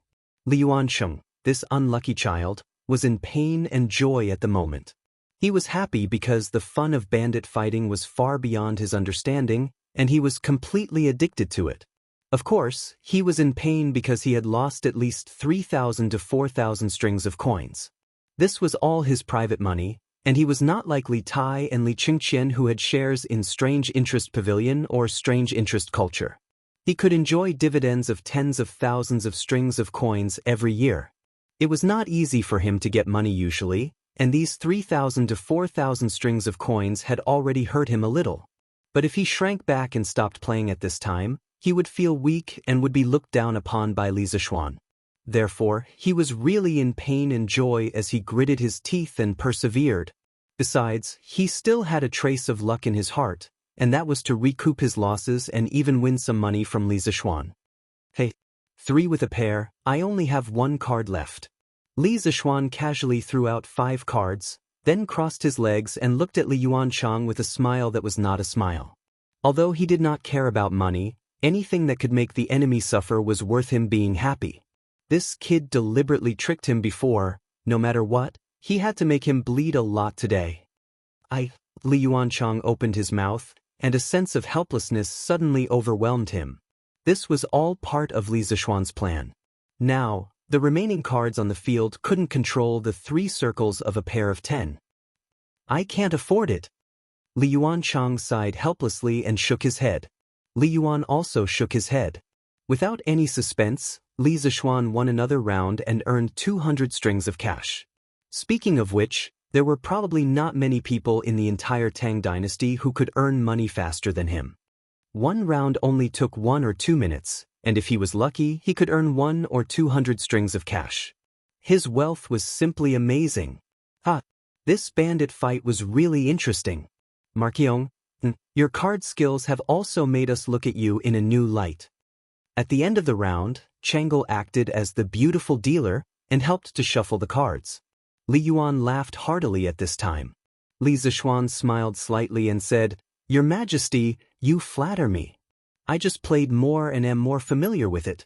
S1: Li Yuancheng, this unlucky child, was in pain and joy at the moment. He was happy because the fun of bandit fighting was far beyond his understanding, and he was completely addicted to it. Of course, he was in pain because he had lost at least 3,000 to 4,000 strings of coins. This was all his private money, and he was not like Li Tai and Li Qingqian, who had shares in Strange Interest Pavilion or Strange Interest Culture. He could enjoy dividends of tens of thousands of strings of coins every year. It was not easy for him to get money usually, and these 3,000 to 4,000 strings of coins had already hurt him a little. But if he shrank back and stopped playing at this time, he would feel weak and would be looked down upon by Li Zishuan. Therefore, he was really in pain and joy as he gritted his teeth and persevered. Besides, he still had a trace of luck in his heart, and that was to recoup his losses and even win some money from Li Zishuan. Hey, 3 with a pair, I only have 1 card left. Li Zishuan casually threw out 5 cards, then crossed his legs and looked at Li Yuancheng with a smile that was not a smile. Although he did not care about money, anything that could make the enemy suffer was worth him being happy. This kid deliberately tricked him before. No matter what, he had to make him bleed a lot today. Li Yuancheng opened his mouth, and a sense of helplessness suddenly overwhelmed him. This was all part of Li Zishuan's plan. Now, the remaining cards on the field couldn't control the 3 circles of a pair of 10. I can't afford it. Li Yuancheng sighed helplessly and shook his head. Li Yuan also shook his head. Without any suspense, Li Zishuan won another round and earned 200 strings of cash. Speaking of which, there were probably not many people in the entire Tang dynasty who could earn money faster than him. 1 round only took 1 or 2 minutes, and if he was lucky, he could earn 1 or 200 strings of cash. His wealth was simply amazing. This bandit fight was really interesting. Marquion, your card skills have also made us look at you in a new light. At the end of the round, Changel acted as the beautiful dealer and helped to shuffle the cards. Li Yuan laughed heartily at this time. Li Zishuan smiled slightly and said, Your Majesty, you flatter me. I just played more and am more familiar with it.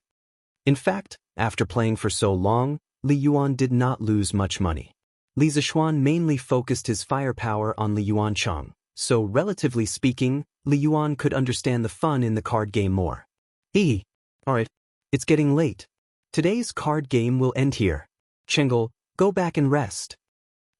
S1: In fact, after playing for so long, Li Yuan did not lose much money. Li Zishuan mainly focused his firepower on Li Yuancheng, so relatively speaking, Li Yuan could understand the fun in the card game more. Alright, it's getting late. Today's card game will end here. Chengel, go back and rest.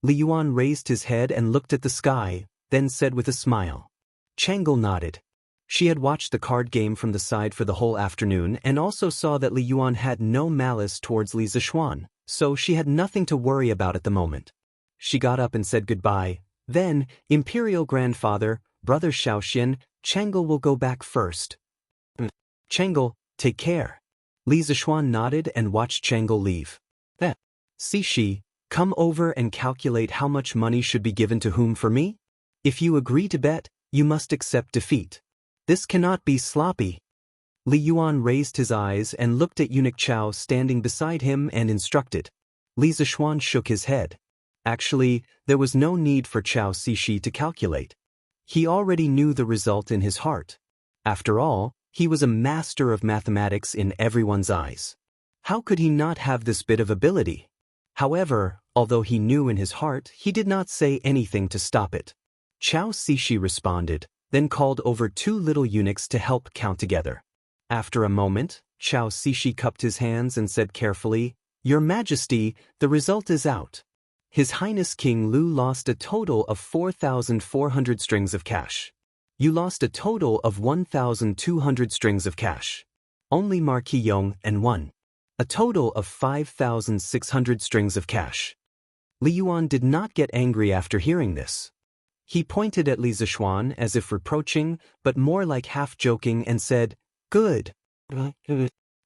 S1: Li Yuan raised his head and looked at the sky, then said with a smile. Chengel nodded. She had watched the card game from the side for the whole afternoon and also saw that Li Yuan had no malice towards Li Zishuan, so she had nothing to worry about at the moment. She got up and said goodbye. Then, Imperial Grandfather, Brother Xiaoxian, Chengel will go back first. Chengel, take care. Li Zishuan nodded and watched Chengel leave. Cixi, come over and calculate how much money should be given to whom for me? If you agree to bet, you must accept defeat. This cannot be sloppy. Li Yuan raised his eyes and looked at Eunuch Chao standing beside him and instructed. Li Zishuan shook his head. Actually, there was no need for Chao Cixi to calculate. He already knew the result in his heart. After all, he was a master of mathematics in everyone's eyes. How could he not have this bit of ability? However, although he knew in his heart, he did not say anything to stop it. Chao Cixi responded, then called over 2 little eunuchs to help count together. After a moment, Chao Cixi cupped his hands and said carefully, Your Majesty, the result is out. His Highness King Lu lost a total of 4,400 strings of cash. You lost a total of 1,200 strings of cash. Only Marquis Yong and won. A total of 5,600 strings of cash. Li Yuan did not get angry after hearing this. He pointed at Li Zishuan as if reproaching, but more like half-joking and said, Good.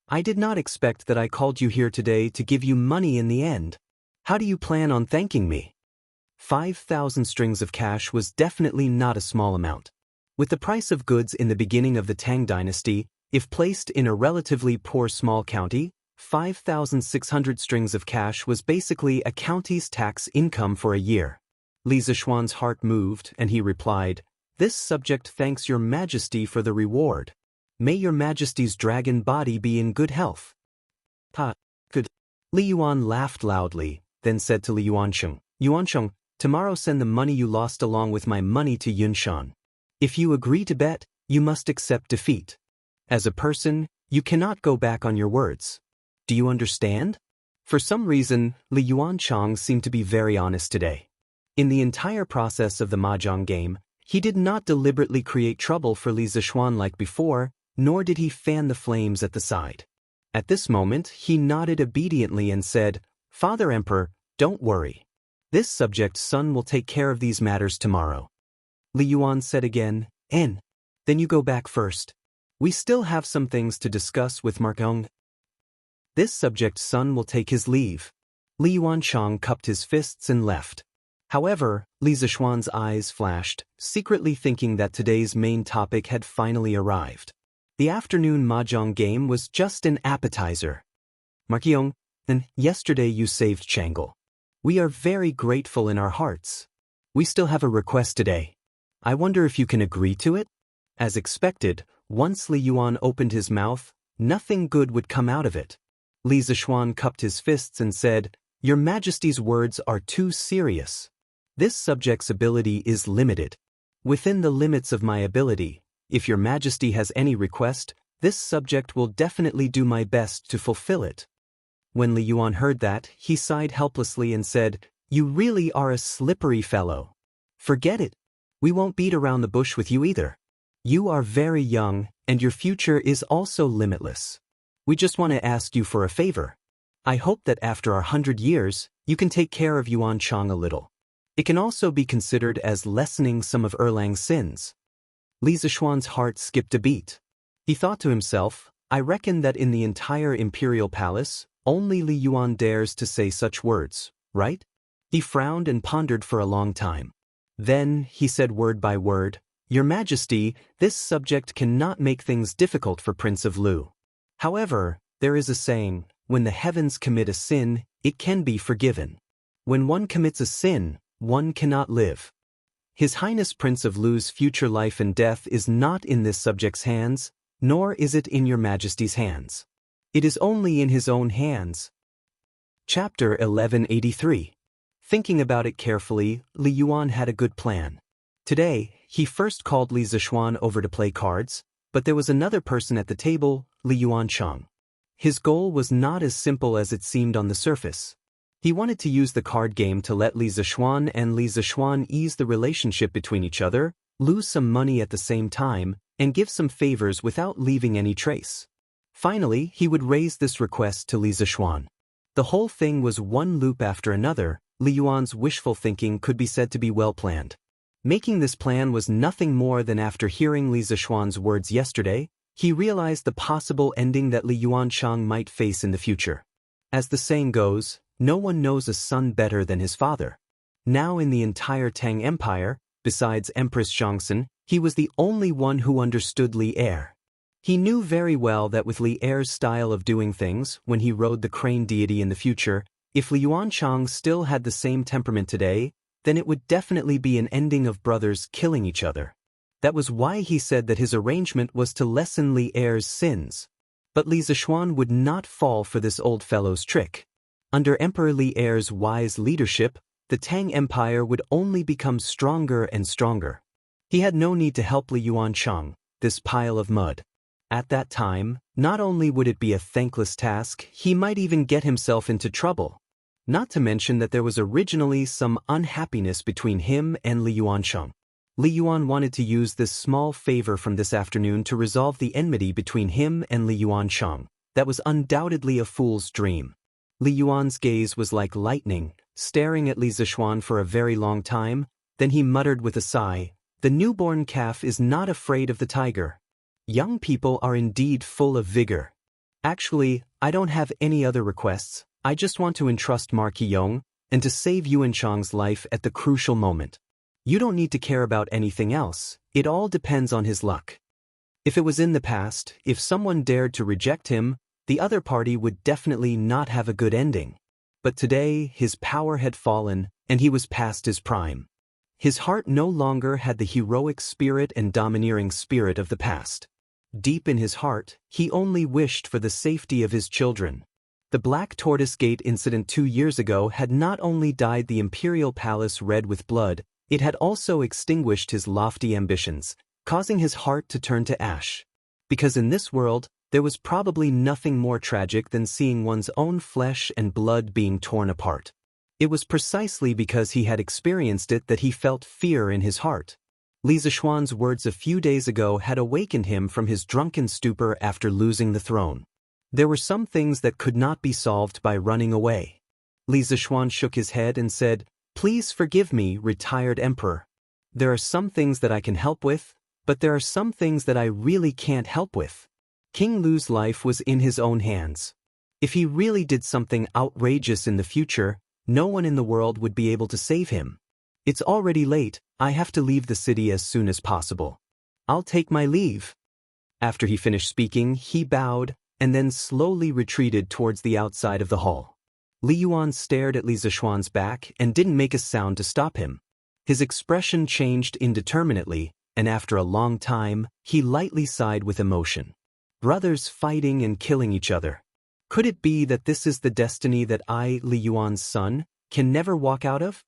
S1: I did not expect that I called you here today to give you money in the end. How do you plan on thanking me? 5,000 strings of cash was definitely not a small amount. With the price of goods in the beginning of the Tang dynasty, if placed in a relatively poor small county, 5,600 strings of cash was basically a county's tax income for a year. Li Zishuan's heart moved, and he replied, This subject thanks your Majesty for the reward. May your Majesty's dragon body be in good health. Good. Li Yuan laughed loudly, then said to Li Yuancheng, Yuancheng, tomorrow send the money you lost along with my money to Yunshan. If you agree to bet, you must accept defeat. As a person, you cannot go back on your words. Do you understand? For some reason, Li Yuancheng seemed to be very honest today. In the entire process of the mahjong game, he did not deliberately create trouble for Li Zishuan like before, nor did he fan the flames at the side. At this moment, he nodded obediently and said, Father Emperor, don't worry. This subject's son will take care of these matters tomorrow. Li Yuan said again, Then you go back first. We still have some things to discuss with Markong. This subject's son will take his leave. Li Yuancheng cupped his fists and left. However, Li Zishuan's eyes flashed, secretly thinking that today's main topic had finally arrived. The afternoon mahjong game was just an appetizer. Markyong, and yesterday you saved Changle. We are very grateful in our hearts. We still have a request today. I wonder if you can agree to it? As expected, once Li Yuan opened his mouth, nothing good would come out of it. Li Zishuan cupped his fists and said, Your Majesty's words are too serious. This subject's ability is limited. Within the limits of my ability, if Your Majesty has any request, this subject will definitely do my best to fulfill it. When Li Yuan heard that, he sighed helplessly and said, You really are a slippery fellow. Forget it. We won't beat around the bush with you either. You are very young, and your future is also limitless. We just want to ask you for a favor. I hope that after our 100 years, you can take care of Yuancheng a little. It can also be considered as lessening some of Erlang's sins. Li Zishuan's heart skipped a beat. He thought to himself, I reckon that in the entire imperial palace, only Li Yuan dares to say such words, right? He frowned and pondered for a long time. Then, he said word by word, Your Majesty, this subject cannot make things difficult for Prince of Lu. However, there is a saying, when the heavens commit a sin, it can be forgiven. When one commits a sin, one cannot live. His Highness Prince of Lu's future life and death is not in this subject's hands, nor is it in Your Majesty's hands. It is only in his own hands. Chapter 1183. Thinking about it carefully, Li Yuan had a good plan. Today, he first called Li Zishuan over to play cards, but there was another person at the table, Li Yuancheng. His goal was not as simple as it seemed on the surface. He wanted to use the card game to let Li Zishuan and Li Zishuan ease the relationship between each other, lose some money at the same time, and give some favors without leaving any trace. Finally, he would raise this request to Li Zishuan. The whole thing was one loop after another. Li Yuan's wishful thinking could be said to be well planned. Making this plan was nothing more than after hearing Li Zishuan's words yesterday, he realized the possible ending that Li Yuancheng might face in the future. As the saying goes, no one knows a son better than his father. Now in the entire Tang Empire, besides Empress Zhongxin, he was the only one who understood Li Er. He knew very well that with Li Er's style of doing things, when he rode the crane deity in the future, if Li Yuancheng still had the same temperament today, then it would definitely be an ending of brothers killing each other. That was why he said that his arrangement was to lessen Li Er's sins. But Li Zishuan would not fall for this old fellow's trick. Under Emperor Li Er's wise leadership, the Tang Empire would only become stronger and stronger. He had no need to help Li Yuancheng, this pile of mud. At that time, not only would it be a thankless task, he might even get himself into trouble. Not to mention that there was originally some unhappiness between him and Li Yuancheng. Li Yuan wanted to use this small favor from this afternoon to resolve the enmity between him and Li Yuancheng. That was undoubtedly a fool's dream. Li Yuan's gaze was like lightning, staring at Li Zishuan for a very long time. Then he muttered with a sigh, The newborn calf is not afraid of the tiger. Young people are indeed full of vigor. Actually, I don't have any other requests. I just want to entrust Ma Qiyong and to save Yuancheng's life at the crucial moment. You don't need to care about anything else. It all depends on his luck. If it was in the past, if someone dared to reject him, the other party would definitely not have a good ending. But today, his power had fallen, and he was past his prime. His heart no longer had the heroic spirit and domineering spirit of the past. Deep in his heart, he only wished for the safety of his children. The Black Tortoise Gate incident 2 years ago had not only dyed the imperial palace red with blood, it had also extinguished his lofty ambitions, causing his heart to turn to ash. Because in this world, there was probably nothing more tragic than seeing one's own flesh and blood being torn apart. It was precisely because he had experienced it that he felt fear in his heart. Li Zishuan's words a few days ago had awakened him from his drunken stupor after losing the throne. There were some things that could not be solved by running away. Li Zishuan shook his head and said, "Please forgive me, retired emperor. There are some things that I can help with, but there are some things that I really can't help with." King Lu's life was in his own hands. If he really did something outrageous in the future, no one in the world would be able to save him. "It's already late, I have to leave the city as soon as possible. I'll take my leave." After he finished speaking, he bowed, and then slowly retreated towards the outside of the hall. Li Yuan stared at Li Zishuan's back and didn't make a sound to stop him. His expression changed indeterminately, and after a long time, he lightly sighed with emotion. Brothers fighting and killing each other. Could it be that this is the destiny that I, Li Yuan's son, can never walk out of?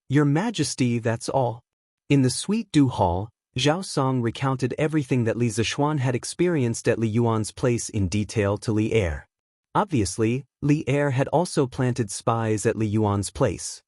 S1: "Your Majesty, that's all." In the Sweet Dew Hall, Zhao Song recounted everything that Li Zishuan had experienced at Li Yuan's place in detail to Li Er. Obviously, Li Er had also planted spies at Li Yuan's place.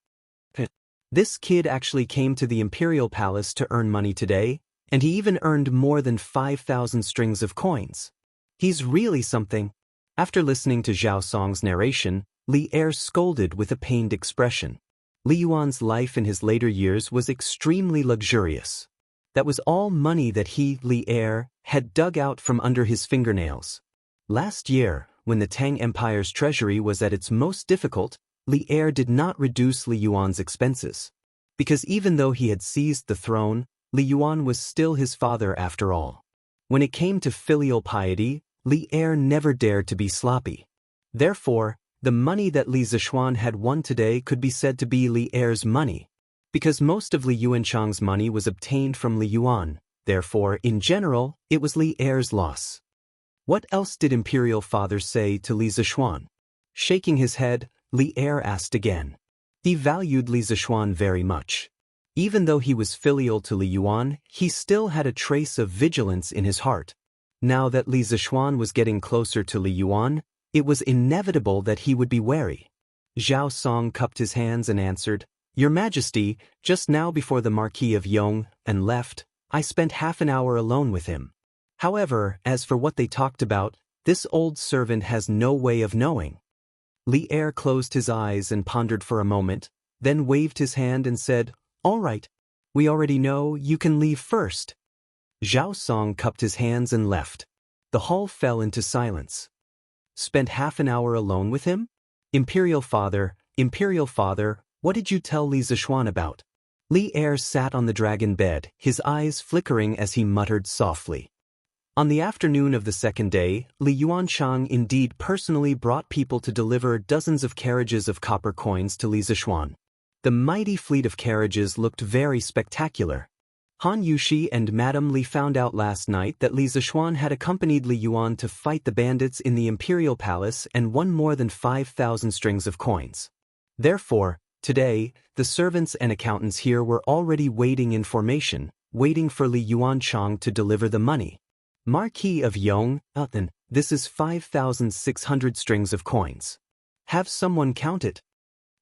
S1: This kid actually came to the imperial palace to earn money today, and he even earned more than 5,000 strings of coins. He's really something. After listening to Zhao Song's narration, Li Er scolded with a pained expression. Li Yuan's life in his later years was extremely luxurious. That was all money that he, Li Er, had dug out from under his fingernails. Last year, when the Tang Empire's treasury was at its most difficult, Li Er did not reduce Li Yuan's expenses. Because even though he had seized the throne, Li Yuan was still his father after all. When it came to filial piety, Li Er never dared to be sloppy. Therefore, the money that Li Zishuan had won today could be said to be Li Er's money. Because most of Li Yuanchang's money was obtained from Li Yuan, therefore, in general, it was Li Er's loss. What else did Imperial Father say to Li Zishuan? Shaking his head, Li Er asked again. He valued Li Zishuan very much. Even though he was filial to Li Yuan, he still had a trace of vigilance in his heart. Now that Li Zishuan was getting closer to Li Yuan, it was inevitable that he would be wary. Zhao Song cupped his hands and answered, "Your Majesty, just now before the Marquis of Yong and left, I spent half an hour alone with him. However, as for what they talked about, this old servant has no way of knowing." Li Er closed his eyes and pondered for a moment, then waved his hand and said, "All right. We already know, you can leave first." Zhao Song cupped his hands and left. The hall fell into silence. Spent half an hour alone with him? Imperial Father, what did you tell Li Zishuan about? Li Er sat on the dragon bed, his eyes flickering as he muttered softly. On the afternoon of the second day, Li Yuanchang indeed personally brought people to deliver dozens of carriages of copper coins to Li Zishuan. The mighty fleet of carriages looked very spectacular. Han Yushi and Madame Li found out last night that Li Zishuan had accompanied Li Yuan to fight the bandits in the imperial palace and won more than 5,000 strings of coins. Therefore, today, the servants and accountants here were already waiting in formation, waiting for Li Yuanchang to deliver the money. Marquis of Yong, then, this is 5,600 strings of coins. Have someone count it.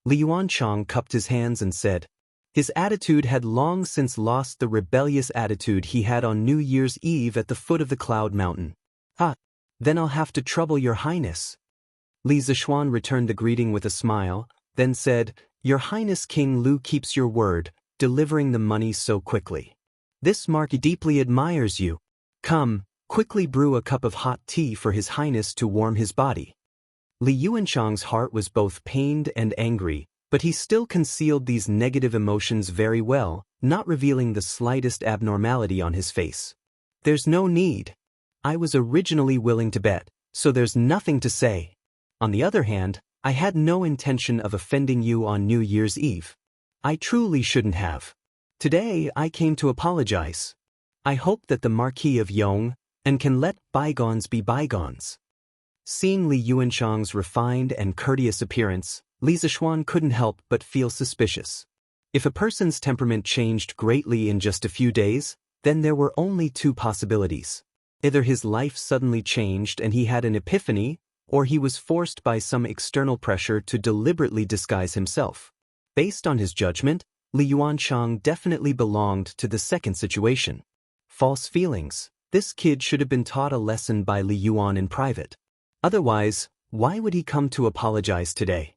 S1: Li Yuanchang cupped his hands and said. His attitude had long since lost the rebellious attitude he had on New Year's Eve at the foot of the Cloud Mountain. Then I'll have to trouble your highness. Li Zishuan returned the greeting with a smile, then said, Your Highness King Lu keeps your word, delivering the money so quickly. This marquis deeply admires you. Come, quickly brew a cup of hot tea for His Highness to warm his body. Li Yuanchang's heart was both pained and angry, but he still concealed these negative emotions very well, not revealing the slightest abnormality on his face. There's no need. I was originally willing to bet, so there's nothing to say. On the other hand, I had no intention of offending you on New Year's Eve. I truly shouldn't have. Today I came to apologize. I hope that the Marquis of Yong and can let bygones be bygones. Seeing Li Yuanshang's refined and courteous appearance, Li Zishuan couldn't help but feel suspicious. If a person's temperament changed greatly in just a few days, then there were only two possibilities. Either his life suddenly changed and he had an epiphany, or he was forced by some external pressure to deliberately disguise himself. Based on his judgment, Li Yuanshang definitely belonged to the second situation. False feelings. This kid should have been taught a lesson by Li Yuan in private. Otherwise, why would he come to apologize today?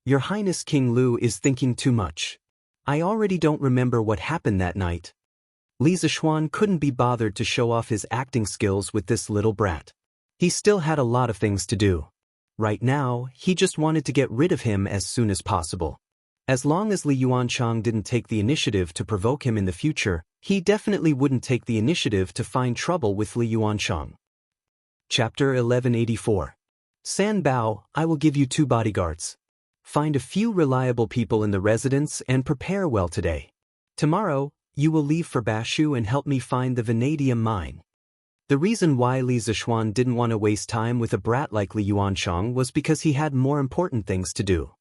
S1: Your Highness King Lu is thinking too much. I already don't remember what happened that night. Li Zishuan couldn't be bothered to show off his acting skills with this little brat. He still had a lot of things to do. Right now, he just wanted to get rid of him as soon as possible. As long as Li Yuanshang didn't take the initiative to provoke him in the future, he definitely wouldn't take the initiative to find trouble with Li Yuanshang. Chapter 1184. San Bao, I will give you 2 bodyguards. Find a few reliable people in the residence and prepare well today. Tomorrow, you will leave for Bashu and help me find the vanadium mine. The reason why Li Zishuan didn't want to waste time with a brat like Li Yuanshang was because he had more important things to do.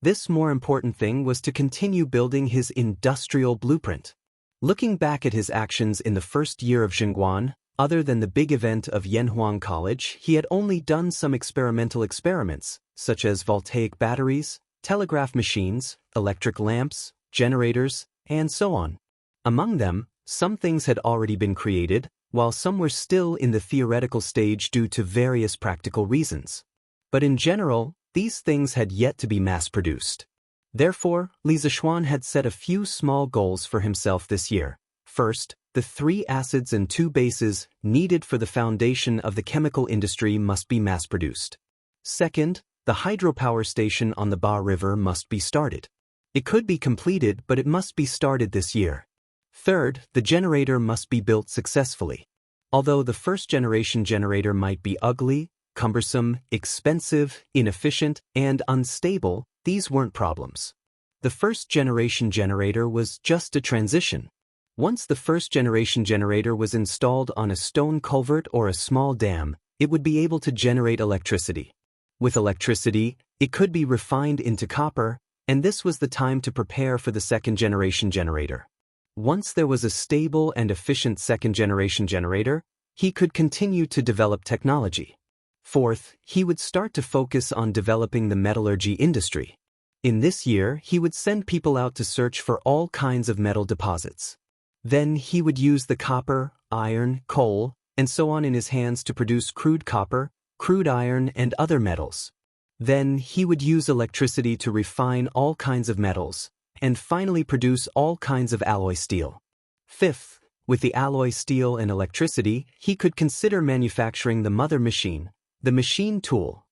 S1: This more important thing was to continue building his industrial blueprint. Looking back at his actions in the first year of Xingguan, other than the big event of Yanhuang College, he had only done some experimental experiments, such as voltaic batteries, telegraph machines, electric lamps, generators, and so on. Among them, some things had already been created, while some were still in the theoretical stage due to various practical reasons. But in general, these things had yet to be mass-produced. Therefore, Li Zishuan had set a few small goals for himself this year. First, the 3 acids and 2 bases needed for the foundation of the chemical industry must be mass-produced. Second, the hydropower station on the Ba River must be started. It could be completed, but it must be started this year. Third, the generator must be built successfully. Although the first-generation generator might be ugly, cumbersome, expensive, inefficient, and unstable, these weren't problems. The first-generation generator was just a transition. Once the first-generation generator was installed on a stone culvert or a small dam, it would be able to generate electricity. With electricity, it could be refined into copper, and this was the time to prepare for the second-generation generator. Once there was a stable and efficient second-generation generator, he could continue to develop technology. Fourth, he would start to focus on developing the metallurgy industry. In this year, he would send people out to search for all kinds of metal deposits. Then he would use the copper, iron, coal, and so on in his hands to produce crude copper, crude iron, and other metals. Then he would use electricity to refine all kinds of metals, and finally produce all kinds of alloy steel. Fifth, with the alloy steel and electricity, he could consider manufacturing the mother machine, the machine tool.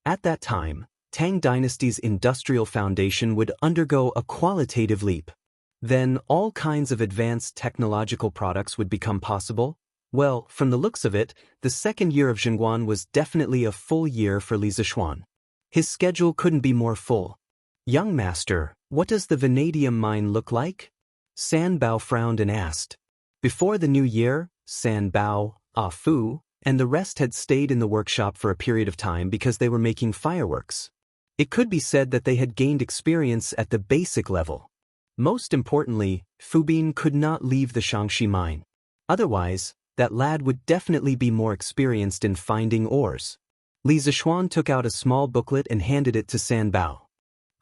S1: At that time, Tang Dynasty's industrial foundation would undergo a qualitative leap. Then all kinds of advanced technological products would become possible. Well, from the looks of it, the second year of Xingguan was definitely a full year for Li Zishuan. His schedule couldn't be more full. Young master, what does the vanadium mine look like? San Bao frowned and asked. Before the new year, San Bao, Ah Fu, and the rest had stayed in the workshop for a period of time because they were making fireworks. It could be said that they had gained experience at the basic level. Most importantly, Fubin could not leave the Xianxia mine. Otherwise, that lad would definitely be more experienced in finding ores. Li Zishuan took out a small booklet and handed it to San Bao.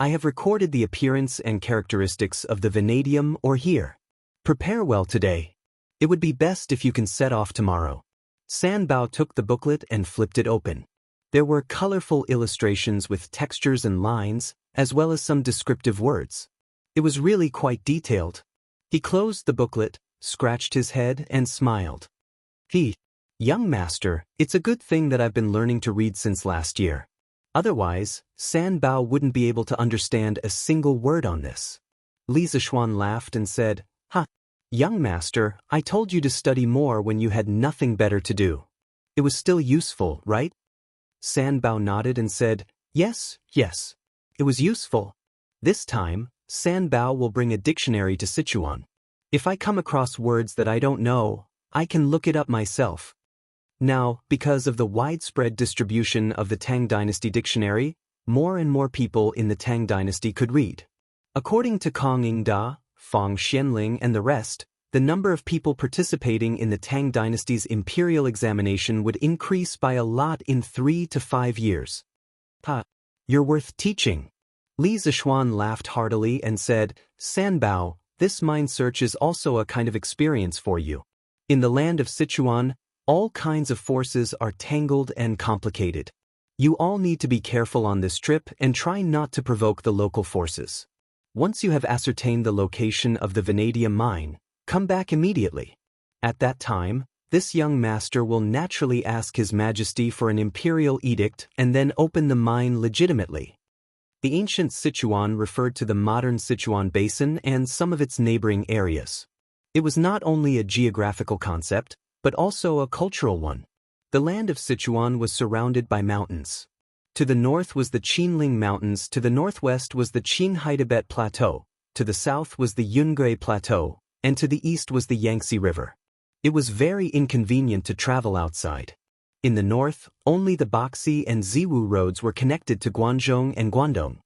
S1: I have recorded the appearance and characteristics of the vanadium ore here. Prepare well today. It would be best if you can set off tomorrow. San Bao took the booklet and flipped it open. There were colorful illustrations with textures and lines, as well as some descriptive words. It was really quite detailed. He closed the booklet, scratched his head, and smiled. Young master, it's a good thing that I've been learning to read since last year. Otherwise, San Bao wouldn't be able to understand a single word on this. Li Zishuan laughed and said, Young master, I told you to study more when you had nothing better to do. It was still useful, right? San Bao nodded and said, Yes. It was useful. This time, San Bao will bring a dictionary to Sichuan. If I come across words that I don't know, I can look it up myself. Now, because of the widespread distribution of the Tang Dynasty dictionary, more and more people in the Tang Dynasty could read. According to Kong Ingda, Fang Xianling and the rest, the number of people participating in the Tang Dynasty's imperial examination would increase by a lot in 3 to 5 years. You're worth teaching. Li Zishuan laughed heartily and said, Sanbao, this mind search is also a kind of experience for you. In the land of Sichuan, all kinds of forces are tangled and complicated. You all need to be careful on this trip and try not to provoke the local forces. Once you have ascertained the location of the vanadium mine, come back immediately. At that time, this young master will naturally ask His Majesty for an imperial edict and then open the mine legitimately. The ancient Sichuan referred to the modern Sichuan basin and some of its neighboring areas. It was not only a geographical concept, but also a cultural one. The land of Sichuan was surrounded by mountains. To the north was the Qinling Mountains, to the northwest was the Qinghai-Tibet Plateau, to the south was the Yungui Plateau, and to the east was the Yangtze River. It was very inconvenient to travel outside. In the north, only the Baxi and Ziwu roads were connected to Guangzhou and Guangdong.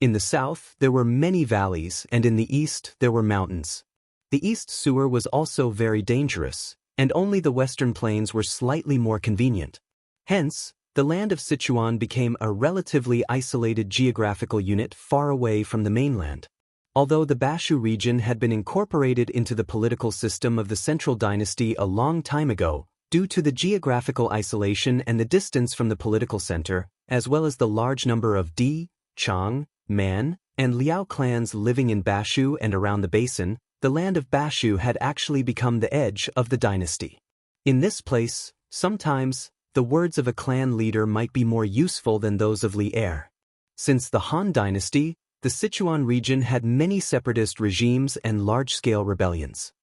S1: In the south, there were many valleys, and in the east, there were mountains. The east sewer was also very dangerous, and only the western plains were slightly more convenient. Hence, the land of Sichuan became a relatively isolated geographical unit far away from the mainland. Although the Bashu region had been incorporated into the political system of the Central Dynasty a long time ago, due to the geographical isolation and the distance from the political center, as well as the large number of Di, Chang, Man, and Liao clans living in Bashu and around the basin, the land of Bashu had actually become the edge of the dynasty. In this place, sometimes, the words of a clan leader might be more useful than those of Li Er. Since the Han Dynasty, the Sichuan region had many separatist regimes and large-scale rebellions.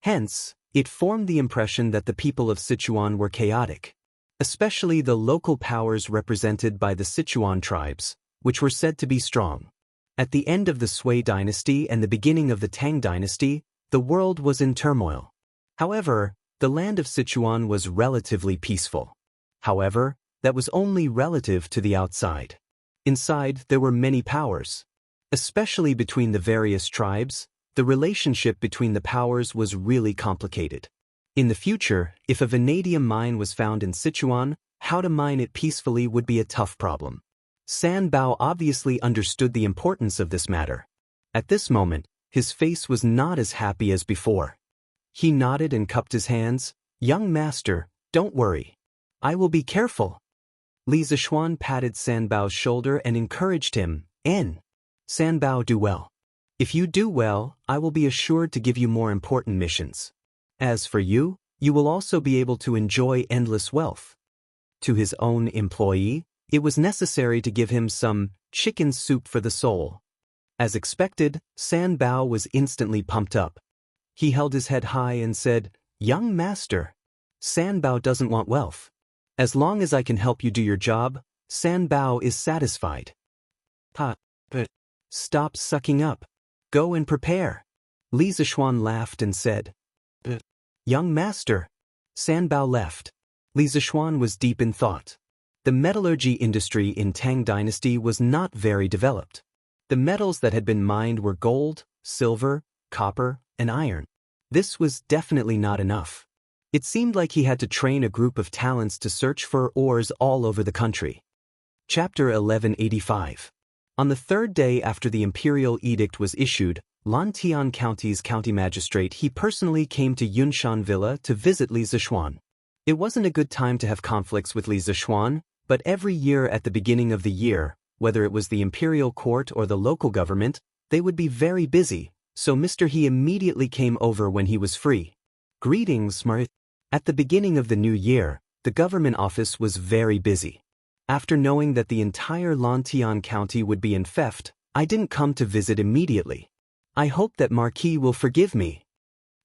S1: Hence, it formed the impression that the people of Sichuan were chaotic, especially the local powers represented by the Sichuan tribes, which were said to be strong. At the end of the Sui dynasty and the beginning of the Tang dynasty, the world was in turmoil. However, the land of Sichuan was relatively peaceful. However, that was only relative to the outside. Inside, there were many powers. Especially between the various tribes, the relationship between the powers was really complicated. In the future, if a vanadium mine was found in Sichuan, how to mine it peacefully would be a tough problem. San Bao obviously understood the importance of this matter. At this moment, his face was not as happy as before. He nodded and cupped his hands. Young master, don't worry. I will be careful. Li Zishuan patted San Bao's shoulder and encouraged him. San Bao, do well. If you do well, I will be assured to give you more important missions. As for you, you will also be able to enjoy endless wealth. To his own employee, it was necessary to give him some chicken soup for the soul. As expected, San Bao was instantly pumped up. He held his head high and said, Young master, San Bao doesn't want wealth. As long as I can help you do your job, San Bao is satisfied. But stop sucking up. Go and prepare. Li Zishuan laughed and said, Young master. San Bao left. Li Zishuan was deep in thought. The metallurgy industry in Tang Dynasty was not very developed. The metals that had been mined were gold, silver, copper, and iron. This was definitely not enough. It seemed like he had to train a group of talents to search for ores all over the country. Chapter 1185. On the third day after the imperial edict was issued, Longtime County's county magistrate he personally came to Yunshan Villa to visit Li Zishuan. It wasn't a good time to have conflicts with Li Zishuan, but every year at the beginning of the year, whether it was the imperial court or the local government, they would be very busy, so Mr. He immediately came over when he was free. Greetings, Smart. At the beginning of the new year, the government office was very busy. After knowing that the entire Longtime County would be in theft, I didn't come to visit immediately. I hope that Marquis will forgive me.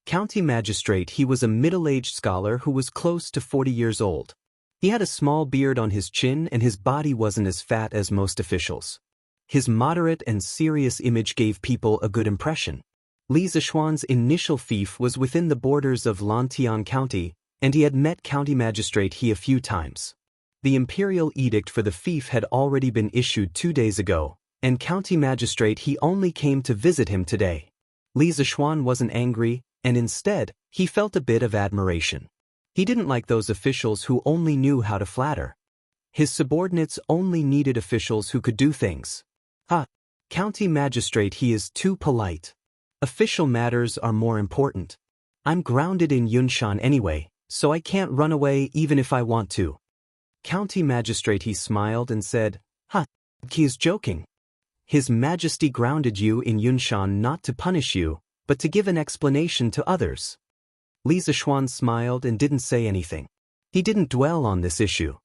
S1: County magistrate he was a middle-aged scholar who was close to 40 years old. He had a small beard on his chin and his body wasn't as fat as most officials. His moderate and serious image gave people a good impression. Li Zishuan's initial fief was within the borders of Longtime County, and he had met County Magistrate He a few times. The imperial edict for the fief had already been issued 2 days ago, and County Magistrate He only came to visit him today. Li Zishuan wasn't angry, and instead, he felt a bit of admiration. He didn't like those officials who only knew how to flatter. His subordinates only needed officials who could do things. County Magistrate He is too polite. Official matters are more important. I'm grounded in Yunshan anyway, so I can't run away even if I want to. County Magistrate He smiled and said, he is joking. His Majesty grounded you in Yunshan not to punish you, but to give an explanation to others. Li Zishuan smiled and didn't say anything. He didn't dwell on this issue.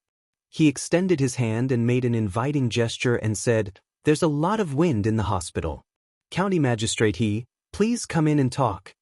S1: He extended his hand and made an inviting gesture and said, "There's a lot of wind in the hospital. County Magistrate He, please come in and talk."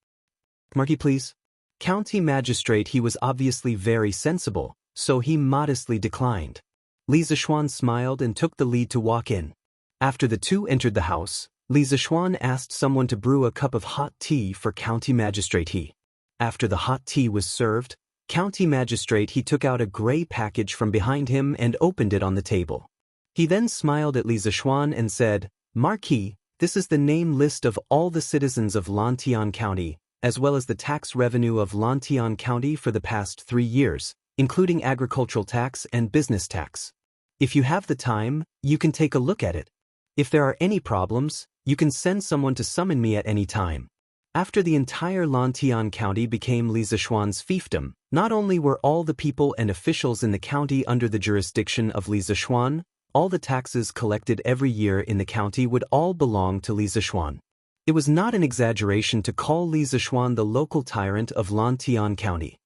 S1: "Marquis, please." County Magistrate He was obviously very sensible, so he modestly declined. Li Zishuan smiled and took the lead to walk in. After the two entered the house, Li Zishuan asked someone to brew a cup of hot tea for County Magistrate He. After the hot tea was served, County Magistrate He took out a gray package from behind him and opened it on the table. He then smiled at Li Zishuan and said, "Marquis, this is the name list of all the citizens of Longtime County, as well as the tax revenue of Longtime County for the past 3 years, including agricultural tax and business tax. If you have the time, you can take a look at it. If there are any problems, you can send someone to summon me at any time." After the entire Longtime County became Li Zishuan's fiefdom, not only were all the people and officials in the county under the jurisdiction of Li Zishuan, all the taxes collected every year in the county would all belong to Li Zishuan. It was not an exaggeration to call Li Zishuan the local tyrant of Longtime County.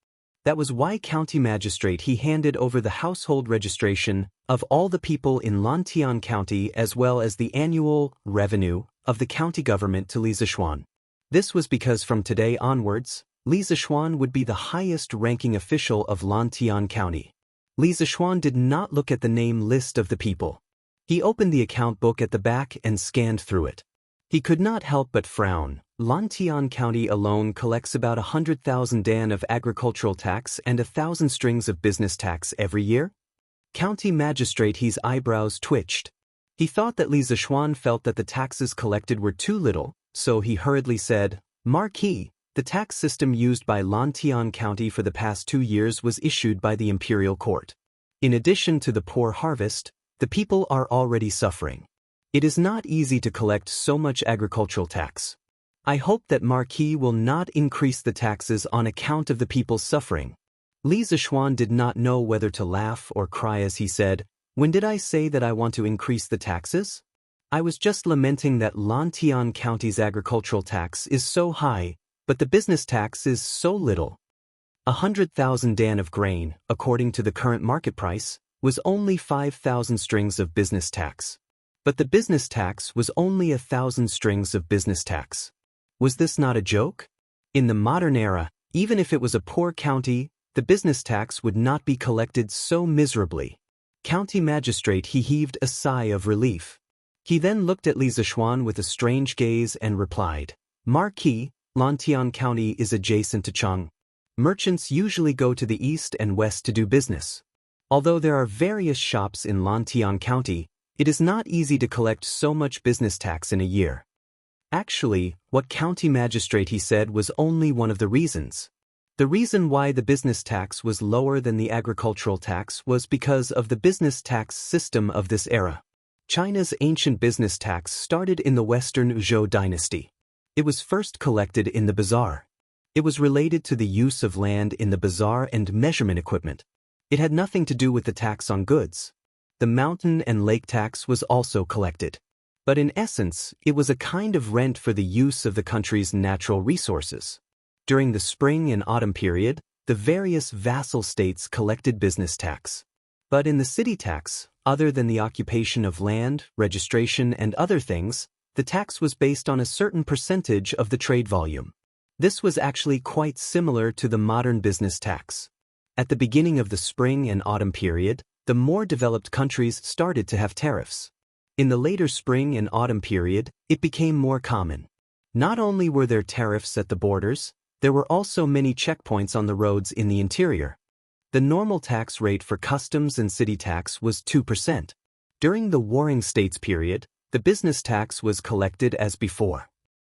S1: That was why County Magistrate He handed over the household registration of all the people in Longtime County as well as the annual revenue of the county government to Li Zishuan. This was because from today onwards, Li Zishuan would be the highest-ranking official of Longtime County. Li Zishuan did not look at the name list of the people. He opened the account book at the back and scanned through it. He could not help but frown. Longtime County alone collects about 100,000 dan of agricultural tax and 1,000 strings of business tax every year. County Magistrate He's eyebrows twitched. He thought that Li Zishuan felt that the taxes collected were too little, so he hurriedly said, "Marquis, the tax system used by Longtime County for the past 2 years was issued by the imperial court. In addition to the poor harvest, the people are already suffering. It is not easy to collect so much agricultural tax. I hope that Marquis will not increase the taxes on account of the people's suffering." Li Zishuan did not know whether to laugh or cry as he said, "When did I say that I want to increase the taxes? I was just lamenting that Longtime County's agricultural tax is so high, but the business tax is so little. 100,000 dan of grain, according to the current market price, was only 5,000 strings of business tax. But the business tax was only 1,000 strings of business tax. Was this not a joke? In the modern era, even if it was a poor county, the business tax would not be collected so miserably." County Magistrate He heaved a sigh of relief. He then looked at Li Zishuan with a strange gaze and replied, "Marquis, Longtime County is adjacent to Cheng. Merchants usually go to the east and west to do business. Although there are various shops in Longtime County, it is not easy to collect so much business tax in a year." Actually, what County Magistrate He said was only one of the reasons. The reason why the business tax was lower than the agricultural tax was because of the business tax system of this era. China's ancient business tax started in the Western Zhou dynasty. It was first collected in the bazaar. It was related to the use of land in the bazaar and measurement equipment. It had nothing to do with the tax on goods. The mountain and lake tax was also collected. But in essence, it was a kind of rent for the use of the country's natural resources. During the spring and autumn period, the various vassal states collected business tax. But in the city tax, other than the occupation of land, registration, and other things, the tax was based on a certain percentage of the trade volume. This was actually quite similar to the modern business tax. At the beginning of the spring and autumn period, the more developed countries started to have tariffs. In the later spring and autumn period, it became more common. Not only were there tariffs at the borders, There were also many checkpoints on the roads in the interior. The normal tax rate for customs and city tax was 2%. During the Warring States period, the business tax was collected as before.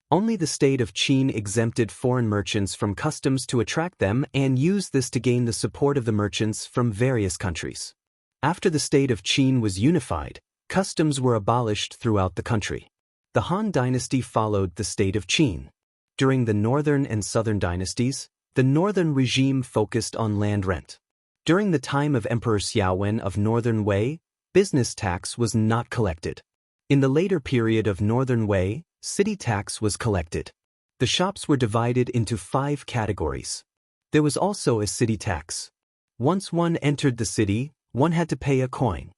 S1: Only the state of Qin exempted foreign merchants from customs to attract them and used this to gain the support of the merchants from various countries. After the state of Qin was unified, customs were abolished throughout the country. The Han dynasty followed the state of Qin. During the northern and southern dynasties, the northern regime focused on land rent. During the time of Emperor Xiaowen of Northern Wei, business tax was not collected. In the later period of Northern Wei, city tax was collected. The shops were divided into 5 categories. There was also a city tax. Once one entered the city, one had to pay a coin.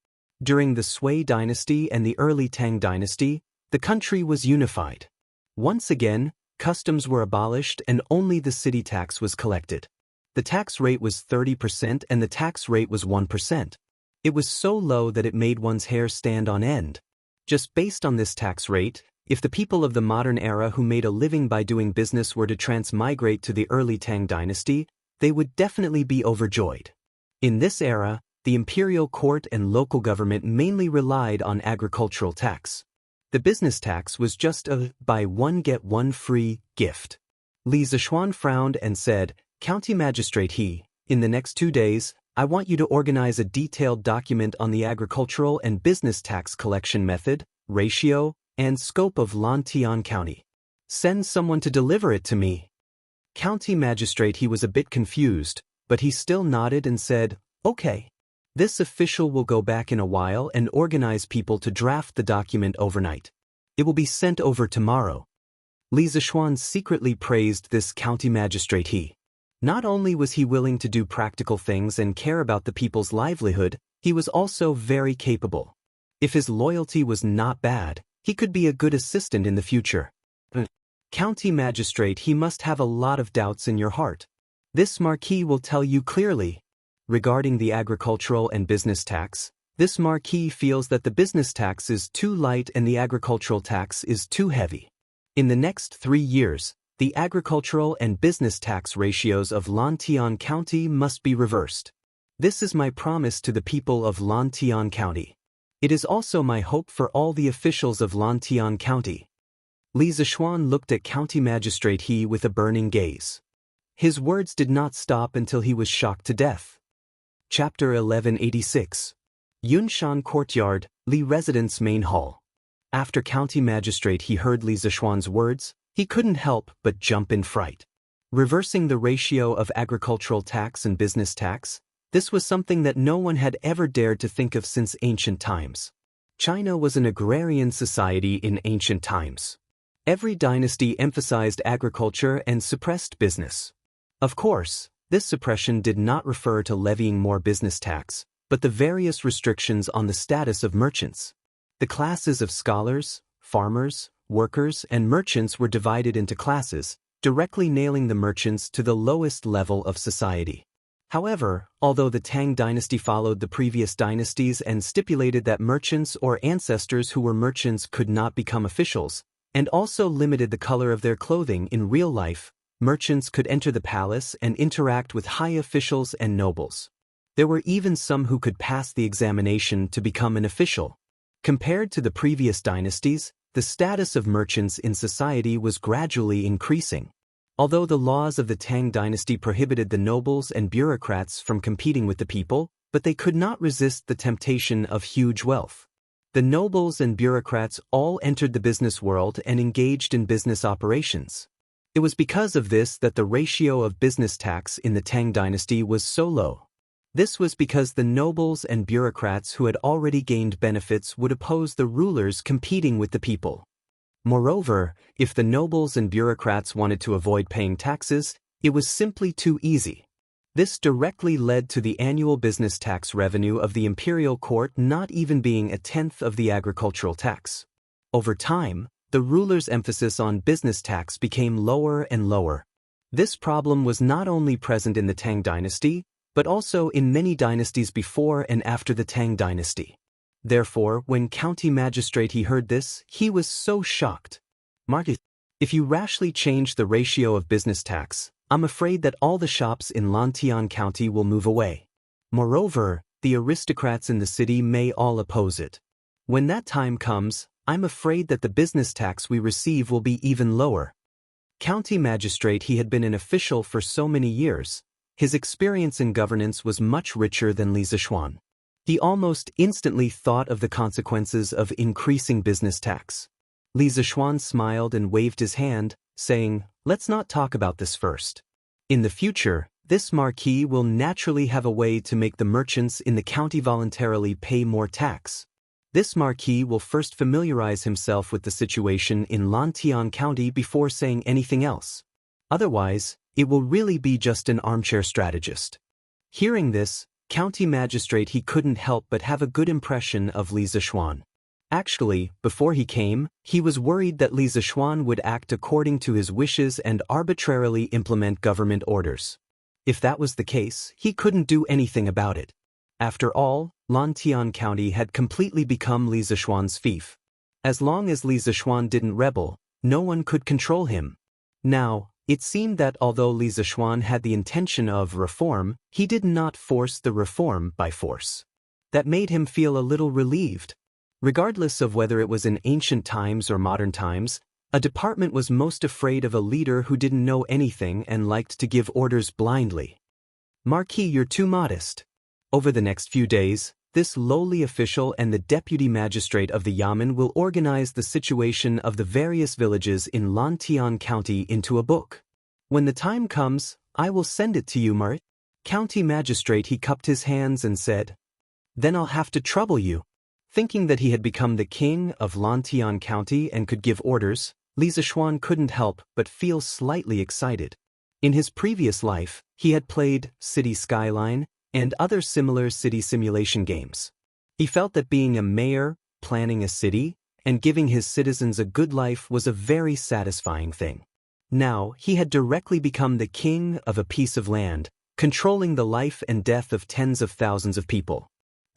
S1: During the Sui dynasty and the early Tang dynasty, the country was unified. Once again, customs were abolished and only the city tax was collected. The tax rate was 30% and the tax rate was 1%. It was so low that it made one's hair stand on end. Just based on this tax rate, if the people of the modern era who made a living by doing business were to transmigrate to the early Tang dynasty, they would definitely be overjoyed. In this era, the imperial court and local government mainly relied on agricultural tax. The business tax was just a buy one get one free gift. Li Zishuan frowned and said, "County Magistrate He, in the next 2 days, I want you to organize a detailed document on the agricultural and business tax collection method, ratio, and scope of Longtime County. Send someone to deliver it to me." County Magistrate He was a bit confused, but he still nodded and said, "Okay. This official will go back in a while and organize people to draft the document overnight. It will be sent over tomorrow." Li Zishuan secretly praised this county magistrate He. Not only was he willing to do practical things and care about the people's livelihood, he was also very capable. If his loyalty was not bad, he could be a good assistant in the future. County magistrate He must have a lot of doubts in your heart. This marquis will tell you clearly. Regarding the agricultural and business tax, this marquis feels that the business tax is too light and the agricultural tax is too heavy. In the next 3 years, the agricultural and business tax ratios of Longtime County must be reversed. This is my promise to the people of Longtime County. It is also my hope for all the officials of Longtime County. Li Zishuan looked at County Magistrate He with a burning gaze. His words did not stop until he was shocked to death. Chapter 1186. Yunshan Courtyard, Li Residence Main Hall. After County Magistrate He heard Li Zishuan's words, he couldn't help but jump in fright. Reversing the ratio of agricultural tax and business tax, this was something that no one had ever dared to think of since ancient times. China was an agrarian society in ancient times. Every dynasty emphasized agriculture and suppressed business. Of course, this suppression did not refer to levying more business tax, but the various restrictions on the status of merchants. The classes of scholars, farmers, workers, and merchants were divided into classes, directly nailing the merchants to the lowest level of society. However, although the Tang dynasty followed the previous dynasties and stipulated that merchants or ancestors who were merchants could not become officials, and also limited the color of their clothing in real life, merchants could enter the palace and interact with high officials and nobles. There were even some who could pass the examination to become an official. Compared to the previous dynasties, the status of merchants in society was gradually increasing. Although the laws of the Tang dynasty prohibited the nobles and bureaucrats from competing with the people, but they could not resist the temptation of huge wealth. The nobles and bureaucrats all entered the business world and engaged in business operations. It was because of this that the ratio of business tax in the Tang dynasty was so low. This was because the nobles and bureaucrats who had already gained benefits would oppose the rulers competing with the people. Moreover, if the nobles and bureaucrats wanted to avoid paying taxes, it was simply too easy. This directly led to the annual business tax revenue of the imperial court not even being a tenth of the agricultural tax. Over time, the ruler's emphasis on business tax became lower and lower. This problem was not only present in the Tang dynasty, but also in many dynasties before and after the Tang dynasty. Therefore, when County Magistrate He heard this, he was so shocked. If you rashly change the ratio of business tax, I'm afraid that all the shops in Longtime County will move away. Moreover, the aristocrats in the city may all oppose it. When that time comes, I'm afraid that the business tax we receive will be even lower. County magistrate, he had been an official for so many years. His experience in governance was much richer than Li Zixuan. He almost instantly thought of the consequences of increasing business tax. Li Zixuan smiled and waved his hand, saying, "Let's not talk about this first. In the future, this marquis will naturally have a way to make the merchants in the county voluntarily pay more tax. This marquis will first familiarize himself with the situation in Longtime County before saying anything else. Otherwise, it will really be just an armchair strategist." Hearing this, county magistrate, he couldn't help but have a good impression of Li Zixuan. Actually, before he came, he was worried that Li Zixuan would act according to his wishes and arbitrarily implement government orders. If that was the case, he couldn't do anything about it. After all, Longtime County had completely become Li Zixuan's fief. As long as Li Zixuan didn't rebel, no one could control him. Now, it seemed that although Li Zixuan had the intention of reform, he did not force the reform by force. That made him feel a little relieved. Regardless of whether it was in ancient times or modern times, a department was most afraid of a leader who didn't know anything and liked to give orders blindly. "Marquis, you're too modest." Over the next few days, this lowly official and the deputy magistrate of the Yamen will organize the situation of the various villages in Longtime County into a book. When the time comes, I will send it to you, Mart. County magistrate, he cupped his hands and said, "Then I'll have to trouble you." Thinking that he had become the king of Longtime County and could give orders, Li Zixuan couldn't help but feel slightly excited. In his previous life, he had played City Skyline and other similar city simulation games. He felt that being a mayor, planning a city, and giving his citizens a good life was a very satisfying thing. Now, he had directly become the king of a piece of land, controlling the life and death of tens of thousands of people.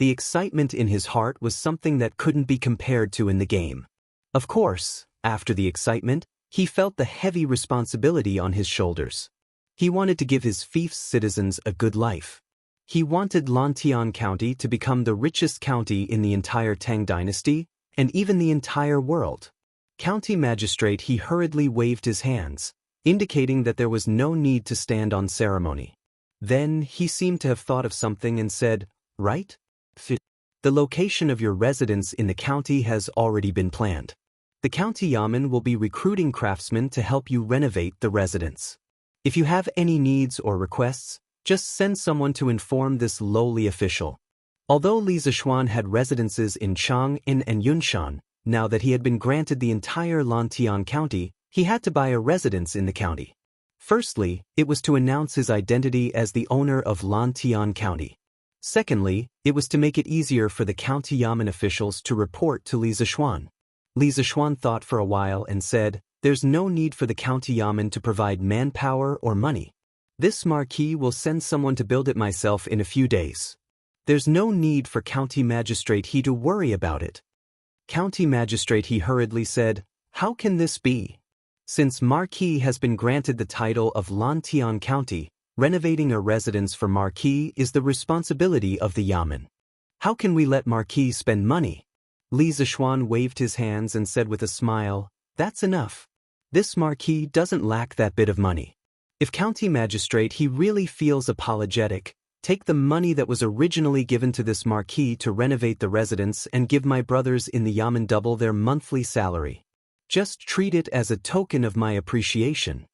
S1: The excitement in his heart was something that couldn't be compared to in the game. Of course, after the excitement, he felt the heavy responsibility on his shoulders. He wanted to give his fief's citizens a good life. He wanted Longtime County to become the richest county in the entire Tang dynasty, and even the entire world. County magistrate, he hurriedly waved his hands, indicating that there was no need to stand on ceremony. Then he seemed to have thought of something and said, "Right? The location of your residence in the county has already been planned. The county yamen will be recruiting craftsmen to help you renovate the residence. If you have any needs or requests, just send someone to inform this lowly official." Although Li Zixuan had residences in Chang'an and Yunshan, now that he had been granted the entire Longtime County, he had to buy a residence in the county. Firstly, it was to announce his identity as the owner of Longtime County. Secondly, it was to make it easier for the county yamen officials to report to Li Zixuan. Li Zixuan thought for a while and said, "There's no need for the county yamen to provide manpower or money. This marquis will send someone to build it myself in a few days. There's no need for county magistrate he to worry about it." County magistrate, he hurriedly said, "How can this be? Since marquis has been granted the title of Longtime County, renovating a residence for marquis is the responsibility of the yamen. How can we let marquis spend money?" Li Zixuan waved his hands and said with a smile, "That's enough. This marquis doesn't lack that bit of money. If county magistrate, he really feels apologetic, take the money that was originally given to this marquis to renovate the residence and give my brothers in the yamen double their monthly salary. Just treat it as a token of my appreciation."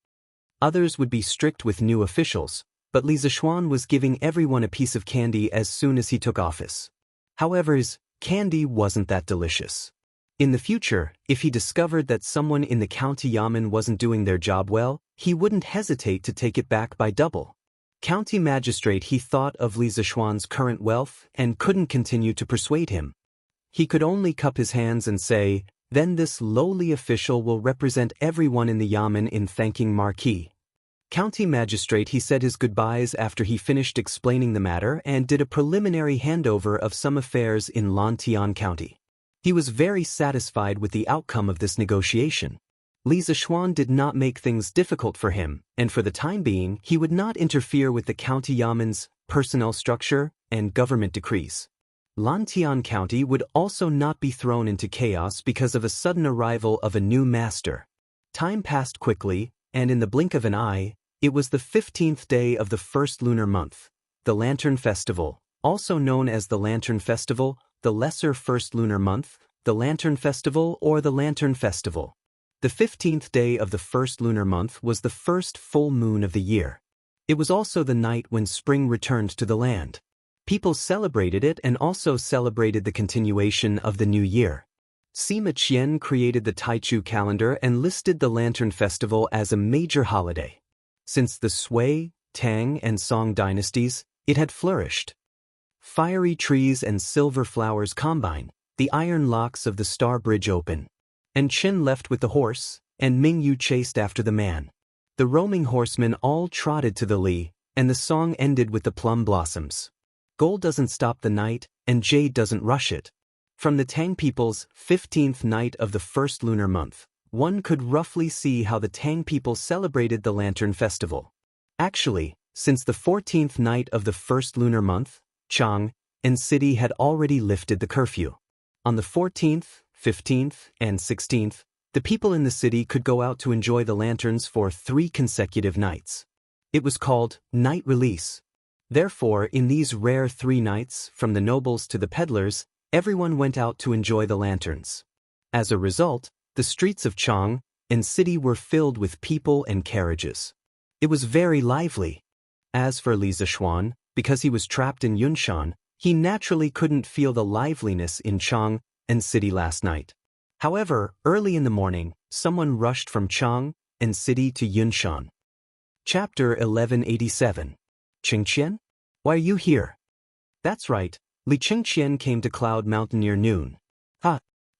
S1: Others would be strict with new officials, but Li Zixuan was giving everyone a piece of candy as soon as he took office. However, his candy wasn't that delicious. In the future, if he discovered that someone in the county yamen wasn't doing their job well, he wouldn't hesitate to take it back by double. County magistrate, he thought of Li Zixuan's current wealth and couldn't continue to persuade him. He could only cup his hands and say, "Then this lowly official will represent everyone in the yamen in thanking marquis." County magistrate, he said his goodbyes after he finished explaining the matter and did a preliminary handover of some affairs in Longtime County. He was very satisfied with the outcome of this negotiation. Li Zishuan did not make things difficult for him, and for the time being, he would not interfere with the county yamen's personnel structure and government decrees. Lantian County would also not be thrown into chaos because of a sudden arrival of a new master. Time passed quickly, and in the blink of an eye, it was the 15th day of the first lunar month, the Lantern Festival, also known as the Lantern Festival, the Lesser First Lunar Month, the Lantern Festival, or the Lantern Festival. The 15th day of the first lunar month was the first full moon of the year. It was also the night when spring returned to the land. People celebrated it and also celebrated the continuation of the new year. Sima Qian created the Taichu calendar and listed the Lantern Festival as a major holiday. Since the Sui, Tang, and Song dynasties, it had flourished. Fiery trees and silver flowers combine, the iron locks of the Star Bridge open. And Qin left with the horse, and Ming Yu chased after the man. The roaming horsemen all trotted to the Li, and the song ended with the plum blossoms. Gold doesn't stop the night, and jade doesn't rush it. From the Tang people's 15th night of the first lunar month, one could roughly see how the Tang people celebrated the Lantern Festival. Actually, since the 14th night of the first lunar month, Chang and city had already lifted the curfew. On the 14th, 15th, and 16th, the people in the city could go out to enjoy the lanterns for 3 consecutive nights. It was called night release. Therefore, in these rare 3 nights, from the nobles to the peddlers, everyone went out to enjoy the lanterns. As a result, the streets of Chang and city were filled with people and carriages. It was very lively. As for Li Zishuan, because he was trapped in Yunshan, he naturally couldn't feel the liveliness in Chang and city last night. However, early in the morning, someone rushed from Chang and city to Yunshan. Chapter 1187. Qingqian? Why are you here? That's right, Li Qingqian came to Cloud Mountain near noon.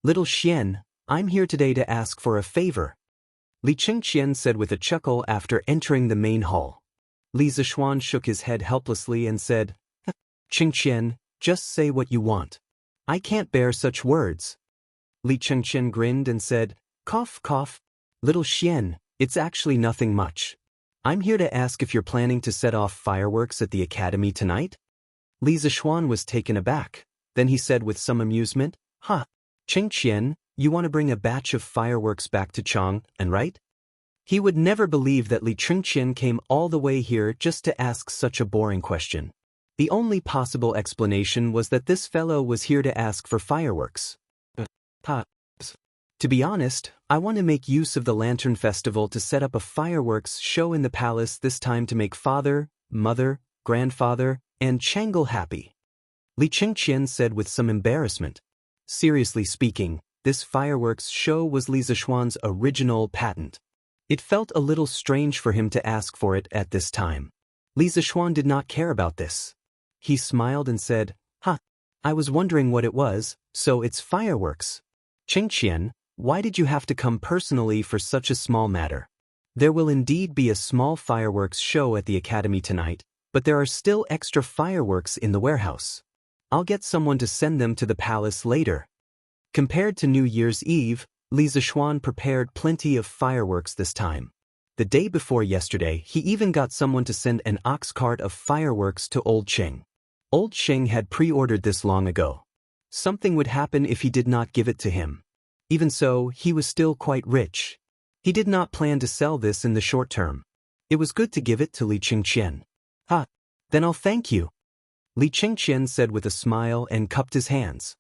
S1: Little Xian, I'm here today to ask for a favor. Li Qingqian said with a chuckle after entering the main hall. Li Zishuan shook his head helplessly and said, Qingqian, just say what you want. I can't bear such words. Li Qingqian grinned and said, cough, cough. Little Xian, it's actually nothing much. I'm here to ask if you're planning to set off fireworks at the academy tonight? Li Zishuan was taken aback. Then he said with some amusement, Qingqian, you want to bring a batch of fireworks back to Chang, and right? He would never believe that Li Qingqian came all the way here just to ask such a boring question. The only possible explanation was that this fellow was here to ask for fireworks. To be honest, I want to make use of the Lantern Festival to set up a fireworks show in the palace, this time to make father, mother, grandfather, and Chang'e happy. Li Qingqian said with some embarrassment. Seriously speaking, this fireworks show was Li Zishuan's original patent. It felt a little strange for him to ask for it at this time. Li Zishuan did not care about this. He smiled and said, I was wondering what it was, so it's fireworks. Qingqian, why did you have to come personally for such a small matter? There will indeed be a small fireworks show at the academy tonight, but there are still extra fireworks in the warehouse. I'll get someone to send them to the palace later. Compared to New Year's Eve, Li Zishuan prepared plenty of fireworks this time. The day before yesterday, he even got someone to send an ox cart of fireworks to Old Cheng. Old Cheng had pre-ordered this long ago. Something would happen if he did not give it to him. Even so, he was still quite rich. He did not plan to sell this in the short term. It was good to give it to Li Qingqian. Then I'll thank you. Li Qingqian said with a smile and cupped his hands.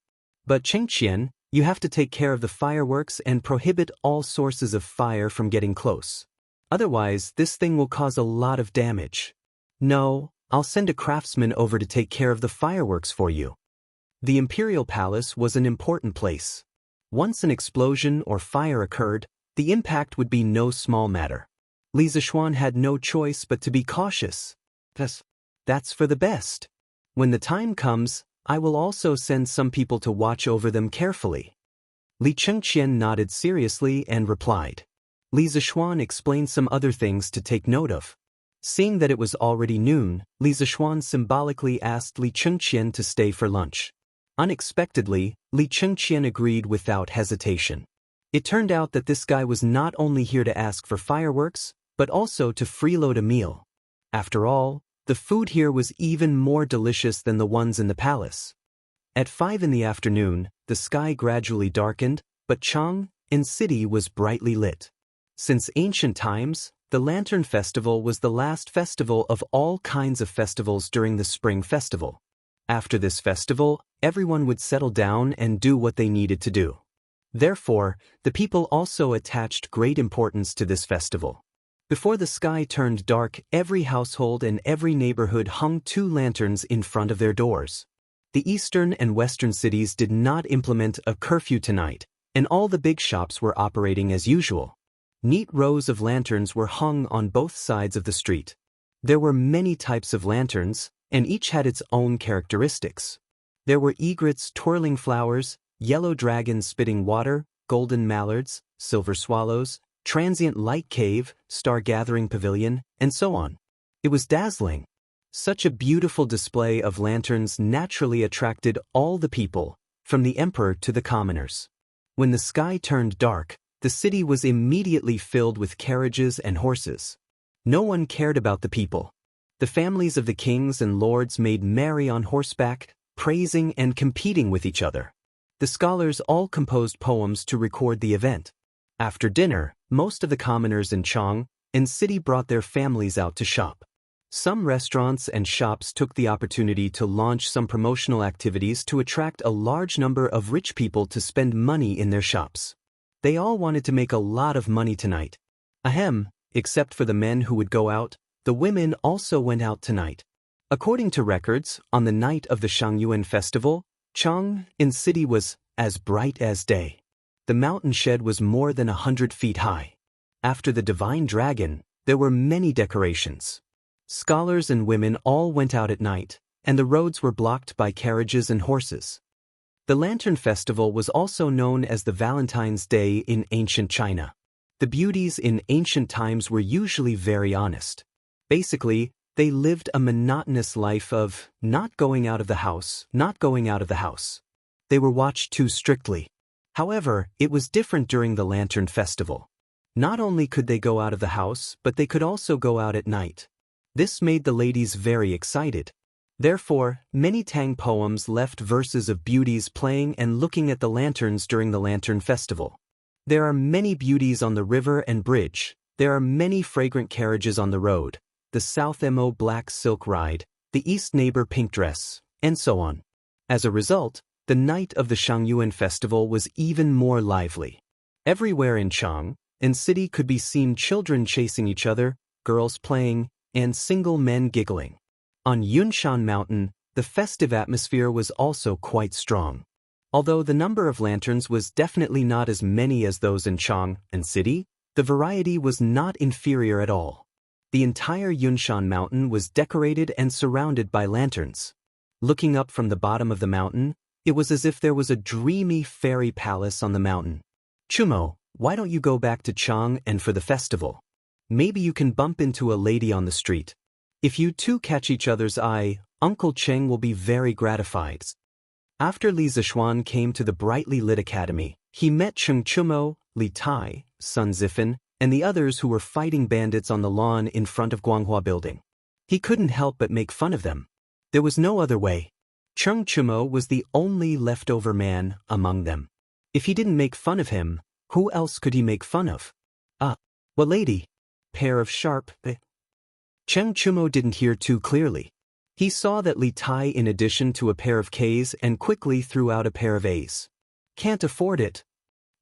S1: But Qingqian, you have to take care of the fireworks and prohibit all sources of fire from getting close. Otherwise, this thing will cause a lot of damage. No, I'll send a craftsman over to take care of the fireworks for you. The Imperial Palace was an important place. Once an explosion or fire occurred, the impact would be no small matter. Li Zishuan had no choice but to be cautious. That's for the best. When the time comes, I will also send some people to watch over them carefully. Li Qingqian nodded seriously and replied. Li Zishuan explained some other things to take note of. Seeing that it was already noon, Li Zishuan symbolically asked Li Qingqian to stay for lunch. Unexpectedly, Li Qingqian agreed without hesitation. It turned out that this guy was not only here to ask for fireworks, but also to freeload a meal. After all, the food here was even more delicious than the ones in the palace. At 5 in the afternoon, the sky gradually darkened, but Chang'an city was brightly lit. Since ancient times, the Lantern Festival was the last festival of all kinds of festivals during the Spring Festival. After this festival, everyone would settle down and do what they needed to do. Therefore, the people also attached great importance to this festival. Before the sky turned dark, every household and every neighborhood hung 2 lanterns in front of their doors. The eastern and western cities did not implement a curfew tonight, and all the big shops were operating as usual. Neat rows of lanterns were hung on both sides of the street. There were many types of lanterns, and each had its own characteristics. There were egrets twirling flowers, yellow dragons spitting water, golden mallards, silver swallows, transient light cave, star-gathering pavilion, and so on. It was dazzling. Such a beautiful display of lanterns naturally attracted all the people, from the emperor to the commoners. When the sky turned dark, the city was immediately filled with carriages and horses. No one cared about the people. The families of the kings and lords made merry on horseback, praising and competing with each other. The scholars all composed poems to record the event. After dinner, most of the commoners in Chang'an city brought their families out to shop. Some restaurants and shops took the opportunity to launch some promotional activities to attract a large number of rich people to spend money in their shops. They all wanted to make a lot of money tonight. Except for the men who would go out, the women also went out tonight. According to records, on the night of the Shangyuan festival, Chang'an city was as bright as day. The mountain shed was more than 100 feet high. After the divine dragon, there were many decorations. Scholars and women all went out at night, and the roads were blocked by carriages and horses. The Lantern Festival was also known as the Valentine's Day in ancient China. The beauties in ancient times were usually very honest. Basically, they lived a monotonous life of not going out of the house, not going out of the house. They were watched too strictly. However, it was different during the Lantern Festival. Not only could they go out of the house, but they could also go out at night. This made the ladies very excited. Therefore, many Tang poems left verses of beauties playing and looking at the lanterns during the Lantern Festival. There are many beauties on the river and bridge. There are many fragrant carriages on the road, the South Mo black silk ride, the East neighbor pink dress, and so on. As a result, the night of the Shangyuan festival was even more lively. Everywhere in Chang'an city could be seen children chasing each other, girls playing, and single men giggling. On Yunshan Mountain, the festive atmosphere was also quite strong. Although the number of lanterns was definitely not as many as those in Chang'an city, the variety was not inferior at all. The entire Yunshan Mountain was decorated and surrounded by lanterns. Looking up from the bottom of the mountain, it was as if there was a dreamy fairy palace on the mountain. Chumo, why don't you go back to Chang'an for the festival? Maybe you can bump into a lady on the street. If you two catch each other's eye, Uncle Cheng will be very gratified. After Li Zishuan came to the brightly lit academy, he met Cheng Chumo, Li Tai, Sun Zifan, and the others who were fighting bandits on the lawn in front of Guanghua Building. He couldn't help but make fun of them. There was no other way. Cheng Chumo was the only leftover man among them. If he didn't make fun of him, who else could he make fun of? What lady? Pair of sharp. Cheng Chumo didn't hear too clearly. He saw that Li Tai in addition to a pair of Ks and quickly threw out a pair of As. Can't afford it.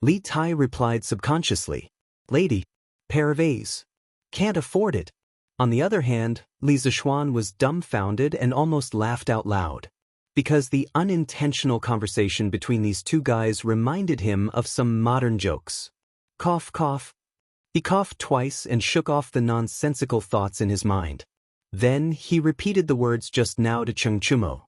S1: Li Tai replied subconsciously. Lady. Pair of As. Can't afford it. On the other hand, Li Zishuan was dumbfounded and almost laughed out loud. Because the unintentional conversation between these two guys reminded him of some modern jokes. Cough, cough. He coughed twice and shook off the nonsensical thoughts in his mind. Then he repeated the words just now to Cheng Chumo.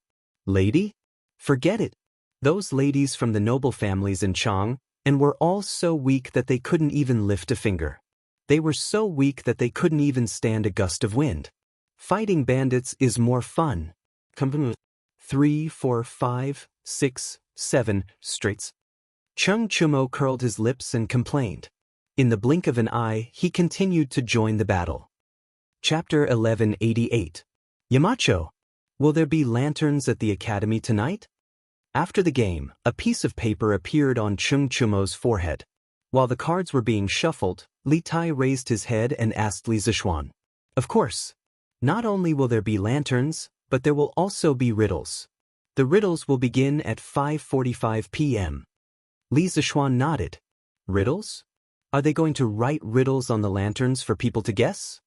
S1: Lady? Forget it. Those ladies from the noble families in Chang'an were all so weak that they couldn't even lift a finger. They were so weak that they couldn't even stand a gust of wind. Fighting bandits is more fun. 3, 4, 5, 6, 7 straights. Chung Chumo curled his lips and complained. In the blink of an eye, he continued to join the battle. Chapter 1188. Yamacho, will there be lanterns at the academy tonight? After the game, a piece of paper appeared on Chung Chumo's forehead. While the cards were being shuffled, Li Tai raised his head and asked Li Zishuan. Of course. Not only will there be lanterns, but there will also be riddles. The riddles will begin at 5:45 p.m. Li Zishuan nodded. Riddles? Are they going to write riddles on the lanterns for people to guess?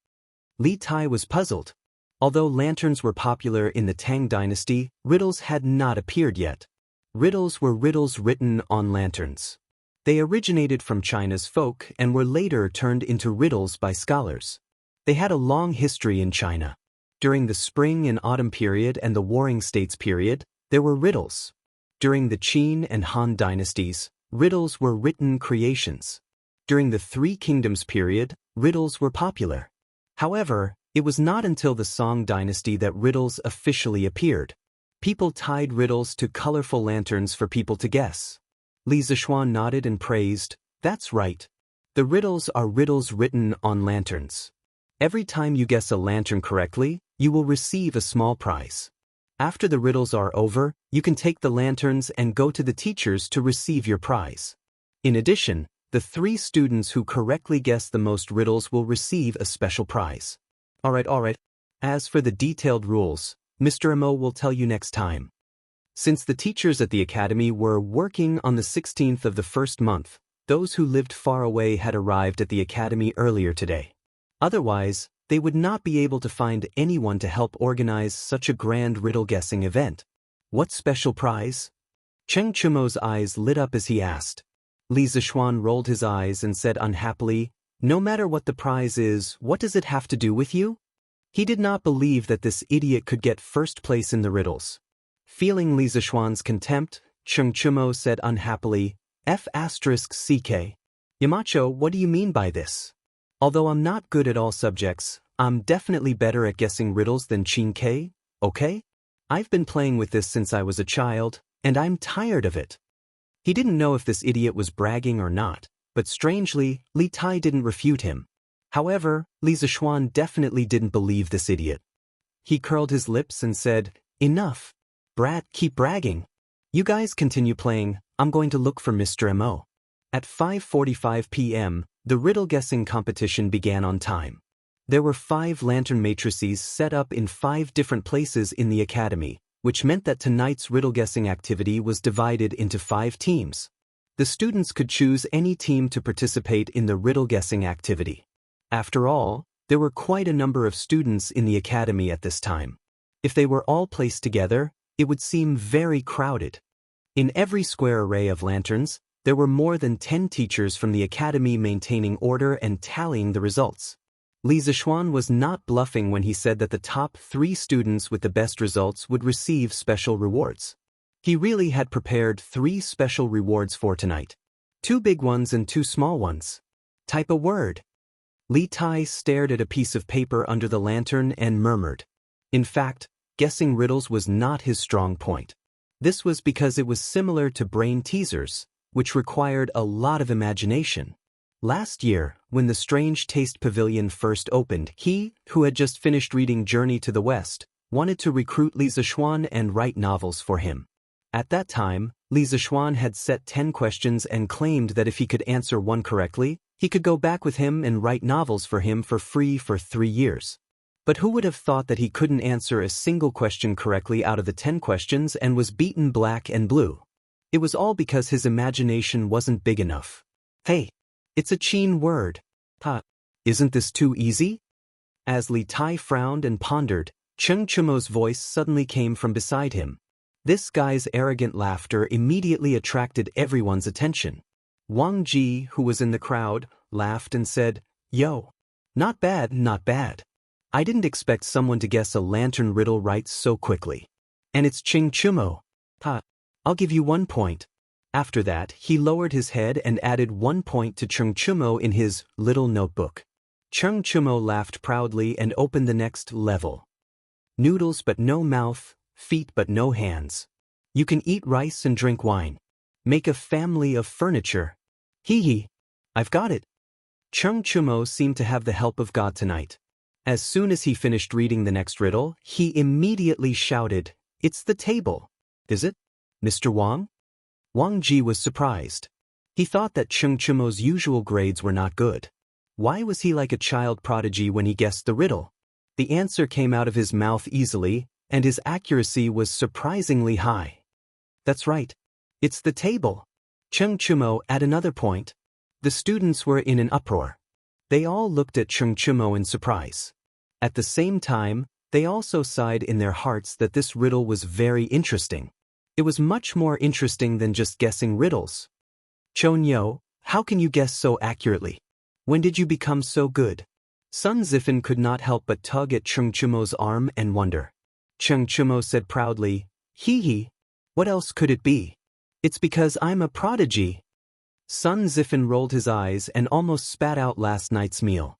S1: Li Tai was puzzled. Although lanterns were popular in the Tang dynasty, riddles had not appeared yet. Riddles were riddles written on lanterns. They originated from China's folk and were later turned into riddles by scholars. They had a long history in China. During the Spring and Autumn period and the Warring States period, there were riddles. During the Qin and Han dynasties, riddles were written creations. During the Three Kingdoms period, riddles were popular. However, it was not until the Song dynasty that riddles officially appeared. People tied riddles to colorful lanterns for people to guess. Li Zishuan nodded and praised, "That's right. The riddles are riddles written on lanterns. Every time you guess a lantern correctly, you will receive a small prize. After the riddles are over, you can take the lanterns and go to the teachers to receive your prize. In addition, the 3 students who correctly guess the most riddles will receive a special prize." Alright. As for the detailed rules, Mr. Mo will tell you next time. Since the teachers at the academy were working on the 16th of the first month, those who lived far away had arrived at the academy earlier today. Otherwise, they would not be able to find anyone to help organize such a grand riddle-guessing event. What special prize? Cheng Chumo's eyes lit up as he asked. Li Zishuan rolled his eyes and said unhappily, "No matter what the prize is, what does it have to do with you?" He did not believe that this idiot could get first place in the riddles. Feeling Li Zishuan's contempt, Cheng Chumo said unhappily, F***CK. Yamacho, what do you mean by this? Although I'm not good at all subjects, I'm definitely better at guessing riddles than Qin K, okay? I've been playing with this since I was a child, and I'm tired of it. He didn't know if this idiot was bragging or not, but strangely, Li Tai didn't refute him. However, Li Zishuan definitely didn't believe this idiot. He curled his lips and said, "Enough. Brat, keep bragging. You guys continue playing, I'm going to look for Mr. Mo." At 5:45 p.m., the riddle-guessing competition began on time. There were 5 lantern matrices set up in 5 different places in the academy, which meant that tonight's riddle-guessing activity was divided into 5 teams. The students could choose any team to participate in the riddle-guessing activity. After all, there were quite a number of students in the academy at this time. If they were all placed together, it would seem very crowded. In every square array of lanterns, there were more than 10 teachers from the academy maintaining order and tallying the results. Li Zishuan was not bluffing when he said that the top 3 students with the best results would receive special rewards. He really had prepared 3 special rewards for tonight. 2 big ones and 2 small ones. Type a word. Li Tai stared at a piece of paper under the lantern and murmured. In fact, guessing riddles was not his strong point. This was because it was similar to brain teasers, which required a lot of imagination. Last year, when the Strange Taste Pavilion first opened, he, who had just finished reading Journey to the West, wanted to recruit Li Zishuan and write novels for him. At that time, Li Zishuan had set 10 questions and claimed that if he could answer one correctly, he could go back with him and write novels for him for free for 3 years. But who would have thought that he couldn't answer a single question correctly out of the 10 questions and was beaten black and blue? It was all because his imagination wasn't big enough. Hey, it's a Qin word. Isn't this too easy? As Li Tai frowned and pondered, Cheng Chumo's voice suddenly came from beside him. This guy's arrogant laughter immediately attracted everyone's attention. Wang Ji, who was in the crowd, laughed and said, "Yo, not bad, not bad. I didn't expect someone to guess a lantern riddle right so quickly. And it's Cheng Chumo. I'll give you 1 point." After that, he lowered his head and added 1 point to Cheng Chumo in his little notebook. Cheng Chumo laughed proudly and opened the next level. Noodles but no mouth, feet but no hands. You can eat rice and drink wine. Make a family of furniture. Hee hee. I've got it. Chung Chumo seemed to have the help of God tonight. As soon as he finished reading the next riddle, he immediately shouted, "It's the table." Is it? Mr. Wang? Wang Ji was surprised. He thought that Chung Chumo's usual grades were not good. Why was he like a child prodigy when he guessed the riddle? The answer came out of his mouth easily, and his accuracy was surprisingly high. That's right. It's the table. Chung Chumo at another point. The students were in an uproar. They all looked at Chung Chumo in surprise. At the same time, they also sighed in their hearts that this riddle was very interesting. It was much more interesting than just guessing riddles. Chonyo, how can you guess so accurately? When did you become so good? Sun Zifan could not help but tug at Chung Chumo's arm and wonder. Chung Chumo said proudly, "Hee hee. What else could it be? It's because I'm a prodigy." Sun Zifan rolled his eyes and almost spat out last night's meal.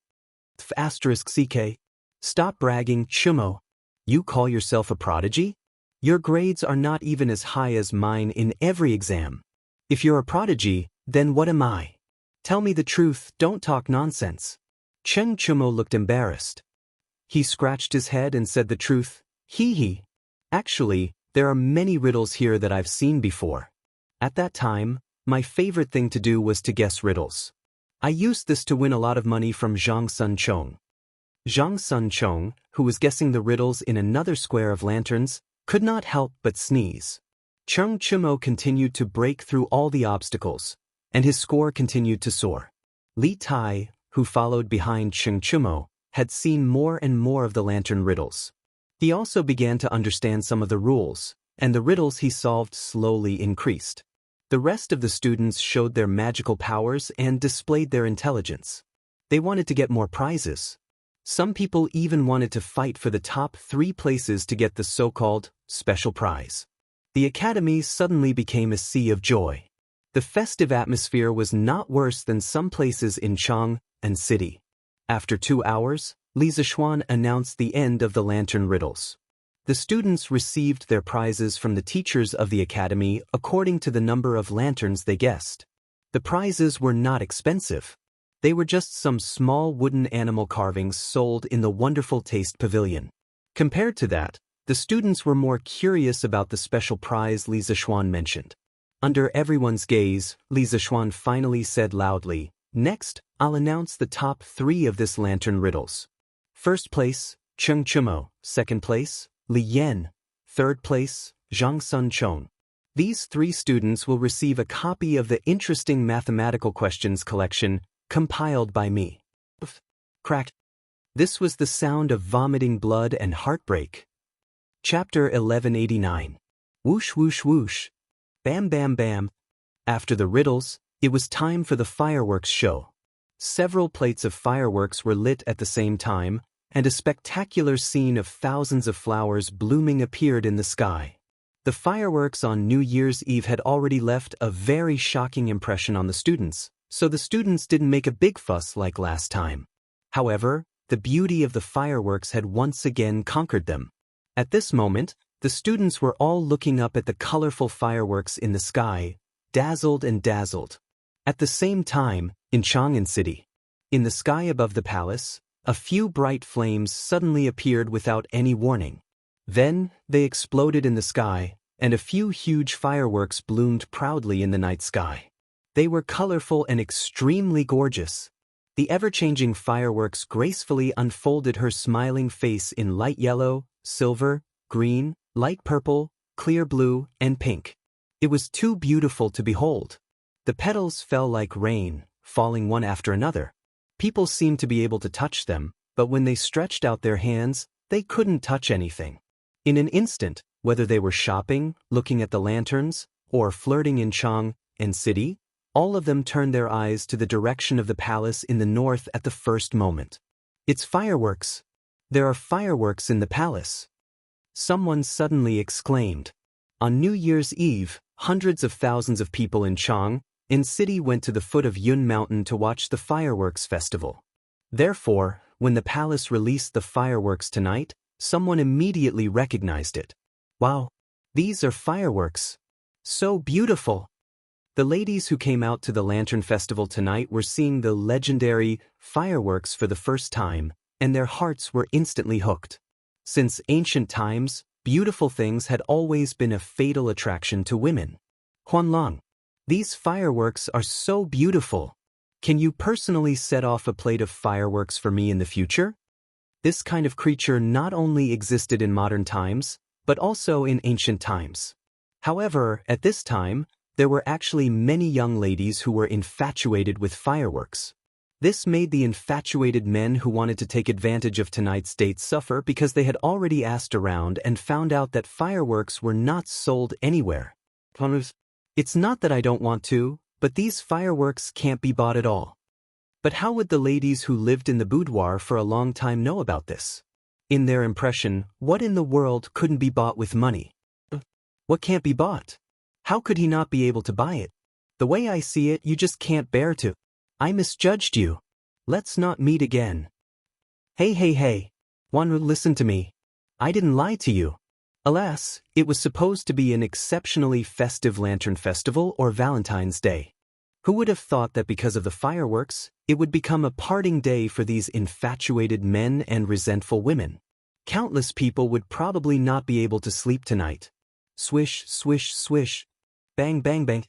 S1: *CK. Stop bragging, Chumo. You call yourself a prodigy? Your grades are not even as high as mine in every exam. If you're a prodigy, then what am I? Tell me the truth, don't talk nonsense. Chung Chumo looked embarrassed. He scratched his head and said the truth. Hee hee. Actually, there are many riddles here that I've seen before. At that time, my favorite thing to do was to guess riddles. I used this to win a lot of money from Zhang Sun Chong. Zhang Sun Chong, who was guessing the riddles in another square of lanterns, could not help but sneeze. Chung Chumo continued to break through all the obstacles, and his score continued to soar. Li Tai, who followed behind Chung Chumo, had seen more and more of the lantern riddles. He also began to understand some of the rules, and the riddles he solved slowly increased. The rest of the students showed their magical powers and displayed their intelligence. They wanted to get more prizes. Some people even wanted to fight for the top 3 places to get the so-called special prize. The academy suddenly became a sea of joy. The festive atmosphere was not worse than some places in Chang and City. After 2 hours, Li Zishuan announced the end of the lantern riddles. The students received their prizes from the teachers of the academy according to the number of lanterns they guessed. The prizes were not expensive. They were just some small wooden animal carvings sold in the Wonderful Taste Pavilion. Compared to that, the students were more curious about the special prize Li Zishuan mentioned. Under everyone's gaze, Li Zishuan finally said loudly, "Next, I'll announce the top 3 of this lantern riddles. First place, Chung Chumo. Second place, Li Yan. Third place, Zhang Sun Chong. These 3 students will receive a copy of the interesting mathematical questions collection compiled by me." Crack. This was the sound of vomiting blood and heartbreak. Chapter 1189. Whoosh whoosh whoosh. Bam bam bam. After the riddles, it was time for the fireworks show. Several plates of fireworks were lit at the same time, and a spectacular scene of thousands of flowers blooming appeared in the sky. The fireworks on New Year's Eve had already left a very shocking impression on the students, so the students didn't make a big fuss like last time. However, the beauty of the fireworks had once again conquered them. At this moment, the students were all looking up at the colorful fireworks in the sky, dazzled and dazzled. At the same time, in Chang'an City, in the sky above the palace, a few bright flames suddenly appeared without any warning. Then, they exploded in the sky, and a few huge fireworks bloomed proudly in the night sky. They were colorful and extremely gorgeous. The ever-changing fireworks gracefully unfolded her smiling face in light yellow, silver, green, light purple, clear blue, and pink. It was too beautiful to behold. The petals fell like rain, falling one after another. People seemed to be able to touch them, but when they stretched out their hands, they couldn't touch anything. In an instant, whether they were shopping, looking at the lanterns, or flirting in Chang'an City, all of them turned their eyes to the direction of the palace in the north at the first moment. "It's fireworks! There are fireworks in the palace!" Someone suddenly exclaimed. On New Year's Eve, hundreds of thousands of people in Chang'an City went to the foot of Yun Mountain to watch the fireworks festival. Therefore, when the palace released the fireworks tonight, someone immediately recognized it. "Wow! These are fireworks! So beautiful! The ladies who came out to the Lantern Festival tonight were seeing the legendary fireworks for the first time, and their hearts were instantly hooked. Since ancient times, beautiful things had always been a fatal attraction to women. Huanlong, these fireworks are so beautiful. Can you personally set off a plate of fireworks for me in the future? This kind of creature not only existed in modern times, but also in ancient times. However, at this time, there were actually many young ladies who were infatuated with fireworks. This made the infatuated men who wanted to take advantage of tonight's date suffer because they had already asked around and found out that fireworks were not sold anywhere. It's not that I don't want to, but these fireworks can't be bought at all. But how would the ladies who lived in the boudoir for a long time know about this? In their impression, what in the world couldn't be bought with money? What can't be bought? How could he not be able to buy it? The way I see it, you just can't bear to. I misjudged you. Let's not meet again. Hey. Wanru, listen to me. I didn't lie to you. Alas, it was supposed to be an exceptionally festive Lantern Festival or Valentine's Day. Who would have thought that because of the fireworks, it would become a parting day for these infatuated men and resentful women? Countless people would probably not be able to sleep tonight. Swish, swish, swish. Bang, bang, bang.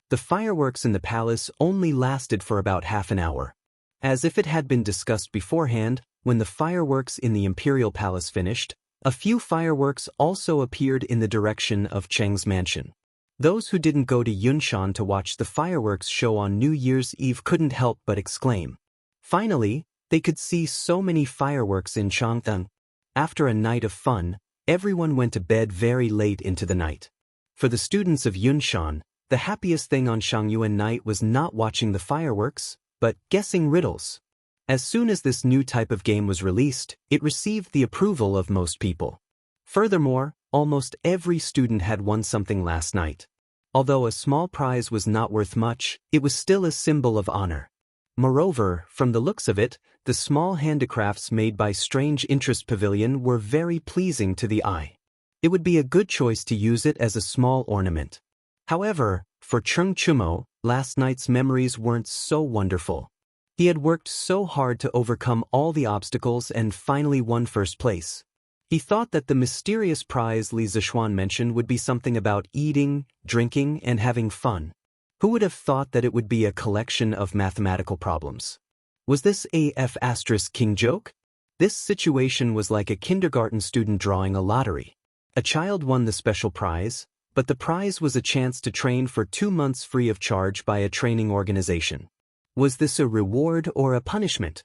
S1: The fireworks in the palace only lasted for about half an hour. As if it had been discussed beforehand, when the fireworks in the Imperial Palace finished, a few fireworks also appeared in the direction of Cheng's mansion. Those who didn't go to Yunshan to watch the fireworks show on New Year's Eve couldn't help but exclaim. Finally, they could see so many fireworks in Changthang. After a night of fun, everyone went to bed very late into the night. For the students of Yunshan, the happiest thing on Shangyuan night was not watching the fireworks, but guessing riddles. As soon as this new type of game was released, it received the approval of most people. Furthermore, almost every student had won something last night. Although a small prize was not worth much, it was still a symbol of honor. Moreover, from the looks of it, the small handicrafts made by Strange Interest Pavilion were very pleasing to the eye. It would be a good choice to use it as a small ornament. However, for Cheng Chumo, last night's memories weren't so wonderful. He had worked so hard to overcome all the obstacles and finally won first place. He thought that the mysterious prize Li Zishuan mentioned would be something about eating, drinking, and having fun. Who would have thought that it would be a collection of mathematical problems? Was this a F***king joke? This situation was like a kindergarten student drawing a lottery. A child won the special prize, but the prize was a chance to train for 2 months free of charge by a training organization. Was this a reward or a punishment?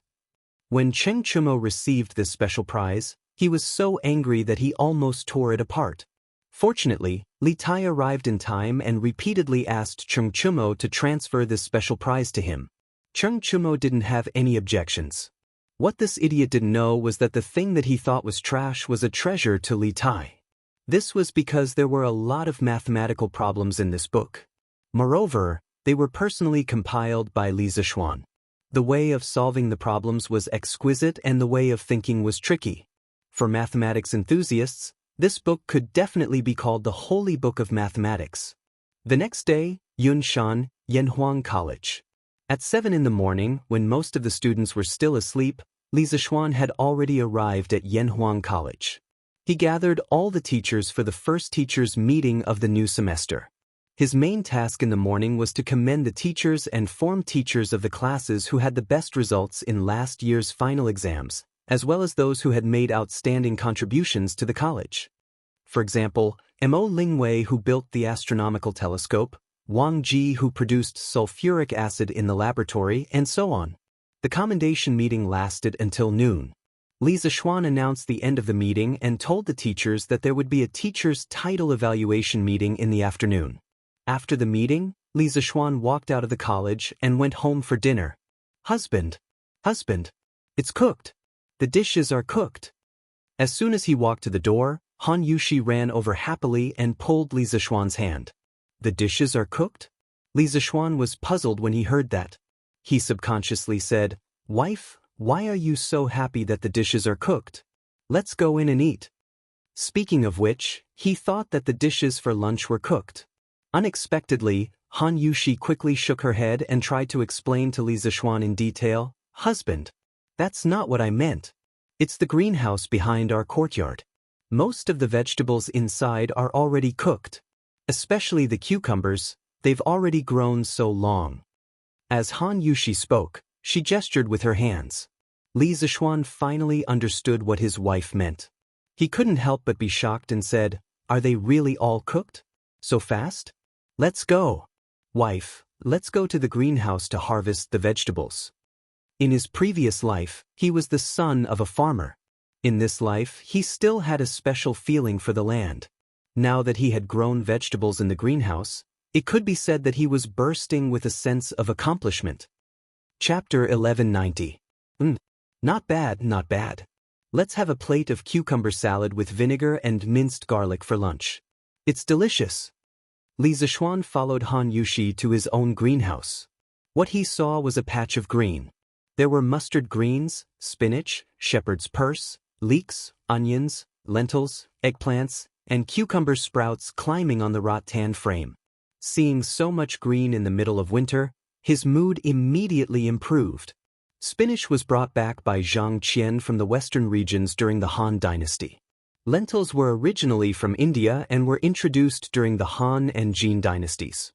S1: When Cheng Chumo received this special prize, he was so angry that he almost tore it apart. Fortunately, Li Tai arrived in time and repeatedly asked Cheng Chumo to transfer this special prize to him. Cheng Chumo didn't have any objections. What this idiot didn't know was that the thing that he thought was trash was a treasure to Li Tai. This was because there were a lot of mathematical problems in this book. Moreover, they were personally compiled by Li Zishuan. The way of solving the problems was exquisite and the way of thinking was tricky. For mathematics enthusiasts, this book could definitely be called the Holy Book of Mathematics. The next day, Yunshan, Yanhuang College. At 7 in the morning, when most of the students were still asleep, Li Zishuan had already arrived at Yanhuang College. He gathered all the teachers for the first teachers' meeting of the new semester. His main task in the morning was to commend the teachers and form teachers of the classes who had the best results in last year's final exams, as well as those who had made outstanding contributions to the college. For example, Mo Lingwei, who built the astronomical telescope, Wang Ji, who produced sulfuric acid in the laboratory, and so on. The commendation meeting lasted until noon. Li Zishuan announced the end of the meeting and told the teachers that there would be a teacher's title evaluation meeting in the afternoon. After the meeting, Li Zishuan walked out of the college and went home for dinner. Husband, it's cooked. The dishes are cooked. As soon as he walked to the door, Han Yushi ran over happily and pulled Li Zishuan's hand. The dishes are cooked? Li Zishuan was puzzled when he heard that. He subconsciously said, "Wife, why are you so happy that the dishes are cooked? Let's go in and eat." Speaking of which, he thought that the dishes for lunch were cooked. Unexpectedly, Han Yushi quickly shook her head and tried to explain to Li Zixuan in detail, "Husband, that's not what I meant. It's the greenhouse behind our courtyard. Most of the vegetables inside are already cooked. Especially the cucumbers, they've already grown so long." As Han Yushi spoke, she gestured with her hands. Li Zixuan finally understood what his wife meant. He couldn't help but be shocked and said, "Are they really all cooked? So fast? Let's go. Wife, let's go to the greenhouse to harvest the vegetables." In his previous life, he was the son of a farmer. In this life, he still had a special feeling for the land. Now that he had grown vegetables in the greenhouse, it could be said that he was bursting with a sense of accomplishment. Chapter 1190. Not bad, not bad. Let's have a plate of cucumber salad with vinegar and minced garlic for lunch. It's delicious. Li Zixuan followed Han Yushi to his own greenhouse. What he saw was a patch of green. There were mustard greens, spinach, shepherd's purse, leeks, onions, lentils, eggplants, and cucumber sprouts climbing on the rattan frame. Seeing so much green in the middle of winter, his mood immediately improved. Spinach was brought back by Zhang Qian from the western regions during the Han dynasty. Lentils were originally from India and were introduced during the Han and Jin dynasties.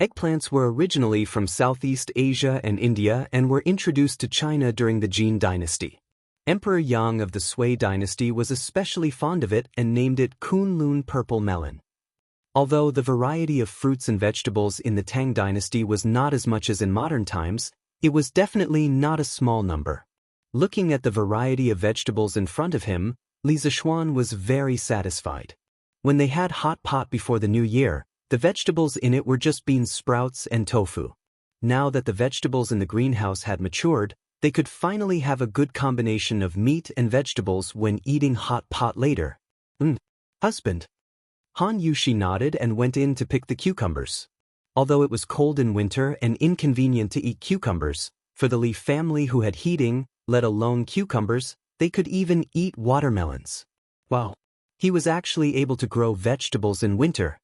S1: Eggplants were originally from Southeast Asia and India and were introduced to China during the Jin dynasty. Emperor Yang of the Sui dynasty was especially fond of it and named it Kunlun purple melon. Although the variety of fruits and vegetables in the Tang dynasty was not as much as in modern times, it was definitely not a small number. Looking at the variety of vegetables in front of him, Li Zixuan was very satisfied. When they had hot pot before the new year, the vegetables in it were just bean sprouts and tofu. Now that the vegetables in the greenhouse had matured, they could finally have a good combination of meat and vegetables when eating hot pot later. Husband. Han Yushi nodded and went in to pick the cucumbers. Although it was cold in winter and inconvenient to eat cucumbers, for the Li family who had heating, let alone cucumbers, they could even eat watermelons. Wow! He was actually able to grow vegetables in winter.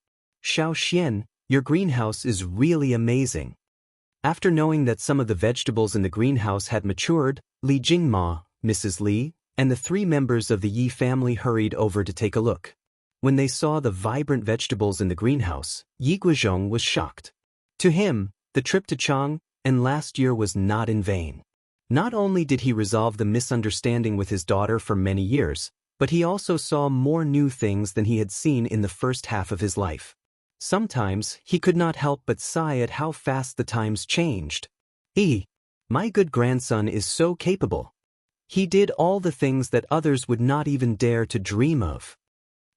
S1: Xiao Xian, your greenhouse is really amazing. After knowing that some of the vegetables in the greenhouse had matured, Li Jingma, Mrs. Li, and the 3 members of the Yi family hurried over to take a look. When they saw the vibrant vegetables in the greenhouse, Yi Guizhong was shocked. To him, the trip to Chang and last year was not in vain. Not only did he resolve the misunderstanding with his daughter for many years, but he also saw more new things than he had seen in the first half of his life. Sometimes he could not help but sigh at how fast the times changed. My good grandson is so capable. He did all the things that others would not even dare to dream of.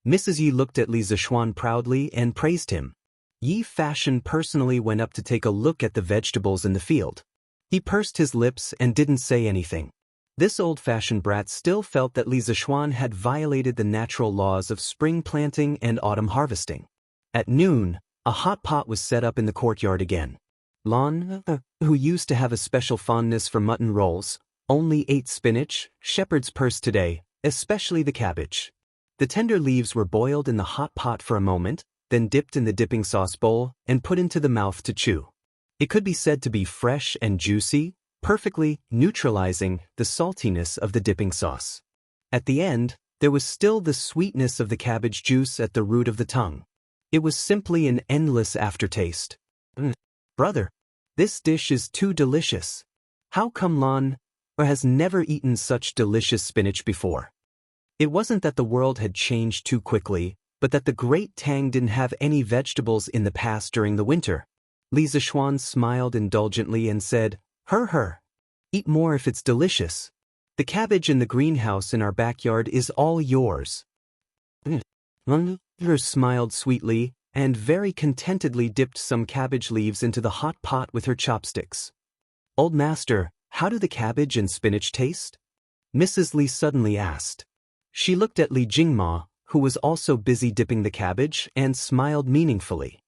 S1: Mrs. Yi looked at Li Zixuan proudly and praised him. Yi Fashion personally went up to take a look at the vegetables in the field. He pursed his lips and didn't say anything. This old-fashioned brat still felt that Li Zixuan had violated the natural laws of spring planting and autumn harvesting. At noon, a hot pot was set up in the courtyard again. Lan, who used to have a special fondness for mutton rolls, only ate spinach, shepherd's purse today, especially the cabbage. The tender leaves were boiled in the hot pot for a moment, then dipped in the dipping sauce bowl and put into the mouth to chew. It could be said to be fresh and juicy, perfectly neutralizing the saltiness of the dipping sauce. At the end, there was still the sweetness of the cabbage juice at the root of the tongue. It was simply an endless aftertaste. Brother, this dish is too delicious. How come Lan has never eaten such delicious spinach before? It wasn't that the world had changed too quickly, but that the Great Tang didn't have any vegetables in the past during the winter. Li Zixuan smiled indulgently and said, Eat more if it's delicious. The cabbage in the greenhouse in our backyard is all yours. Lan smiled sweetly and very contentedly dipped some cabbage leaves into the hot pot with her chopsticks. Old master, how do the cabbage and spinach taste? Mrs. Li suddenly asked. She looked at Li Jingma, who was also busy dipping the cabbage, and smiled meaningfully.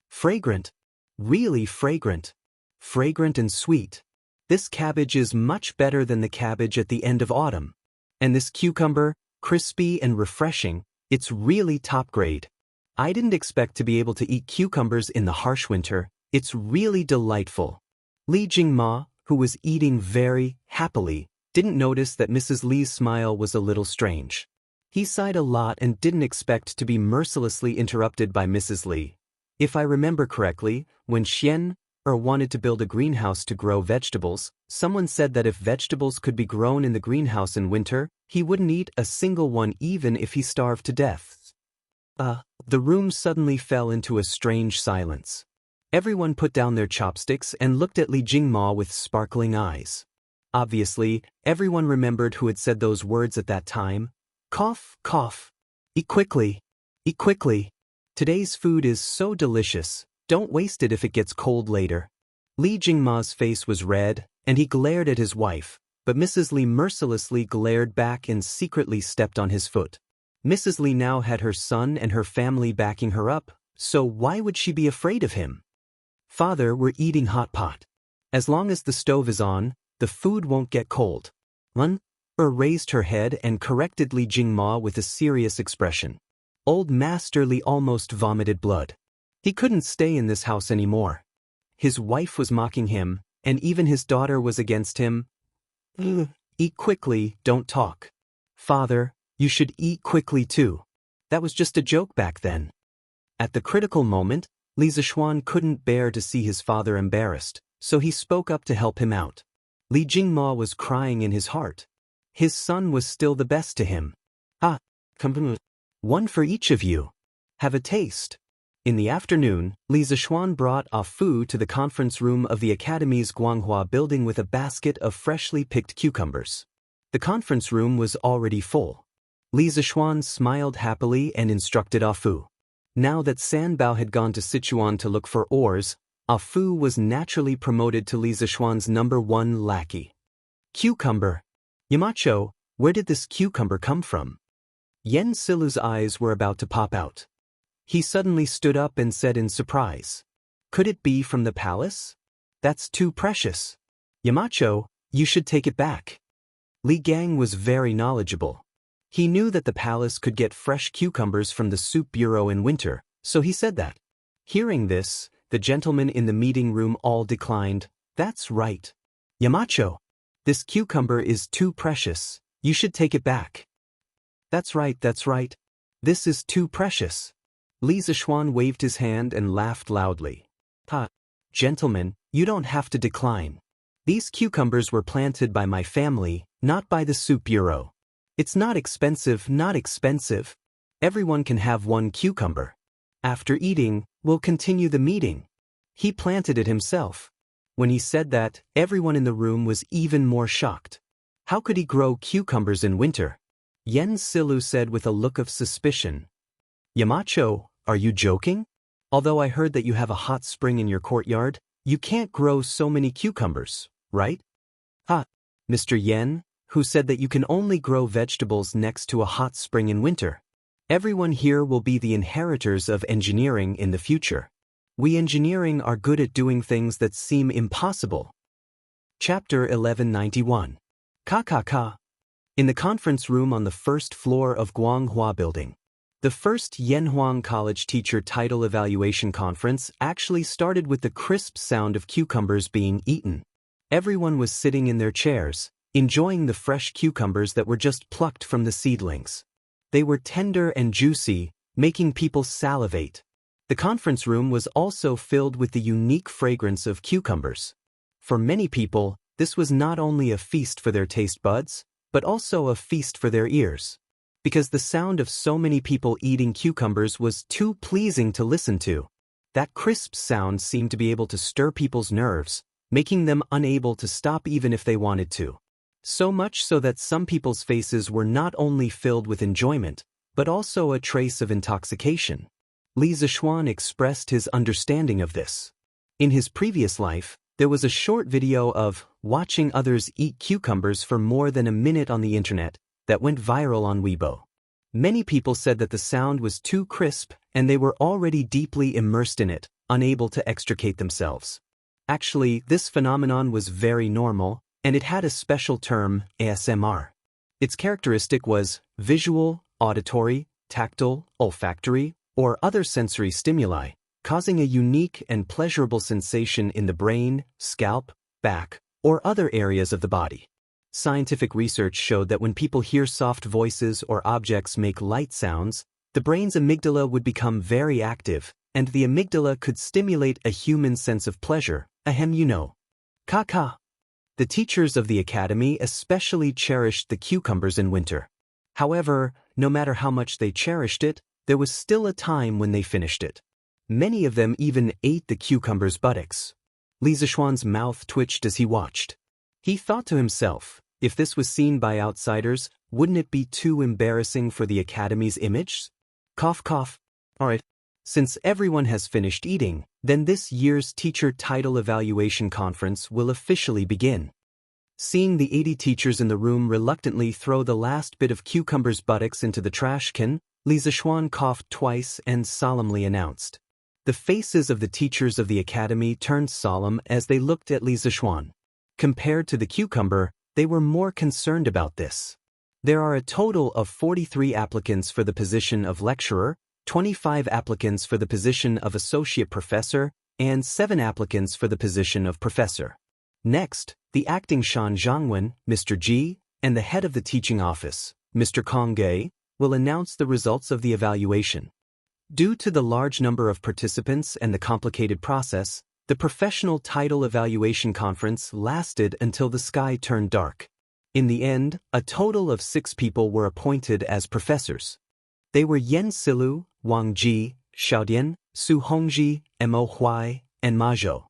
S1: Fragrant. Really fragrant. Fragrant and sweet. This cabbage is much better than the cabbage at the end of autumn. And this cucumber, crispy and refreshing, it's really top grade. I didn't expect to be able to eat cucumbers in the harsh winter. It's really delightful. Li Jingma, who was eating very happily, didn't notice that Mrs. Li's smile was a little strange. He sighed a lot and didn't expect to be mercilessly interrupted by Mrs. Li. If I remember correctly, when Xian wanted to build a greenhouse to grow vegetables, someone said that if vegetables could be grown in the greenhouse in winter, he wouldn't eat a single one even if he starved to death. The room suddenly fell into a strange silence. Everyone put down their chopsticks and looked at Li Jingma with sparkling eyes. Obviously, everyone remembered who had said those words at that time. Cough, cough. Eat quickly. Eat quickly. Today's food is so delicious. Don't waste it if it gets cold later. Li Jingma's face was red, and he glared at his wife, but Mrs. Li mercilessly glared back and secretly stepped on his foot. Mrs. Li now had her son and her family backing her up, so why would she be afraid of him? Father, we're eating hot pot. As long as the stove is on, the food won't get cold. Lun raised her head and corrected Li Jingma with a serious expression. Old Master Li almost vomited blood. He couldn't stay in this house anymore. His wife was mocking him, and even his daughter was against him. Eat quickly, don't talk. Father, you should eat quickly too. That was just a joke back then. At the critical moment, Li Zishuan couldn't bear to see his father embarrassed, so he spoke up to help him out. Li Jingma was crying in his heart. His son was still the best to him. Come, one for each of you. Have a taste. In the afternoon, Li Zishuan brought Fu to the conference room of the Academy's Guanghua building with a basket of freshly picked cucumbers. The conference room was already full. Li Zishuan smiled happily and instructed Fu. Now that Sanbao had gone to Sichuan to look for ores, Fu was naturally promoted to Li Zishuan's #1 lackey. Cucumber. Yamacho, where did this cucumber come from? Yen Silu's eyes were about to pop out. He suddenly stood up and said in surprise, "Could it be from the palace? That's too precious. Yamacho, you should take it back." Li Gang was very knowledgeable. He knew that the palace could get fresh cucumbers from the soup bureau in winter, so he said that. Hearing this, the gentlemen in the meeting room all declined. That's right. Yamacho, this cucumber is too precious. You should take it back. That's right, that's right. This is too precious. Li Zishuan waved his hand and laughed loudly. Gentlemen, you don't have to decline. These cucumbers were planted by my family, not by the soup bureau. It's not expensive, not expensive. Everyone can have one cucumber. After eating, we'll continue the meeting. He planted it himself. When he said that, everyone in the room was even more shocked. How could he grow cucumbers in winter? Yen Silu said with a look of suspicion. Yamacho, are you joking? Although I heard that you have a hot spring in your courtyard, you can't grow so many cucumbers, right? Mr. Yen, who said that you can only grow vegetables next to a hot spring in winter. Everyone here will be the inheritors of engineering in the future. We engineering are good at doing things that seem impossible. Chapter 1191. Ka. In the conference room on the first floor of Guanghua Building. The first Yanhuang College Teacher Title Evaluation Conference actually started with the crisp sound of cucumbers being eaten. Everyone was sitting in their chairs, enjoying the fresh cucumbers that were just plucked from the seedlings. They were tender and juicy, making people salivate. The conference room was also filled with the unique fragrance of cucumbers. For many people, this was not only a feast for their taste buds, but also a feast for their ears. Because the sound of so many people eating cucumbers was too pleasing to listen to. That crisp sound seemed to be able to stir people's nerves, making them unable to stop even if they wanted to. So much so that some people's faces were not only filled with enjoyment, but also a trace of intoxication. Li Zishuan expressed his understanding of this. In his previous life, there was a short video of watching others eat cucumbers for more than a minute on the internet that went viral on Weibo. Many people said that the sound was too crisp and they were already deeply immersed in it, unable to extricate themselves. Actually, this phenomenon was very normal, and it had a special term, ASMR. Its characteristic was visual, auditory, tactile, olfactory, or other sensory stimuli, causing a unique and pleasurable sensation in the brain, scalp, back, or other areas of the body. Scientific research showed that when people hear soft voices or objects make light sounds, the brain's amygdala would become very active, and the amygdala could stimulate a human sense of pleasure, ahem you know. Ka. The teachers of the academy especially cherished the cucumbers in winter. However, no matter how much they cherished it, there was still a time when they finished it. Many of them even ate the cucumber's buttocks. Li Zishuan's mouth twitched as he watched. He thought to himself, if this was seen by outsiders, wouldn't it be too embarrassing for the academy's image? Cough cough. Alright. Since everyone has finished eating, then this year's teacher title evaluation conference will officially begin. Seeing the 80 teachers in the room reluctantly throw the last bit of cucumber's buttocks into the trash can, Li Zishuan coughed twice and solemnly announced. The faces of the teachers of the academy turned solemn as they looked at Li Zishuan. Compared to the cucumber, they were more concerned about this. There are a total of 43 applicants for the position of lecturer, 25 applicants for the position of associate professor, and 7 applicants for the position of professor. Next, the acting Shan Zhangwen, Mr. Ji, and the head of the teaching office, Mr. Kong Ge, will announce the results of the evaluation. Due to the large number of participants and the complicated process, the professional title evaluation conference lasted until the sky turned dark. In the end, a total of 6 people were appointed as professors. They were Yen Silu, Wang Ji, Xiaodian, Su Hongji, Mo Huai, and Ma Zhou.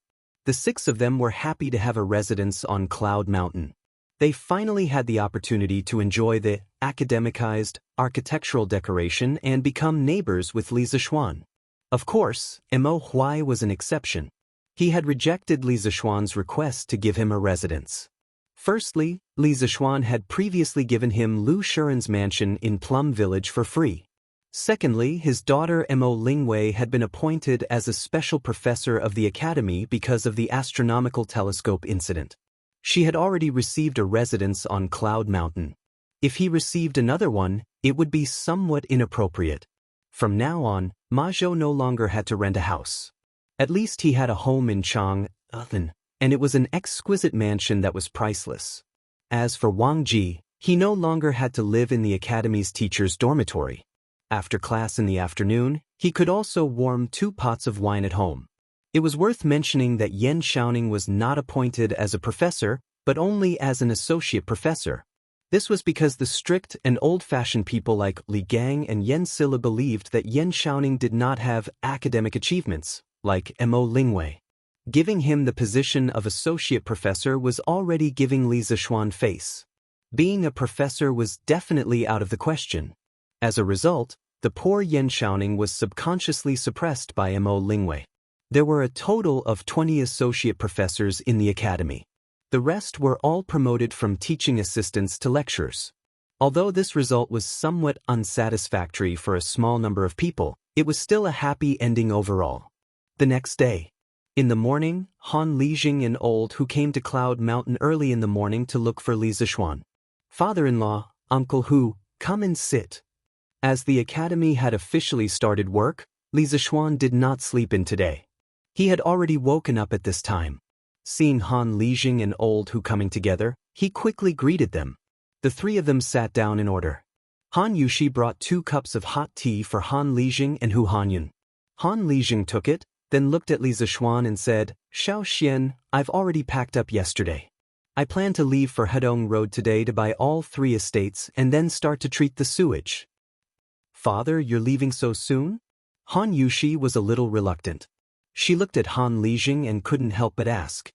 S1: The 6 of them were happy to have a residence on Cloud Mountain. They finally had the opportunity to enjoy the academicized, architectural decoration and become neighbors with Li Zishuan. Of course, Mo Huai was an exception. He had rejected Li Zishuan's request to give him a residence. Firstly, Li Zishuan had previously given him Lu Shuren's mansion in Plum Village for free. Secondly, his daughter Mo Lingwei had been appointed as a special professor of the academy because of the astronomical telescope incident. She had already received a residence on Cloud Mountain. If he received another one, it would be somewhat inappropriate. From now on, Ma Zhou no longer had to rent a house. At least he had a home in Chang'an, and it was an exquisite mansion that was priceless. As for Wang Ji, he no longer had to live in the academy's teacher's dormitory. After class in the afternoon, he could also warm 2 pots of wine at home. It was worth mentioning that Yen Xiaoning was not appointed as a professor, but only as an associate professor. This was because the strict and old-fashioned people like Li Gang and Yen Silla believed that Yen Xiaoning did not have academic achievements, like Mo Lingwei. Giving him the position of associate professor was already giving Li Zishuan face. Being a professor was definitely out of the question. As a result, the poor Yen Xiaoning was subconsciously suppressed by Mo Lingwei. There were a total of 20 associate professors in the academy. The rest were all promoted from teaching assistants to lecturers. Although this result was somewhat unsatisfactory for a small number of people, it was still a happy ending overall. The next day. In the morning, Han Lijing and Old Hu came to Cloud Mountain early in the morning to look for Li Zishuan. Father-in-law, Uncle Hu, come and sit. As the academy had officially started work, Li Zishuan did not sleep in today. He had already woken up at this time. Seeing Han Lijing and Old Hu coming together, he quickly greeted them. The 3 of them sat down in order. Han Yushi brought 2 cups of hot tea for Han Lijing and Hu Hanyun. Han Lijing took it, then looked at Li Zishuan and said, "Xiao Xian, I've already packed up yesterday. I plan to leave for Hedong Road today to buy all 3 estates and then start to treat the sewage." "Father, you're leaving so soon?" Han Yushi was a little reluctant. She looked at Han Lijing and couldn't help but ask.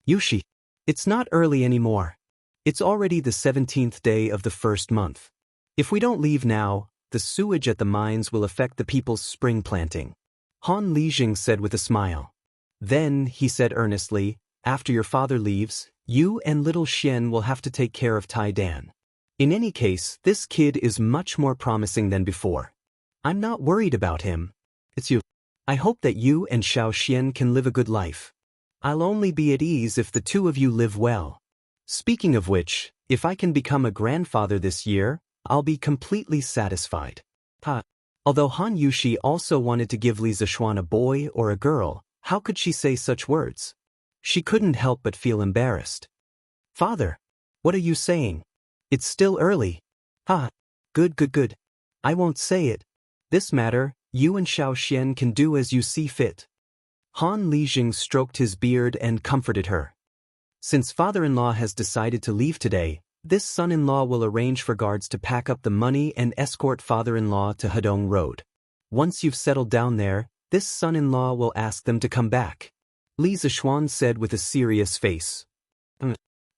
S1: Yushi, it's not early anymore. It's already the 17th day of the 1st month. If we don't leave now, the sewage at the mines will affect the people's spring planting." Han Lijing said with a smile. Then, he said earnestly, "After your father leaves, you and little Xian will have to take care of Tai Dan. In any case, this kid is much more promising than before. I'm not worried about him. It's you. I hope that you and Xiao Xian can live a good life. I'll only be at ease if the 2 of you live well. Speaking of which, if I can become a grandfather this year, I'll be completely satisfied." Although Han Yushi also wanted to give Li Zixuan a boy or a girl, how could she say such words? She couldn't help but feel embarrassed. Father, what are you saying? It's still early. Ha! Good. I won't say it. This matter, you and Xiao Xian can do as you see fit. Han Lijing stroked his beard and comforted her. Since father-in-law has decided to leave today, this son-in-law will arrange for guards to pack up the money and escort father-in-law to Hedong Road. Once you've settled down there, this son-in-law will ask them to come back. Li Zixuan said with a serious face.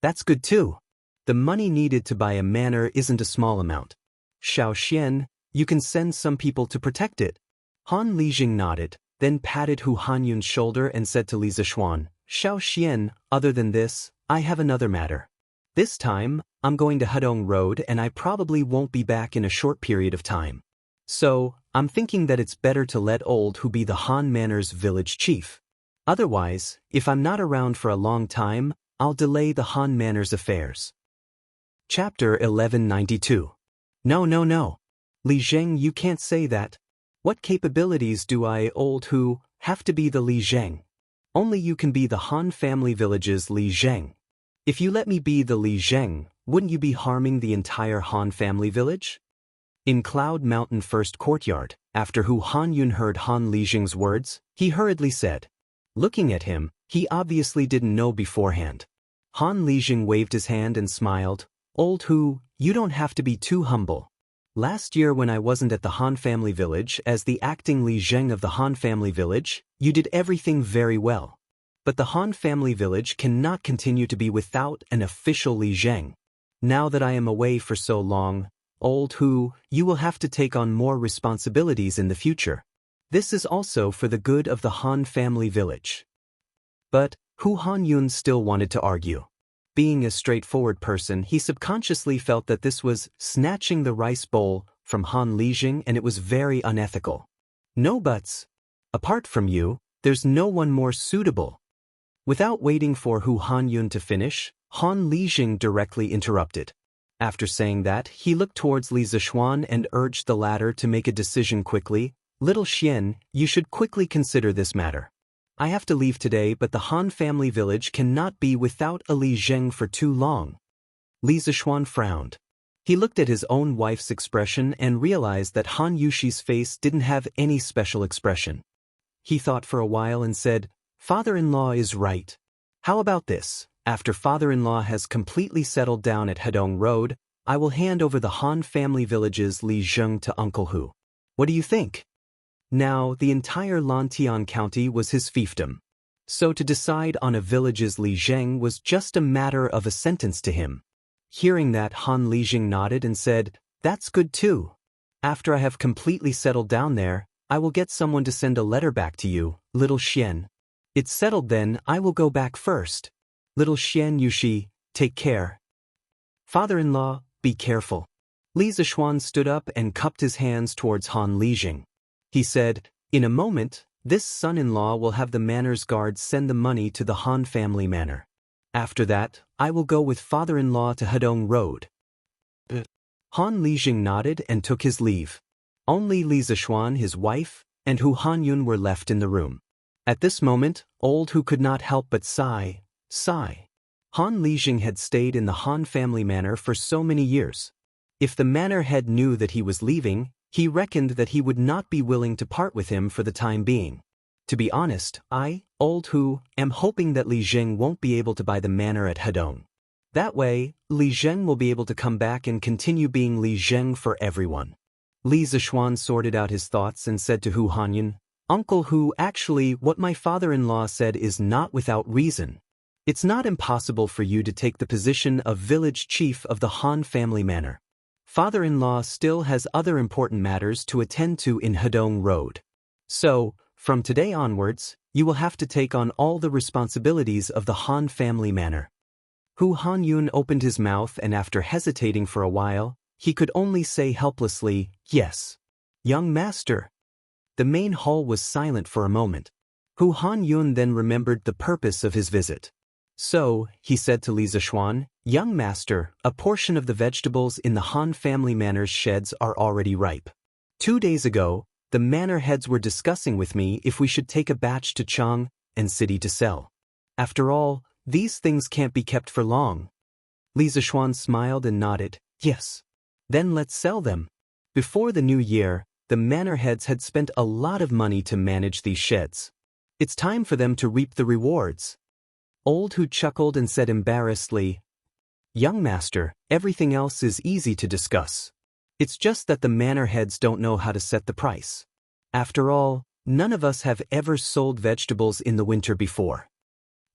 S1: That's good too. The money needed to buy a manor isn't a small amount. Xiao Xian, you can send some people to protect it. Han Lijing nodded, then patted Hu Hanyun's shoulder and said to Li Zixuan, Xiao Xian, other than this, I have another matter. This time, I'm going to Hedong Road and I probably won't be back in a short period of time. So, I'm thinking that it's better to let old Hu be the Han Manor's village chief. Otherwise, if I'm not around for a long time, I'll delay the Han Manor's affairs. Chapter 1192. No. Li Zheng, you can't say that. What capabilities do I, old Hu, have to be the Li Zheng? Only you can be the Han family village's Li Zheng. If you let me be the Li Zheng, wouldn't you be harming the entire Han family village? In Cloud Mountain First Courtyard, after Hu Hanyun heard Han Lijing's words, he hurriedly said. Looking at him, he obviously didn't know beforehand. Han Lijing waved his hand and smiled. Old Hu, you don't have to be too humble. Last year when I wasn't at the Han family village as the acting Li Zheng of the Han family village, you did everything very well. But the Han family village cannot continue to be without an official Li Zheng. Now that I am away for so long, old Hu, you will have to take on more responsibilities in the future. This is also for the good of the Han family village. But Hu Hanyun still wanted to argue. Being a straightforward person, he subconsciously felt that this was snatching the rice bowl from Han Lijing and it was very unethical. No buts. Apart from you, there's no one more suitable. Without waiting for Hu Hanyun to finish, Han Lijing directly interrupted. After saying that, he looked towards Li Zixuan and urged the latter to make a decision quickly. Little Xian, you should quickly consider this matter. I have to leave today, but the Han family village cannot be without a Li Zheng for too long. Li Zixuan frowned. He looked at his own wife's expression and realized that Han Yushi's face didn't have any special expression. He thought for a while and said, Father-in-law is right. How about this? After father-in-law has completely settled down at Hedong Road, I will hand over the Han family village's Li Zheng to Uncle Hu. What do you think? Now, the entire Lantian County was his fiefdom. So to decide on a village's Li Zheng was just a matter of a sentence to him. Hearing that, Han Lijing nodded and said, That's good too. After I have completely settled down there, I will get someone to send a letter back to you, little Xian. It's settled then, I will go back first. Little Xian Yushi, take care. Father-in-law, be careful. Li Zixuan stood up and cupped his hands towards Han Lijing. He said, In a moment, this son-in-law will have the manor's guards send the money to the Han family manor. After that, I will go with father-in-law to Hedong Road. Han Lijing nodded and took his leave. Only Li Zixuan, his wife, and Hu Hanyun were left in the room. At this moment, old Hu could not help but sigh. Han Lijing had stayed in the Han family manor for so many years. If the manor head knew that he was leaving, he reckoned that he would not be willing to part with him for the time being. To be honest, I, old Hu, am hoping that Li Zheng won't be able to buy the manor at Hedong. That way, Li Zheng will be able to come back and continue being Li Zheng for everyone. Li Zixuan sorted out his thoughts and said to Hu Hanyun, Uncle Hu, actually, what my father-in-law said is not without reason. It's not impossible for you to take the position of village chief of the Han family manor. Father-in-law still has other important matters to attend to in Hedong Road. So, from today onwards, you will have to take on all the responsibilities of the Han family manor. Hu Hanyun opened his mouth and after hesitating for a while, he could only say helplessly, Yes. Young master. The main hall was silent for a moment. Hu Hanyun then remembered the purpose of his visit. So, he said to Li Zixuan, Young master, a portion of the vegetables in the Han family manor's sheds are already ripe. 2 days ago, the manor heads were discussing with me if we should take a batch to Chang and city to sell. After all, these things can't be kept for long. Li Zishuan smiled and nodded. Yes. Then let's sell them. Before the new year, the manor heads had spent a lot of money to manage these sheds. It's time for them to reap the rewards. Old Hu chuckled and said embarrassedly, Young master, everything else is easy to discuss. It's just that the manor heads don't know how to set the price. After all, none of us have ever sold vegetables in the winter before.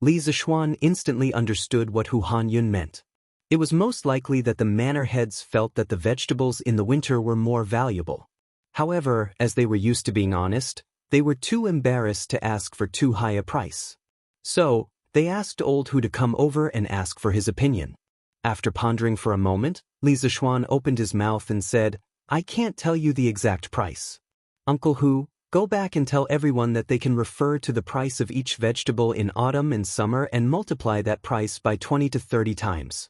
S1: Li Zishuan instantly understood what Hu Hanyun meant. It was most likely that the manor heads felt that the vegetables in the winter were more valuable. However, as they were used to being honest, they were too embarrassed to ask for too high a price. So, they asked Old Hu to come over and ask for his opinion. After pondering for a moment, Li Zishuan opened his mouth and said, I can't tell you the exact price. Uncle Hu, go back and tell everyone that they can refer to the price of each vegetable in autumn and summer and multiply that price by 20 to 30 times.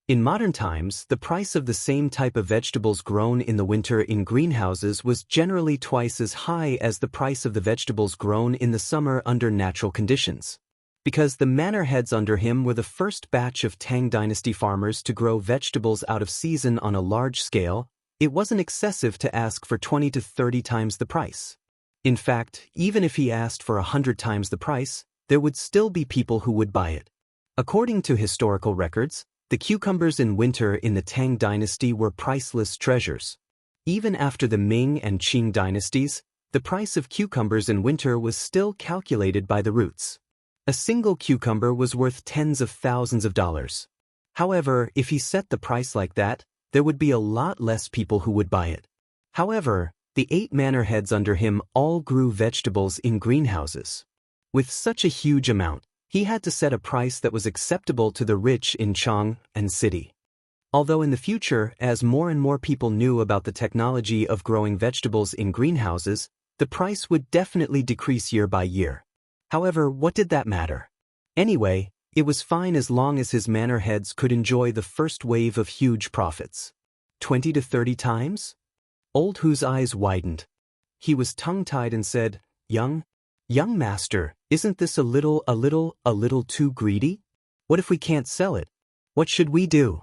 S1: In modern times, the price of the same type of vegetables grown in the winter in greenhouses was generally twice as high as the price of the vegetables grown in the summer under natural conditions. Because the manor heads under him were the first batch of Tang Dynasty farmers to grow vegetables out of season on a large scale, it wasn't excessive to ask for 20 to 30 times the price. In fact, even if he asked for 100 times the price, there would still be people who would buy it. According to historical records, the cucumbers in winter in the Tang Dynasty were priceless treasures. Even after the Ming and Qing dynasties, the price of cucumbers in winter was still calculated by the roots. A single cucumber was worth tens of thousands of dollars. However, if he set the price like that, there would be a lot less people who would buy it. However, the 8 manor heads under him all grew vegetables in greenhouses. With such a huge amount, he had to set a price that was acceptable to the rich in Chang and city. Although in the future, as more and more people knew about the technology of growing vegetables in greenhouses, the price would definitely decrease year by year. However, what did that matter? Anyway, it was fine as long as his manor heads could enjoy the first wave of huge profits. 20 to 30 times? Old Hu's eyes widened. He was tongue-tied and said, Young master, isn't this a little too greedy? What if we can't sell it? What should we do?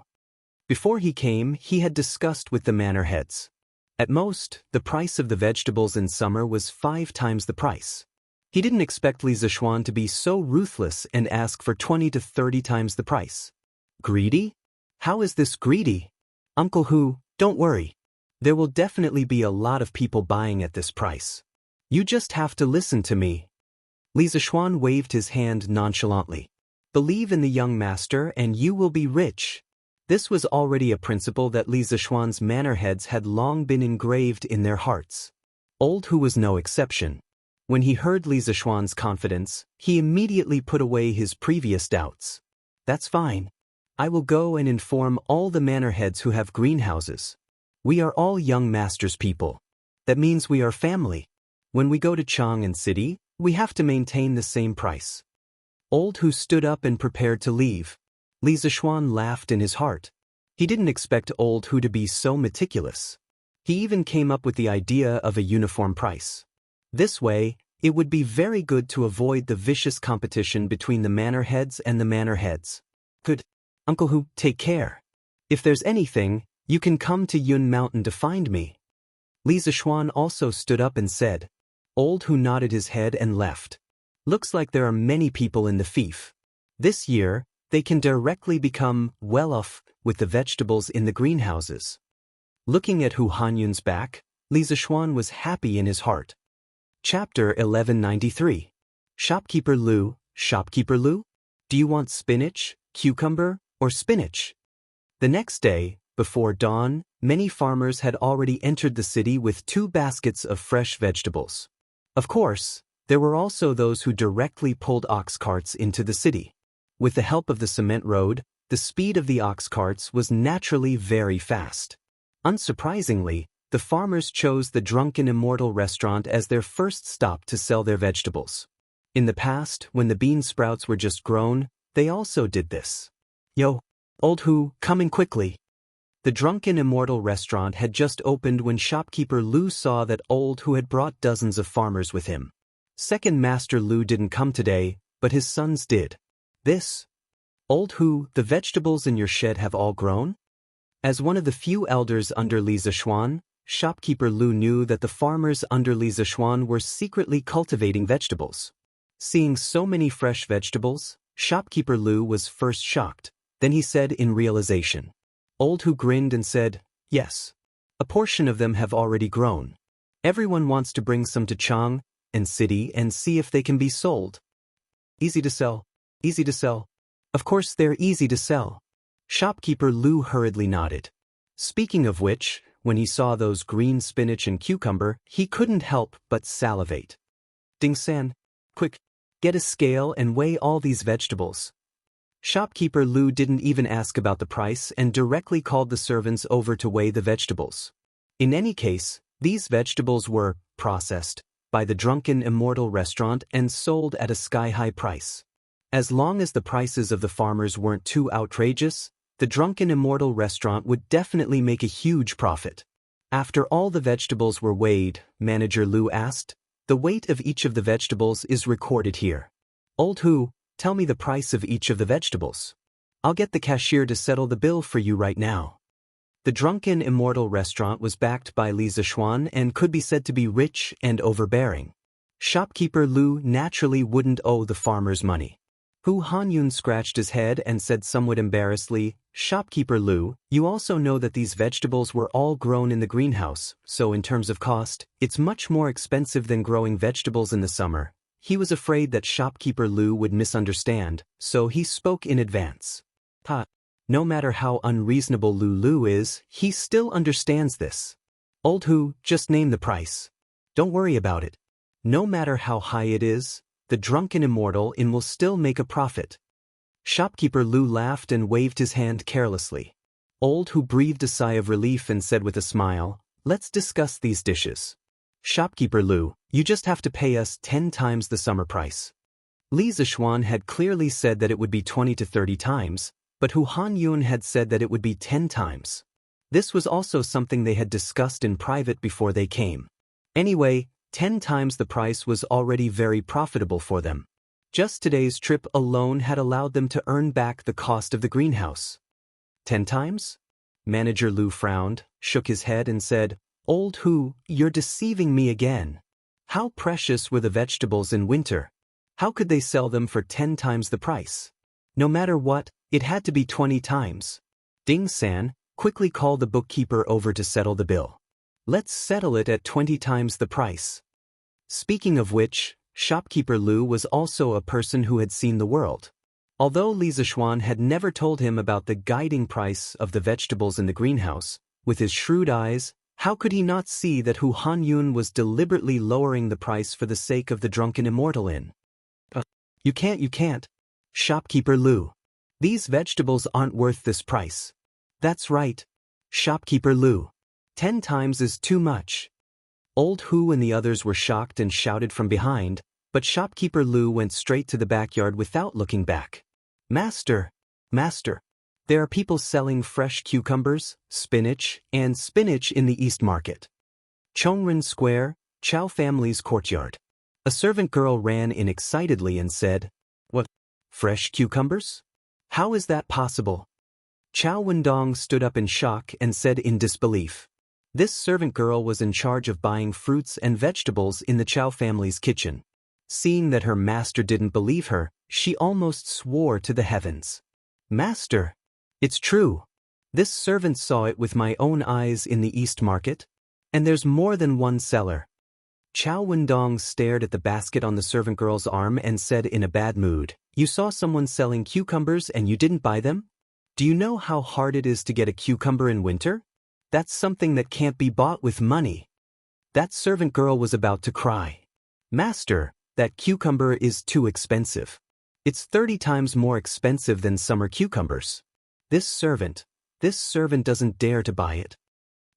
S1: Before he came, he had discussed with the manor heads. At most, the price of the vegetables in summer was 5 times the price. He didn't expect Li Zishuan to be so ruthless and ask for 20 to 30 times the price. Greedy? How is this greedy? Uncle Hu, don't worry. There will definitely be a lot of people buying at this price. You just have to listen to me. Li Zishuan waved his hand nonchalantly. Believe in the young master and you will be rich. This was already a principle that Li Zishuan's manor heads had long been engraved in their hearts. Old Hu was no exception. When he heard Li Zishuan's confidence, he immediately put away his previous doubts. That's fine. I will go and inform all the manor heads who have greenhouses. We are all young master's people. That means we are family. When we go to Chang and city, we have to maintain the same price. Old Hu stood up and prepared to leave. Li Zishuan laughed in his heart. He didn't expect Old Hu to be so meticulous. He even came up with the idea of a uniform price. This way, it would be very good to avoid the vicious competition between the manor heads and the manor heads. Good. Uncle Hu, take care. If there's anything, you can come to Yun Mountain to find me. Li Zishuan also stood up and said. Old Hu nodded his head and left. Looks like there are many people in the fief. This year, they can directly become well off with the vegetables in the greenhouses. Looking at Hu Hanyun's back, Li Zishuan was happy in his heart. Chapter 1193. Shopkeeper Lu, do you want spinach, cucumber, or spinach? The next day, before dawn, many farmers had already entered the city with 2 baskets of fresh vegetables. Of course, there were also those who directly pulled ox carts into the city. With the help of the cement road, the speed of the ox carts was naturally very fast. Unsurprisingly, the farmers chose the drunken Immortal restaurant as their first stop to sell their vegetables. In the past, when the bean sprouts were just grown, they also did this. Yo, Old Hu, coming quickly. The drunken Immortal restaurant had just opened when shopkeeper Lu saw that Old Hu had brought dozens of farmers with him. Second Master Lu didn't come today, but his sons did. This? Old Hu, the vegetables in your shed have all grown? As one of the few elders under Li Zishuan, shopkeeper Lu knew that the farmers under Li Zishuan were secretly cultivating vegetables. Seeing so many fresh vegetables, shopkeeper Lu was first shocked, then he said in realization. Old Hu grinned and said, yes. A portion of them have already grown. Everyone wants to bring some to Chang and city and see if they can be sold. Easy to sell. Easy to sell. Of course they're easy to sell. Shopkeeper Lu hurriedly nodded. Speaking of which, when he saw those green spinach and cucumber, he couldn't help but salivate. Ding-san, quick, get a scale and weigh all these vegetables. Shopkeeper Lu didn't even ask about the price and directly called the servants over to weigh the vegetables. In any case, these vegetables were processed by the drunken Immortal restaurant and sold at a sky-high price. As long as the prices of the farmers weren't too outrageous, the drunken Immortal restaurant would definitely make a huge profit. After all the vegetables were weighed, Manager Lu asked, the weight of each of the vegetables is recorded here. Old Hu, tell me the price of each of the vegetables. I'll get the cashier to settle the bill for you right now. The drunken Immortal restaurant was backed by Li Zishuan and could be said to be rich and overbearing. Shopkeeper Lu naturally wouldn't owe the farmers money. Hu Hanyun scratched his head and said somewhat embarrassedly, Shopkeeper Lu, you also know that these vegetables were all grown in the greenhouse, so in terms of cost, it's much more expensive than growing vegetables in the summer. He was afraid that Shopkeeper Lu would misunderstand, so he spoke in advance. No matter how unreasonable Lu is, he still understands this. Old Hu, just name the price. Don't worry about it. No matter how high it is, the drunken Immortal will still make a profit. Shopkeeper Lu laughed and waved his hand carelessly. Old Hu breathed a sigh of relief and said with a smile, let's discuss these dishes. Shopkeeper Lu, you just have to pay us 10 times the summer price. Li Zishuan had clearly said that it would be 20 to 30 times, but Hu Hanyun had said that it would be 10 times. This was also something they had discussed in private before they came. Anyway, 10 times the price was already very profitable for them. Just today's trip alone had allowed them to earn back the cost of the greenhouse. 10 times? Manager Lu frowned, shook his head and said, Old Hu, you're deceiving me again. How precious were the vegetables in winter? How could they sell them for 10 times the price? No matter what, it had to be 20 times. Ding-san, quickly call the bookkeeper over to settle the bill. Let's settle it at 20 times the price. Speaking of which, Shopkeeper Lu was also a person who had seen the world. Although Li Zishuan had never told him about the guiding price of the vegetables in the greenhouse, with his shrewd eyes, how could he not see that Hu Hanyun was deliberately lowering the price for the sake of the drunken Immortal inn? You can't. Shopkeeper Lu. These vegetables aren't worth this price. That's right. Shopkeeper Lu. 10 times is too much. Old Hu and the others were shocked and shouted from behind, but Shopkeeper Lu went straight to the backyard without looking back. Master! There are people selling fresh cucumbers, spinach in the East Market. Chongren Square, Chow family's courtyard. A servant girl ran in excitedly and said, What? Fresh cucumbers? How is that possible? Chow Wendong stood up in shock and said in disbelief. This servant girl was in charge of buying fruits and vegetables in the Chow family's kitchen. Seeing that her master didn't believe her, she almost swore to the heavens. Master! It's true. This servant saw it with my own eyes in the East Market. And there's more than one seller. Chow Wendong stared at the basket on the servant girl's arm and said in a bad mood, You saw someone selling cucumbers and you didn't buy them? Do you know how hard it is to get a cucumber in winter? That's something that can't be bought with money. That servant girl was about to cry. Master, that cucumber is too expensive. It's 30 times more expensive than summer cucumbers. This servant doesn't dare to buy it.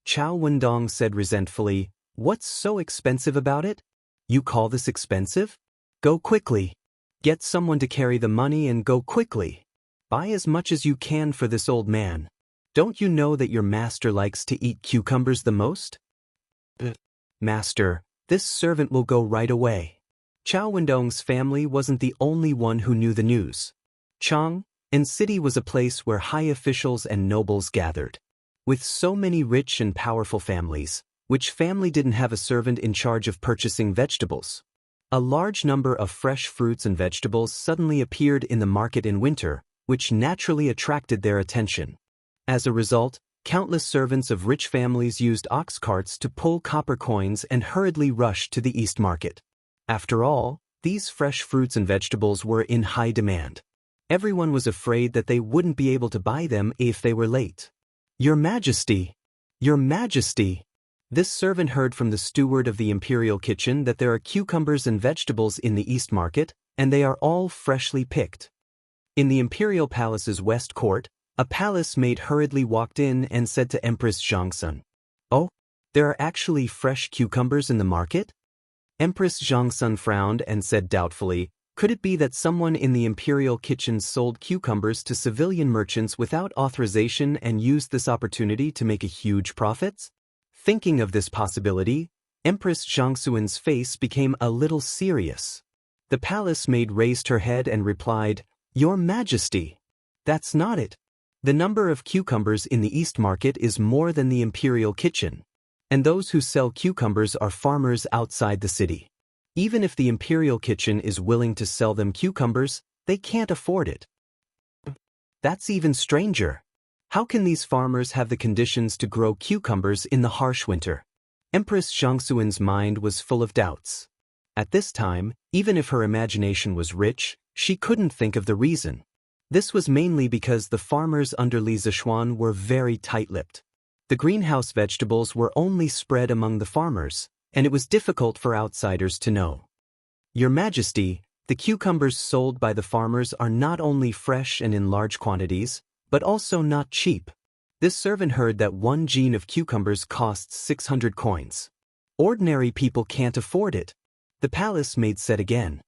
S1: Chow Wendong said resentfully, What's so expensive about it? You call this expensive? Go quickly. Get someone to carry the money and go quickly. Buy as much as you can for this old man. Don't you know that your master likes to eat cucumbers the most? Master, this servant will go right away. Chao Wendong's family wasn't the only one who knew the news. Chang and city was a place where high officials and nobles gathered. With so many rich and powerful families, which family didn't have a servant in charge of purchasing vegetables? A large number of fresh fruits and vegetables suddenly appeared in the market in winter, which naturally attracted their attention. As a result, countless servants of rich families used ox carts to pull copper coins and hurriedly rushed to the East Market. After all, these fresh fruits and vegetables were in high demand. Everyone was afraid that they wouldn't be able to buy them if they were late. Your Majesty! Your Majesty! This servant heard from the steward of the imperial kitchen that there are cucumbers and vegetables in the East Market, and they are all freshly picked. In the imperial palace's west court, a palace maid hurriedly walked in and said to Empress Zhangsun, "Oh, there are actually fresh cucumbers in the market?" Empress Zhangsun frowned and said doubtfully, "Could it be that someone in the imperial kitchen sold cucumbers to civilian merchants without authorization and used this opportunity to make a huge profits?" Thinking of this possibility, Empress Zhangsun's face became a little serious. The palace maid raised her head and replied, "Your Majesty, that's not it. The number of cucumbers in the East Market is more than the imperial kitchen, and those who sell cucumbers are farmers outside the city. Even if the imperial kitchen is willing to sell them cucumbers, they can't afford it." That's even stranger. How can these farmers have the conditions to grow cucumbers in the harsh winter? Empress Zhangsun's mind was full of doubts. At this time, even if her imagination was rich, she couldn't think of the reason. This was mainly because the farmers under Li Zishuan were very tight-lipped. The greenhouse vegetables were only spread among the farmers, and it was difficult for outsiders to know. Your Majesty, the cucumbers sold by the farmers are not only fresh and in large quantities, but also not cheap. This servant heard that 1 jean of cucumbers costs 600 coins. Ordinary people can't afford it. The palace maid said again.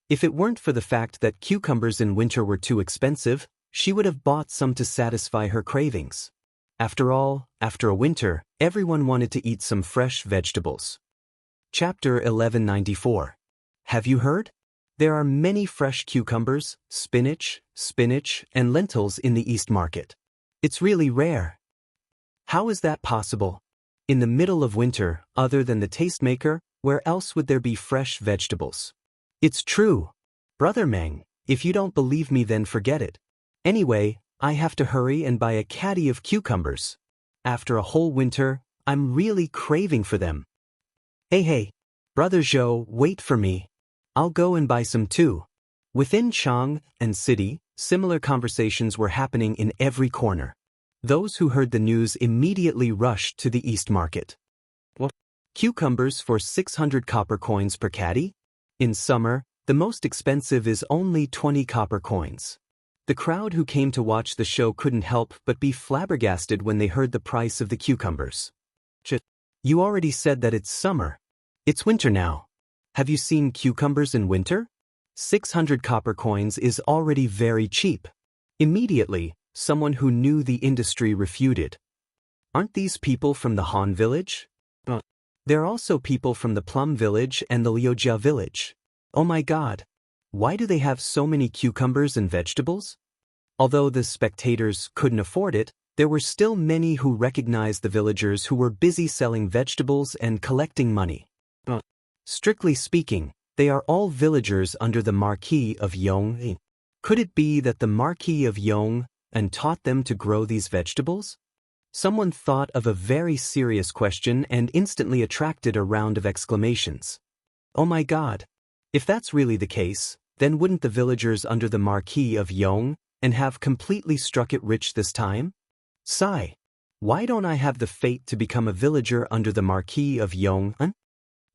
S1: If it weren't for the fact that cucumbers in winter were too expensive, she would have bought some to satisfy her cravings. After all, after a winter, everyone wanted to eat some fresh vegetables. Chapter 1194. Have you heard? There are many fresh cucumbers, spinach, and lentils in the East Market. It's really rare. How is that possible? In the middle of winter, other than the tastemaker, where else would there be fresh vegetables? It's true. Brother Meng, if you don't believe me then forget it. Anyway, I have to hurry and buy a caddy of cucumbers. After a whole winter, I'm really craving for them. Hey, Brother Zhou, wait for me. I'll go and buy some too. Within Chang and city, similar conversations were happening in every corner. Those who heard the news immediately rushed to the East Market. What? Cucumbers for 600 copper coins per caddy? In summer, the most expensive is only 20 copper coins. The crowd who came to watch the show couldn't help but be flabbergasted when they heard the price of the cucumbers. You already said that it's summer. It's winter now. Have you seen cucumbers in winter? 600 copper coins is already very cheap. Immediately, someone who knew the industry refuted. Aren't these people from the Han village? They're also people from the Plum village and the Liujia village. Oh my God! Why do they have so many cucumbers and vegetables? Although the spectators couldn't afford it, there were still many who recognized the villagers who were busy selling vegetables and collecting money. Strictly speaking, they are all villagers under the Marquis of Yong. Could it be that the Marquis of Yong taught them to grow these vegetables? Someone thought of a very serious question and instantly attracted a round of exclamations. Oh my God! If that's really the case, then wouldn't the villagers under the Marquis of Yong have completely struck it rich this time? Sigh. Why don't I have the fate to become a villager under the Marquis of Yong?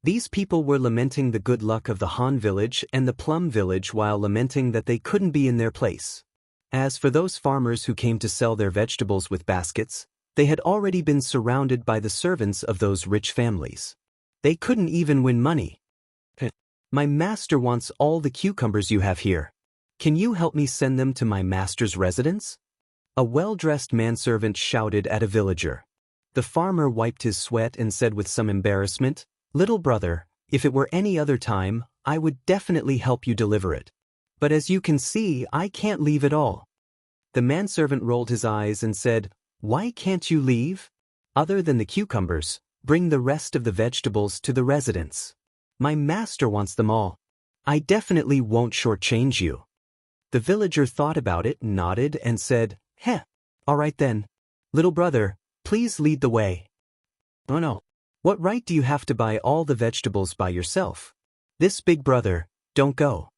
S1: These people were lamenting the good luck of the Han village and the Plum village while lamenting that they couldn't be in their place. As for those farmers who came to sell their vegetables with baskets, they had already been surrounded by the servants of those rich families. They couldn't even win money. My master wants all the cucumbers you have here. Can you help me send them to my master's residence? A well-dressed manservant shouted at a villager. The farmer wiped his sweat and said with some embarrassment, "Little brother, if it were any other time, I would definitely help you deliver it. But as you can see, I can't leave at all." The manservant rolled his eyes and said, "Why can't you leave? Other than the cucumbers, bring the rest of the vegetables to the residence. My master wants them all. I definitely won't shortchange you." The villager thought about it, nodded, and said, "Heh, all right then. Little brother, please lead the way." "Oh no. What right do you have to buy all the vegetables by yourself? This big brother, don't go.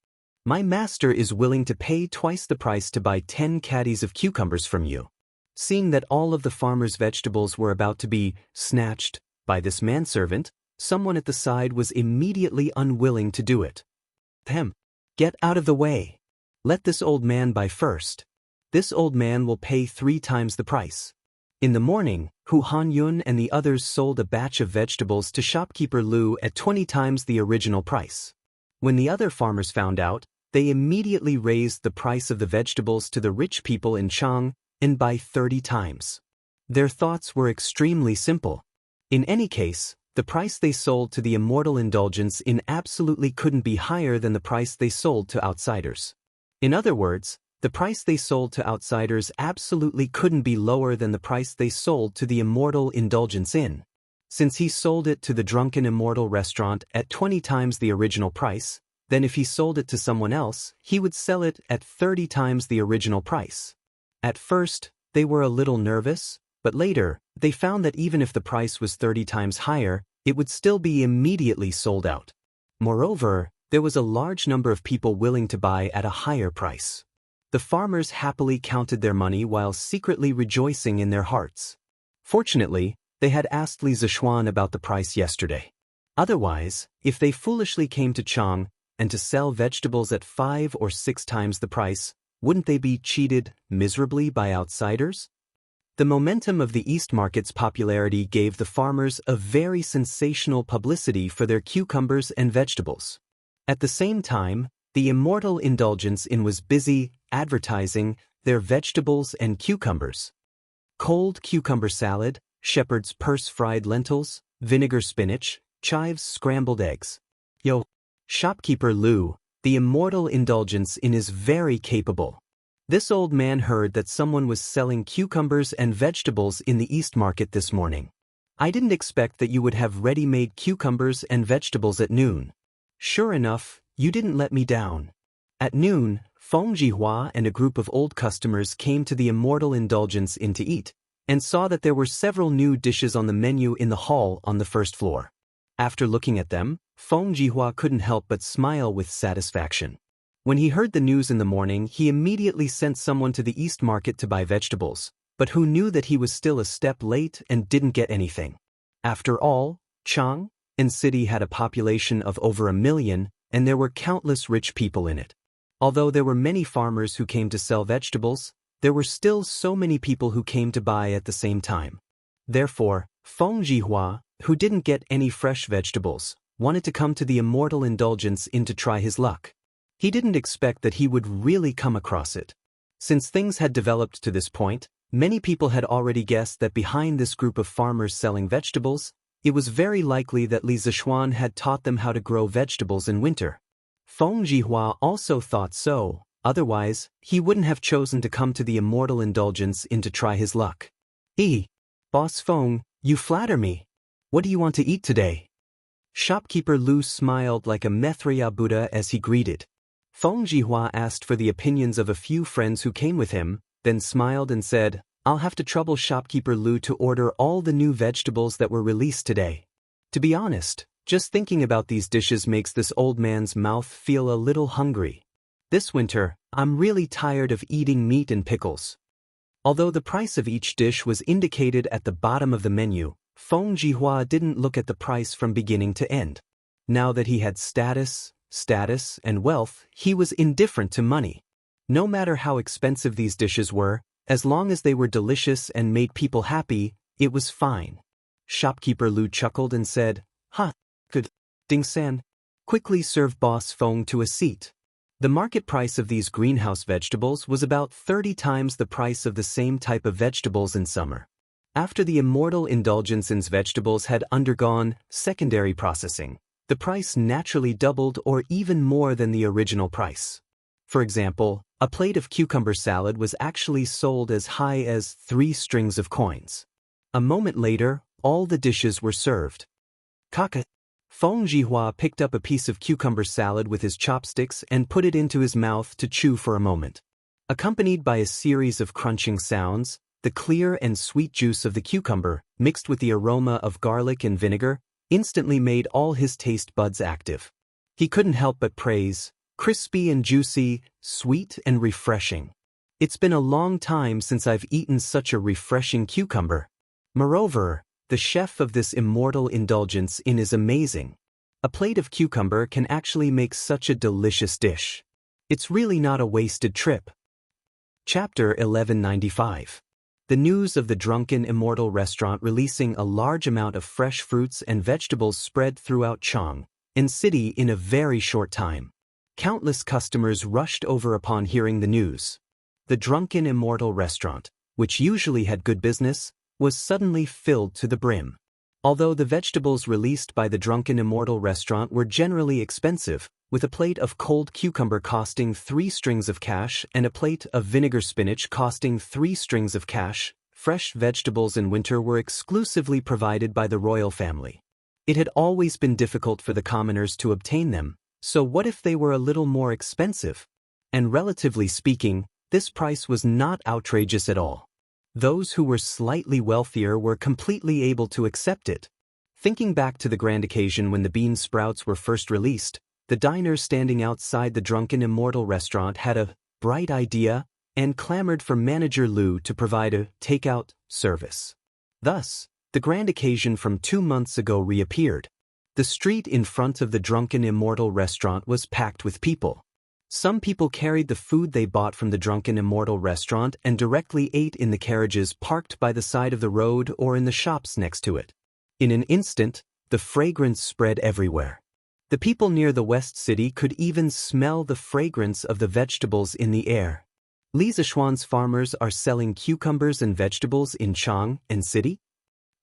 S1: My master is willing to pay twice the price to buy 10 caddies of cucumbers from you." Seeing that all of the farmer's vegetables were about to be snatched by this manservant, someone at the side was immediately unwilling to do it. "Hem, get out of the way. Let this old man buy first. This old man will pay 3 times the price." In the morning, Hu Hanyun and the others sold a batch of vegetables to shopkeeper Lu at 20 times the original price. When the other farmers found out, they immediately raised the price of the vegetables to the rich people in Chang and by 30 times. Their thoughts were extremely simple. In any case, the price they sold to the Immortal indulgence in absolutely couldn't be higher than the price they sold to outsiders. In other words, the price they sold to outsiders absolutely couldn't be lower than the price they sold to the Immortal indulgence in. Since he sold it to the drunken Immortal restaurant at 20 times the original price, then if he sold it to someone else, he would sell it at 30 times the original price. At first, they were a little nervous, but later, they found that even if the price was 30 times higher, it would still be immediately sold out. Moreover, there was a large number of people willing to buy at a higher price. The farmers happily counted their money while secretly rejoicing in their hearts. Fortunately, they had asked Li Zishuan about the price yesterday. Otherwise, if they foolishly came to Chang and to sell vegetables at 5 or 6 times the price, wouldn't they be cheated miserably by outsiders? The momentum of the East Market's popularity gave the farmers a very sensational publicity for their cucumbers and vegetables. At the same time, the Immortal indulgence in was busy advertising their vegetables and cucumbers. Cold cucumber salad, shepherd's purse fried lentils, vinegar spinach, chives scrambled eggs. Yo, shopkeeper Lu, the Immortal indulgence in is very capable. This old man heard that someone was selling cucumbers and vegetables in the East Market this morning. I didn't expect that you would have ready-made cucumbers and vegetables at noon. Sure enough, you didn't let me down. At noon, Feng Jihua and a group of old customers came to the Immortal indulgence in to eat, and saw that there were several new dishes on the menu in the hall on the first floor. After looking at them, Feng Jihua couldn't help but smile with satisfaction. When he heard the news in the morning, he immediately sent someone to the East Market to buy vegetables, but who knew that he was still a step late and didn't get anything. After all, Chang and city had a population of over 1 million, and there were countless rich people in it. Although there were many farmers who came to sell vegetables, there were still so many people who came to buy at the same time. Therefore, Feng Jihua, who didn't get any fresh vegetables, wanted to come to the Immortal indulgence in to try his luck. He didn't expect that he would really come across it. Since things had developed to this point, many people had already guessed that behind this group of farmers selling vegetables, it was very likely that Li Zishuan had taught them how to grow vegetables in winter. Feng Jihua also thought so, otherwise, he wouldn't have chosen to come to the Immortal indulgence in to try his luck. Boss Feng, you flatter me. What do you want to eat today?" Shopkeeper Lu smiled like a Maitreya Buddha as he greeted. Feng Jihua asked for the opinions of a few friends who came with him, then smiled and said, "I'll have to trouble shopkeeper Lu to order all the new vegetables that were released today. To be honest, just thinking about these dishes makes this old man's mouth feel a little hungry. This winter, I'm really tired of eating meat and pickles." Although the price of each dish was indicated at the bottom of the menu, Feng Jihua didn't look at the price from beginning to end. Now that he had status, and wealth, he was indifferent to money. No matter how expensive these dishes were, as long as they were delicious and made people happy, it was fine. Shopkeeper Lu chuckled and said, "Ha, good. Ding San, quickly serve Boss Feng to a seat." The market price of these greenhouse vegetables was about 30 times the price of the same type of vegetables in summer. After the immortal indulgence in vegetables had undergone secondary processing, the price naturally doubled or even more than the original price. For example, a plate of cucumber salad was actually sold as high as 3 strings of coins. A moment later, all the dishes were served. Kaka. Feng Jihua picked up a piece of cucumber salad with his chopsticks and put it into his mouth to chew for a moment. Accompanied by a series of crunching sounds, the clear and sweet juice of the cucumber, mixed with the aroma of garlic and vinegar, instantly made all his taste buds active. He couldn't help but praise, crispy and juicy, sweet and refreshing. It's been a long time since I've eaten such a refreshing cucumber. Moreover, the chef of this immortal indulgence is amazing. A plate of cucumber can actually make such a delicious dish. It's really not a wasted trip. Chapter 1195. The news of the drunken Immortal restaurant releasing a large amount of fresh fruits and vegetables spread throughout Chang and city in a very short time. Countless customers rushed over upon hearing the news. The drunken Immortal restaurant, which usually had good business, was suddenly filled to the brim. Although the vegetables released by the drunken Immortal restaurant were generally expensive, with a plate of cold cucumber costing 3 strings of cash and a plate of vinegar spinach costing 3 strings of cash, fresh vegetables in winter were exclusively provided by the royal family. It had always been difficult for the commoners to obtain them, so what if they were a little more expensive? And relatively speaking, this price was not outrageous at all. Those who were slightly wealthier were completely able to accept it. Thinking back to the grand occasion when the bean sprouts were first released, the diners standing outside the drunken Immortal restaurant had a bright idea and clamored for Manager Liu to provide a takeout service. Thus, the grand occasion from 2 months ago reappeared. The street in front of the drunken Immortal restaurant was packed with people. Some people carried the food they bought from the drunken Immortal restaurant and directly ate in the carriages parked by the side of the road or in the shops next to it. In an instant, the fragrance spread everywhere. The people near the West City could even smell the fragrance of the vegetables in the air. Li Zishuan's farmers are selling cucumbers and vegetables in Chang and City?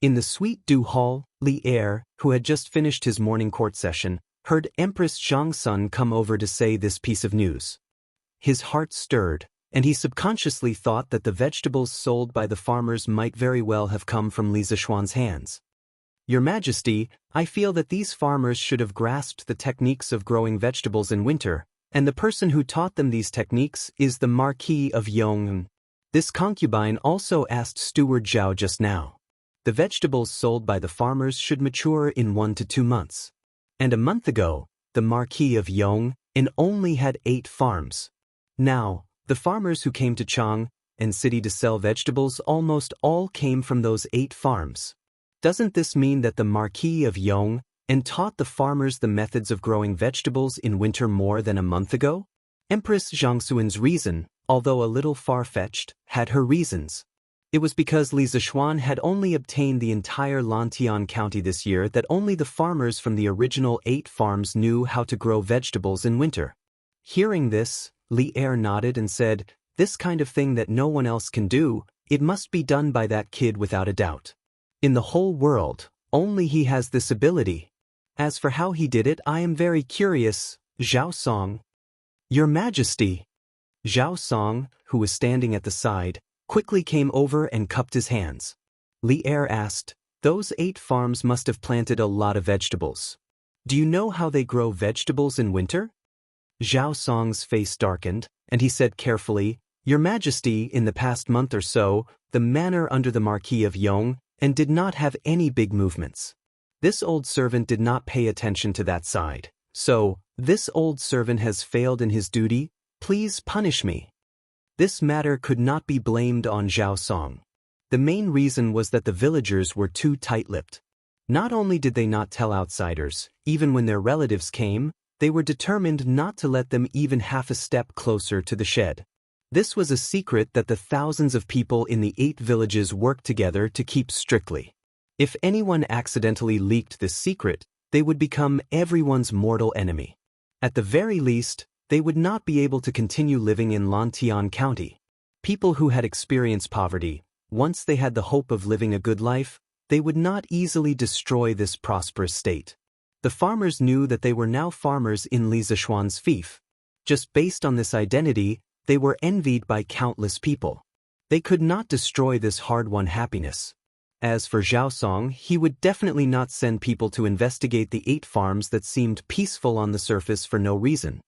S1: In the Sweet Dew Hall, Li Er, who had just finished his morning court session, heard Empress Zhangsun come over to say this piece of news. His heart stirred, and he subconsciously thought that the vegetables sold by the farmers might very well have come from Li Zishuan's hands. Your Majesty, I feel that these farmers should have grasped the techniques of growing vegetables in winter, and the person who taught them these techniques is the Marquis of Yong. This concubine also asked Steward Zhao just now. The vegetables sold by the farmers should mature in 1 to 2 months. And a month ago, the Marquis of Yong only had 8 farms. Now, the farmers who came to Chang and City to sell vegetables almost all came from those 8 farms. Doesn't this mean that the Marquis of Yong taught the farmers the methods of growing vegetables in winter more than a month ago? Empress Zhangsuan's reason, although a little far-fetched, had her reasons. It was because Li Zishuan had only obtained the entire Lantian County this year that only the farmers from the original 8 farms knew how to grow vegetables in winter. Hearing this, Li Er nodded and said, "This kind of thing that no one else can do, it must be done by that kid without a doubt. In the whole world, only he has this ability. As for how he did it, I am very curious." Zhao Song. Your Majesty. Zhao Song, who was standing at the side, quickly came over and cupped his hands. Li Er asked, "Those 8 farms must have planted a lot of vegetables. Do you know how they grow vegetables in winter?" Zhao Song's face darkened, and he said carefully, "Your Majesty, in the past month or so, the manor under the Marquis of Yong did not have any big movements. This old servant did not pay attention to that side. So, this old servant has failed in his duty. Please punish me." This matter could not be blamed on Zhao Song. The main reason was that the villagers were too tight-lipped. Not only did they not tell outsiders, even when their relatives came, they were determined not to let them even half a step closer to the shed. This was a secret that the thousands of people in the 8 villages worked together to keep strictly. If anyone accidentally leaked this secret, they would become everyone's mortal enemy. At the very least, they would not be able to continue living in Longtime County. People who had experienced poverty, once they had the hope of living a good life, they would not easily destroy this prosperous state. The farmers knew that they were now farmers in Li Zishuan's fief. Just based on this identity, they were envied by countless people. They could not destroy this hard-won happiness. As for Zhao Song, he would definitely not send people to investigate the 8 farms that seemed peaceful on the surface for no reason.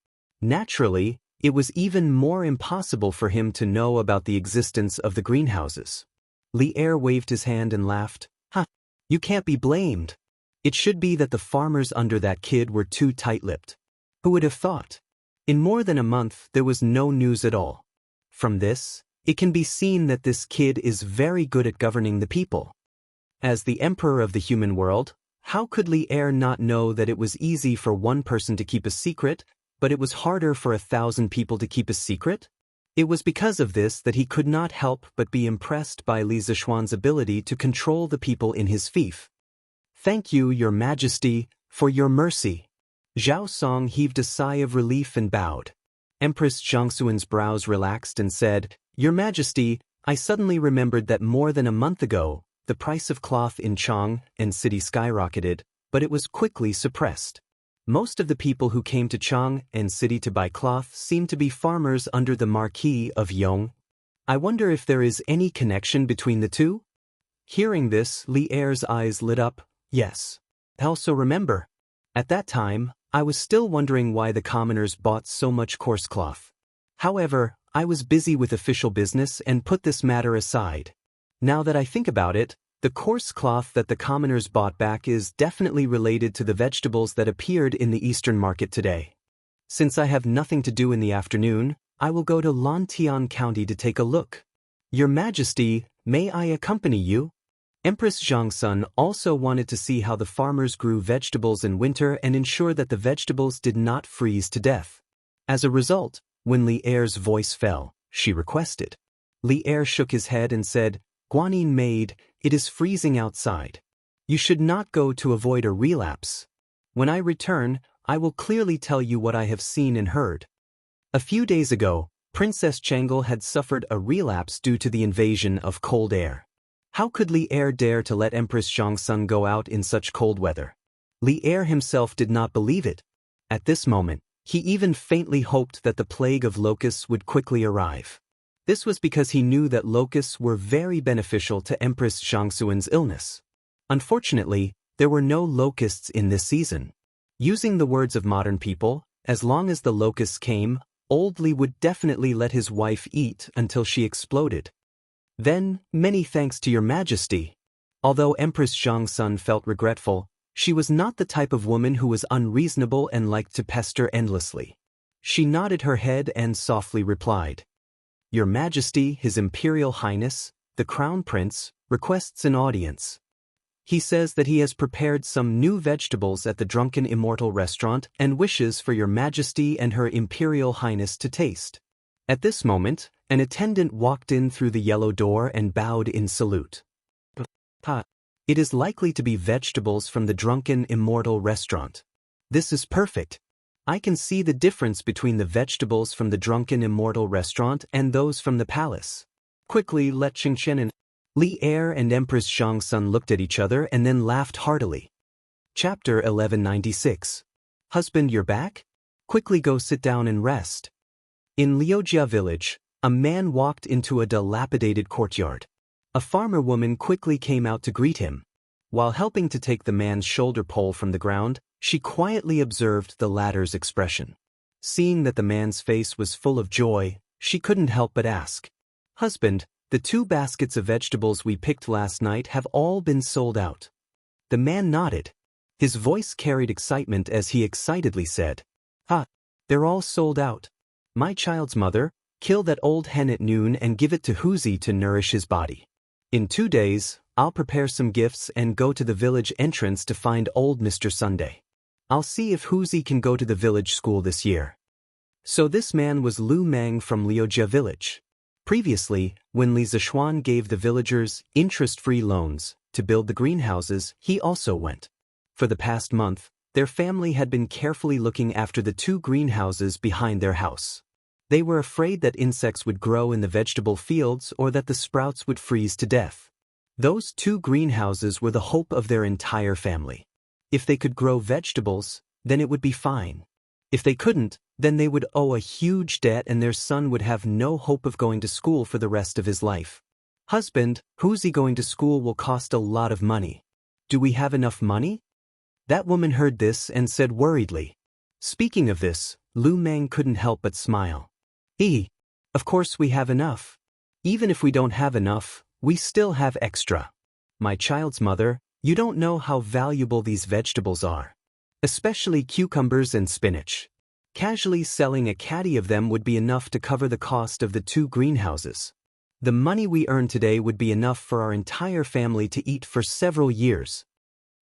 S1: Naturally, it was even more impossible for him to know about the existence of the greenhouses. Li Er waved his hand and laughed. "Ha! You can't be blamed. It should be that the farmers under that kid were too tight-lipped. Who would have thought?" In more than a month, there was no news at all. From this, it can be seen that this kid is very good at governing the people. As the emperor of the human world, how could Li Er not know that it was easy for one person to keep a secret, but it was harder for 1,000 people to keep a secret? It was because of this that he could not help but be impressed by Li Zishuan's ability to control the people in his fief. "Thank you, Your Majesty, for your mercy." Zhao Song heaved a sigh of relief and bowed. Empress Xianxuan's brows relaxed and said, "Your Majesty, I suddenly remembered that more than a month ago, the price of cloth in Chang and city skyrocketed, but it was quickly suppressed. Most of the people who came to Chang and city to buy cloth seemed to be farmers under the Marquis of Yong. I wonder if there is any connection between the two?" Hearing this, Li Er's eyes lit up. "Yes. I also remember. At that time, I was still wondering why the commoners bought so much coarse cloth. However, I was busy with official business and put this matter aside. Now that I think about it, the coarse cloth that the commoners bought back is definitely related to the vegetables that appeared in the Eastern market today. Since I have nothing to do in the afternoon, I will go to Longtime County to take a look. Your Majesty, may I accompany you?" Empress Zhangsun also wanted to see how the farmers grew vegetables in winter and ensure that the vegetables did not freeze to death. As a result, when Li Er's voice fell, she requested. Li Er shook his head and said, "Guanyin maid, it is freezing outside. You should not go to avoid a relapse. When I return, I will clearly tell you what I have seen and heard." A few days ago, Princess Changel had suffered a relapse due to the invasion of cold air. How could Li Er dare to let Empress Zhangsun go out in such cold weather? Li Er himself did not believe it. At this moment, he even faintly hoped that the plague of locusts would quickly arrive. This was because he knew that locusts were very beneficial to Empress Zhangsuan's illness. Unfortunately, there were no locusts in this season. Using the words of modern people, as long as the locusts came, old Li would definitely let his wife eat until she exploded. Then, many thanks to Your Majesty. Although Empress Zhangsun felt regretful, she was not the type of woman who was unreasonable and liked to pester endlessly. She nodded her head and softly replied, "Your Majesty, His Imperial Highness, the Crown Prince, requests an audience. He says that he has prepared some new vegetables at the Drunken Immortal restaurant and wishes for Your Majesty and Her Imperial Highness to taste." At this moment, an attendant walked in through the yellow door and bowed in salute. It is likely to be vegetables from the Drunken Immortal restaurant. This is perfect. I can see the difference between the vegetables from the Drunken Immortal restaurant and those from the palace. Quickly let Xianxia and Li Er and Empress Zhangsun looked at each other and then laughed heartily. Chapter 1196. Husband, you're back? Quickly go sit down and rest. In Liujia village, a man walked into a dilapidated courtyard. A farmer woman quickly came out to greet him. While helping to take the man's shoulder pole from the ground, she quietly observed the latter's expression. Seeing that the man's face was full of joy, she couldn't help but ask, "Husband, the 2 baskets of vegetables we picked last night have all been sold out." The man nodded. His voice carried excitement as he excitedly said, They're all sold out. My child's mother, kill that old hen at noon and give it to Huzi to nourish his body. In 2 days, I'll prepare some gifts and go to the village entrance to find old Mr. Sunday. I'll see if Huzi can go to the village school this year." So this man was Lu Meng from Liujia village. Previously, when Li Zishuan gave the villagers interest-free loans to build the greenhouses, he also went. For the past month, Their family had been carefully looking after the 2 greenhouses behind their house. They were afraid that insects would grow in the vegetable fields or that the sprouts would freeze to death. Those 2 greenhouses were the hope of their entire family. If they could grow vegetables, then it would be fine. If they couldn't, then they would owe a huge debt and their son would have no hope of going to school for the rest of his life. Husband, who's he going to school will cost a lot of money. Do we have enough money? That woman heard this and said worriedly. Speaking of this, Lu Meng couldn't help but smile. Of course we have enough. Even if we don't have enough, we still have extra. My child's mother, you don't know how valuable these vegetables are. Especially cucumbers and spinach. Casually selling a caddy of them would be enough to cover the cost of the 2 greenhouses. The money we earn today would be enough for our entire family to eat for several years.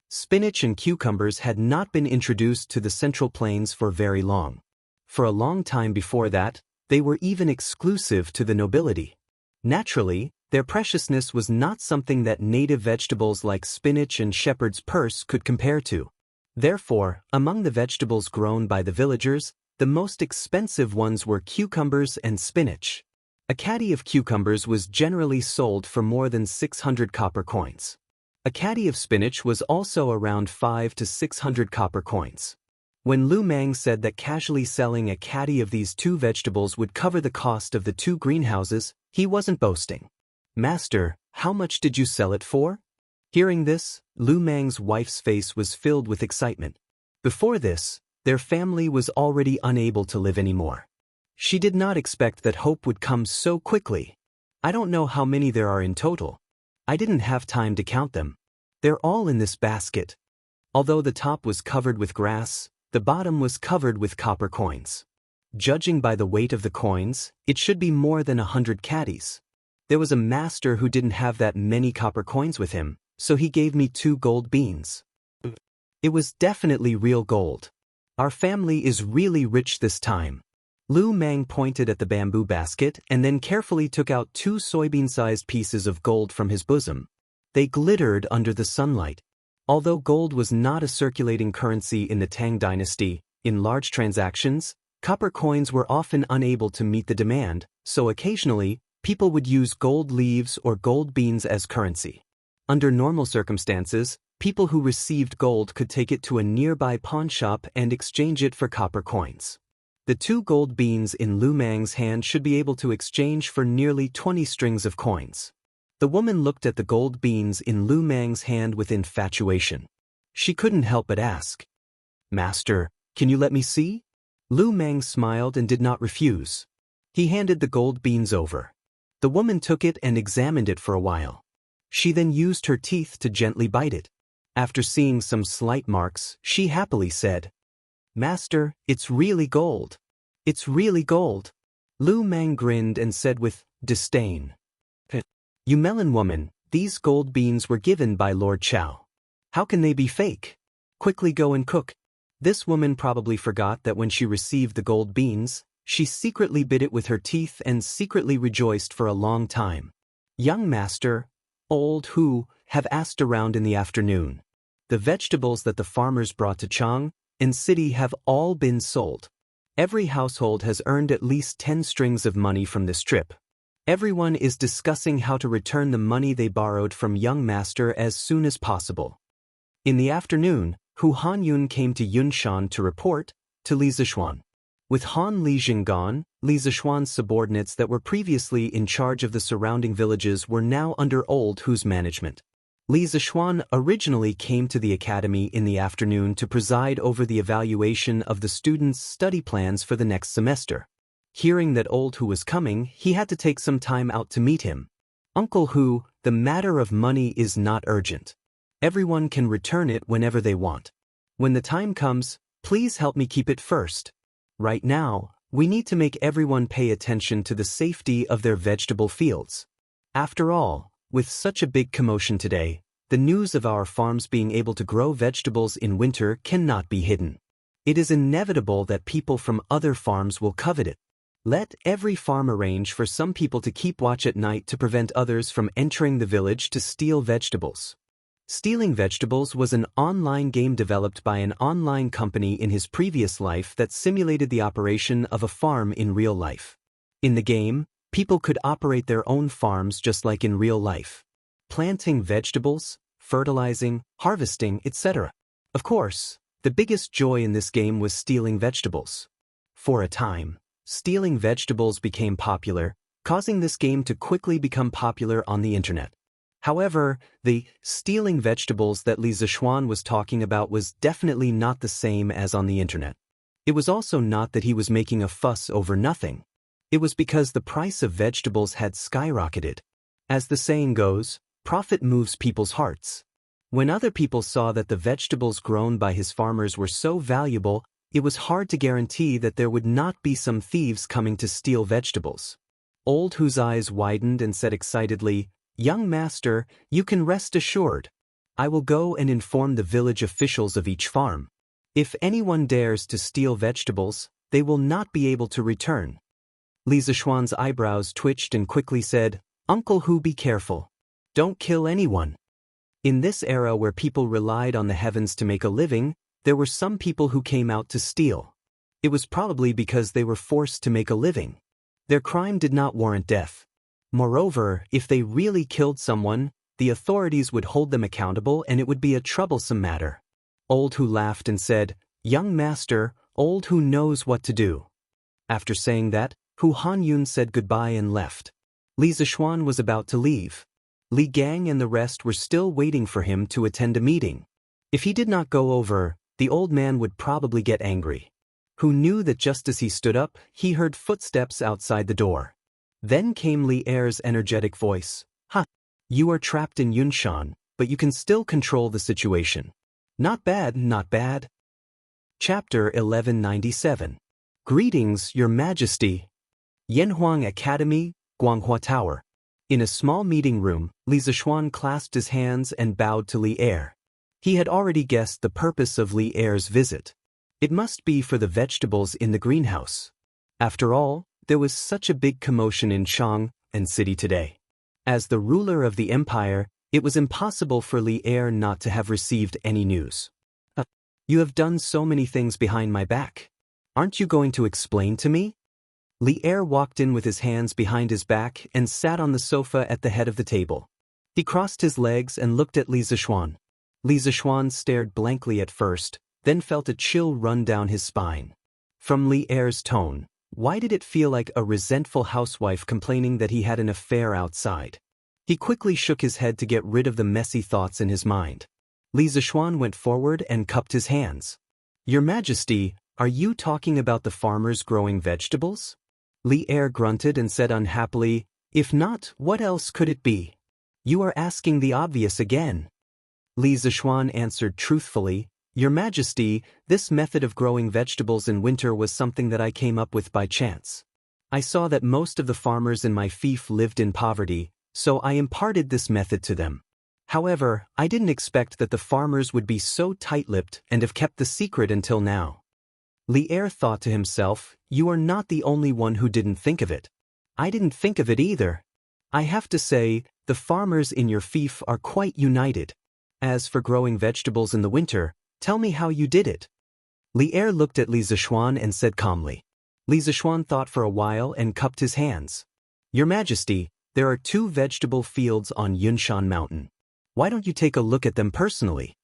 S1: Spinach and cucumbers had not been introduced to the Central Plains for very long. For a long time before that, they were even exclusive to the nobility. Naturally, their preciousness was not something that native vegetables like spinach and shepherd's purse could compare to. Therefore, among the vegetables grown by the villagers, the most expensive ones were cucumbers and spinach. A caddy of cucumbers was generally sold for more than 600 copper coins. A caddy of spinach was also around 500 to 600 copper coins. When Lu Meng said that casually selling a caddy of these 2 vegetables would cover the cost of the 2 greenhouses, he wasn't boasting. Master, how much did you sell it for? Hearing this, Lu Meng's wife's face was filled with excitement. Before this, their family was already unable to live anymore. She did not expect that hope would come so quickly. I don't know how many there are in total. I didn't have time to count them. They're all in this basket. Although the top was covered with grass, the bottom was covered with copper coins. Judging by the weight of the coins, it should be more than 100 caddies. There was a master who didn't have that many copper coins with him, so he gave me 2 gold beans. It was definitely real gold. Our family is really rich this time. Lu Meng pointed at the bamboo basket and then carefully took out 2 soybean-sized pieces of gold from his bosom. They glittered under the sunlight. Although gold was not a circulating currency in the Tang dynasty, in large transactions, copper coins were often unable to meet the demand, so occasionally, people would use gold leaves or gold beans as currency. Under normal circumstances, people who received gold could take it to a nearby pawn shop and exchange it for copper coins. The 2 gold beans in Lu Meng's hand should be able to exchange for nearly 20 strings of coins. The woman looked at the gold beans in Lu Meng's hand with infatuation. She couldn't help but ask, Master, can you let me see? Lu Meng smiled and did not refuse. He handed the gold beans over. The woman took it and examined it for a while. She then used her teeth to gently bite it. After seeing some slight marks, she happily said, Master, it's really gold. It's really gold. Lu Meng grinned and said with disdain, You melon woman, these gold beans were given by Lord Chow. How can they be fake? Quickly go and cook. This woman probably forgot that when she received the gold beans, she secretly bit it with her teeth and secretly rejoiced for a long time. Young master, old who, have asked around in the afternoon. The vegetables that the farmers brought to Chang and city have all been sold. Every household has earned at least 10 strings of money from this trip. Everyone is discussing how to return the money they borrowed from young master as soon as possible. In the afternoon, Hu Hanyun came to Yunshan to report to Li Zishuan. With Han Li Jing gone, Li Zishuan's subordinates that were previously in charge of the surrounding villages were now under old Hu's management. Li Zishuan originally came to the academy in the afternoon to preside over the evaluation of the students' study plans for the next semester. Hearing that old Hu was coming, he had to take some time out to meet him. Uncle Hu, the matter of money is not urgent. Everyone can return it whenever they want. When the time comes, please help me keep it first. Right now, we need to make everyone pay attention to the safety of their vegetable fields. After all, with such a big commotion today, the news of our farms being able to grow vegetables in winter cannot be hidden. It is inevitable that people from other farms will covet it. Let every farm arrange for some people to keep watch at night to prevent others from entering the village to steal vegetables. Stealing Vegetables was an online game developed by an online company in his previous life that simulated the operation of a farm in real life. In the game, people could operate their own farms just like in real life, planting vegetables, fertilizing, harvesting, etc. Of course, the biggest joy in this game was stealing vegetables. For a time, stealing vegetables became popular, causing this game to quickly become popular on the internet. However, the stealing vegetables that Li Zishuan was talking about was definitely not the same as on the internet. It was also not that he was making a fuss over nothing. It was because the price of vegetables had skyrocketed. As the saying goes, profit moves people's hearts. When other people saw that the vegetables grown by his farmers were so valuable, it was hard to guarantee that there would not be some thieves coming to steal vegetables. Old Hu's eyes widened and said excitedly, "Young master, you can rest assured. I will go and inform the village officials of each farm. If anyone dares to steal vegetables, they will not be able to return." Li Zishuan's eyebrows twitched and quickly said, "Uncle Hu, be careful. Don't kill anyone." In this era where people relied on the heavens to make a living, there were some people who came out to steal. It was probably because they were forced to make a living. Their crime did not warrant death. Moreover, if they really killed someone, the authorities would hold them accountable and it would be a troublesome matter. Old Hu laughed and said, "Young master, Old Hu knows what to do." After saying that, Hu Hanyun said goodbye and left. Li Zishuan was about to leave. Li Gang and the rest were still waiting for him to attend a meeting. If he did not go over, the old man would probably get angry. Hu knew that just as he stood up, he heard footsteps outside the door. Then came Li Er's energetic voice. "Ha! You are trapped in Yunshan, but you can still control the situation. Not bad, not bad." Chapter 1197. Greetings, Your Majesty. Yanhuang Academy, Guanghua Tower. In a small meeting room, Li Zishuan clasped his hands and bowed to Li Er. He had already guessed the purpose of Li Er's visit. It must be for the vegetables in the greenhouse. After all, there was such a big commotion in Chang and city today. As the ruler of the empire, it was impossible for Li Er not to have received any news. You have done so many things behind my back. Aren't you going to explain to me?" Li Er walked in with his hands behind his back and sat on the sofa at the head of the table. He crossed his legs and looked at Li Zishuan. Li Zishuan stared blankly at first, then felt a chill run down his spine. From Li Er's tone, why did it feel like a resentful housewife complaining that he had an affair outside? He quickly shook his head to get rid of the messy thoughts in his mind. Li Zishuan went forward and cupped his hands. "Your Majesty, are you talking about the farmers growing vegetables?" Li Er grunted and said unhappily, "If not, what else could it be? You are asking the obvious again." Li Zishuan answered truthfully, "Your Majesty, this method of growing vegetables in winter was something that I came up with by chance. I saw that most of the farmers in my fief lived in poverty, so I imparted this method to them. However, I didn't expect that the farmers would be so tight-lipped and have kept the secret until now." Li Er thought to himself, "You are not the only one who didn't think of it. I didn't think of it either. I have to say, the farmers in your fief are quite united. As for growing vegetables in the winter, tell me how you did it." Li Er looked at Li Zishuan and said calmly. Li Zishuan thought for a while and cupped his hands. "Your Majesty, there are 2 vegetable fields on Yunshan Mountain. Why don't you take a look at them personally?"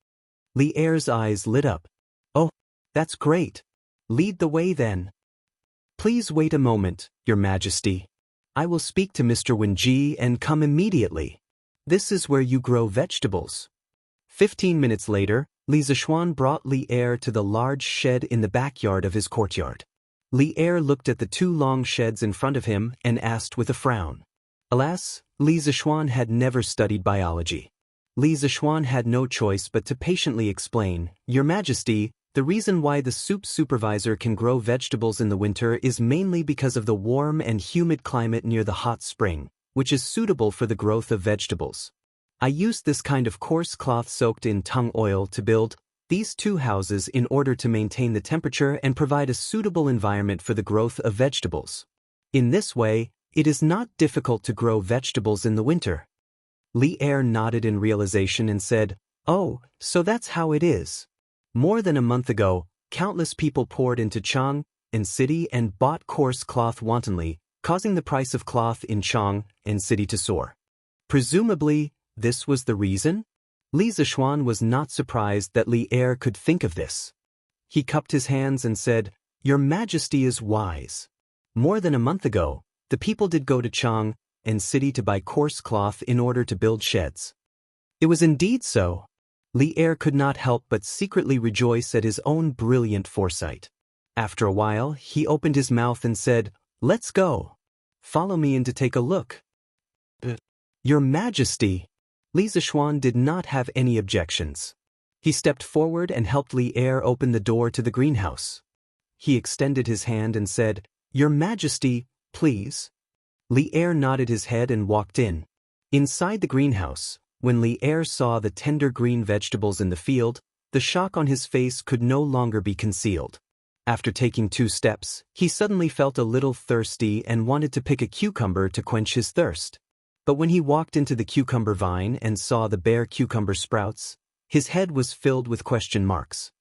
S1: Li Er's eyes lit up. "Oh, that's great. Lead the way then." "Please wait a moment, Your Majesty. I will speak to Mr. Wenji and come immediately. This is where you grow vegetables." 15 minutes later, Li Zishuan brought Li Er to the large shed in the backyard of his courtyard. Li Er looked at the 2 long sheds in front of him and asked with a frown. Alas, Li Zishuan had never studied biology. Li Zishuan had no choice but to patiently explain, "Your Majesty, the reason why the soup supervisor can grow vegetables in the winter is mainly because of the warm and humid climate near the hot spring, which is suitable for the growth of vegetables. I used this kind of coarse cloth soaked in tung oil to build these 2 houses in order to maintain the temperature and provide a suitable environment for the growth of vegetables. In this way, it is not difficult to grow vegetables in the winter." Li Er nodded in realization and said, Oh, so that's how it is. More than a month ago, countless people poured into Chang and city and bought coarse cloth wantonly, causing the price of cloth in Chang and city to soar. Presumably, this was the reason? Li Zishuan was not surprised that Li Er could think of this. He cupped his hands and said, "Your Majesty is wise. More than a month ago, the people did go to Chang and city to buy coarse cloth in order to build sheds." It was indeed so. Li Er could not help but secretly rejoice at his own brilliant foresight. After a while, he opened his mouth and said, "Let's go. Follow me in to take a look." "Your Majesty." Li Zishuan did not have any objections. He stepped forward and helped Li Er open the door to the greenhouse. He extended his hand and said, "Your Majesty, please." Li Er nodded his head and walked in. Inside the greenhouse, when Li Er saw the tender green vegetables in the field, the shock on his face could no longer be concealed. After taking 2 steps, he suddenly felt a little thirsty and wanted to pick a cucumber to quench his thirst. But when he walked into the cucumber vine and saw the bare cucumber sprouts, his head was filled with question marks.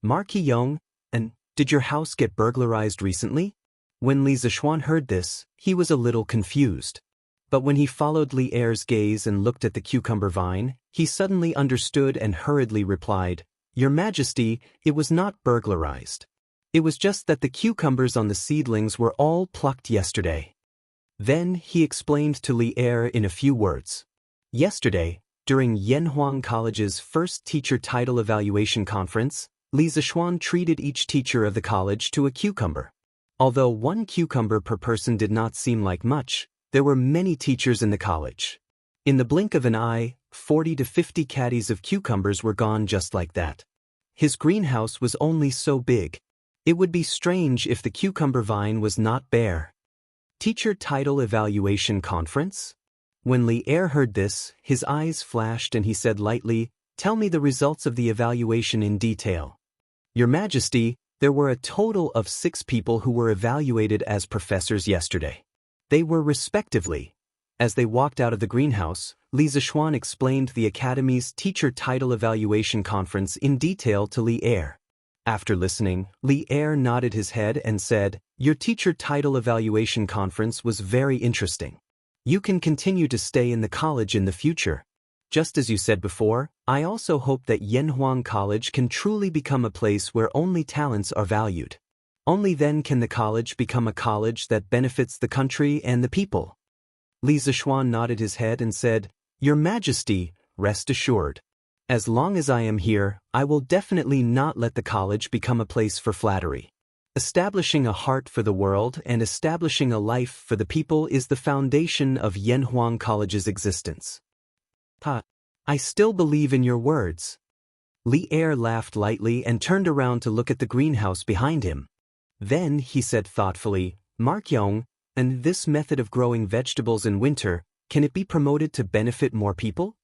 S1: "Marquis Yong, and did your house get burglarized recently?" When Li Zishuan heard this, he was a little confused. But when he followed Li Er's gaze and looked at the cucumber vine, he suddenly understood and hurriedly replied, "Your Majesty, it was not burglarized. It was just that the cucumbers on the seedlings were all plucked yesterday." Then he explained to Li Er in a few words. Yesterday, during Yanhuang College's first teacher title evaluation conference, Li Zishuan treated each teacher of the college to a cucumber. Although 1 cucumber per person did not seem like much, there were many teachers in the college. In the blink of an eye, 40 to 50 caddies of cucumbers were gone just like that. His greenhouse was only so big. It would be strange if the cucumber vine was not bare. Teacher title evaluation conference? When Li Er heard this, his eyes flashed and he said lightly, "Tell me the results of the evaluation in detail." "Your Majesty, there were a total of 6 people who were evaluated as professors yesterday. They were respectively." As they walked out of the greenhouse, Li Zishuan explained the Academy's teacher title evaluation conference in detail to Li Er. After listening, Li Er nodded his head and said, "Your teacher title evaluation conference was very interesting. You can continue to stay in the college in the future. Just as you said before, I also hope that Yanhuang College can truly become a place where only talents are valued. Only then can the college become a college that benefits the country and the people." Li Zishuan nodded his head and said, "Your Majesty, rest assured. As long as I am here, I will definitely not let the college become a place for flattery. Establishing a heart for the world and establishing a life for the people is the foundation of Yanhuang College's existence." "I still believe in your words." Li Er laughed lightly and turned around to look at the greenhouse behind him. Then he said thoughtfully, "Mark Yong, and this method of growing vegetables in winter, can it be promoted to benefit more people?"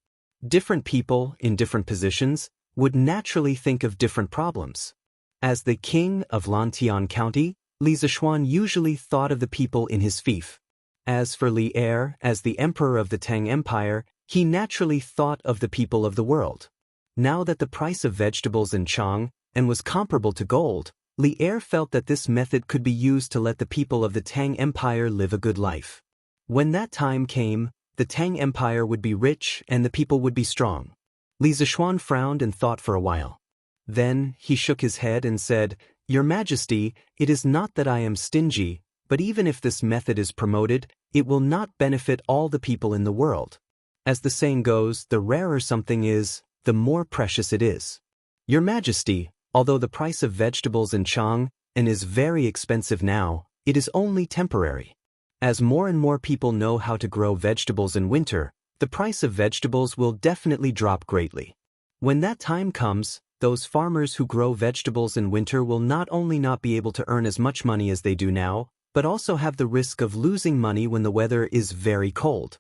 S1: Different people, in different positions, would naturally think of different problems. As the king of Lantian County, Li Zishuan usually thought of the people in his fief. As for Li Er, as the emperor of the Tang Empire, he naturally thought of the people of the world. Now that the price of vegetables in Chang and was comparable to gold, Li Er felt that this method could be used to let the people of the Tang Empire live a good life. When that time came, the Tang Empire would be rich and the people would be strong. Li Zishuan frowned and thought for a while. Then he shook his head and said, "Your Majesty, it is not that I am stingy, but even if this method is promoted, it will not benefit all the people in the world. As the saying goes, the rarer something is, the more precious it is. Your Majesty, although the price of vegetables in Chang and is very expensive now, it is only temporary. As more and more people know how to grow vegetables in winter, the price of vegetables will definitely drop greatly. When that time comes, those farmers who grow vegetables in winter will not only not be able to earn as much money as they do now, but also have the risk of losing money when the weather is very cold."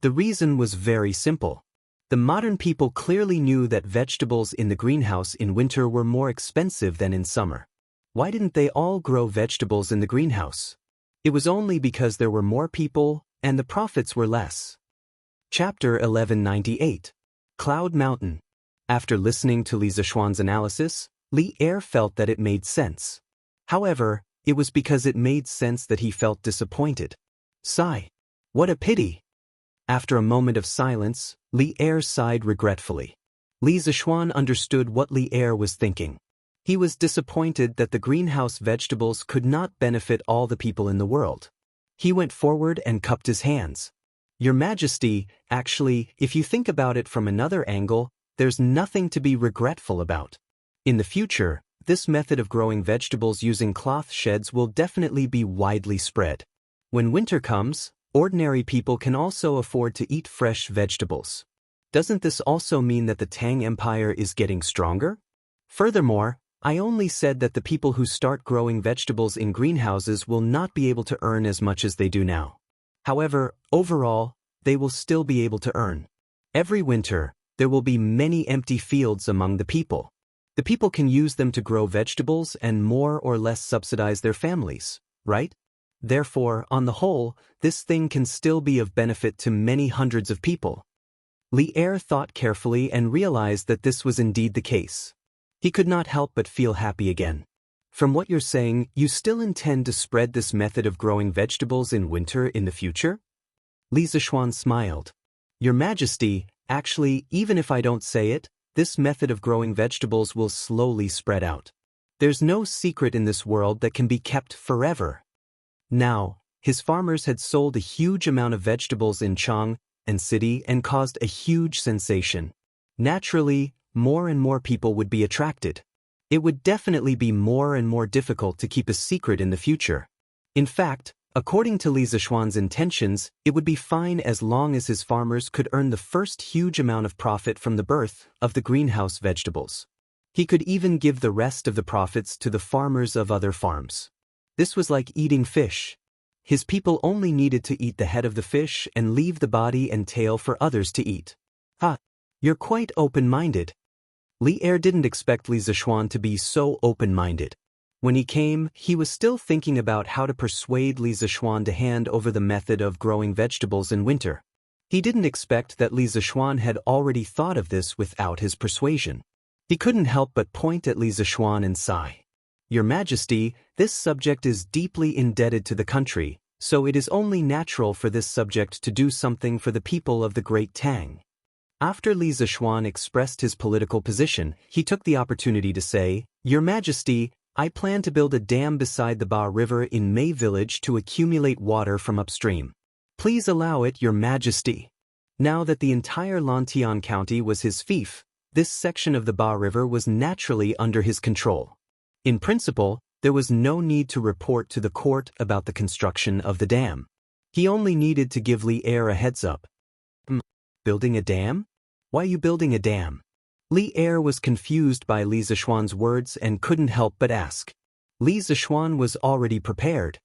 S1: The reason was very simple. The modern people clearly knew that vegetables in the greenhouse in winter were more expensive than in summer. Why didn't they all grow vegetables in the greenhouse? It was only because there were more people and the profits were less. Chapter 1198. Cloud Mountain. After listening to Li Zixuan's analysis, Li Er felt that it made sense. However, it was because it made sense that he felt disappointed. Sigh. What a pity. After a moment of silence, Li Er sighed regretfully. Li Zixuan understood what Li Er was thinking. He was disappointed that the greenhouse vegetables could not benefit all the people in the world. He went forward and cupped his hands. Your Majesty, actually, if you think about it from another angle, there's nothing to be regretful about. In the future, this method of growing vegetables using cloth sheds will definitely be widely spread. When winter comes, ordinary people can also afford to eat fresh vegetables. Doesn't this also mean that the Tang Empire is getting stronger? Furthermore, I only said that the people who start growing vegetables in greenhouses will not be able to earn as much as they do now. However, overall, they will still be able to earn. Every winter, there will be many empty fields among the people. The people can use them to grow vegetables and more or less subsidize their families, right? Therefore, on the whole, this thing can still be of benefit to many hundreds of people. Li Er thought carefully and realized that this was indeed the case. He could not help but feel happy again. From what you're saying, you still intend to spread this method of growing vegetables in winter in the future? Li Zixuan smiled. Your Majesty, actually, even if I don't say it, this method of growing vegetables will slowly spread out. There's no secret in this world that can be kept forever. Now, his farmers had sold a huge amount of vegetables in Chang and city and caused a huge sensation. Naturally, more and more people would be attracted. It would definitely be more and more difficult to keep a secret in the future. In fact, according to Li Zixuan's intentions, it would be fine as long as his farmers could earn the first huge amount of profit from the birth of the greenhouse vegetables. He could even give the rest of the profits to the farmers of other farms. This was like eating fish. His people only needed to eat the head of the fish and leave the body and tail for others to eat. Ha! You're quite open-minded. Li Er didn't expect Li Zixuan to be so open-minded. When he came, he was still thinking about how to persuade Li Zixuan to hand over the method of growing vegetables in winter. He didn't expect that Li Zixuan had already thought of this without his persuasion. He couldn't help but point at Li Zixuan and sigh. Your Majesty, this subject is deeply indebted to the country, so it is only natural for this subject to do something for the people of the Great Tang. After Li Zixuan expressed his political position, he took the opportunity to say, Your Majesty, I plan to build a dam beside the Ba River in Mei Village to accumulate water from upstream. Please allow it, Your Majesty. Now that the entire Longtime County was his fief, this section of the Ba River was naturally under his control. In principle, there was no need to report to the court about the construction of the dam. He only needed to give Li Er a heads up. Building a dam? Why are you building a dam? Li Er was confused by Li Zixuan's words and couldn't help but ask. Li Zixuan was already prepared.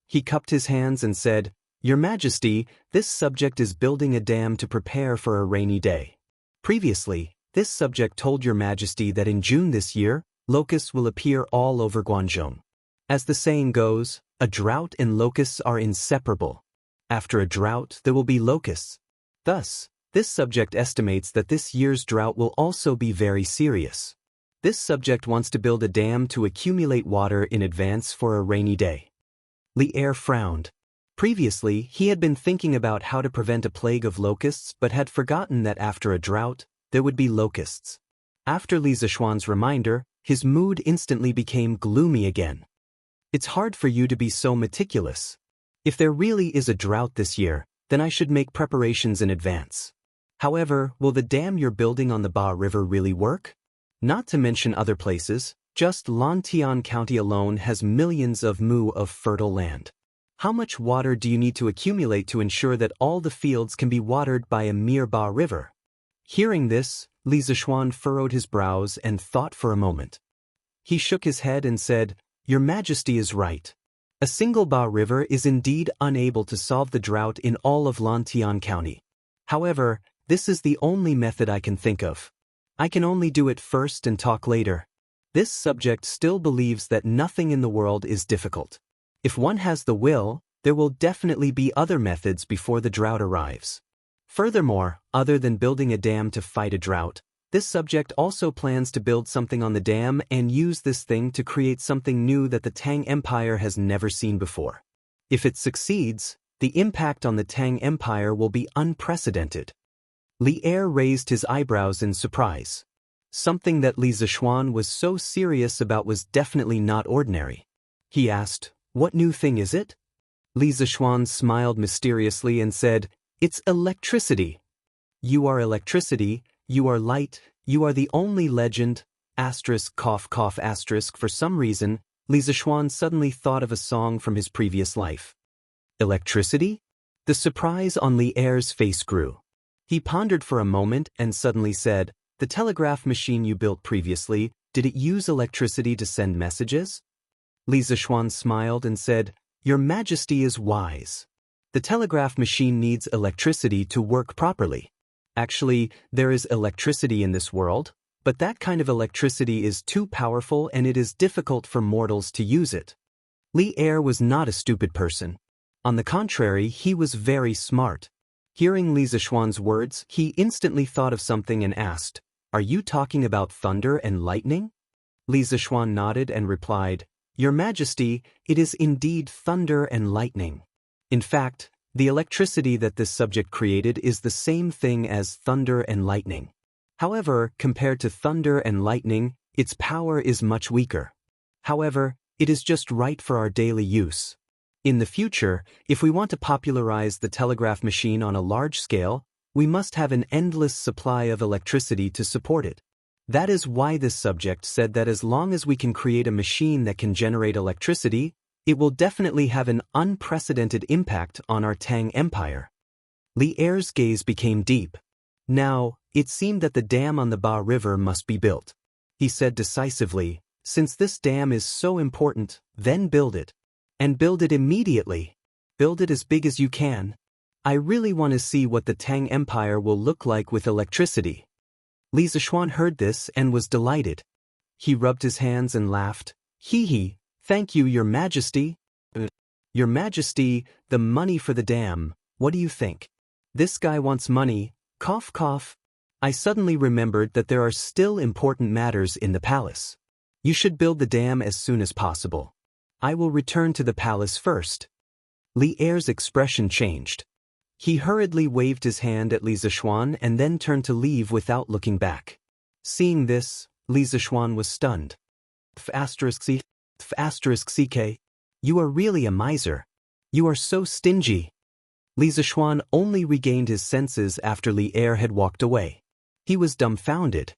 S1: He cupped his hands and said, Your Majesty, this subject is building a dam to prepare for a rainy day. Previously, this subject told Your Majesty that in June this year, locusts will appear all over Guangzhou. As the saying goes, a drought and locusts are inseparable. After a drought, there will be locusts. Thus, this subject estimates that this year's drought will also be very serious. This subject wants to build a dam to accumulate water in advance for a rainy day. Li Er frowned. Previously, he had been thinking about how to prevent a plague of locusts but had forgotten that after a drought, there would be locusts. After Li Zixuan's reminder, his mood instantly became gloomy again. It's hard for you to be so meticulous. If there really is a drought this year, then I should make preparations in advance. However, will the dam you're building on the Ba River really work? Not to mention other places, just Longtime County alone has millions of mu of fertile land. How much water do you need to accumulate to ensure that all the fields can be watered by a mere Ba River? Hearing this, Li Zixuan furrowed his brows and thought for a moment. He shook his head and said, Your Majesty is right. A single Ba River is indeed unable to solve the drought in all of Longtime County. However, this is the only method I can think of. I can only do it first and talk later. This subject still believes that nothing in the world is difficult. If one has the will, there will definitely be other methods before the drought arrives. Furthermore, other than building a dam to fight a drought, This subject also plans to build something on the dam and use this thing to create something new that the Tang Empire has never seen before. If it succeeds, the impact on the Tang Empire will be unprecedented. Li Er raised his eyebrows in surprise. Something that Li Zishuan was so serious about was definitely not ordinary. He asked, "What new thing is it?" Li Zishuan smiled mysteriously and said, "It's electricity. You are electricity, you are light, you are the only legend, asterisk cough cough asterisk." For some reason, Li Zishuan suddenly thought of a song from his previous life. Electricity? The surprise on Li Er's face grew. He pondered for a moment and suddenly said, "The telegraph machine you built previously, did it use electricity to send messages?" Li Zishuan smiled and said, "Your Majesty is wise. The telegraph machine needs electricity to work properly. Actually, there is electricity in this world, but that kind of electricity is too powerful and it is difficult for mortals to use it." Li Er was not a stupid person. On the contrary, he was very smart. Hearing Li Zishuan's words, he instantly thought of something and asked, "Are you talking about thunder and lightning?" Li Zishuan nodded and replied, "Your Majesty, it is indeed thunder and lightning. In fact, the electricity that this subject created is the same thing as thunder and lightning. However, compared to thunder and lightning, its power is much weaker. However, it is just right for our daily use. In the future, if we want to popularize the telegraph machine on a large scale, we must have an endless supply of electricity to support it. That is why this subject said that as long as we can create a machine that can generate electricity, it will definitely have an unprecedented impact on our Tang Empire." Li Er's gaze became deep. Now, it seemed that the dam on the Ba River must be built. He said decisively, "Since this dam is so important, then build it. And build it immediately. Build it as big as you can. I really want to see what the Tang Empire will look like with electricity." Li Zishuan heard this and was delighted. He rubbed his hands and laughed. "Hee hee, thank you, Your Majesty." "Your Majesty, the money for the dam, what do you think?" "This guy wants money, cough cough." "I suddenly remembered that there are still important matters in the palace. You should build the dam as soon as possible. I will return to the palace first." Li Er's expression changed. He hurriedly waved his hand at Li Zishuan and then turned to leave without looking back. Seeing this, Li Zishuan was stunned. "F***ck, you are really a miser. You are so stingy." Li Zishuan only regained his senses after Li Er had walked away. He was dumbfounded.